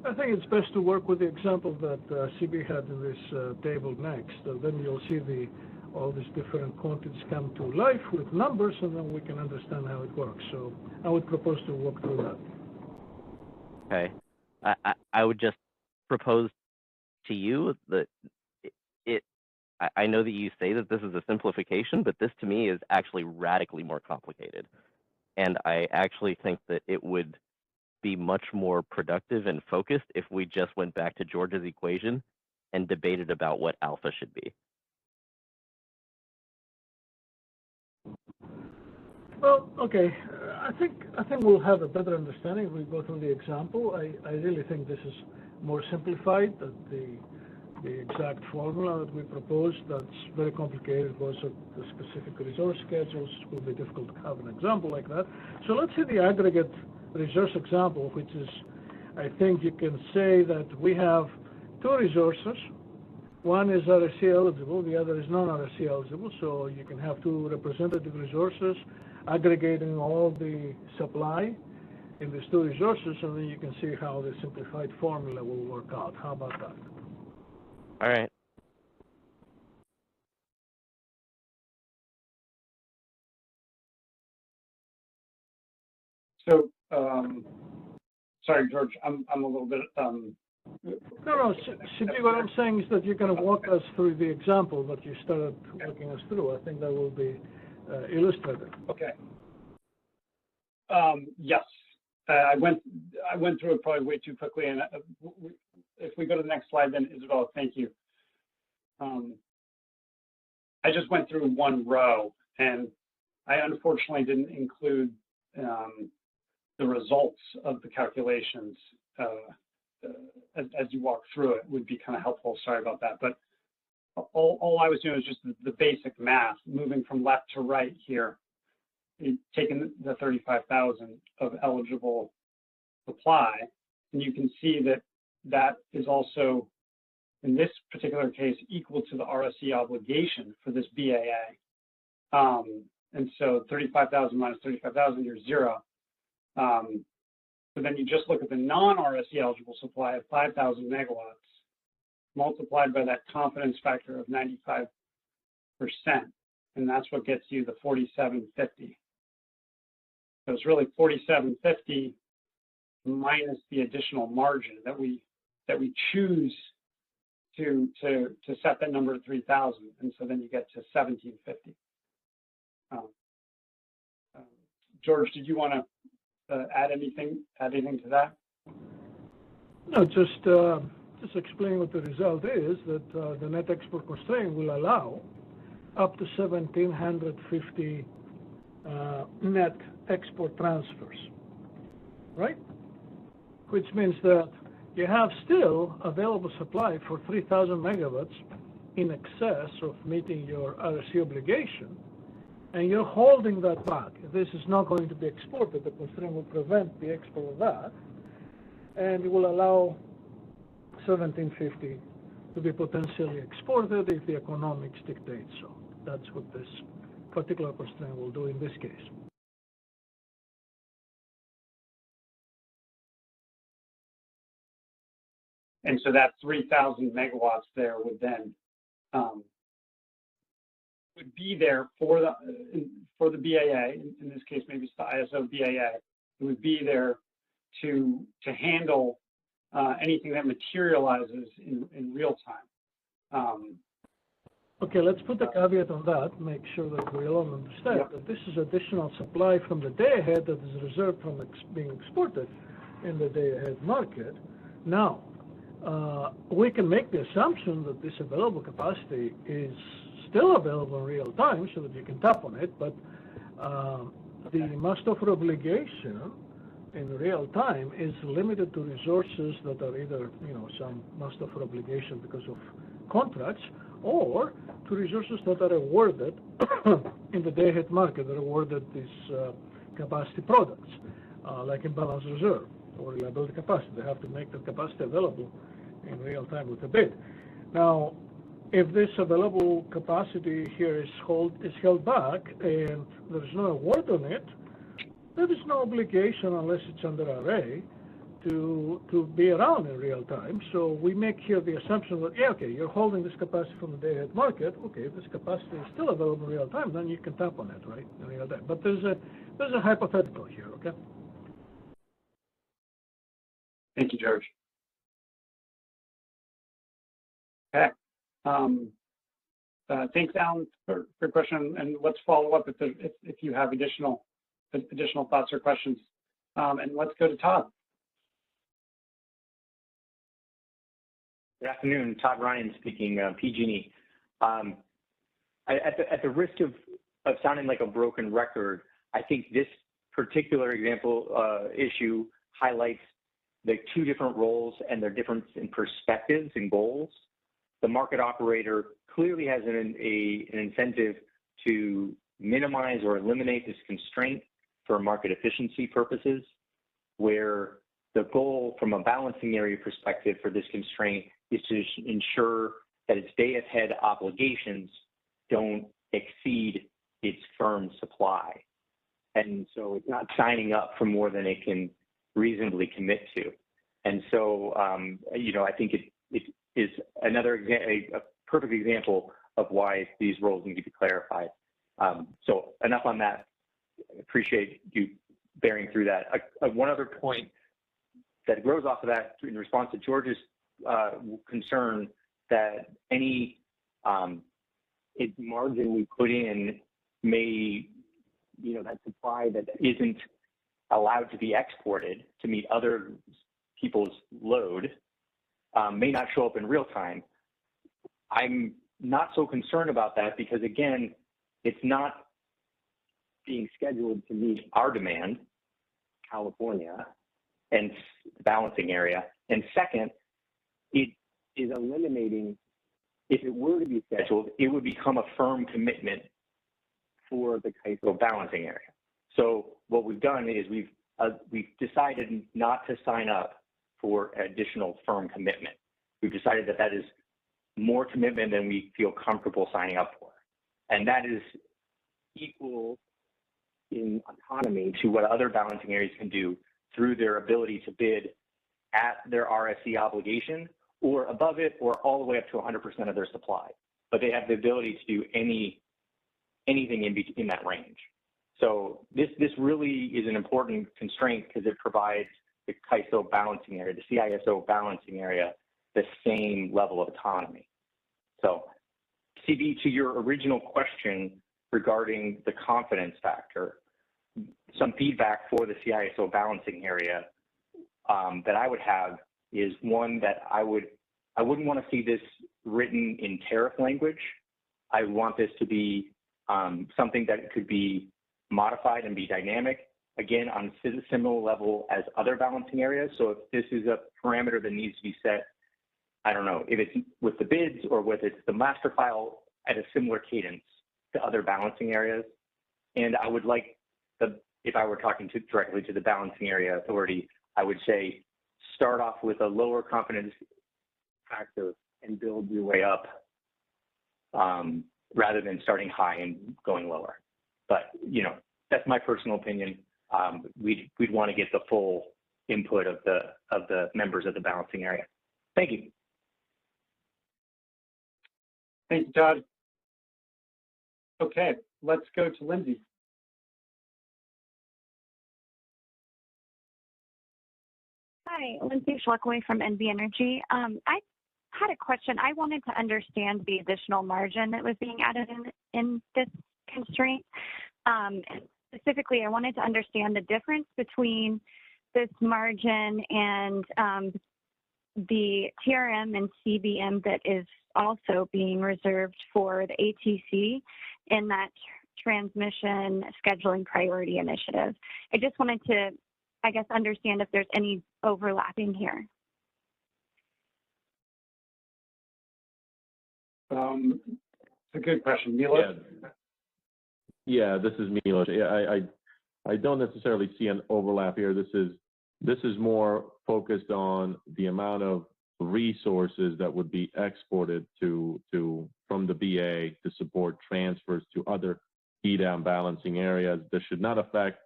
it's best to work with the example that CB had in this table next. Then you'll see the all these different quantities come to life with numbers, and then we can understand how it works. So I would propose to walk through that. Okay. I would just propose to you that I know that you say that this is a simplification, but this to me is actually radically more complicated. And I actually think that it would be much more productive and focused if we just went back to George's equation and debated about what alpha should be. Well, okay. I think we'll have a better understanding if we go through the example. I really think this is more simplified than the exact formula that we proposed. That's very complicated. Goes to the specific resource schedules. It will be difficult to have an example like that. So let's see the aggregate resource example, which is, I think you can say that we have two resources. One is RSC eligible, the other is non-RSC eligible. So you can have two representative resources aggregating all the supply in these two resources, and then you can see how the simplified formula will work out. How about that? All right. So, sorry, George, I'm a little bit. No, simply what I'm saying is that you're going to walk us through the example that you started walking us through. I think that will be illustrative. Okay. Yes, I went through it probably way too quickly, and if we go to the next slide, then Isabella, thank you. I just went through one row, and I unfortunately didn't include the results of the calculations as you walk through it. Would be kind of helpful. Sorry about that, but all I was doing was just the basic math, moving from left to right here. Taking the 35,000 of eligible supply, and you can see that that is also, in this particular case, equal to the RSC obligation for this BAA. And so 35,000 minus 35,000, you're zero. So then you just look at the non-RSC eligible supply of 5,000 megawatts multiplied by that confidence factor of 95%, and that's what gets you the 4750. So it's really 4750 minus the additional margin that we choose to set that number at 3,000, and so then you get to 1750. George, did you want to add anything to that? No, just explain what the result is. That the net export constraint will allow up to 1,750 net export transfers, right? Which means that you have still available supply for 3,000 megawatts in excess of meeting your RSC obligation, and you're holding that back. This is not going to be exported. The constraint will prevent the export of that, and it will allow 1,750 to be potentially exported if the economics dictate so. That's what this particular constraint will do in this case. And so that 3,000 megawatts there would then would be there for the BAA. In this case, maybe it's the ISO BAA. It would be there to handle anything that materializes in real time. Okay, let's put a caveat on that. Make sure that we all understand that this is additional supply from the day ahead that is reserved from being exported in the day ahead market. Now, we can make the assumption that this available capacity is still available in real time so that you can tap on it, but the must offer obligation in real time is limited to resources that are either, some must offer obligation because of contracts, or to resources that are awarded in the day ahead market, that are awarded these capacity products, like in balance reserve or reliability capacity. They have to make the capacity available in real time with a bid. Now, if this available capacity here is held back and there is no award on it, there is no obligation unless it's under RA to be around in real time. So we make here the assumption that, yeah, okay, you're holding this capacity from the day-ahead market. Okay, if this capacity is still available in real time, then you can tap on it, right, in real time. But there's a hypothetical here, okay? Thank you, George. Okay. Thanks, Alan, for your question. And let's follow up if you have additional thoughts or questions. And let's go to Todd. Good afternoon, Todd Ryan speaking, PG&E. At the risk of sounding like a broken record, I think this particular example issue highlights the two different roles and their difference in perspectives and goals. The market operator clearly has an incentive to minimize or eliminate this constraint for market efficiency purposes, where the goal from a balancing area perspective for this constraint is to ensure that its day-ahead obligations don't exceed its firm supply. And so it's not signing up for more than it can reasonably commit to. And so, I think it is a perfect example of why these roles need to be clarified. So enough on that. Appreciate you bearing through that. One other point that grows off of that in response to George's concern that any margin we put in may, that supply that isn't allowed to be exported to meet other people's load may not show up in real time. I'm not so concerned about that because, again, it's not being scheduled to meet our demand, California, and the balancing area. And second, it is eliminating, if it were to be scheduled, it would become a firm commitment for the CAISO balancing area. So what we've done is we've decided not to sign up for additional firm commitment. We've decided that that is more commitment than we feel comfortable signing up for. And that is equal in autonomy to what other balancing areas can do through their ability to bid at their RSC obligation or above it or all the way up to 100% of their supply. But they have the ability to do anything in that range. So this really is an important constraint because it provides the CAISO balancing area, the CISO balancing area, the same level of autonomy. So CB, to your original question regarding the confidence factor, some feedback for the CISO balancing area that I would have is one that I wouldn't want to see this written in tariff language. I want this to be something that could be modified and be dynamic, again, on a similar level as other balancing areas. So if this is a parameter that needs to be set, I don't know, if it's with the bids or whether it's the master file at a similar cadence to other balancing areas. And I would like, if I were talking directly to the balancing area authority, I would say start off with a lower confidence factor and build your way up rather than starting high and going lower. But, that's my personal opinion. We'd want to get the full input of the members of the balancing area. Thank you. Thank you, Todd. Okay, let's go to Lindsay. Hi, Lindsay Schluckaway from NB Energy. I had a question. I wanted to understand the additional margin that was being added in this constraint. Specifically, I wanted to understand the difference between this margin and the TRM and CBM that is also being reserved for the ATC in that transmission scheduling priority initiative. I just wanted to, understand if there's any overlapping here. It's a good question. Milos? Yeah, this is Milos. Yeah, I don't necessarily see an overlap here. This is more focused on the amount of resources that would be exported from the BA to support transfers to other EDAM balancing areas. This should not affect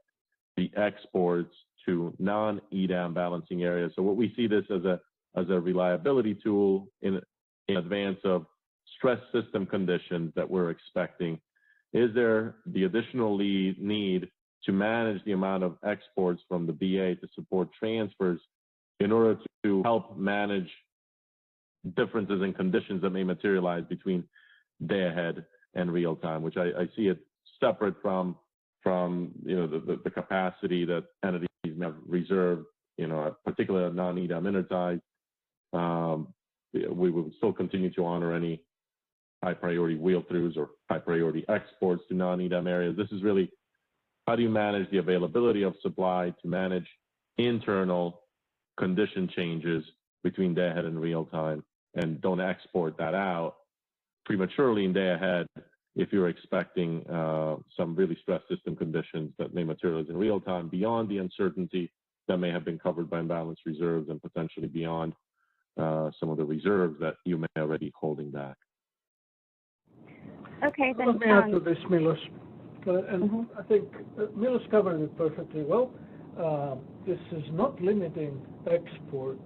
the exports to non-EDAM balancing areas. So what we see this as a reliability tool in advance of stress system conditions that we're expecting. Is there the additional need to manage the amount of exports from the BA to support transfers in order to help manage differences in conditions that may materialize between day ahead and real time, which I see it separate from the capacity that entities may have reserved, particularly a non-EDAM intertie. We will still continue to honor any high priority wheel throughs or high priority exports to non-EDAM areas. This is really, how do you manage the availability of supply to manage internal condition changes between day ahead and real time, and don't export that out prematurely in day ahead if you're expecting some really stressed system conditions that may materialize in real time beyond the uncertainty that may have been covered by imbalanced reserves and potentially beyond some of the reserves that you may already be holding back. Okay, then. Let me add to this, Milos. And I think Milos covered it perfectly well. This is not limiting export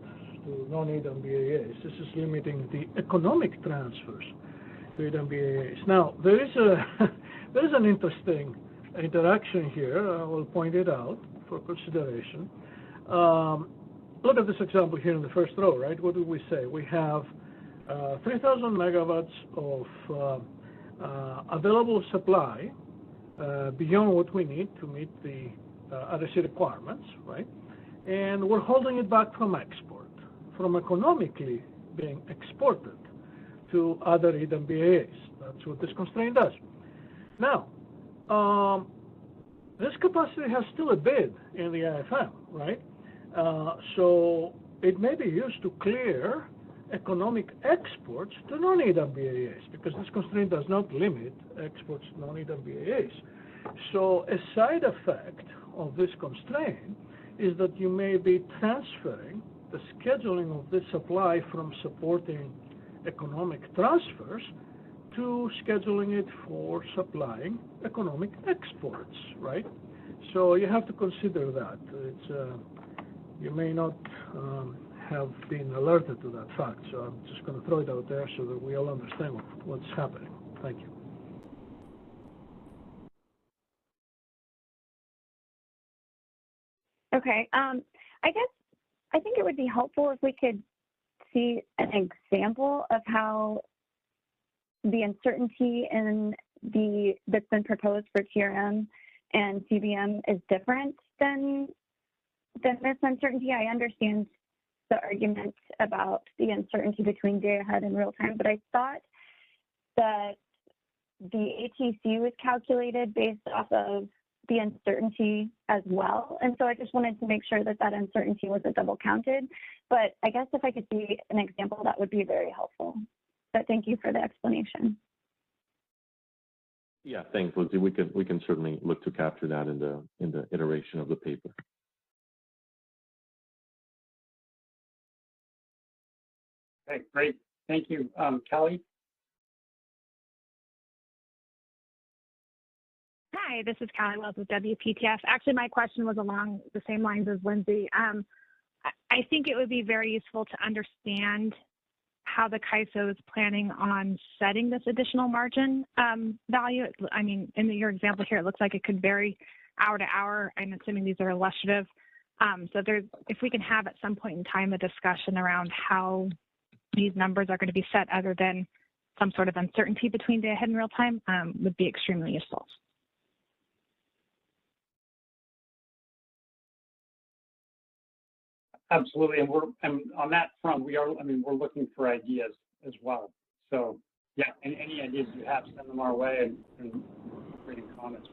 to non-EDAM BAAs. This is limiting the economic transfers to EDAM BAAs. Now, there is an interesting interaction here. I will point it out for consideration. Look at this example here in the first row, right? What do we say? We have 3,000 megawatts of available supply beyond what we need to meet the RSC requirements, right? And we're holding it back from export, from economically being exported to other EDAM BAAs. That's what this constraint does. Now, this capacity has still a bid in the IFM, right? So it may be used to clear economic exports to non-EDAM BAAs, because this constraint does not limit exports to non-EDAM BAAs. So a side effect of this constraint is that you may be transferring the scheduling of this supply from supporting economic transfers to scheduling it for supplying economic exports, right? So you have to consider that. It's, you may not have been alerted to that fact, so I'm just going to throw it out there so that we all understand what's happening. Thank you. Okay. I think it would be helpful if we could see an example of how the uncertainty that's been proposed for TRM and CBM is different than this uncertainty. I understand the argument about the uncertainty between day ahead and real time, but I thought that the ATC was calculated based off of the uncertainty as well. And so I just wanted to make sure that that uncertainty wasn't double counted. But I guess if I could see an example, that would be very helpful. But thank you for the explanation. Yeah, thanks, Lindsay. We can certainly look to capture that in the iteration of the paper. Okay, great. Thank you. Kelly? Hi, this is Callie Wells with WPTF. Actually, my question was along the same lines as Lindsay. I think it would be very useful to understand how the CAISO is planning on setting this additional margin value. I mean, in your example here, it looks like it could vary hour to hour. I'm assuming these are illustrative. So if we can have at some point in time a discussion around how these numbers are going to be set other than some sort of uncertainty between day ahead and real time, would be extremely useful. Absolutely, and on that front, we're looking for ideas as well. So yeah, any ideas you have, send them our way, and reading comments.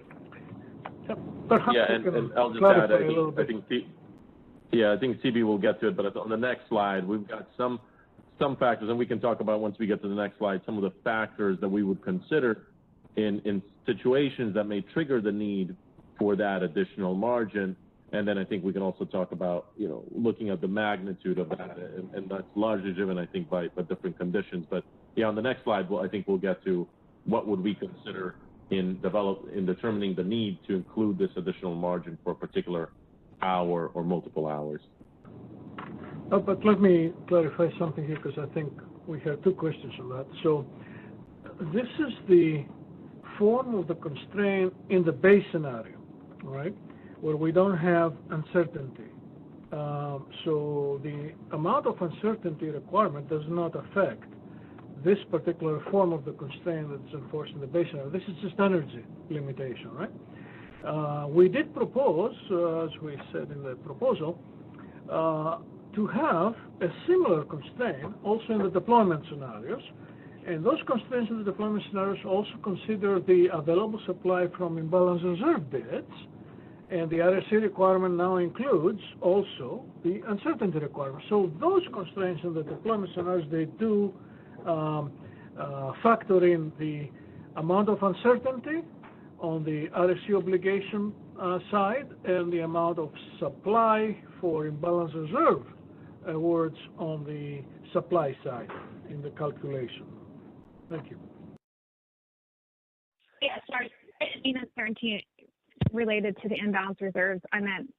Yeah, and I'll just add, I think CB will get to it, but on the next slide, we've got some factors, and we can talk about once we get to the next slide, some of the factors that we would consider in situations that may trigger the need for that additional margin. And then I think we can also talk about, looking at the magnitude of that, and that's largely driven, I think, by different conditions. But yeah, on the next slide, I think we'll get to what would we consider in determining the need to include this additional margin for a particular hour or multiple hours. But let me clarify something here, because I think we have two questions on that. So this is the form of the constraint in the base scenario, right, where we don't have uncertainty. So the amount of uncertainty requirement does not affect this particular form of the constraint that's enforced in the base scenario. This is just energy limitation, right? We did propose, as we said in the proposal, to have a similar constraint also in the deployment scenarios. And those constraints in the deployment scenarios also consider the available supply from imbalance reserve bids. And the RSC requirement now includes also the uncertainty requirement. So those constraints in the deployment scenarios, they do factor in the amount of uncertainty on the RSC obligation side and the amount of supply for imbalance reserve awards on the supply side in the calculation. Thank you. Yeah, sorry. Uncertainty related to the imbalance reserves. I meant,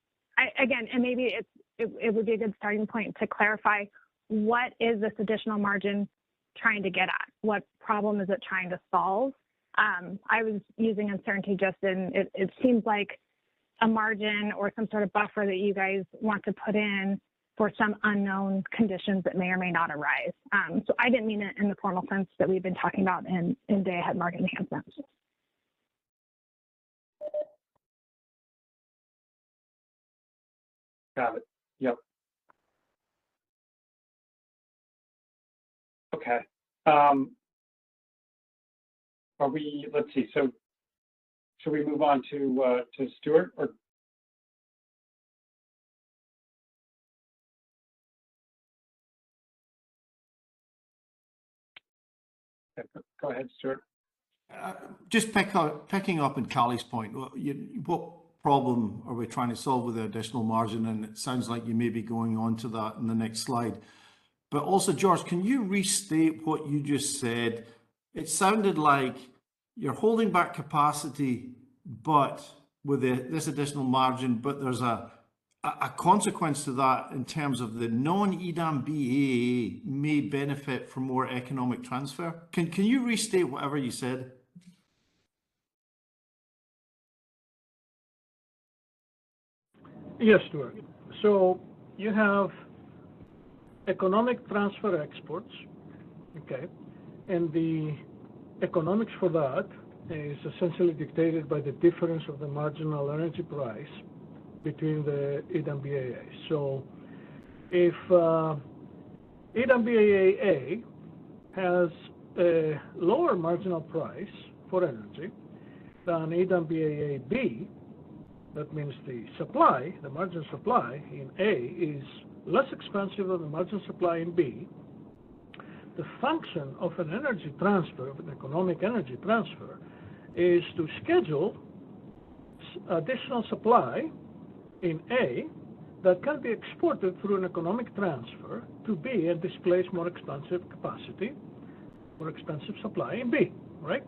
again, and maybe it would be a good starting point to clarify, what is this additional margin trying to get at? What problem is it trying to solve? I was using uncertainty just in, it seems like a margin or some sort of buffer that you guys want to put in for some unknown conditions that may or may not arise. So I didn't mean it in the formal sense that we've been talking about in day-ahead market enhancements. Got it. Yep. Okay. Are we, let's see, so should we move on to Stuart, or? Okay, go ahead, Stuart. Just picking up on Callie's point, what problem are we trying to solve with the additional margin? And it sounds like you may be going on to that in the next slide. But also, George, can you restate what you just said? It sounded like you're holding back capacity, but with this additional margin, but there's a consequence to that in terms of the non-EDAM BAA may benefit from more economic transfer. Can you restate whatever you said? Yes, Stuart. So you have economic transfer exports, okay, and the economics for that is essentially dictated by the difference of the marginal energy price between the EDAM BAA. So if EDAM BAA has a lower marginal price for energy than EDAM BAA B, that means the supply, the marginal supply in A is less expensive than the marginal supply in B. The function of an energy transfer, of an economic energy transfer, is to schedule additional supply in A that can be exported through an economic transfer to B and displace more expensive capacity, more expensive supply in B, right?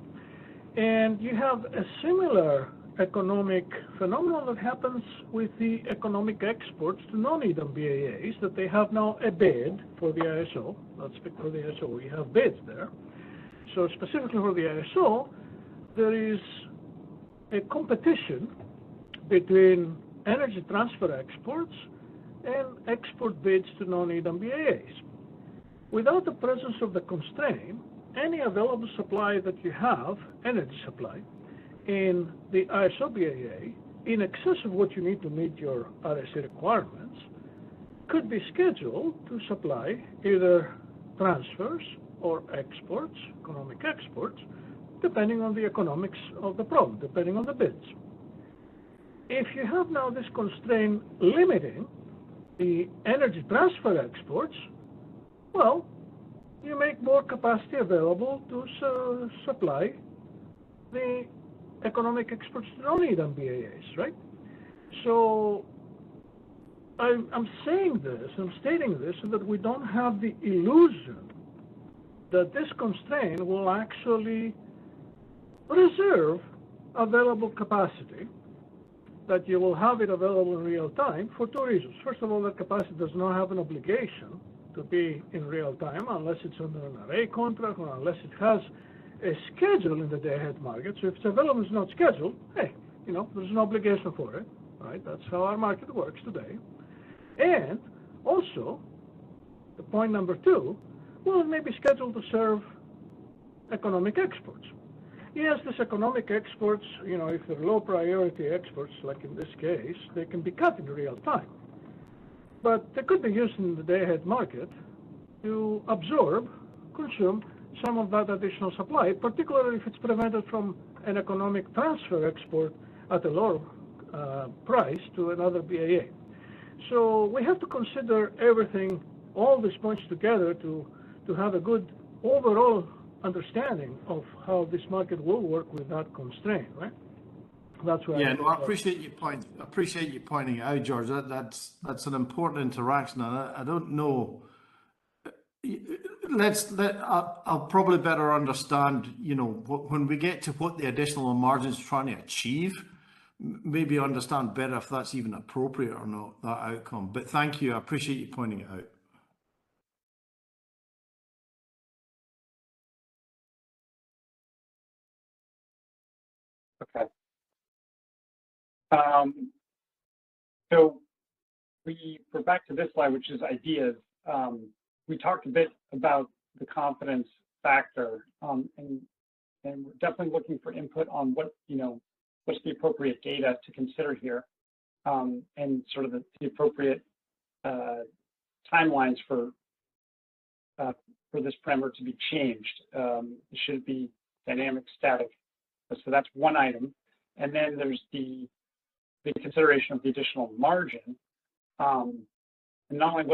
And you have a similar economic phenomenon that happens with the economic exports to non-EDAM BAAs, that they have now a bid for the ISO. Let's speak for the ISO. We have bids there. So specifically for the ISO, there is a competition between energy transfer exports and export bids to non-EDAM BAAs. Without the presence of the constraint, any available supply that you have, energy supply, in the ISO BAA, in excess of what you need to meet your RSC requirements, could be scheduled to supply either transfers or exports, economic exports, depending on the economics of the problem, depending on the bids. If you have now this constraint limiting the energy transfer exports, well, you make more capacity available to supply the economic exports to non-EDAM BAAs, right? So I'm saying this, I'm stating this so that we don't have the illusion that this constraint will actually reserve available capacity that you will have it available in real time for two reasons. First of all, that capacity does not have an obligation to be in real time unless it's under an array contract or unless it has a schedule in the day-ahead market. So if it's available and it's not scheduled, hey, there's no obligation for it, right? That's how our market works today. And also, the point number two, well, it may be scheduled to serve economic exports. Yes, these economic exports, if they're low priority exports, like in this case, they can be cut in real time. But they could be used in the day-ahead market to absorb, consume some of that additional supply, particularly if it's prevented from an economic transfer export at a lower price to another BAA. So we have to consider everything, all these points together to have a good overall understanding of how this market will work with that constraint, right? That's why. Yeah, no, I appreciate your point. I appreciate you pointing it out, George. That's an important interaction, and I don't know. I'll probably better understand. When we get to what the additional margin's trying to achieve, maybe understand better if that's even appropriate or not, that outcome. But thank you. I appreciate you pointing it out. Okay. So we're back to this slide, which is ideas. We talked a bit about the confidence factor, and we're definitely looking for input on what's the appropriate data to consider here, and sort of the appropriate timelines for this parameter to be changed. It should be dynamic, static. So that's one item. And then there's the consideration of the additional margin, and not only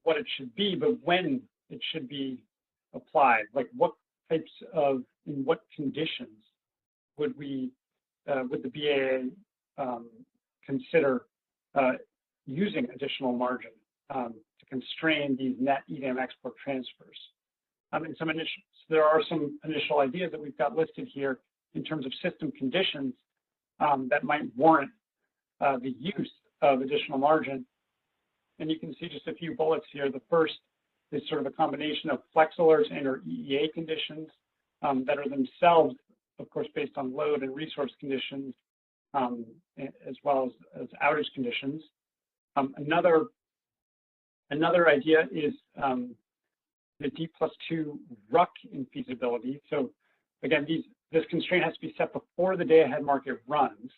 what it should be, but when it should be applied. Like in what conditions would the BAA consider using additional margin to constrain these net EDM export transfers? And there are some initial ideas that we've got listed here in terms of system conditions that might warrant the use of additional margin. And you can see just a few bullets here. The first is sort of a combination of flex alerts and or EEA conditions that are themselves, of course, based on load and resource conditions, as well as outage conditions. Another idea is the D+2 RUC infeasibility. So again, this constraint has to be set before the day-ahead market runs,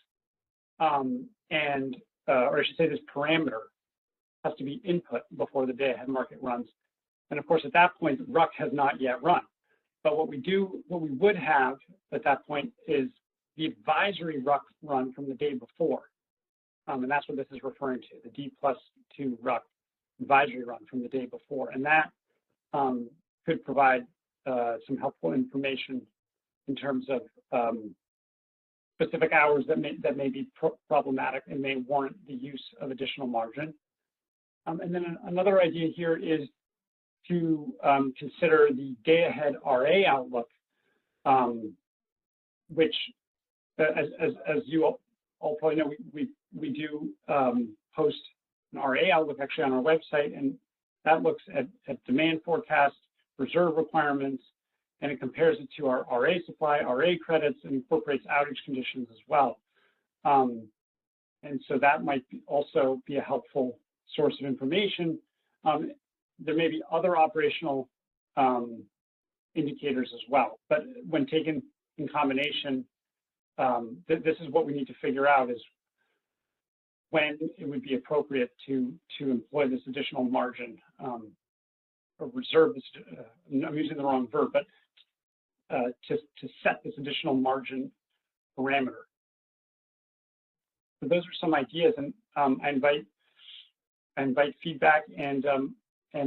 or I should say this parameter has to be input before the day-ahead market runs. And of course, at that point, RUC has not yet run. But what we would have at that point is the advisory RUC run from the day before. And that's what this is referring to, the D+2 RUC advisory run from the day before. And that could provide some helpful information in terms of specific hours that may be problematic and may warrant the use of additional margin. And then another idea here is to consider the day-ahead RA outlook, which, as you all probably know, we do post an RA outlook actually on our website, and that looks at demand forecasts, reserve requirements, and it compares it to our RA supply, RA credits, and incorporates outage conditions as well. And so that might also be a helpful source of information. There may be other operational indicators as well, but when taken in combination, this is what we need to figure out, is when it would be appropriate to employ this additional margin, or reserve this, I'm using the wrong verb, but to set this additional margin parameter. So those are some ideas, and I invite feedback and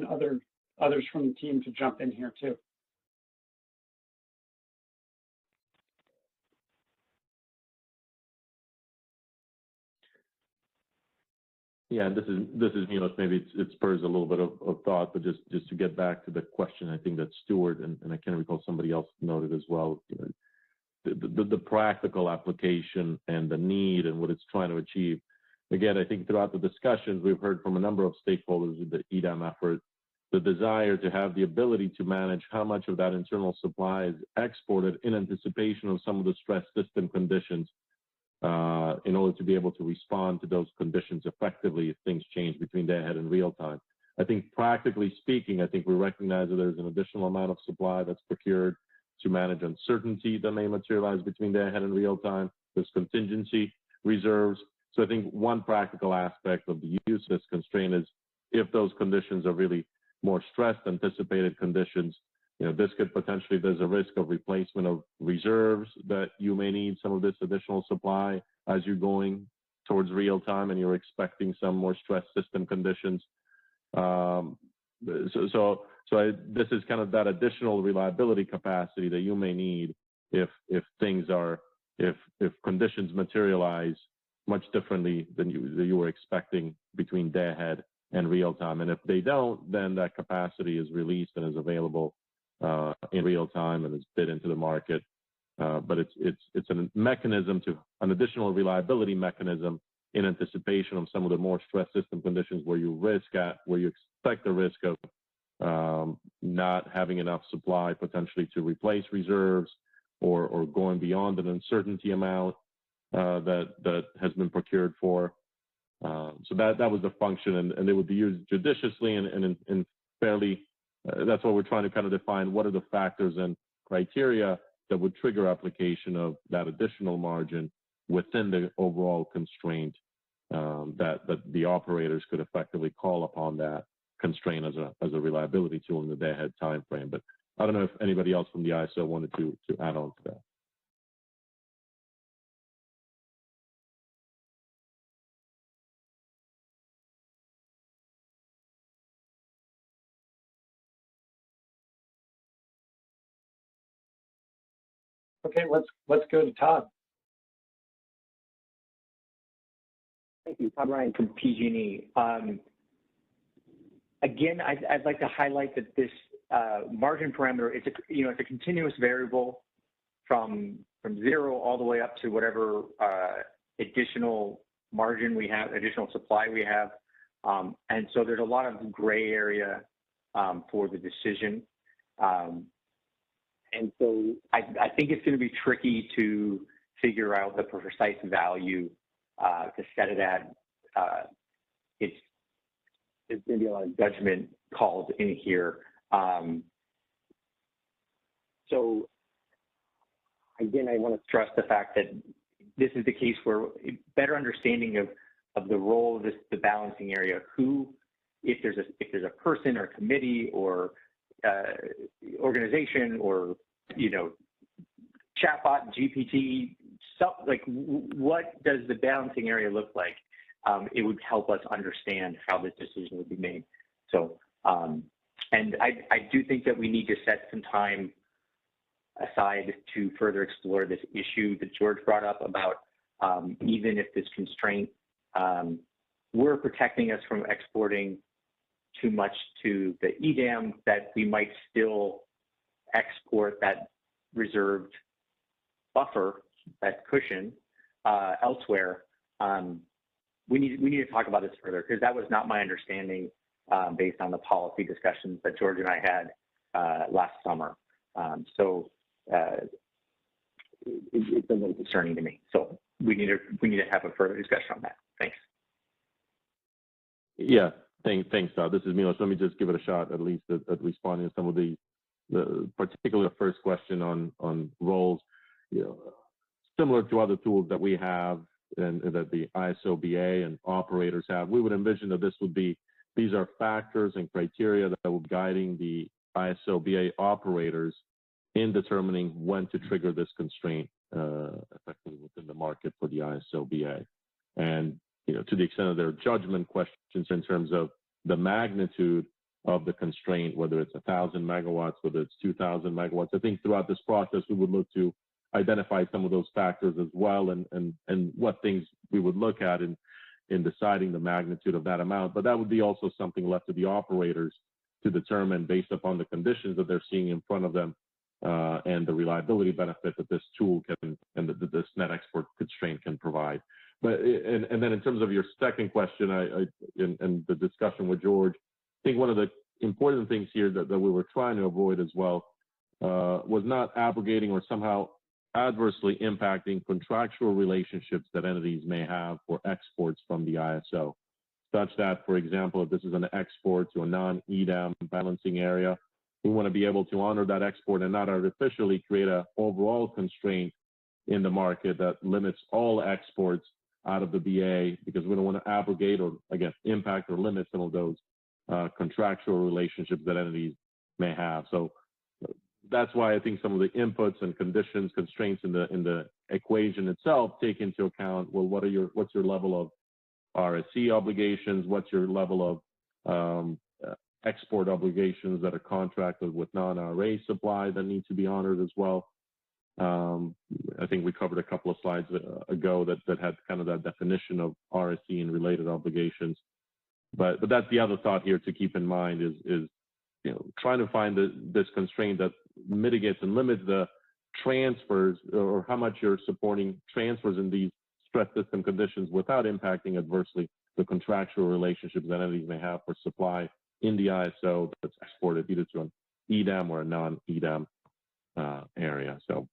others from the team to jump in here too. Yeah, this is Milos. Maybe it spurs a little bit of thought, but just to get back to the question, I think that Stuart and I can't recall, somebody else noted as well. the practical application and the need and what it's trying to achieve. Again, I think throughout the discussions, we've heard from a number of stakeholders with the EDAM effort, the desire to have the ability to manage how much of that internal supply is exported in anticipation of some of the stress system conditions in order to be able to respond to those conditions effectively if things change between day ahead and real time. I think practically speaking, I think we recognize that there's an additional amount of supply that's procured to manage uncertainty that may materialize between day ahead and real time. There's contingency reserves. So I think one practical aspect of the use of this constraint is if those conditions are really more stressed anticipated conditions, this could potentially, there's a risk of replacement of reserves that you may need some of this additional supply as you're going towards real time and you're expecting some more stress system conditions. This is kind of that additional reliability capacity that you may need if conditions materialize much differently than you were expecting between day ahead and real time. And if they don't, then that capacity is released and is available in real time and is bid into the market. But it's a mechanism an additional reliability mechanism in anticipation of some of the more stress system conditions where you expect the risk of not having enough supply potentially to replace reserves or going beyond an uncertainty amount that has been procured for. So that was the function, and they would be used judiciously and fairly. That's what we're trying to kind of define. What are the factors and criteria that would trigger application of that additional margin within the overall constraint that the operators could effectively call upon that constraint as a reliability tool in the day ahead time frame. But I don't know if anybody else from the ISO wanted to add on to that. Okay, let's go to Todd. Thank you, Todd Ryan from PG&E. Again, I'd like to highlight that this margin parameter, it's a continuous variable from 0 all the way up to whatever additional margin we have, additional supply we have. And so there's a lot of gray area for the decision. And so I think it's going to be tricky to figure out the precise value to set it at. It's going to be a lot of judgment calls in here. So again, I want to stress the fact that this is the case where better understanding of the role of the balancing area, if there's a person or committee or organization or chatbot, GPT, what does the balancing area look like? It would help us understand how this decision would be made. So, and I do think that we need to set some time aside to further explore this issue that George brought up about even if this constraint were protecting us from exporting too much to the EDAM, that we might still export that reserved buffer, that cushion, elsewhere. We need to talk about this further, because that was not my understanding based on the policy discussions that George and I had last summer. So it's a little concerning to me. So we need to have a further discussion on that. Thanks. Yeah, thanks, Todd. This is Milos. Let me just give it a shot, at least at responding to some of the particularly the first question on roles. Similar to other tools that we have and that the ISO BA and operators have, we would envision that these are factors and criteria that will be guiding the ISO BA operators in determining when to trigger this constraint effectively within the market for the ISO BA. And to the extent of their judgment questions in terms of the magnitude of the constraint, whether it's 1,000 megawatts, whether it's 2,000 megawatts, I think throughout this process we would look to identify some of those factors as well, and what things we would look at in deciding the magnitude of that amount. But that would be also something left to the operators to determine based upon the conditions that they're seeing in front of them and the reliability benefit that this tool can and that this net export constraint can provide. But and then in terms of your second question, and the discussion with George, I think one of the important things here that we were trying to avoid as well was not abrogating or somehow adversely impacting contractual relationships that entities may have for exports from the ISO, such that, for example, if this is an export to a non-EDAM balancing area, we want to be able to honor that export and not artificially create an overall constraint in the market that limits all exports out of the BA, because we don't want to abrogate or, again, impact or limit some of those contractual relationships that entities may have. So that's why I think some of the inputs and conditions, constraints in the equation itself take into account, well, what's your level of RSC obligations, what's your level of export obligations that are contracted with non-RA supply that need to be honored as well. I think we covered a couple of slides ago that had kind of that definition of RSC and related obligations. But that's the other thought here to keep in mind is trying to find this constraint that mitigates and limits the transfers or how much you're supporting transfers in these stress system conditions without impacting adversely the contractual relationships that entities may have for supply in the ISO that's exported either to an EDAM or a non-EDAM area. So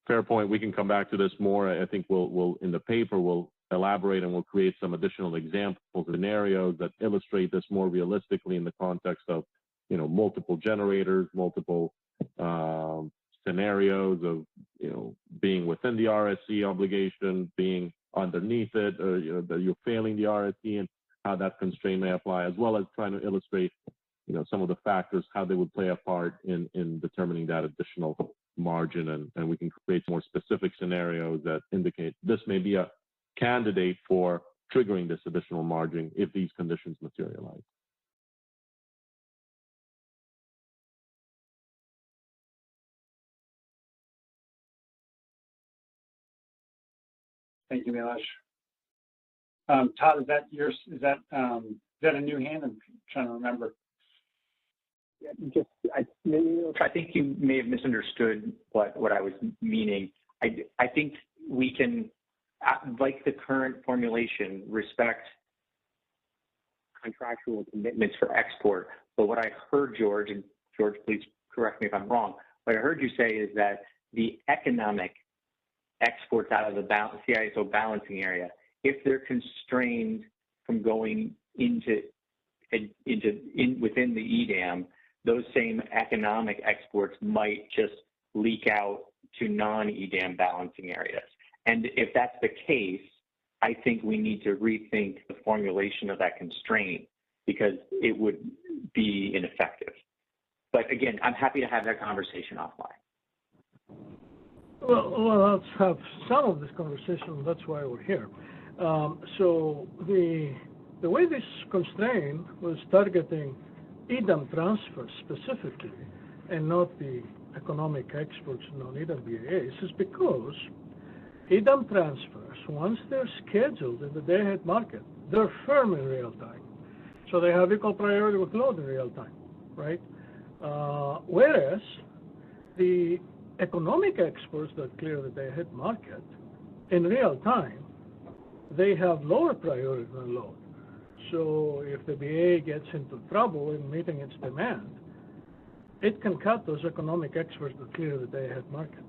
fair point. We can come back to this more. I think we'll in the paper we'll elaborate and we'll create some additional examples, scenarios that illustrate this more realistically in the context of multiple generators, multiple scenarios of being within the RSC obligation, being underneath it, or that you're failing the RSC and how that constraint may apply, as well as trying to illustrate some of the factors, how they would play a part in determining that additional margin, and we can create more specific scenarios that indicate this may be a candidate for triggering this additional margin if these conditions materialize. Thank you, Milosh. Todd, is that yours? Is that a new hand? I'm trying to remember. I think you may have misunderstood what I was meaning. I think we can, like the current formulation, respect contractual commitments for export. But what I heard, George, and George, please correct me if I'm wrong, what I heard you say is that the economic exports out of the CISO balancing area, if they're constrained from going within the EDAM, those same economic exports might just leak out to non-EDAM balancing areas. And if that's the case, I think we need to rethink the formulation of that constraint because it would be ineffective. But again, I'm happy to have that conversation offline. Well, let's have some of this conversation. That's why we're here. So the way this constraint was targeting EDAM transfers specifically and not the economic exports non-EDAM BAAs is because EDAM transfers, once they're scheduled in the day-ahead market, they're firm in real time. So they have equal priority with load in real time, right? Whereas the economic exports that clear the day-ahead market in real time, they have lower priority than load. So if the BA gets into trouble in meeting its demand, it can cut those economic exports that clear the day-ahead market.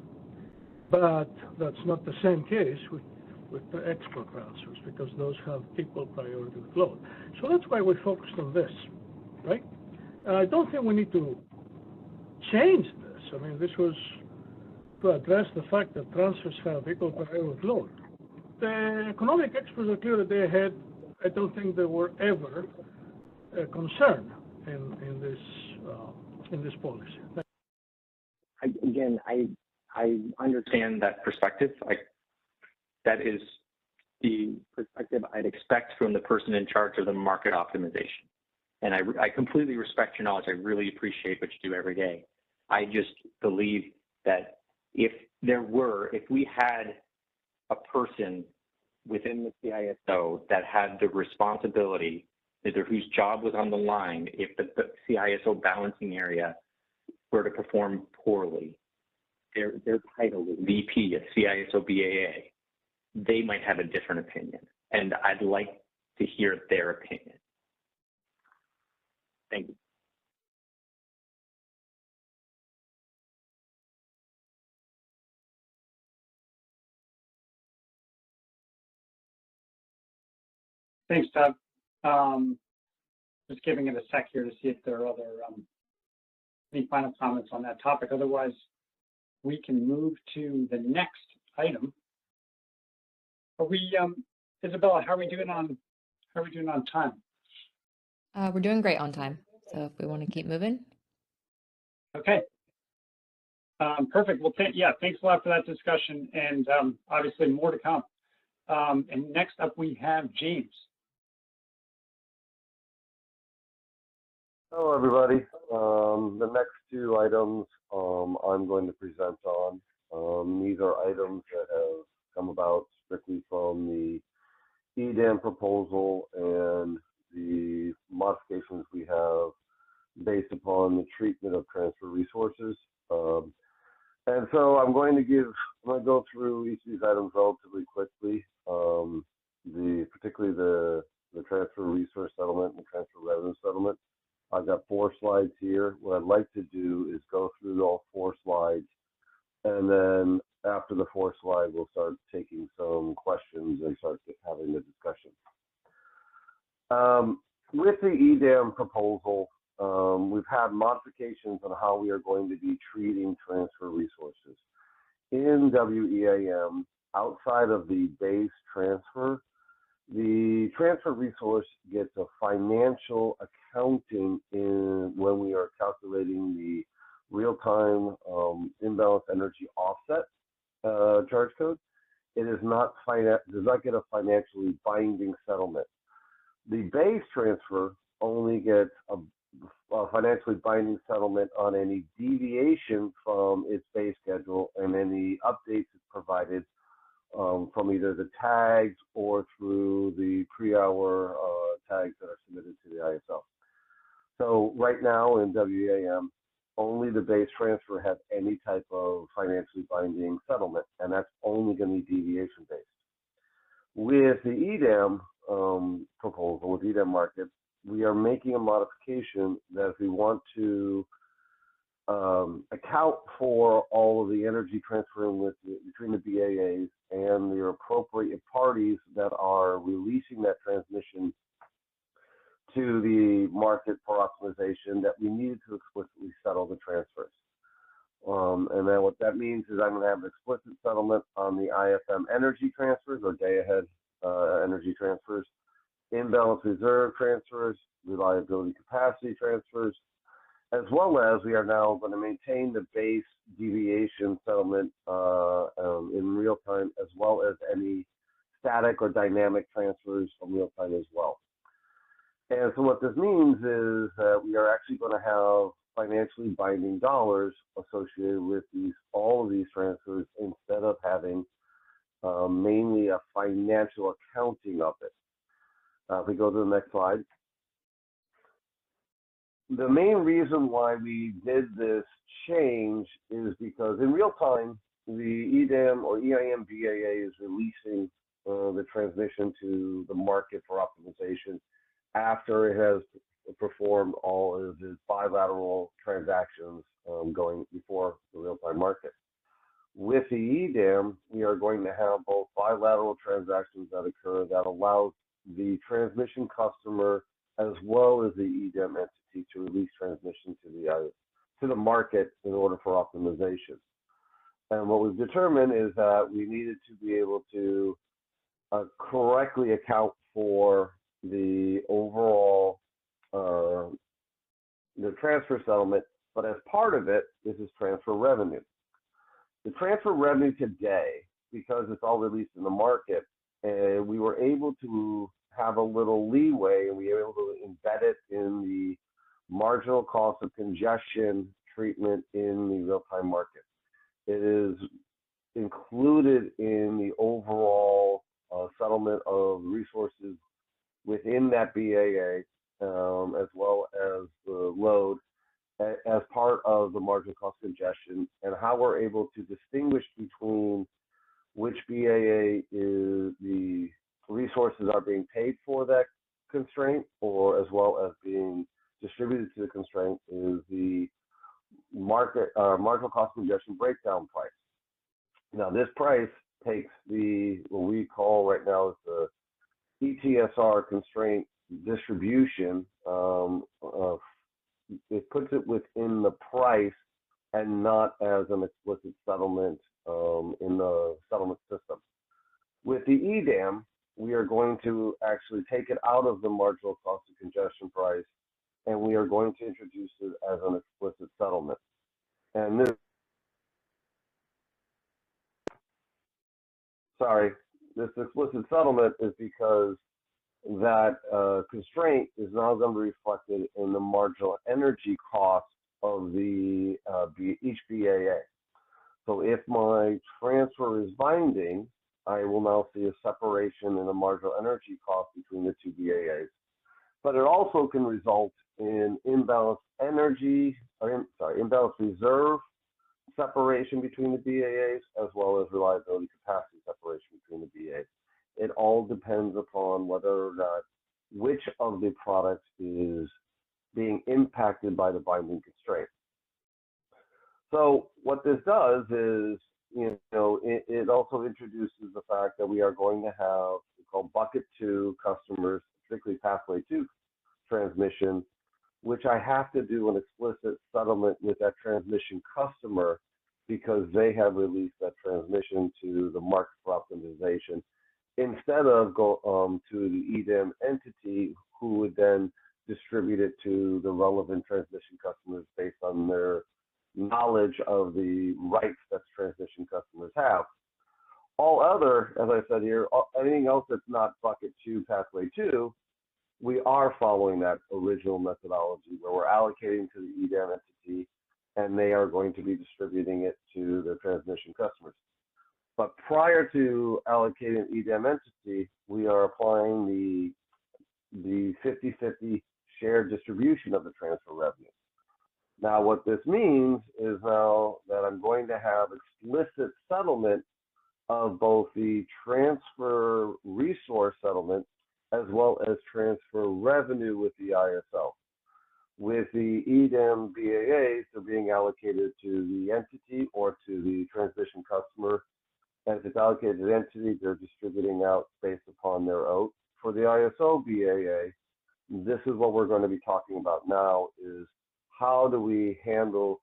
But that's not the same case with the export transfers because those have equal priority with load. So that's why we focused on this, right? I don't think we need to change this. I mean, this was to address the fact that transfers have equal priority with load. The economic exports that clear the day-ahead, I don't think they were ever a concern in this policy. I understand that perspective. That is the perspective I'd expect from the person in charge of the market optimization. And I completely respect your knowledge. I really appreciate what you do every day. I just believe that if we had a person within the CISO that had the responsibility, either whose job was on the line, if the CISO balancing area were to perform poorly, their title is VP, a CISO BAA, they might have a different opinion. And I'd like to hear their opinion. Thank you. Thanks, Doug. Just giving it a sec here to see if there are other any final comments on that topic. Otherwise, we can move to the next item. Are we, Isabella? How are we doing on time? We're doing great on time. So if we want to keep moving. Okay. Perfect. Well, yeah, thanks a lot for that discussion, and obviously more to come. And next up, we have James. Hello, everybody. The next two items I'm going to present on. These are items that have come about strictly from the EDAM proposal and the modifications we have based upon the treatment of transfer resources. And so I'm going to go through each of these items relatively quickly. Particularly the transfer resource settlement and the transfer revenue settlement. I've got 4 slides here. What I'd like to do is go through all 4 slides, and then after the 4th slide, we'll start taking some questions and start having the discussion. With the EDAM proposal, we've had modifications on how we are going to be treating transfer resources. In WEAM, outside of the base transfer, the transfer resource gets a financial accounting when we are calculating the real-time imbalance energy offset charge code. It does not get a financially binding settlement. The base transfer only gets a financially binding settlement on any deviation from its base schedule and any updates it's provided from either the tags or through the pre-hour tags that are submitted to the ISO. So right now in WEAM, only the base transfer has any type of financially binding settlement, and that's only going to be deviation based. With the EDAM proposal, with EDAM market, we are making a modification that if we want to account for all of the energy transferring between the BAAs and the appropriate parties that are releasing that transmission to the market for optimization, that we need to explicitly settle the transfers. And then what that means is I'm going to have an explicit settlement on the IFM energy transfers or day-ahead energy transfers, imbalance reserve transfers, reliability capacity transfers, as well as we are now going to maintain the base deviation settlement in real time, as well as any static or dynamic transfers from real time as well. And so what this means is that we are actually going to have financially binding dollars associated with all of these transfers instead of having mainly a financial accounting of it. If we go to the next slide. The main reason why we did this change is because in real time, the EDAM or EIM BAA is releasing the transmission to the market for optimization after it has performed all of its bilateral transactions going before the real-time market. With the EDAM, we are going to have both bilateral transactions that occur that allows the transmission customer as well as the EDAM entity to release transmission to the market in order for optimization. And what we've determined is that we needed to be able to correctly account for the overall the transfer settlement, but as part of it, this is transfer revenue. The transfer revenue today, because it's all released in the market, we were able to have a little leeway, and we were able to embed it in the marginal cost of congestion treatment in the real-time market. It is included in the overall settlement of resources within that BAA, as well as the load, as part of of the marginal cost congestion and how we're able to distinguish between which BAA is the resources are being paid for that constraint, or as well as being distributed to the constraint, is the marginal cost congestion breakdown price. Now, this price takes what we call right now is the ETSR constraint distribution. It puts it within the price and not as an explicit settlement in the settlement system. With the EDAM, we are going to actually take it out of the marginal cost of congestion price, and we are going to introduce it as an explicit settlement. And this explicit settlement is because that constraint is now going to be reflected in the marginal energy cost of the each BAA. So if my transfer is binding, I will now see a separation in the marginal energy cost between the two BAAs. But it also can result in imbalanced reserve separation between the BAAs, as well as reliability capacity separation between the BAAs. It all depends upon whether or not which of the products is being impacted by the binding constraint. So what this does is, it also introduces the fact that we are going to have what we call bucket 2 customers, particularly pathway 2 transmission, which I have to do an explicit settlement with that transmission customer because they have released that transmission to the market for optimization, instead of to the EDAM entity, who would then distribute it to the relevant transmission customers based on their knowledge of the rights that transmission customers have. All other, as I said here, anything else that's not bucket 2, pathway 2, we are following that original methodology where we're allocating to the EDAM entity, and they are going to be distributing it to the transmission customers. But prior to allocating the EDAM entity, we are applying the 50-50 shared distribution of the transfer revenue. Now, what this means is now that I'm going to have explicit settlement of both the transfer resource settlement as well as transfer revenue with the ISO. With the EDAM BAAs, they're being allocated to the entity or to the transmission customer. As it's allocated to the entity, they're distributing out based upon their oath. For the ISO BAA, this is what we're going to be talking about now, is how do we handle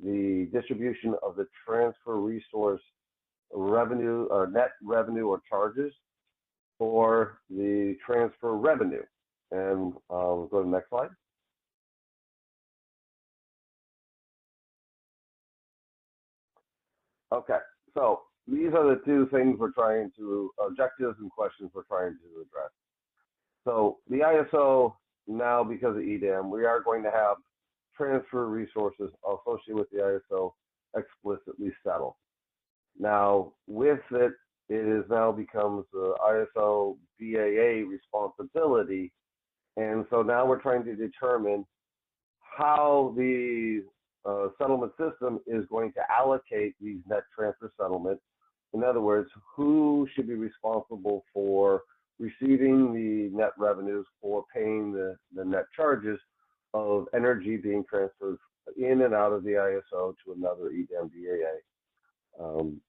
the distribution of the transfer resource revenue or net revenue or charges for the transfer revenue. And we'll go to the next slide. Okay, so these are the two things objectives and questions we're trying to address. So the ISO, now because of EDAM, we are going to have transfer resources associated with the ISO explicitly settled. Now, with it, it now becomes the ISO BAA responsibility. And so now we're trying to determine how the settlement system is going to allocate these net transfer settlements. In other words, who should be responsible for receiving the net revenues or paying the net charges of energy being transferred in and out of the ISO to another EDAM BAA.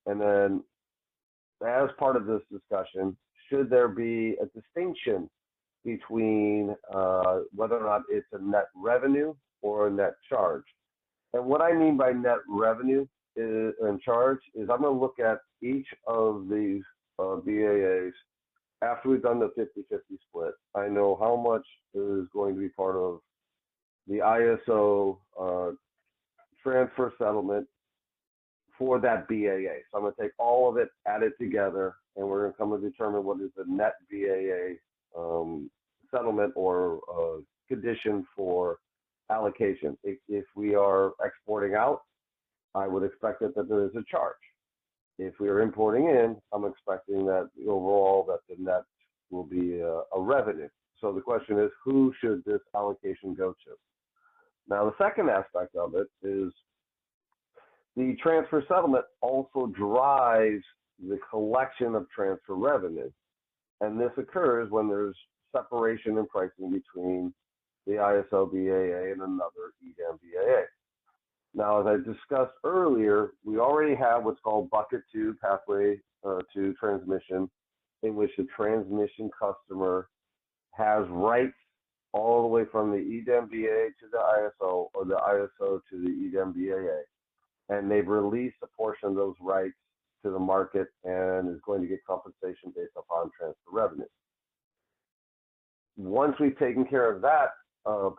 And then as part of this discussion, should there be a distinction between whether or not it's a net revenue or a net charge? And what I mean by net revenue and charge is I'm going to look at each of these BAAs after we've done the 50-50 split. I know how much is going to be part of the ISO transfer settlement for that BAA. So I'm going to take all of it, add it together, and we're going to come to determine what is the net BAA settlement or condition for allocation. If we are exporting out, I would expect that there is a charge. If we are importing in, I'm expecting that overall that the net will be a revenue. So the question is, who should this allocation go to? Now, the second aspect of it is The transfer settlement also drives the collection of transfer revenue. And this occurs when there's separation in pricing between the ISO BAA and another EDAM BAA. Now, as I discussed earlier, we already have what's called bucket 2 pathway to transmission, in which the transmission customer has rights all the way from the EDAM BAA to the ISO, or the ISO to the EDAM BAA. And they've released a portion of those rights to the market and is going to get compensation based upon transfer revenue. Once we've taken care of that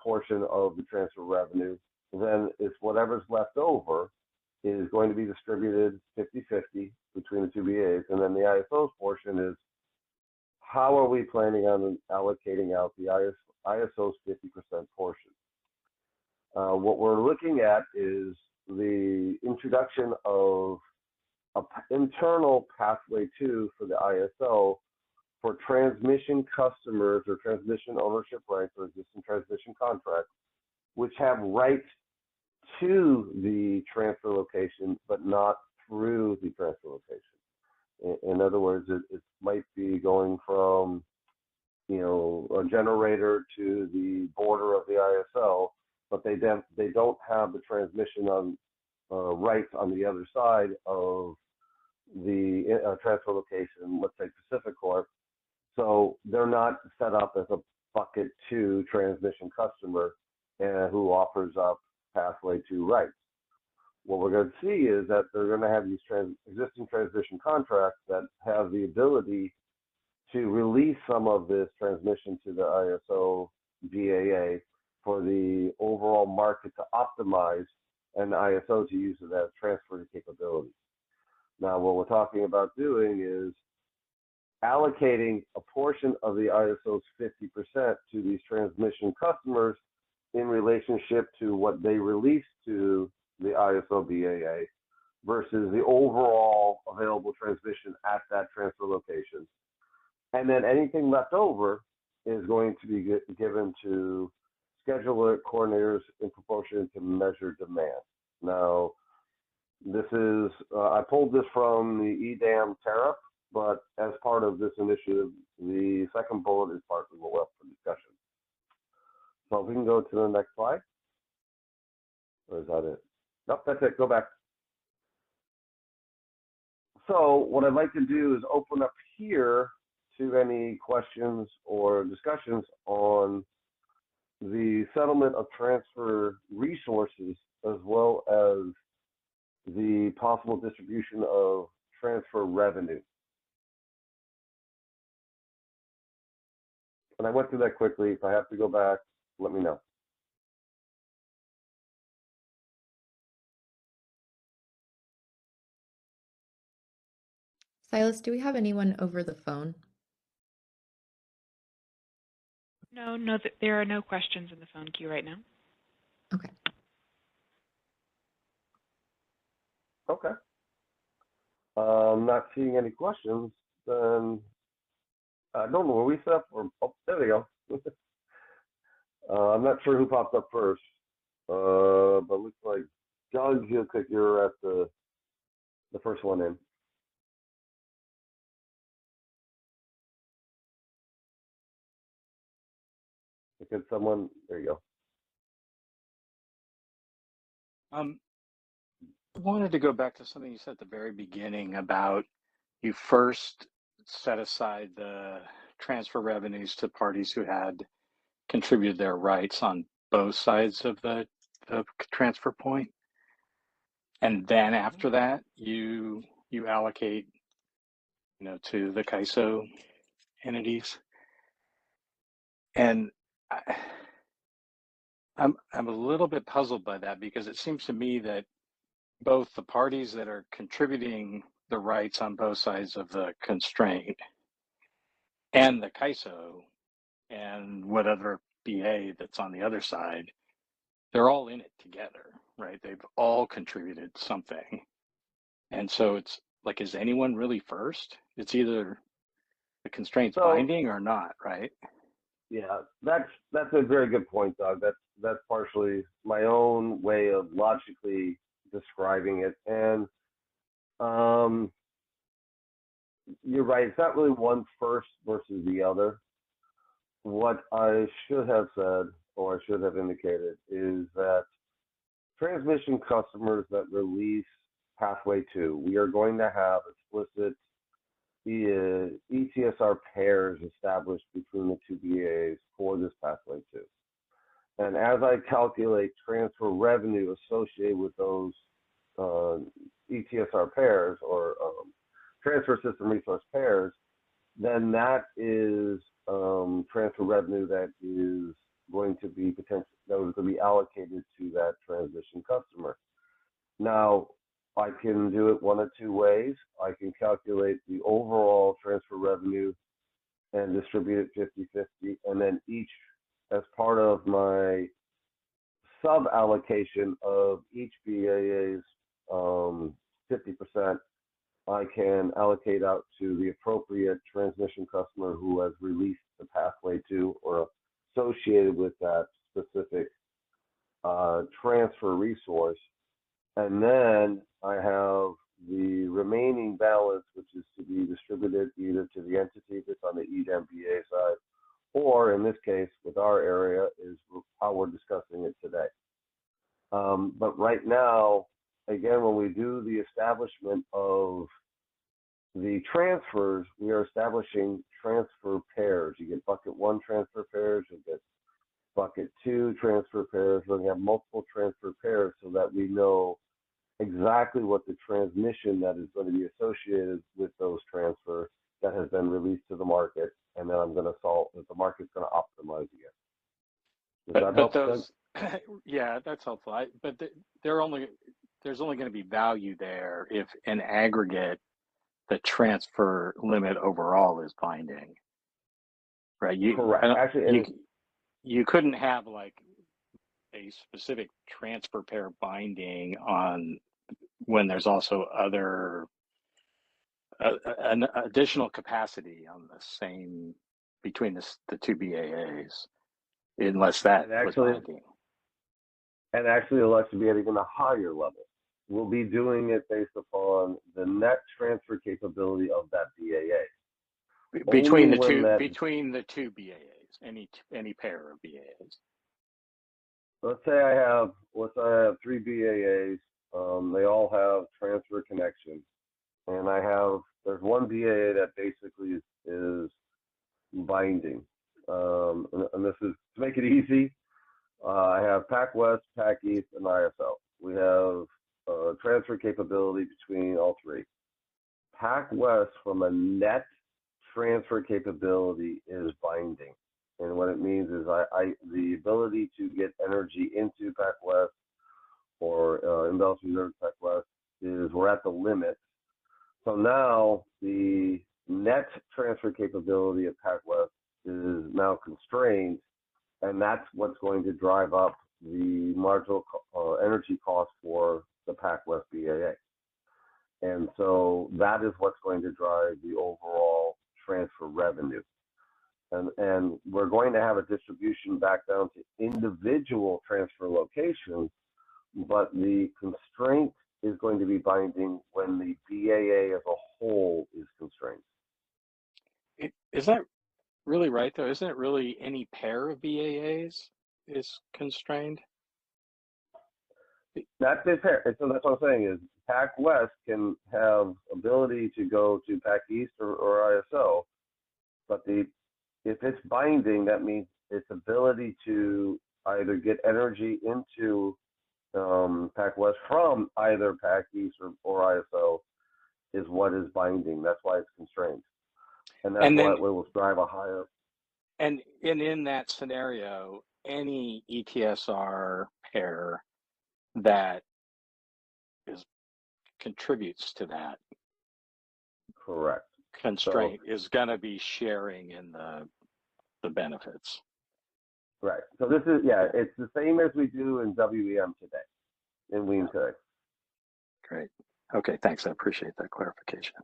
portion of the transfer revenue, then it's whatever's left over is going to be distributed 50-50 between the two BAs. And then the ISO's portion is, how are we planning on allocating out the ISO's 50% portion? What we're looking at is the introduction of an internal pathway 2 for the ISO for transmission customers or transmission ownership rights or existing transmission contracts, which have rights to the transfer location, but not through the transfer location. In other words, it might be going from, a generator to the border of the ISO, but they don't have the transmission on rights on the other side of the transfer location, let's say PacifiCorp. So they're not set up as a bucket 2 transmission customer who offers up pathway 2 rights. What we're going to see is that they're going to have these existing transmission contracts that have the ability to release some of this transmission to the ISO BAA for the overall market to optimize and the ISO to use it as transfer capability. Now, what we're talking about doing is allocating a portion of the ISO's 50% to these transmission customers in relationship to what they release to the ISO BAA versus the overall available transmission at that transfer location. And then anything left over is going to be given to scheduler coordinators in proportion to measure demand. Now, this is, I pulled this from the EDAM tariff, but as part of this initiative, the second bullet is part we will up for discussion. So if we can go to the next slide. Or is that it? Nope, that's it. Go back. So what I'd like to do is open up here to any questions or discussions on the settlement of transfer resources, as well as the possible distribution of transfer revenue. And I went through that quickly. If I have to go back, let me know. Silas, do we have anyone over the phone? No, there are no questions in the phone queue right now. Okay. Okay. I'm not seeing any questions. Then I don't know where we set up. Oh, there we go. I'm not sure who popped up first, but looks like Doug, you're at the first one in. Could someone? There you go. I wanted to go back to something you said at the very beginning about you first set aside the transfer revenues to parties who had contributed their rights on both sides of the transfer point. And then after that, you allocate, to the CAISO entities. And I'm a little bit puzzled by that, because it seems to me that both the parties that are contributing the rights on both sides of the constraint and the CAISO and whatever BA that's on the other side, they're all in it together, right? They've all contributed something. And so it's like, is anyone really first? It's either the constraint's binding or not, right? Yeah, that's a very good point, Doug. That's partially my own way of logically describing it. And you're right, it's not really one first versus the other. What I should have said, or I should have indicated, is that transmission customers that release Pathway 2, we are going to have explicit ETSR pairs established between the two BAAs for this Pathway 2. And as I calculate transfer revenue associated with those ETSR pairs or transfer system resource pairs, then that is transfer revenue that is going to be allocated to that transmission customer. Now, I can do it one of two ways. I can calculate the overall transfer revenue and distribute it 50-50, and then each, as part of my sub-allocation of each BAA's 50%, I can allocate out to the appropriate transmission customer who has released the Pathway 2 or associated with that specific transfer resource. And then I have the remaining balance, which is to be distributed either to the entity that's on the EDM BA side, or in this case, with our area, is how we're discussing it today. But right now, again, when we do the establishment of the transfers, we are establishing transfer pairs. You get bucket 1 transfer pairs, you get bucket 2 transfer pairs. We're going to have multiple transfer pairs so that we know exactly what the transmission that is going to be associated with those transfers that has been released to the market, and then I'm going to solve that the market's going to optimize again. Does that help? Those, yeah, that's helpful. There's only going to be value there if in aggregate the transfer limit overall is binding, right? Correct. Actually, you couldn't have like a specific transfer pair binding on when there's also other an additional capacity on the same between the two BAAs, unless that was binding. And actually, it'll actually be at even a higher level. We'll be doing it based upon the net transfer capability of that BAA. Between the two BAAs, any pair of BAAs. Let's say I have 3 BAAs. They all have transfer connections, and there's one BAA that basically is binding. And this is to make it easy. I have PAC West, PAC East, and ISO. We have transfer capability between all 3. PAC West, from a net transfer capability, is binding. And what it means is the ability to get energy into PAC West or imbalance reserve PAC West we're at the limit. So now the net transfer capability of PAC West is now constrained, and that's what's going to drive up the marginal energy cost for the PAC West BAA. And so that is what's going to drive the overall transfer revenue. And we're going to have a distribution back down to individual transfer locations, but the constraint is going to be binding when the BAA as a whole is constrained. Is that really right, though? Isn't it really any pair of BAAs is constrained? That's it. So that's what I'm saying is PAC West can have ability to go to PAC East or ISO, but if it's binding, that means its ability to either get energy into PAC West from either PAC East or ISO is what is binding. That's why it's constrained. And that's why it will drive a higher. And in that scenario, any ETSR pair that contributes to that correct constraint is going to be sharing in the benefits. Right. So this is, it's the same as we do in WEM today, in WEM today. Great. Okay, thanks. I appreciate that clarification.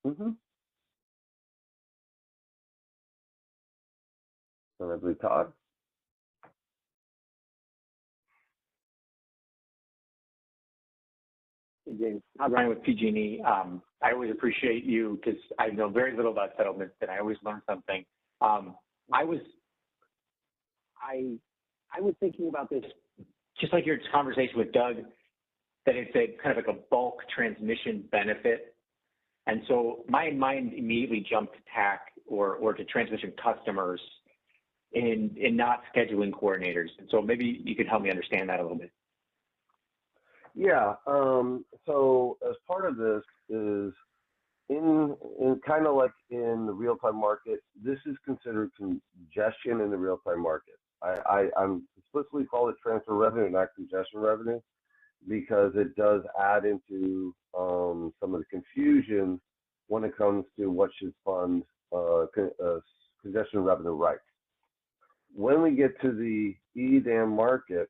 Mm-hmm. So I believe Todd. James, I'm Ryan with PG&E. I always appreciate you because I know very little about settlements, and I always learn something. I was thinking about this, just like your conversation with Doug, that it's a kind of like a bulk transmission benefit. And so my mind immediately jumped to TAC or to transmission customers in not scheduling coordinators. And so maybe you could help me understand that a little bit. Yeah. So as part of this is in kind of like in the real-time market, this is considered congestion in the real-time market. I'm explicitly call it transfer revenue, not congestion revenue, because it does add into some of the confusion when it comes to what should fund congestion revenue rights. When we get to the EDAM market,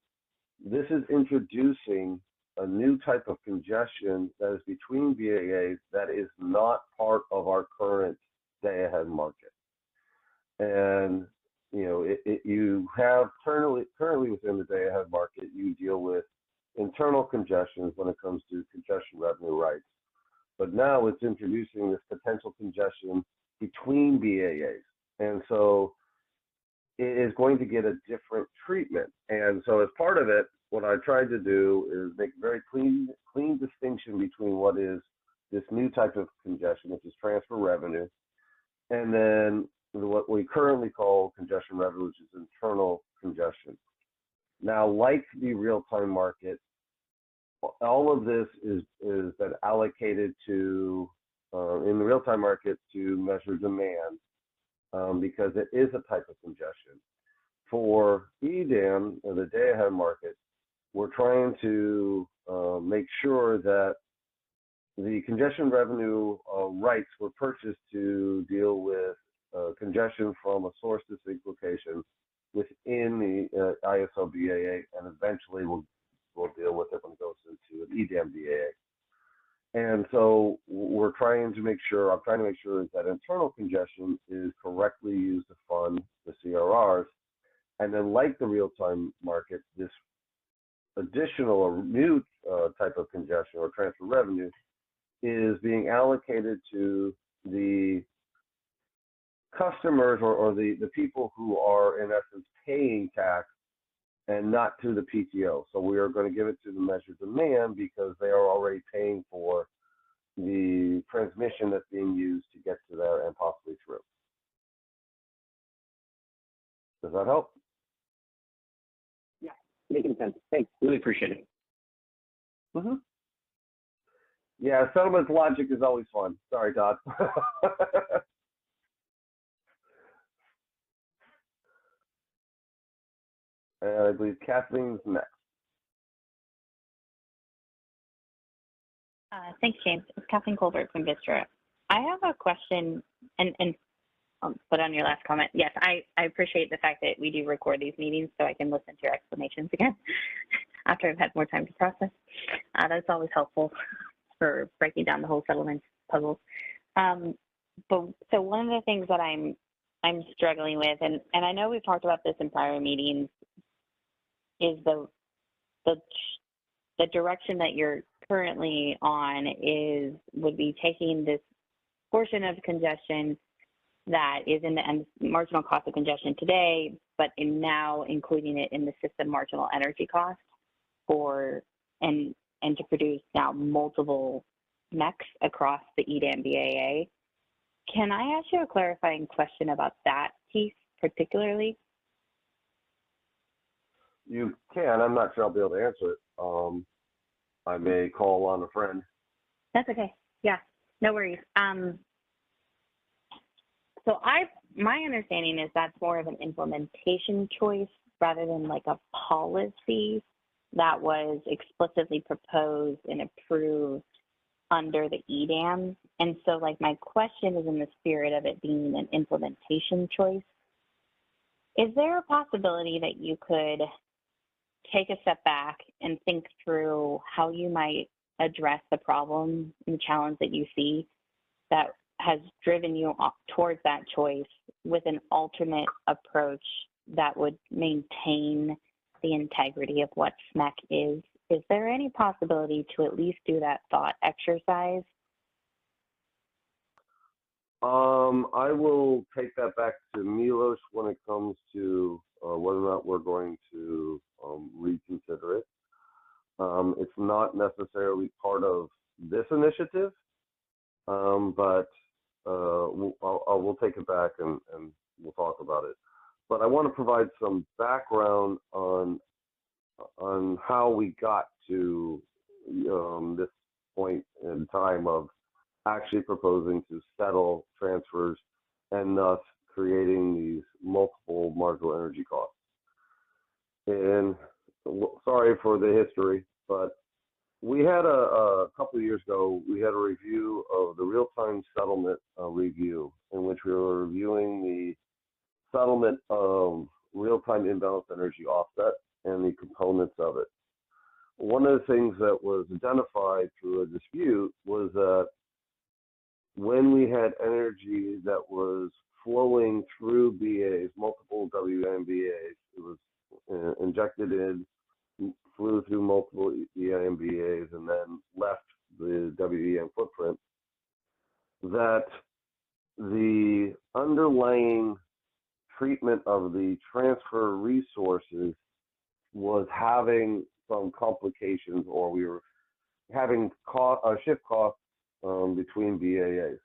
this is introducing a new type of congestion that is between BAAs that is not part of our current day-ahead market. And you have currently within the day-ahead market, you deal with internal congestions when it comes to congestion revenue rights. But now it's introducing this potential congestion between BAAs. And so it is going to get a different treatment. And so as part of it, what I tried to do is make a very clean distinction between what is this new type of congestion, which is transfer revenue, and then what we currently call congestion revenue, which is internal congestion. Now, like the real-time market, all of this is then allocated to, in the real-time market, to measure demand, because it is a type of congestion. For EDAM, or the day-ahead market, we're trying to make sure that the congestion revenue rights were purchased to deal with congestion from a source distinct location within the ISO BAA, and eventually we'll deal with it when it goes into an EDAM BAA. And so I'm trying to make sure that internal congestion is correctly used to fund the CRRs. And then like the real-time market, this additional or new type of congestion or transfer revenue is being allocated to the customers or the people who are in essence paying tax and not to the PTO. So we are going to give it to the measured demand because they are already paying for the transmission that's being used to get to there and possibly through. Does that help? Yeah, making sense. Thanks. Really appreciate it. Mm-hmm. Yeah, settlement logic is always fun. Sorry, Todd. And I believe Kathleen's next. Thanks, James. It's Kathleen Colbert from Vistra. I have a question, and put on your last comment. Yes, I appreciate the fact that we do record these meetings so I can listen to your explanations again after I've had more time to process. That's always helpful for breaking down the whole settlement puzzle. But so one of the things that I'm struggling with, and I know we've talked about this in prior meetings, is the direction that you're currently on would be taking this portion of congestion that is in the marginal cost of congestion today, but now including it in the system marginal energy cost and to produce now multiple MECs across the EDAM BAA. Can I ask you a clarifying question about that piece particularly? You can. I'm not sure I'll be able to answer it. I may call on a friend. That's okay. Yeah, no worries. So my understanding is that's more of an implementation choice rather than like a policy that was explicitly proposed and approved under the EDAM. And so like my question is in the spirit of it being an implementation choice. Is there a possibility that you could take a step back and think through how you might address the problem and the challenge that you see that has driven you towards that choice with an alternate approach that would maintain the integrity of what SMEC is is there any possibility to at least do that thought exercise? I will take that back to Milos when it comes to whether or not we're going to reconsider it. It's not necessarily part of this initiative, but we'll take it back and we'll talk about it. But I want to provide some background on how we got to this point in time of actually proposing to settle transfers and thus creating these multiple marginal energy costs. And sorry for the history, but we had a couple of years ago, we had a review of the real-time settlement review in which we were reviewing the settlement of real-time imbalanced energy offset and the components of it. One of the things that was identified through a dispute was that when we had energy that was flowing through BAs, multiple WMBAs, it was injected in, flew through multiple EIMBAs, and then left the WEM footprint, that the underlying treatment of the transfer resources was having some complications, or we were having shift costs between BAAs.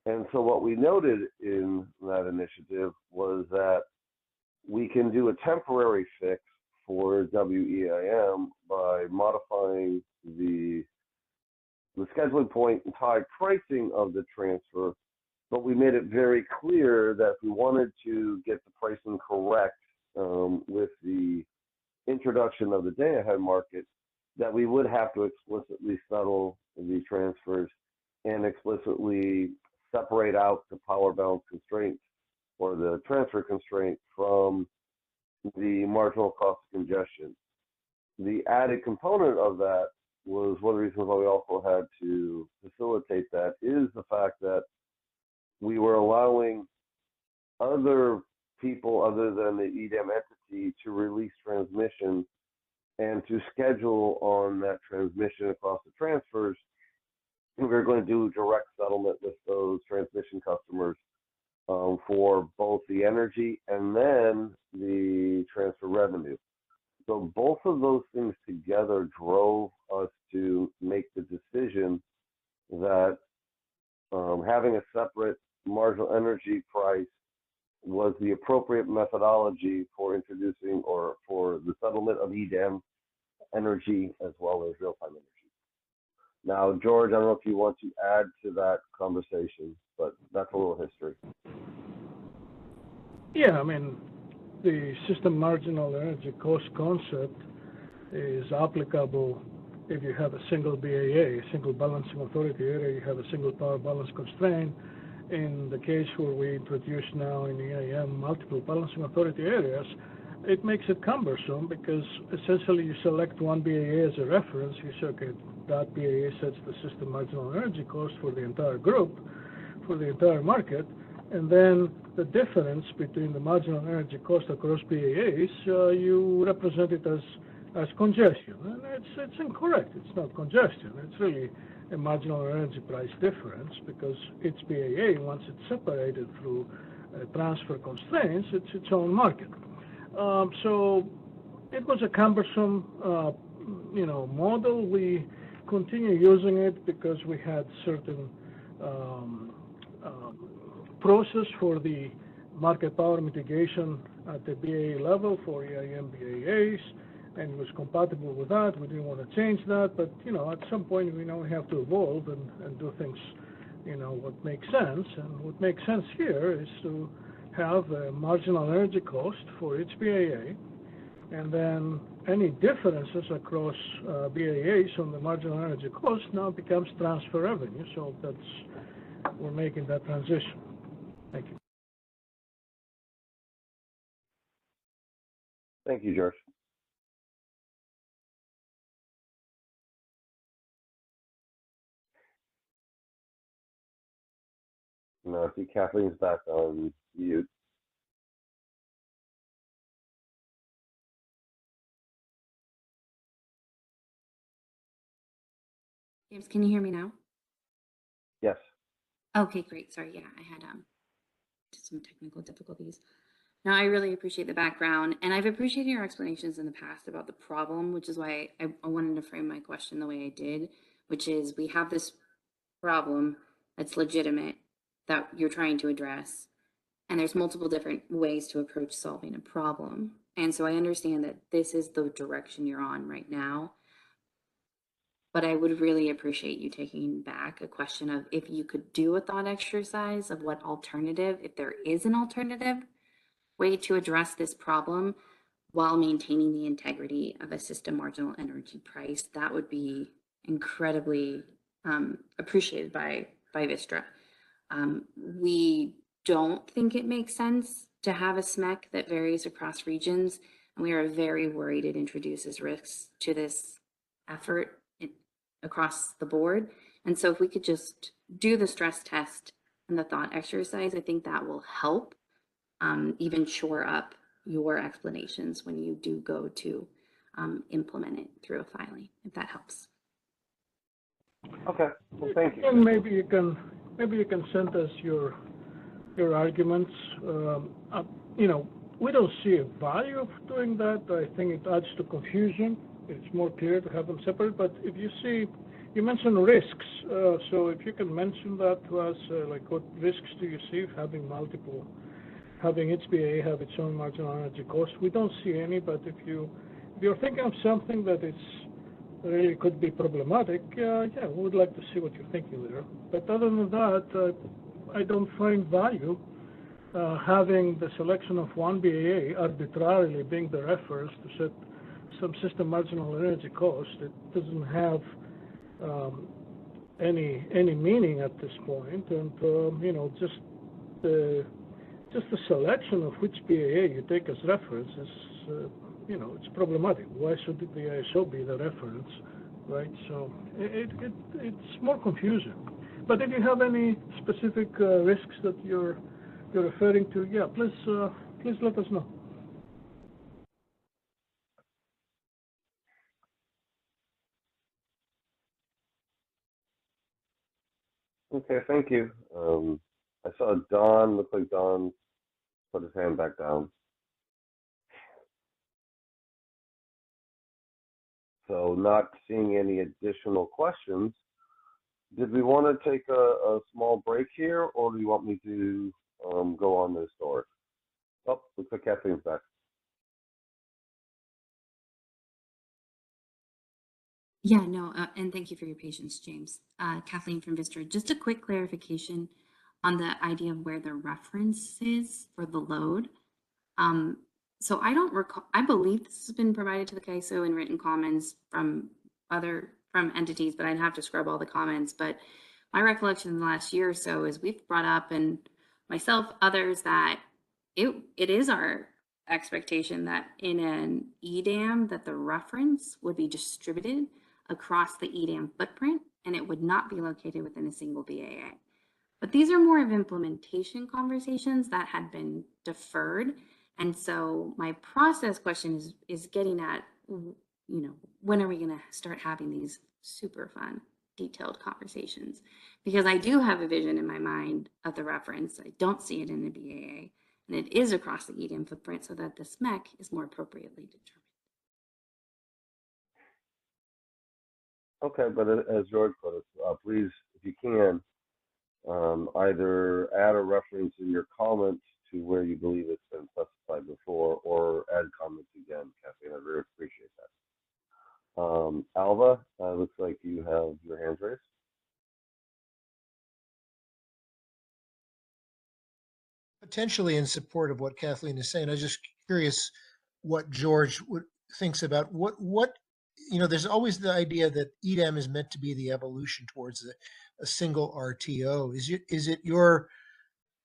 And so what we noted in that initiative was that we can do a temporary fix for WEIM by modifying the scheduling point and tie pricing of the transfer, but we made it very clear that if we wanted to get the pricing correct with the introduction of the day-ahead market, that we would have to explicitly settle these transfers and explicitly separate out the power balance constraint or the transfer constraint from the marginal cost of congestion. The added component of that was one of the reasons why we also had to facilitate that is the fact that we were allowing other people other than the EDAM entity to release transmission and to schedule on that transmission across the transfers. We were going to do direct settlement with those transmission customers for both the energy and then the transfer revenue. So both of those things together drove us to make the decision that having a separate marginal energy price was the appropriate methodology for introducing or for the settlement of EDAM energy as well as real-time energy. Now, George, I don't know if you want to add to that conversation, but that's a little history. Yeah, I mean, the system marginal energy cost concept is applicable if you have a single BAA, a single balancing authority area, you have a single power balance constraint. In the case where we introduce now in EIM multiple balancing authority areas, it makes it cumbersome because essentially you select one BAA as a reference. You say, okay, that BAA sets the system marginal energy cost for the entire group, for the entire market, and then the difference between the marginal energy cost across BAAs, you represent it as congestion. And it's incorrect. It's not congestion. It's really a marginal energy price difference because each BAA, once it's separated through transfer constraints, it's its own market. So it was a cumbersome, model. We continue using it because we had certain process for the market power mitigation at the BAA level for EIM BAAs, and it was compatible with that. We didn't want to change that, but at some point we have to evolve and do things, what makes sense. And what makes sense here is to have a marginal energy cost for each BAA, and then any differences across BAAs on the marginal energy cost now becomes transfer revenue. So we're making that transition. Thank you. Thank you, George. No, I see Kathleen's back on mute. James, can you hear me now? Yes. Okay, great. Sorry, yeah, I had just some technical difficulties. No, I really appreciate the background, and I've appreciated your explanations in the past about the problem, which is why I wanted to frame my question the way I did, which is we have this problem that's legitimate that you're trying to address, and there's multiple different ways to approach solving a problem. And so I understand that this is the direction you're on right now. But I would really appreciate you taking back a question of if you could do a thought exercise of what alternative, if there is an alternative way to address this problem while maintaining the integrity of a system marginal energy price, that would be incredibly appreciated by Vistra. We don't think it makes sense to have a SMEC that varies across regions, and we are very worried it introduces risks to this effort across the board. And so if we could just do the stress test and the thought exercise, I think that will help even shore up your explanations when you do go to implement it through a filing, if that helps. Okay, well, thank you. And maybe you can send us your arguments. You know, we don't see a value of doing that. I think it adds to confusion. It's more clear to have them separate. But if you see, you mentioned risks. So if you can mention that to us, like what risks do you see of having multiple, having each BA have its own marginal energy cost? We don't see any, but if you're thinking of something that is really could be problematic, yeah, we would like to see what you're thinking there. But other than that, I don't find value having the selection of one BAA arbitrarily being the reference to set some system marginal energy cost. It doesn't have any meaning at this point, and you know, just the selection of which BAA you take as reference is, you know, it's problematic. Why should the ISO be the reference, right? So it's more confusing. But if you have any specific risks that you're referring to, yeah, please let us know. Okay, thank you. I saw Don, looked like Don put his hand back down. So not seeing any additional questions, did we want to take a small break here, or do you want me to go on this story? Oh, looks like Kathleen's back. Yeah, no, and thank you for your patience, James. Kathleen from Vistra. Just a quick clarification on the idea of where the reference is for the load. So I don't recall, I believe this has been provided to the CAISO in written comments from entities, but I'd have to scrub all the comments. But my recollection in the last year or so is we've brought up, and myself, others, that it is our expectation that in an EDAM that the reference would be distributed across the EDAM footprint, and it would not be located within a single BAA. But these are more of implementation conversations that had been deferred. And so my process question is getting at, you know, when are we going to start having these super fun, detailed conversations? Because I do have a vision in my mind of the reference. I don't see it in the BAA, and it is across the EDAM footprint so that the SMEC is more appropriately determined. Okay, but as George put it, please, if you can, either add a reference in your comments to where you believe it's been specified before, or add comments again, Kathleen. I really appreciate that. Alva, looks like you have your hands raised. Potentially in support of what Kathleen is saying, I was just curious what George thinks about what you know. There's always the idea that EDAM is meant to be the evolution towards a single RTO. Is it your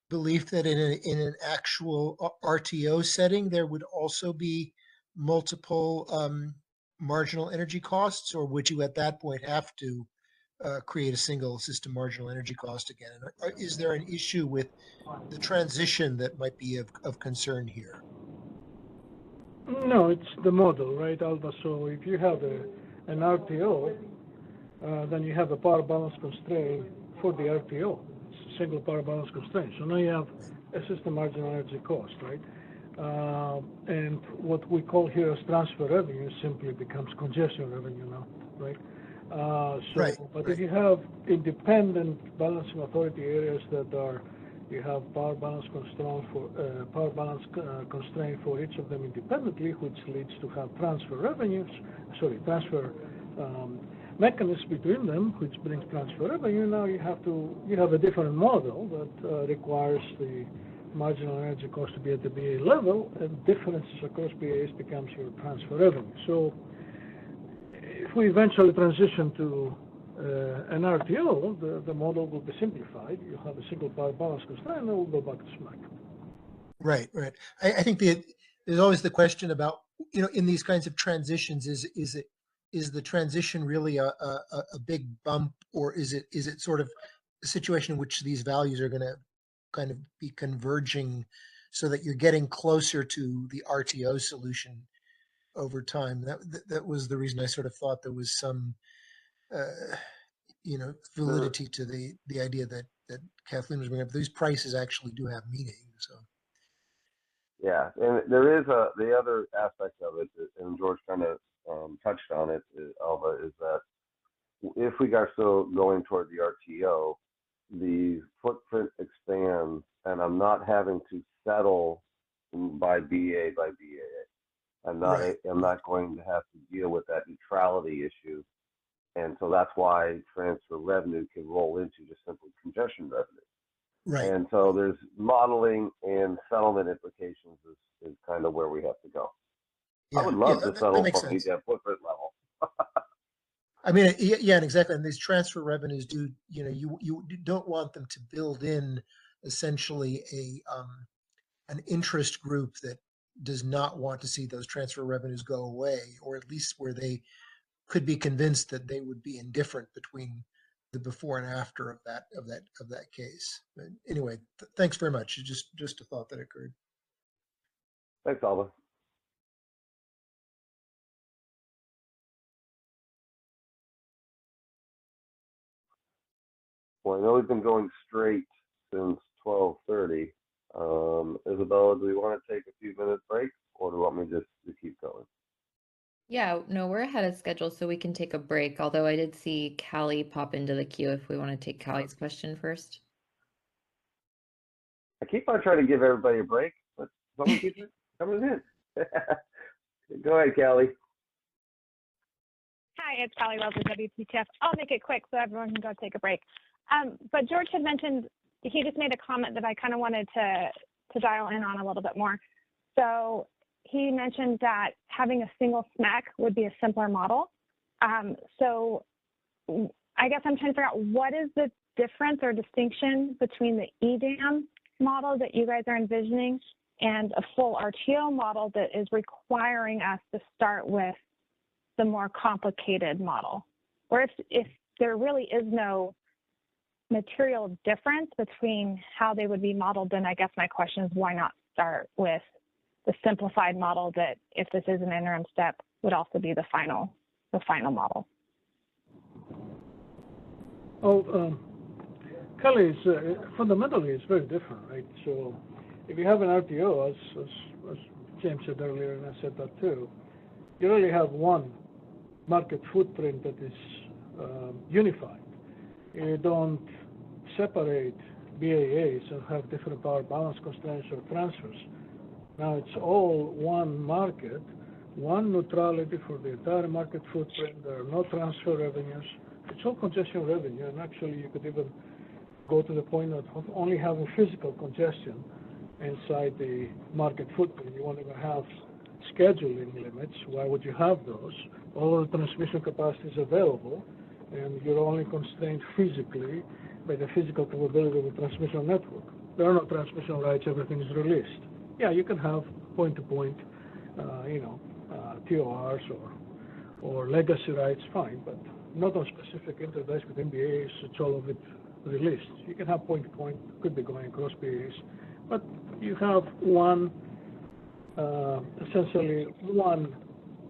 belief that in an actual RTO setting there would also be multiple marginal energy costs, or would you at that point have to create a single system marginal energy cost again? And is there an issue with the transition that might be of concern here? No, it's the model, right, Alva? So if you have an RTO, then you have a power balance constraint for the RTO, single power balance constraint. So now you have a system marginal energy cost, right? And what we call here as transfer revenue simply becomes congestion revenue now, right? But if you have independent balancing authority areas that are, you have power balance constraint for each of them independently, which leads to have transfer mechanisms between them, which brings transfer revenue. Now you have a different model that requires the marginal energy cost to be at the BA level, and differences across BAs becomes your transfer revenue. So if we eventually transition to an RTO, the model will be simplified. You have a single power balance constraint, and then we'll go back to SMAC. Right. I think there's always the question about, in these kinds of transitions, is the transition really a big bump, or is it sort of a situation in which these values are going to kind of be converging so that you're getting closer to the RTO solution over time? That was the reason I sort of thought there was some validity to the idea that Kathleen was bringing up. These prices actually do have meaning. So yeah, and there is the other aspect of it, and George kind of touched on it, Alba, is that if we are still going toward the RTO, the footprint expands, and I'm not having to settle by BA by BA. I'm not going to have to deal with that neutrality issue, and so that's why transfer revenue can roll into just simply congestion revenue. Right. And so there's modeling and settlement implications is kind of where we have to go. Yeah, I would love to settle makes from the sense. footprint level. I mean, yeah, and exactly. And these transfer revenues do, you don't want them to build in essentially an interest group that does not want to see those transfer revenues go away, or at least where they could be convinced that they would be indifferent between the before and after of that case. But anyway, thanks very much. Just a thought that occurred. Thanks, Alba. Well, I know we've been going straight since 12:30. Isabella, do we want to take a few minute break, or do you want me just to keep going? Yeah, no, we're ahead of schedule, so we can take a break. Although I did see Callie pop into the queue if we want to take Callie's question first. I keep on trying to give everybody a break, but someone keeps coming in. Go ahead, Callie. Hi, it's Callie Wells with WPTF. I'll make it quick so everyone can go take a break. But George had mentioned, he just made a comment that I kind of wanted to dial in on a little bit more. So he mentioned that having a single SMAC would be a simpler model. So I guess I'm trying to figure out what is the difference or distinction between the EDAM model that you guys are envisioning and a full RTO model that is requiring us to start with the more complicated model? Or if there really is no material difference between how they would be modeled, then I guess my question is, why not start with the simplified model that, if this is an interim step, would also be the final model? Kelly, fundamentally, it's very different, right? So if you have an RTO, as James said earlier, and I said that too, you really have one market footprint that is unified. You don't separate BAAs and have different power balance constraints or transfers. Now it's all one market, one neutrality for the entire market footprint. There are no transfer revenues. It's all congestion revenue, and actually you could even go to the point of only having physical congestion inside the market footprint. You won't even have scheduling limits. Why would you have those? All of the transmission capacity is available, and you're only constrained physically by the physical capability of the transmission network. There are no transmission rights, everything is released. Yeah, you can have point-to-point, TORs or legacy rights, fine, but not on specific interface with MBAs, it's all of it released. You can have point-to-point, could be going across BAs, but you have one, essentially one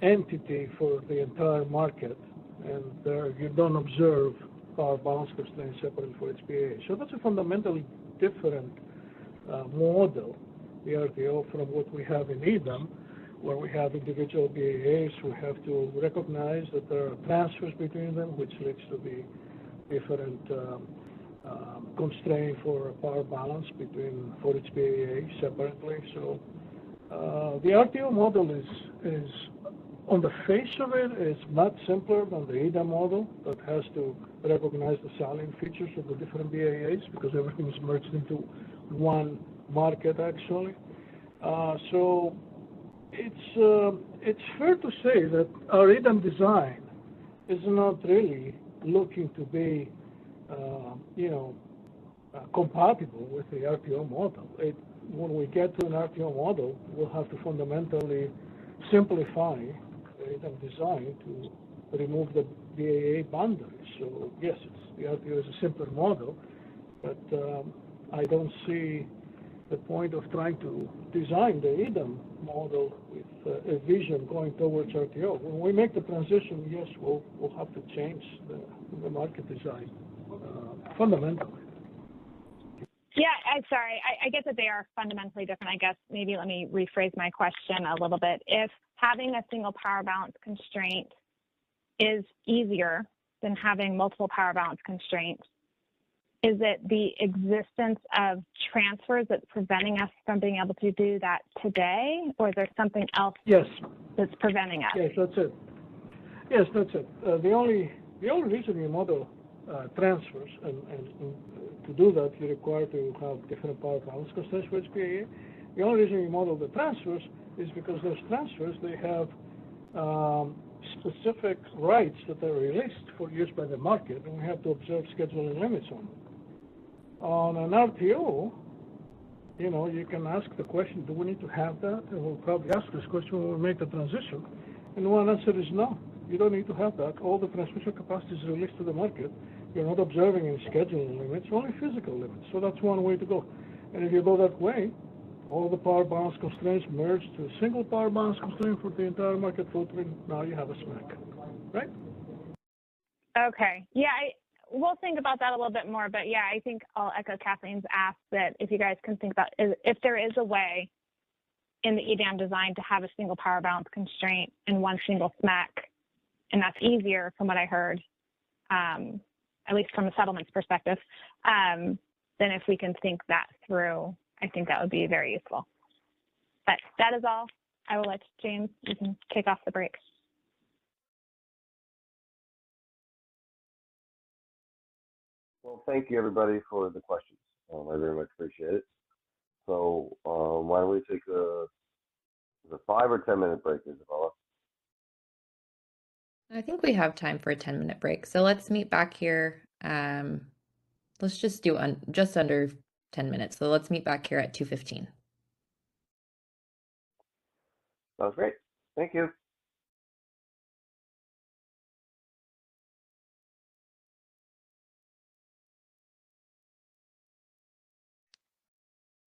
entity for the entire market and there you don't observe power balance constraints separately for each BAA. So that's a fundamentally different model, the RTO, from what we have in EDAM, where we have individual BAAs. We have to recognize that there are transfers between them, which leads to the different constraint for power balance for each BAA separately. So the RTO model is on the face of it is much simpler than the EDAM model that has to recognize the salient features of the different BAAs because everything is merged into one market actually. So it's fair to say that our EDAM design is not really looking to be compatible with the RTO model. When we get to an RTO model, we'll have to fundamentally simplify the EDAM design to remove the BAA boundaries. So yes, the RTO is a simpler model, but I don't see the point of trying to design the EDAM model with a vision going towards RTO. When we make the transition, yes, we'll have to change the market design fundamentally. Yeah, I'm sorry. I get that they are fundamentally different. I guess maybe let me rephrase my question a little bit. If having a single power balance constraint is easier than having multiple power balance constraints, is it the existence of transfers that's preventing us from being able to do that today, or is there something else that's preventing us? Yes, that's it. Yes, that's it. The only reason you model transfers, and to do that, you require to have different power balance constraints for each BAA. The only reason you model the transfers is because those transfers, they have specific rights that are released for use by the market, and we have to observe scheduling limits on them. On an RTO, you can ask the question, do we need to have that? And we'll probably ask this question when we make the transition. And one answer is no, you don't need to have that. All the transmission capacity is released to the market. You're not observing any scheduling limits, only physical limits. So that's one way to go. And if you go that way, all the power balance constraints merge to a single power balance constraint for the entire market footprint. Now you have a SMAC, right? Okay. Yeah, we'll think about that a little bit more. But yeah, I think I'll echo Kathleen's ask that if you guys can think about if there is a way in the EDAM design to have a single power balance constraint and one single SMAC, and that's easier from what I heard, at least from a settlements perspective, then if we can think that through, I think that would be very useful. But that is all. I will let James, you can kick off the break. Well, thank you everybody for the questions. I very much appreciate it. So why don't we take a 5 or 10 minute break, Isabella? I think we have time for a 10-minute break. So let's meet back here. Let's just do just under 10 minutes. So let's meet back here at 2:15. Sounds great. Thank you.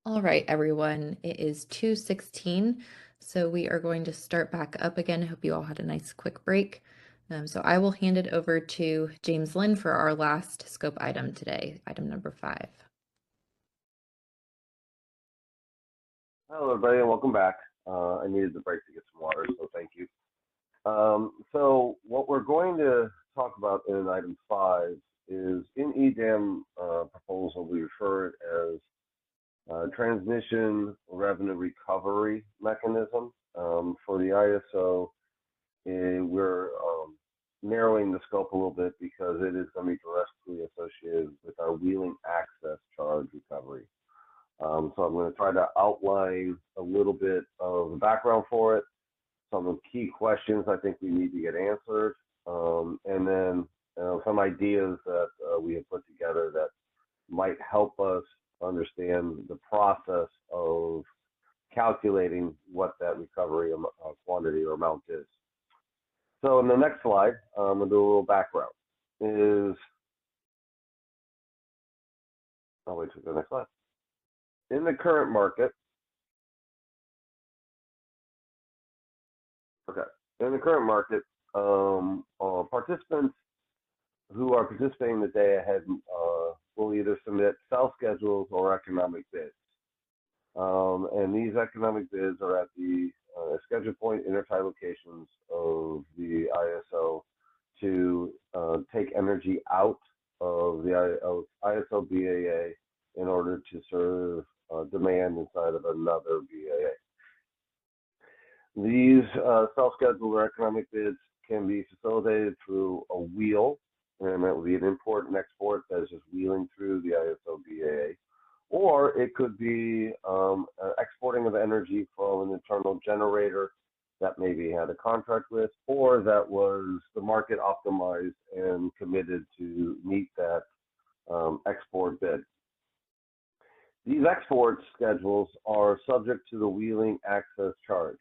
All right, everyone, it is 2:16. So we are going to start back up again. I hope you all had a nice quick break. So I will hand it over to James Lynn for our last scope item today, item number 5. Hello, everybody, and welcome back. I needed the break to get some water, so thank you. So what we're going to talk about in item 5 is in EDAM proposal, we refer it as transmission revenue recovery mechanism. For the ISO, we're narrowing the scope a little bit because it is going to be directly associated with our wheeling access charge recovery. So I'm going to try to outline a little bit of the background for it, some of the key questions I think we need to get answered, and then some ideas that we have put together that might help us understand the process of calculating what that recovery quantity or amount is. So in the next slide, I'm going to do a little background. I'll wait for the next slide. In the current market, participants who are participating the day ahead will either submit self-schedules or economic bids. And these economic bids are at the schedule point intertie locations of the ISO to take energy out of the ISO BAA in order to serve demand inside of another BAA. These self-scheduled or economic bids can be facilitated through a wheel, and that would be an import and export that is just wheeling through the ISO BAA. Or it could be exporting of energy from an internal generator that maybe had a contract with, or that was the market optimized and committed to meet that export bid. These export schedules are subject to the wheeling access charge.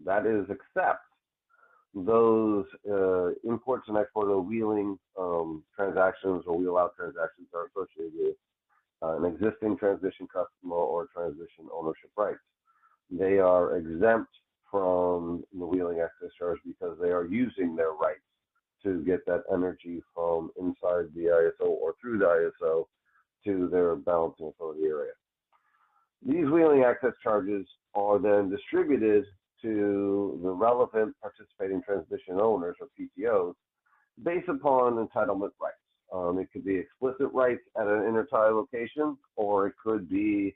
That is, except those imports and export of wheeling transactions or wheel out transactions are associated with an existing transmission customer or transition ownership rights. They are exempt from the wheeling access charge because they are using their rights to get that energy from inside the ISO or through the ISO to their balancing authority area. These wheeling access charges are then distributed to the relevant participating transmission owners, or PTOs, based upon entitlement rights. It could be explicit rights at an intertie location, or it could be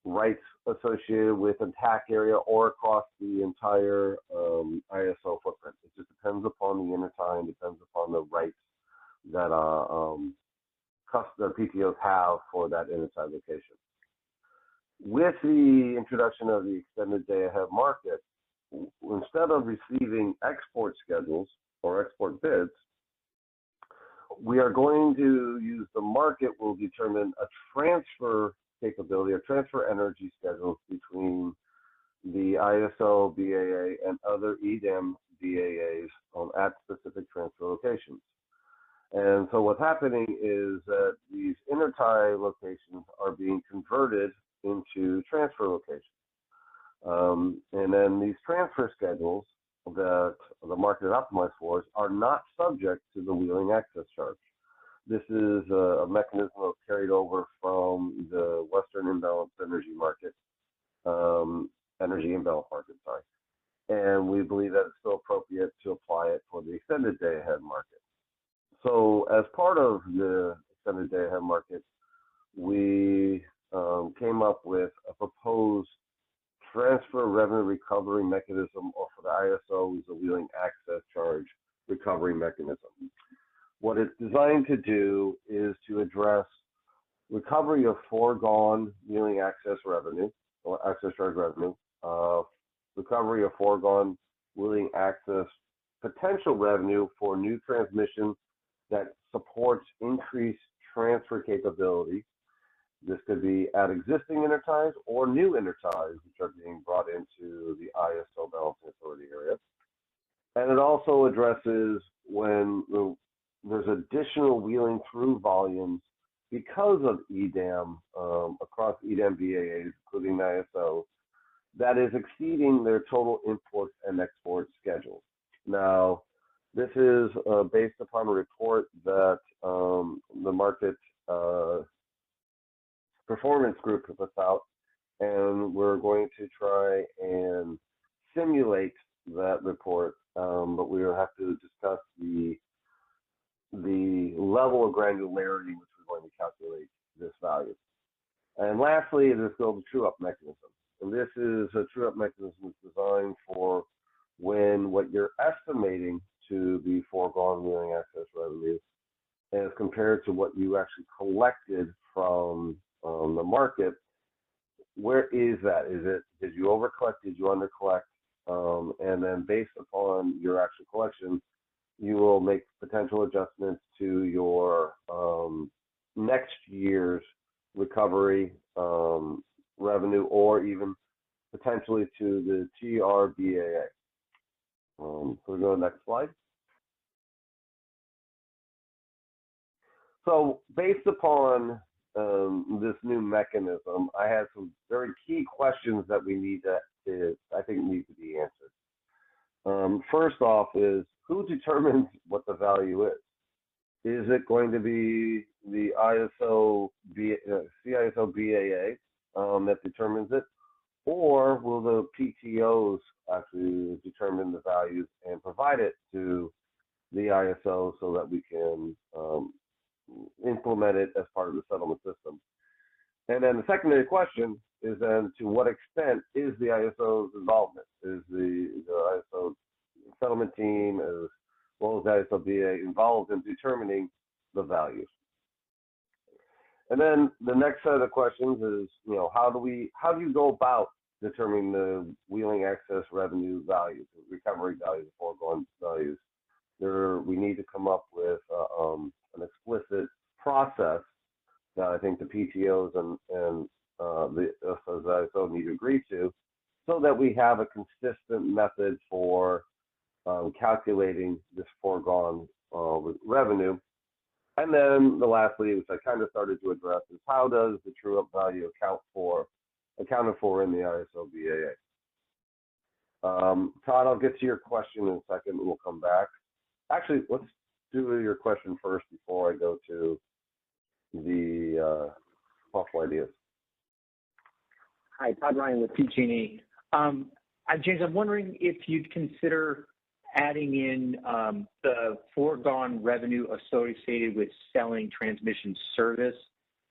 rights associated with a TAC area or across the entire ISO footprint. It just depends upon the intertie and depends upon the rights that PTOs have for that intertie location. With the introduction of the extended day-ahead market, instead of receiving export schedules or export bids, we are going to use the market will determine a transfer capability or transfer energy schedules between the ISO BAA and other EDAM BAAs at specific transfer locations. And so what's happening is that these intertie locations are being converted into transfer locations. And then these transfer schedules that the market is optimized for are not subject to the wheeling access charge. This is a mechanism that's carried over from the Western Imbalanced Energy Market, Energy Imbalance Market, sorry. And we believe that it's still appropriate to apply it for the extended day-ahead market. So as part of the extended day-ahead market, we came up with a proposed transfer revenue recovery mechanism, or for the ISO is a wheeling access charge recovery mechanism. What it's designed to do is to address recovery of foregone wheeling access revenue, or access charge revenue, recovery of foregone wheeling access potential revenue for new transmission that supports increased transfer capability. This could be at existing interties or new interties, which are being brought into the ISO balancing authority area. And it also addresses when there's additional wheeling through volumes because of EDAM, across EDAM BAAs, including the ISO, that is exceeding their total import and export schedules. Now, this is based upon a report that the market performance group put out, and we're going to try and simulate that report, but we will have to discuss the level of granularity which we're going to calculate this value. And lastly, it is called the true-up mechanism. And this is a true-up mechanism that's designed for when what you're estimating to be foregone wheeling access revenue as compared to what you actually collected from the market. Where is that? Is it, did you overcollect, did you undercollect? And then based upon your actual collection, you will make potential adjustments to your next year's recovery revenue, or even potentially to the TRBAA. So we go to the next slide. So based upon this new mechanism, I had some very key questions that we need to I think need to be answered. First off is who determines what the value is? Is it going to be the CISO BAA that determines it? Or will the PTOs actually determine the values and provide it to the ISO so that we can implement it as part of the settlement system? And then the secondary question is then, to what extent is the ISO's involvement? Is the ISO settlement team as well as the ISO BA involved in determining the values? And then the next set of questions is, how do you go about determining the wheeling excess revenue values, recovery values, foregone values? We need to come up with an explicit process that I think the PTOs and the ISO need to agree to, so that we have a consistent method for calculating this foregone revenue. And then lastly, which I kind of started to address, is how does the true up value accounted for in the ISO BAA? Todd, I'll get to your question in a second and we'll come back. Actually, let's do your question first before I go to the possible ideas. Hi, Todd Ryan with PG&E. James, I'm wondering if you'd consider adding in the foregone revenue associated with selling transmission service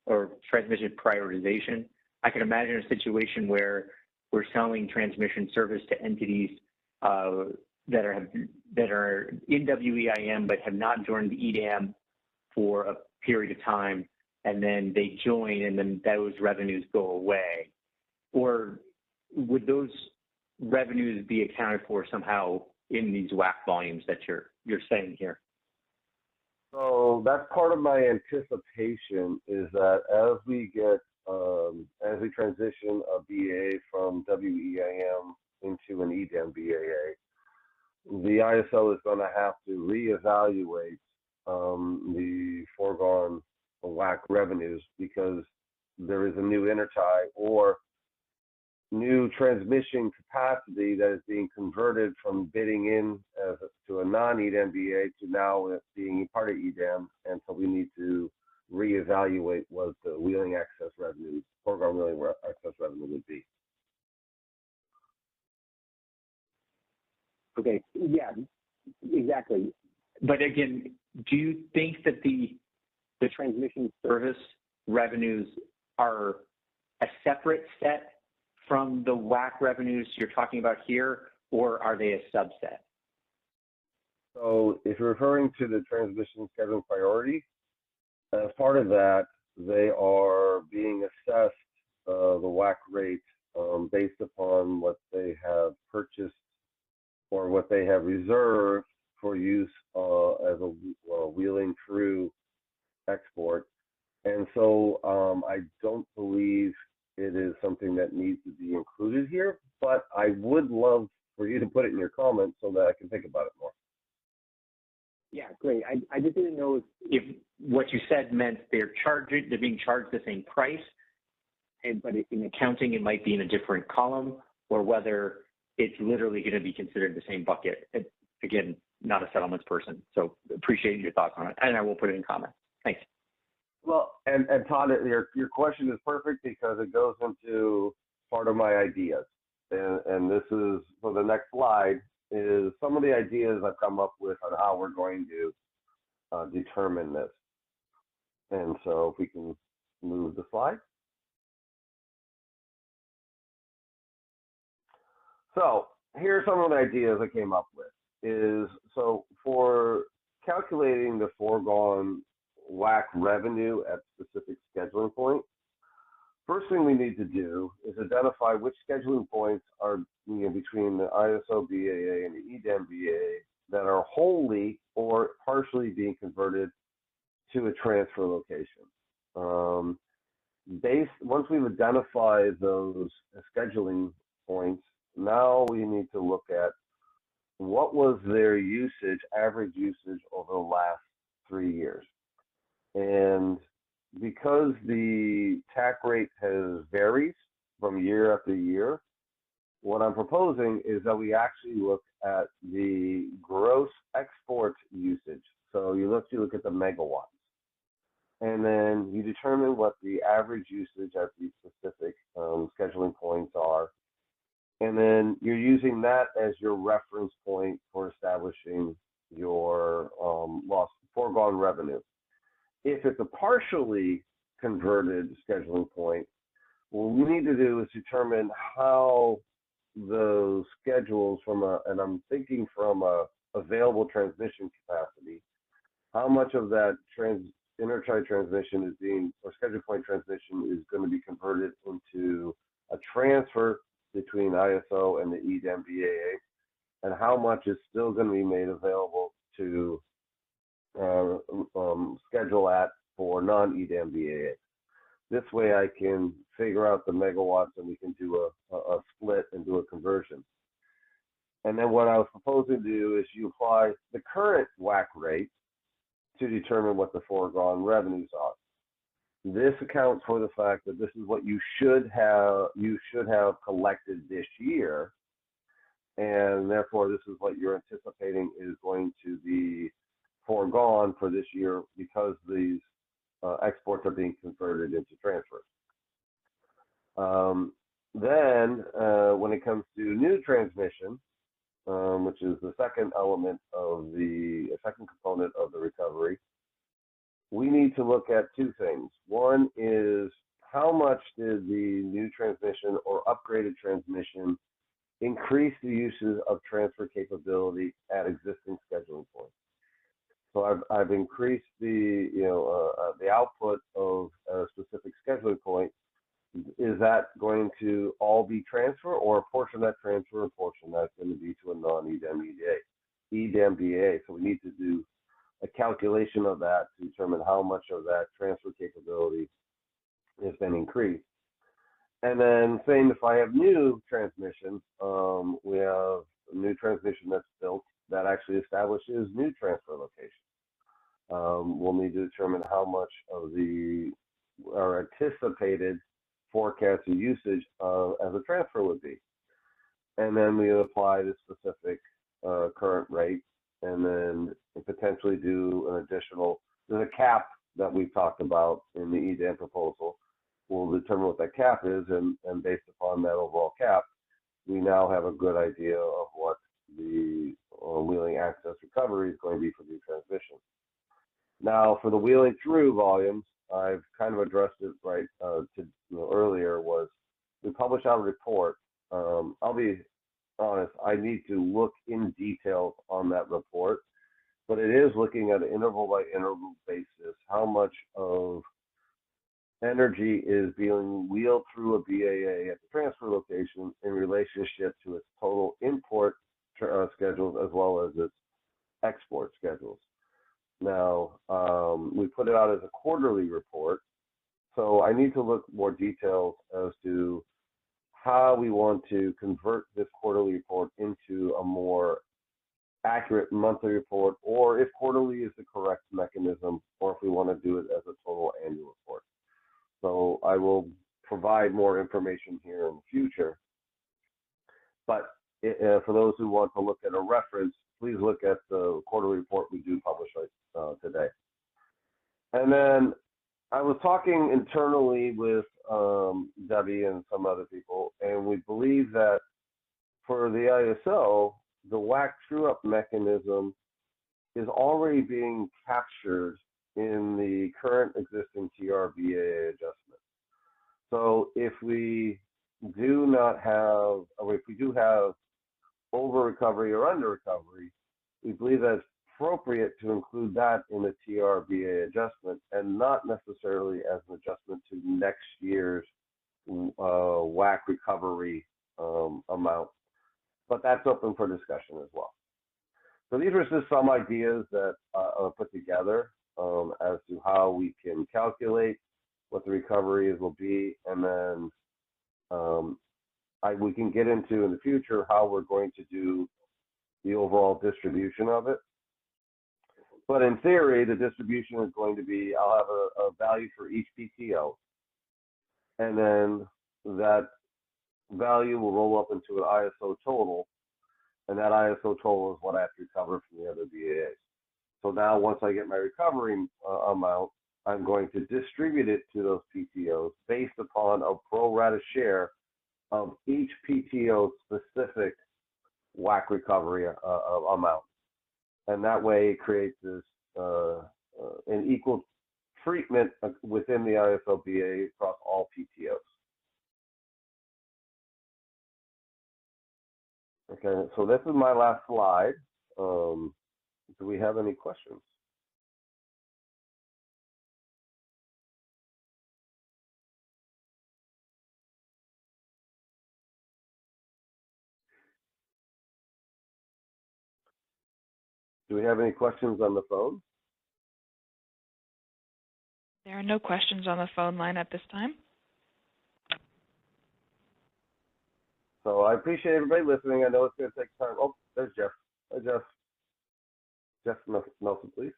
or transmission prioritization. I can imagine a situation where we're selling transmission service to entities that are in WEIM but have not joined the EDAM for a period of time, and then they join, and then those revenues go away. Or would those revenues be accounted for somehow in these WAC volumes that you're saying here? So that's part of my anticipation, is that as we transition a BAA from WEIM into an EDAM BAA, the ISO is going to have to reevaluate the foregone WAC revenues, because there is a new intertie or new transmission capacity that is being converted from bidding in to a non-EDAM BA to now being part of EDAM, and so we need to reevaluate what the wheeling excess revenue, foregone wheeling excess revenue would be. Okay, yeah, exactly. But again, do you think that the transmission service revenues are a separate set from the WAC revenues you're talking about here, or are they a subset? So if you're referring to the transmission scheduling priority, as part of that, they are being assessed the WAC rate based upon what they have purchased or what they have reserved for use as a wheeling through export. And so I don't believe it is something that needs to be included here, but I would love for you to put it in your comments so that I can think about it more. Yeah, great. I just didn't know if what you said meant they're being charged the same price, but in accounting it might be in a different column, or whether it's literally going to be considered the same bucket. Again, not a settlements person, so appreciate your thoughts on it, and I will put it in comments. Thanks. Well, and Todd, your question is perfect because it goes into part of my ideas. And this is, for the next slide, is some of the ideas I've come up with on how we're going to determine this. And so if we can move the slide. So here are some of the ideas I came up with. So for calculating the foregone WAC revenue at specific scheduling points, first thing we need to do is identify which scheduling points are between the ISO BAA and the EDAM BAA that are wholly or partially being converted to a transfer location. Once we've identified those scheduling points, now we need to look at what was their usage, average usage over the last 3 years. And because the TAC rate varies from year after year, what I'm proposing is that we actually look at the gross export usage. So you look at the megawatts, and then you determine what the average usage at these specific scheduling points are. And then you're using that as your reference point for establishing your lost foregone revenue. If it's a partially converted scheduling point, what we need to do is determine how those schedules and I'm thinking from a available transmission capacity, how much of that intertie transmission is being, or schedule point transmission is going to be converted into a transfer between ISO and the EDAM BAA, and how much is still going to be made available to schedule at for non-EDAM BAA. This way I can figure out the megawatts and we can do a split and do a conversion. And then what I was proposing to do is you apply the current WACC rate to determine what the foregone revenues are. This accounts for the fact that this is what you should have collected this year, and therefore this is what you're anticipating is going to be foregone for this year because these exports are being converted into transfers. Then when it comes to new transmission, which is the second element of the second component of the recovery, we need to look at two things. One is how much did the new transmission or upgraded transmission increase the uses of transfer capability at existing scheduling points. So I've increased the output of a specific scheduling point. Is that going to all be transfer, or a portion of that transfer, a portion that's going to be to a non-EDAM BAA? So we need to do a calculation of that to determine how much of that transfer capability has been increased. And then same if I have new transmission, we have a new transmission that's built that actually establishes new transfer locations. We'll need to determine how much of our anticipated forecasted usage as a transfer would be. And then we apply the specific current rate, and then potentially do an additional, there's a cap that we've talked about in the EDAM proposal. We'll determine what that cap is, and based upon that overall cap, we now have a good idea of what the wheeling access recovery is going to be for new transmission. Now, for the wheeling through volumes, I've kind of addressed it earlier, was we publish out a report. I'll be honest, I need to look in detail on that report, but it is looking at an interval by interval basis, how much of energy is being wheeled through a BAA at the transfer location in relationship to its total import schedules as well as its export schedules. Now, we put it out as a quarterly report, so I need to look more details as to how we want to convert this quarterly report into a more accurate monthly report, or if quarterly is the correct mechanism, or if we want to do it as a total annual report. So I will provide more information here in the future. But for those who want to look at a reference, please look at the quarterly report we do publish today. And then I was talking internally with Debbie and some other people, and we believe that for the ISO, the WACC true-up mechanism is already being captured in the current existing TRBA adjustment. So if we do not have, or if we do have over recovery or under recovery, we believe that it's appropriate to include that in the TRBA adjustment and not necessarily as an adjustment to next year's WACC recovery amount. But that's open for discussion as well. So these are just some ideas that are put together as to how we can calculate what the recoveries will be, and then we can get into in the future how we're going to do the overall distribution of it. But in theory, the distribution is going to be, I'll have a value for each PTO, and then that value will roll up into an ISO total, and that ISO total is what I have to recover from the other BAAs. So now once I get my recovery amount, I'm going to distribute it to those PTOs based upon a pro rata share of each PTO specific WAC recovery amount. And that way it creates this an equal treatment within the ISO BA across all PTOs. Okay, so this is my last slide. Do we have any questions? Do we have any questions on the phone? There are no questions on the phone line at this time. So I appreciate everybody listening. I know it's going to take time. Oh, there's Jeff. Hi, Jeff. Jeff Nelson, please.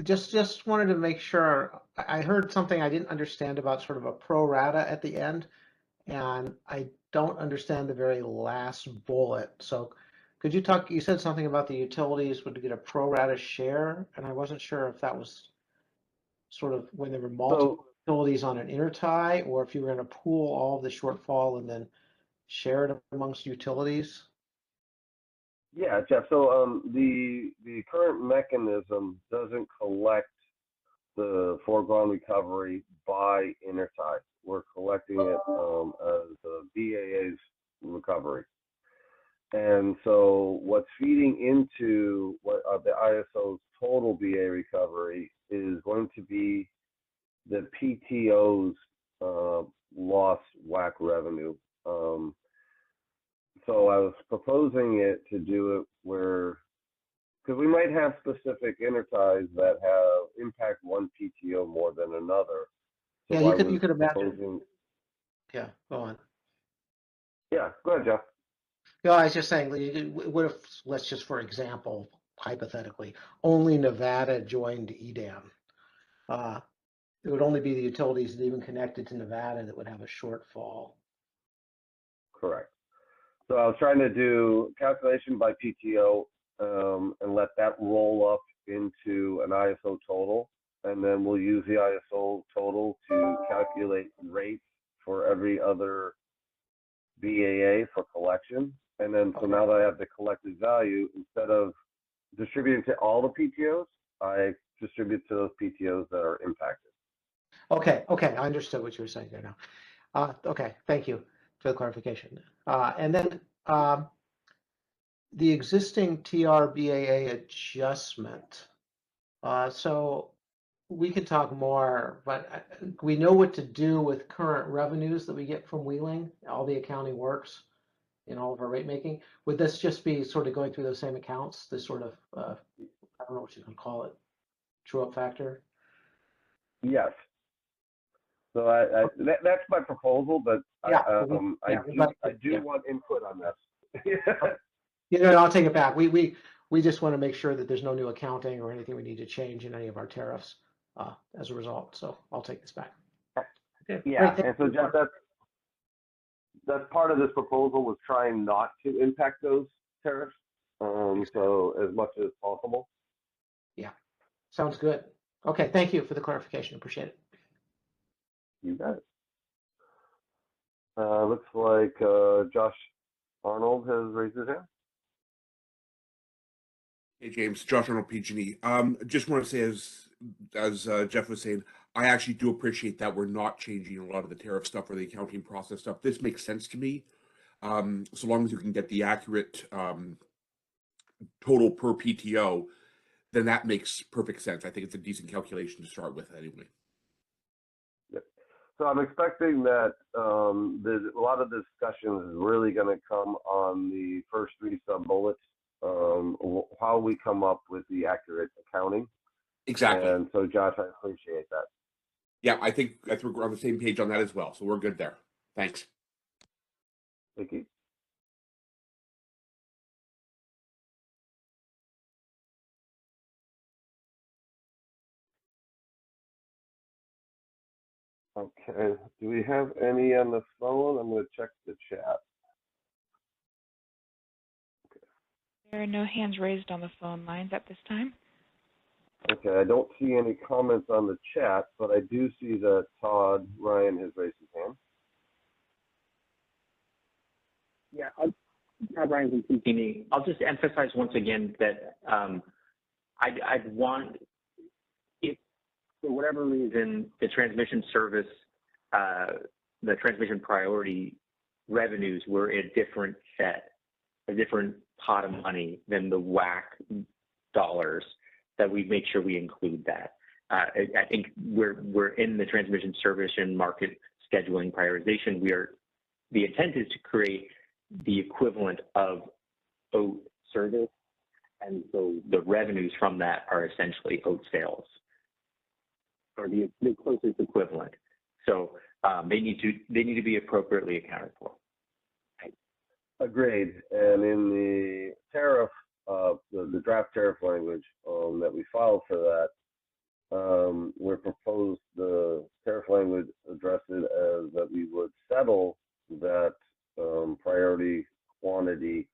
Just wanted to make sure. I heard something I didn't understand about sort of a pro rata at the end, and I don't understand the very last bullet. So could you talk, you said something about the utilities would get a pro rata share, and I wasn't sure if that was sort of when there were multiple utilities on an intertie, or if you were going to pool all of the shortfall and then share it amongst utilities. Yeah, Jeff. So the current mechanism doesn't collect the foregone recovery by intertie. We're collecting it as the BAA's recovery. And so what's feeding into what the ISO's total BA recovery is going to be the PTO's lost WAC revenue. So I was proposing it to do it where, because we might have specific interties that have impact one PTO more than another. So Yeah, you could imagine. Yeah, go on. Yeah, go ahead, Jeff. No, I was just saying, what if, let's just for example, hypothetically, only Nevada joined EDAM? It would only be the utilities that even connected to Nevada that would have a shortfall. Correct. So I was trying to do calculation by PTO and let that roll up into an ISO total. And then we'll use the ISO total to calculate rates for every other BAA for collection. And then so now that I have the collected value, instead of distributing to all the PTOs, I distribute to those PTOs that are impacted. Okay, I understood what you were saying there now. Okay, thank you for the clarification. And then the existing TRBAA adjustment. So we could talk more, but we know what to do with current revenues that we get from wheeling. All the accounting works in all of our rate making. Would this just be sort of going through those same accounts, this sort of, I don't know what you can call it, true up factor? Yes. So that's my proposal, but yeah, I do want input on this. I'll take it back. We just want to make sure that there's no new accounting or anything we need to change in any of our tariffs as a result. So I'll take this back. Okay, yeah, and so Jeff, that's part of this proposal was trying not to impact those tariffs, so as much as possible. Yeah, sounds good. Okay, thank you for the clarification. Appreciate it. You got it. Looks like Josh Arnold has raised his hand. Hey James, Josh Arnold, PG&E. Just want to say, as Jeff was saying, I actually do appreciate that we're not changing a lot of the tariff stuff or the accounting process stuff. This makes sense to me. So long as you can get the accurate total per PTO, then that makes perfect sense. I think it's a decent calculation to start with anyway. Yep. So I'm expecting that a lot of the discussion is really going to come on the first three sub-bullets, how we come up with the accurate accounting. Exactly. And so, Josh, I appreciate that. Yeah, I think we're on the same page on that as well. So we're good there. Thanks. Thank you. Okay, do we have any on the phone? I'm going to check the chat. There are no hands raised on the phone lines at this time. Okay, I don't see any comments on the chat, but I do see that Todd Ryan has raised his hand. Yeah, Todd Ryan from PG&E. I'll just emphasize once again that I'd want, if for whatever reason the transmission service, the transmission priority revenues were a different set, a different pot of money than the WAC dollars, that we make sure we include that. I think we're in the transmission service and market scheduling prioritization. The intent is to create the equivalent of OAT service, and so the revenues from that are essentially OAT sales, or the closest equivalent. So they need to be appropriately accounted for. Agreed. And in the tariff, the draft tariff language that we filed for that, we proposed the tariff language addressed it as that we would settle that priority quantity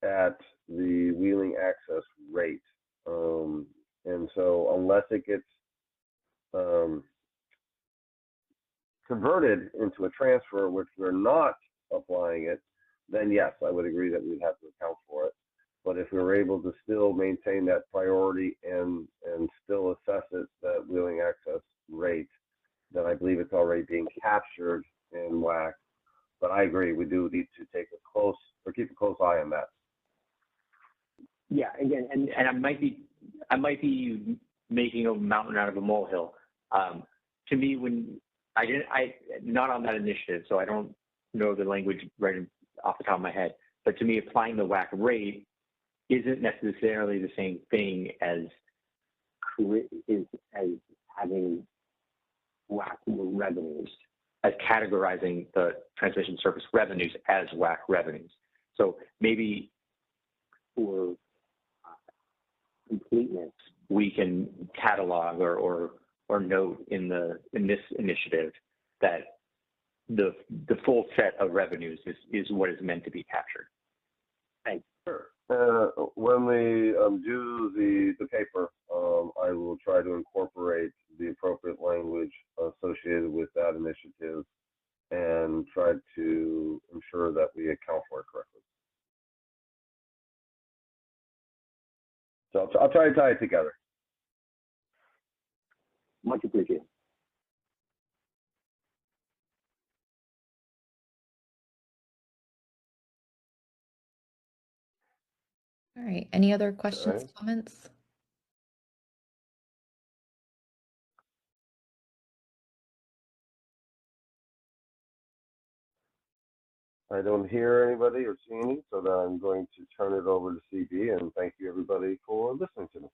at the wheeling access rate. And so unless it gets converted into a transfer, which we're not applying it, then yes, I would agree that we'd have to account for it. But if we were able to still maintain that priority and still assess it, that wheeling access rate, then I believe it's already being captured in WAC. But I agree, we do need to keep a close eye on that. Yeah, again, and I might be making a mountain out of a molehill. To me, when not on that initiative, so I don't know the language right off the top of my head, but to me, applying the WAC rate isn't necessarily the same thing as having WAC revenues, as categorizing the transmission service revenues as WAC revenues. So maybe for completeness, we can catalog or note in this initiative that the full set of revenues is what is meant to be captured. Thanks. Sure. When we do the paper, I will try to incorporate the appropriate language associated with that initiative and try to ensure that we account for it correctly. So I'll try to tie it together. Much appreciated. All right. Any other questions, comments? I don't hear anybody or see any, so then I'm going to turn it over to CB, and thank you everybody for listening to me.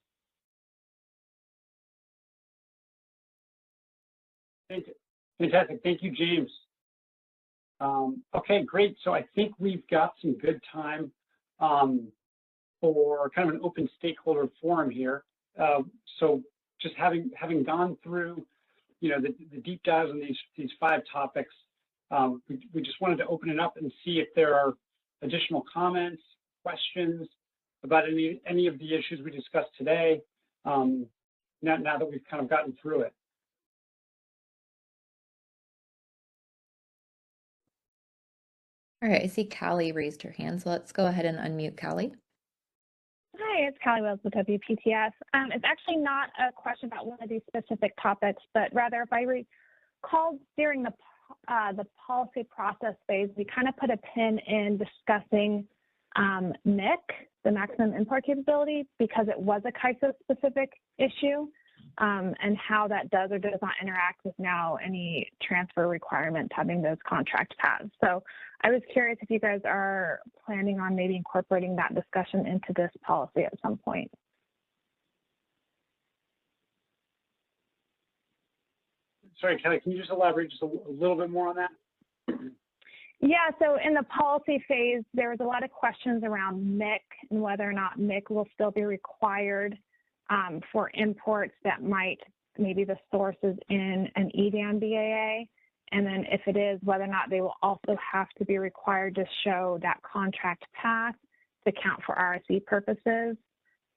Fantastic. Thank you, James. Okay, great. So I think we've got some good time for kind of an open stakeholder forum here. So just having gone through, the deep dives on these 5 topics, we just wanted to open it up and see if there are additional comments, questions about any of the issues we discussed today. Now that we've kind of gotten through it. All right, I see Callie raised her hand, so let's go ahead and unmute Callie. Hi, it's Callie Wells with WPTF. It's actually not a question about one of these specific topics, but rather if I recall during the policy process phase, we kind of put a pin in discussing MIC, the maximum import capability, because it was a CAISO-specific issue, and how that does or does not interact with now any transfer requirements having those contract paths. So I was curious if you guys are planning on maybe incorporating that discussion into this policy at some point. Sorry, Kelly, can you just elaborate just a little bit more on that? Yeah, so in the policy phase, there was a lot of questions around MIC and whether or not MIC will still be required for imports that might maybe the source is in an EDAM BAA, and then if it is, whether or not they will also have to be required to show that contract path to count for RSE purposes.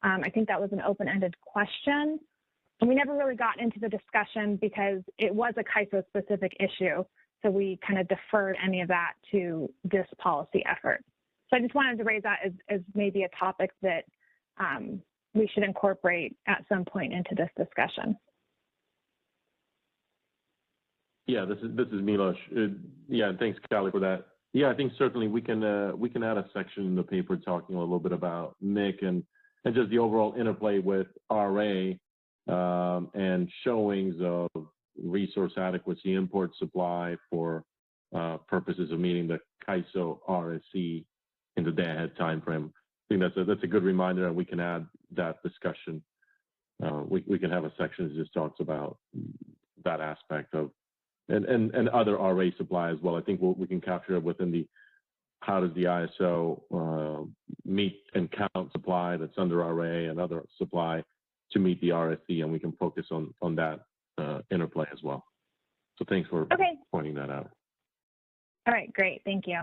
I think that was an open-ended question. And we never really got into the discussion because it was a CAISO-specific issue. So we kind of deferred any of that to this policy effort. So I just wanted to raise that as maybe a topic that we should incorporate at some point into this discussion. Yeah, this is Milos. Yeah, thanks, Callie, for that. Yeah, I think certainly we can add a section in the paper talking a little bit about MIC and just the overall interplay with RA and showings of resource adequacy, import supply for purposes of meeting the CAISO RSE in the day-ahead timeframe. I think that's a good reminder, and we can add that discussion. We can have a section that just talks about that aspect of and other RA supply as well. I think we can capture it within the how does the ISO meet and count supply that's under RA and other supply to meet the RSE, and we can focus on that interplay as well. So thanks for pointing that out. All right, great, thank you.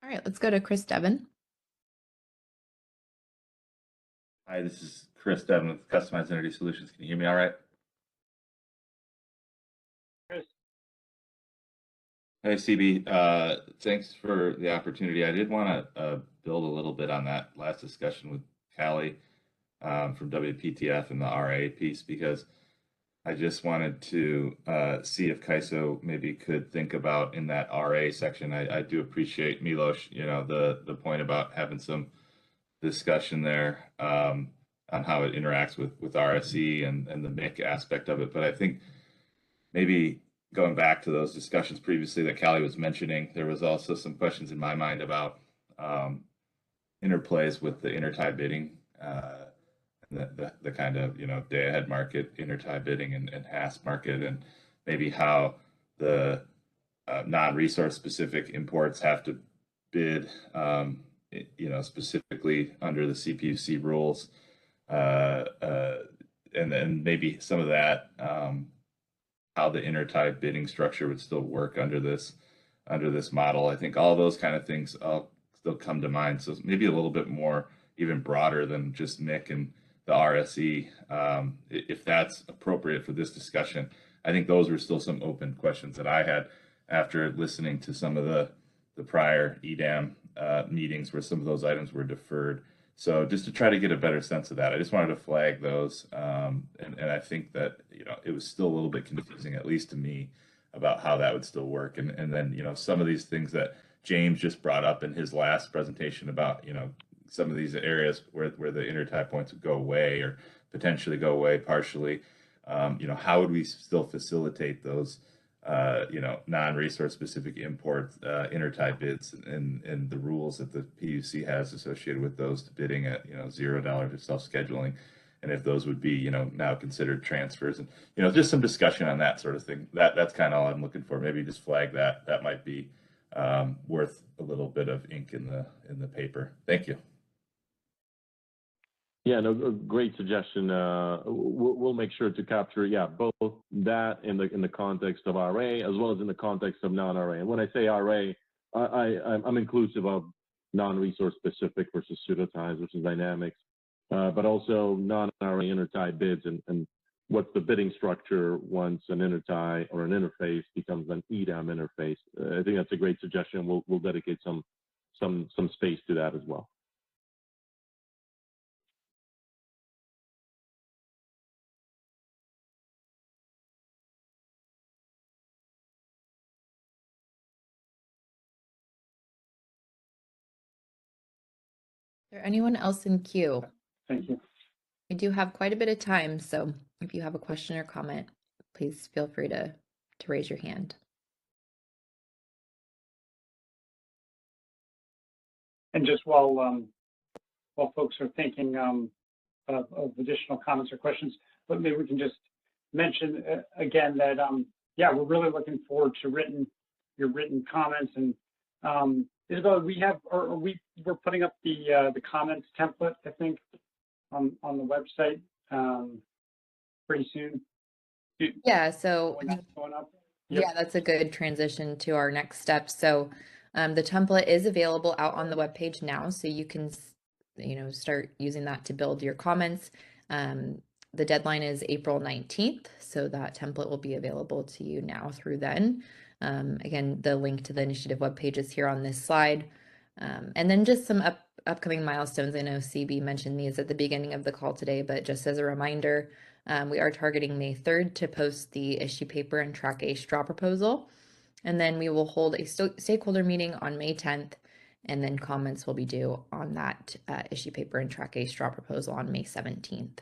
All right, let's go to Chris Devon. Hi, this is Chris Devon with Customized Energy Solutions. Can you hear me all right? Chris. Hey, CB. Thanks for the opportunity. I did want to build a little bit on that last discussion with Callie from WPTF and the RA piece, because I just wanted to see if CAISO maybe could think about in that RA section. I do appreciate, Milos, the point about having some discussion there on how it interacts with RSE and the MIC aspect of it. But I think maybe going back to those discussions previously that Callie was mentioning, there was also some questions in my mind about interplays with the intertie bidding, the kind of day ahead market, intertie bidding, and HASP market, and maybe how the non-resource specific imports have to bid specifically under the CPUC rules, and then maybe some of that, how the intertie bidding structure would still work under this model. I think all those kind of things all still come to mind. So maybe a little bit more, even broader than just MIC and the RSE, if that's appropriate for this discussion. I think those were still some open questions that I had after listening to some of the prior EDAM meetings where some of those items were deferred. So just to try to get a better sense of that, I just wanted to flag those. And I think that, it was still a little bit confusing, at least to me, about how that would still work. And then, some of these things that James just brought up in his last presentation about, some of these areas where the intertie points would go away or potentially go away partially. How would we still facilitate those non-resource specific import intertie bids and the rules that the PUC has associated with those to bidding at $0 of self-scheduling, and if those would be now considered transfers, and just some discussion on that sort of thing. That's kind of all I'm looking for. Maybe just flag that might be worth a little bit of ink in the paper. Thank you. Yeah, no, great suggestion. We'll make sure to capture, both that in the context of RA as well as in the context of non-RA. And when I say RA, I'm inclusive of non-resource specific versus pseudoties versus dynamics, but also non-RA intertie bids and what's the bidding structure once an intertie or an interface becomes an EDAM interface. I think that's a great suggestion. We'll dedicate some space to that as well. Is there anyone else in queue? Thank you. We do have quite a bit of time, so if you have a question or comment, please feel free to raise your hand. And just while folks are thinking of additional comments or questions, but maybe we can just mention again that yeah, we're really looking forward to your written comments. And Isabel, we're putting up the comments template, I think, on the website pretty soon. Yeah, so When that's going up. yeah, that's a good transition to our next step. So the template is available out on the webpage now, so you can, start using that to build your comments. The deadline is April 19th, so that template will be available to you now through then. Again, the link to the initiative webpage is here on this slide. And then just some upcoming milestones. I know CB mentioned these at the beginning of the call today, but just as a reminder, we are targeting May 3rd to post the issue paper and track A straw proposal. And then we will hold a stakeholder meeting on May 10th, and then comments will be due on that issue paper and track A straw proposal on May 17th.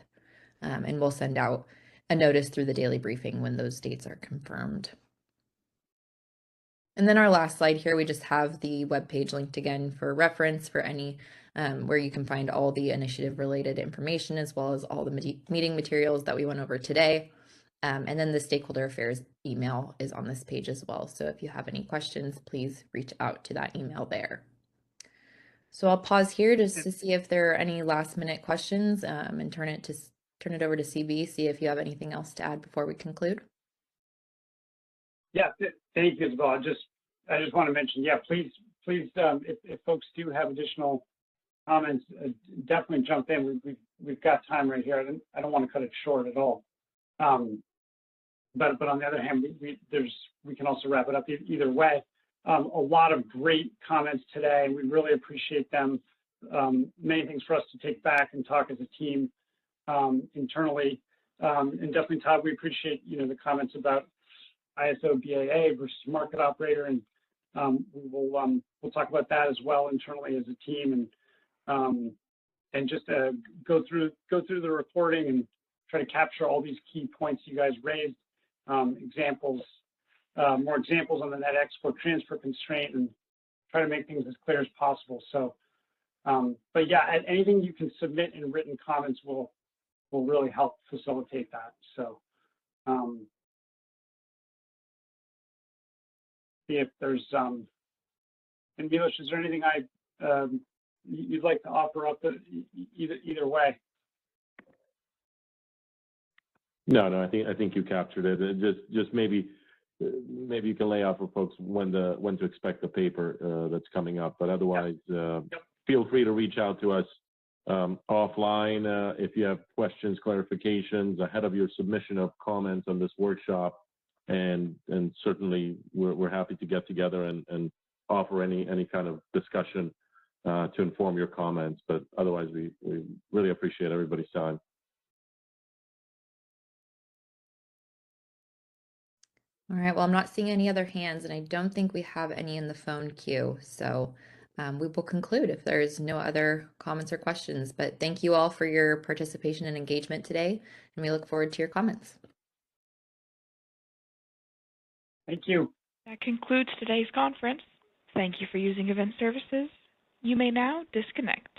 And we'll send out a notice through the daily briefing when those dates are confirmed. And then our last slide here, we just have the webpage linked again for reference for any where you can find all the initiative related information as well as all the meeting materials that we went over today. And then the stakeholder affairs email is on this page as well. So if you have any questions, please reach out to that email there. So I'll pause here just to see if there are any last minute questions and turn it over to CB, see if you have anything else to add before we conclude. Yeah, thank you, Isabel. I just want to mention, yeah, please, if folks do have additional comments, definitely jump in. We've got time right here. I don't want to cut it short at all. But on the other hand, we can also wrap it up either way. A lot of great comments today. We really appreciate them. Many things for us to take back and talk as a team internally. And definitely, Todd, we appreciate the comments about ISO BAA versus market operator, and we'll talk about that as well internally as a team, and just go through the reporting and try to capture all these key points you guys raised, examples, more examples on the net export transfer constraint, and try to make things as clear as possible. So, but yeah, anything you can submit in written comments will really help facilitate that. So. See if there's and Milos, is there anything you'd like to offer up either way? No, I think you captured it. Just maybe you can lay out for folks when to expect the paper that's coming up. But otherwise, feel free to reach out to us offline if you have questions, clarifications ahead of your submission of comments on this workshop. And certainly we're happy to get together and offer any kind of discussion to inform your comments. But otherwise, we really appreciate everybody's time. All right, well, I'm not seeing any other hands, and I don't think we have any in the phone queue. So we will conclude if there's no other comments or questions. But thank you all for your participation and engagement today, and we look forward to your comments. Thank you. That concludes today's conference. Thank you for using Event Services. You may now disconnect.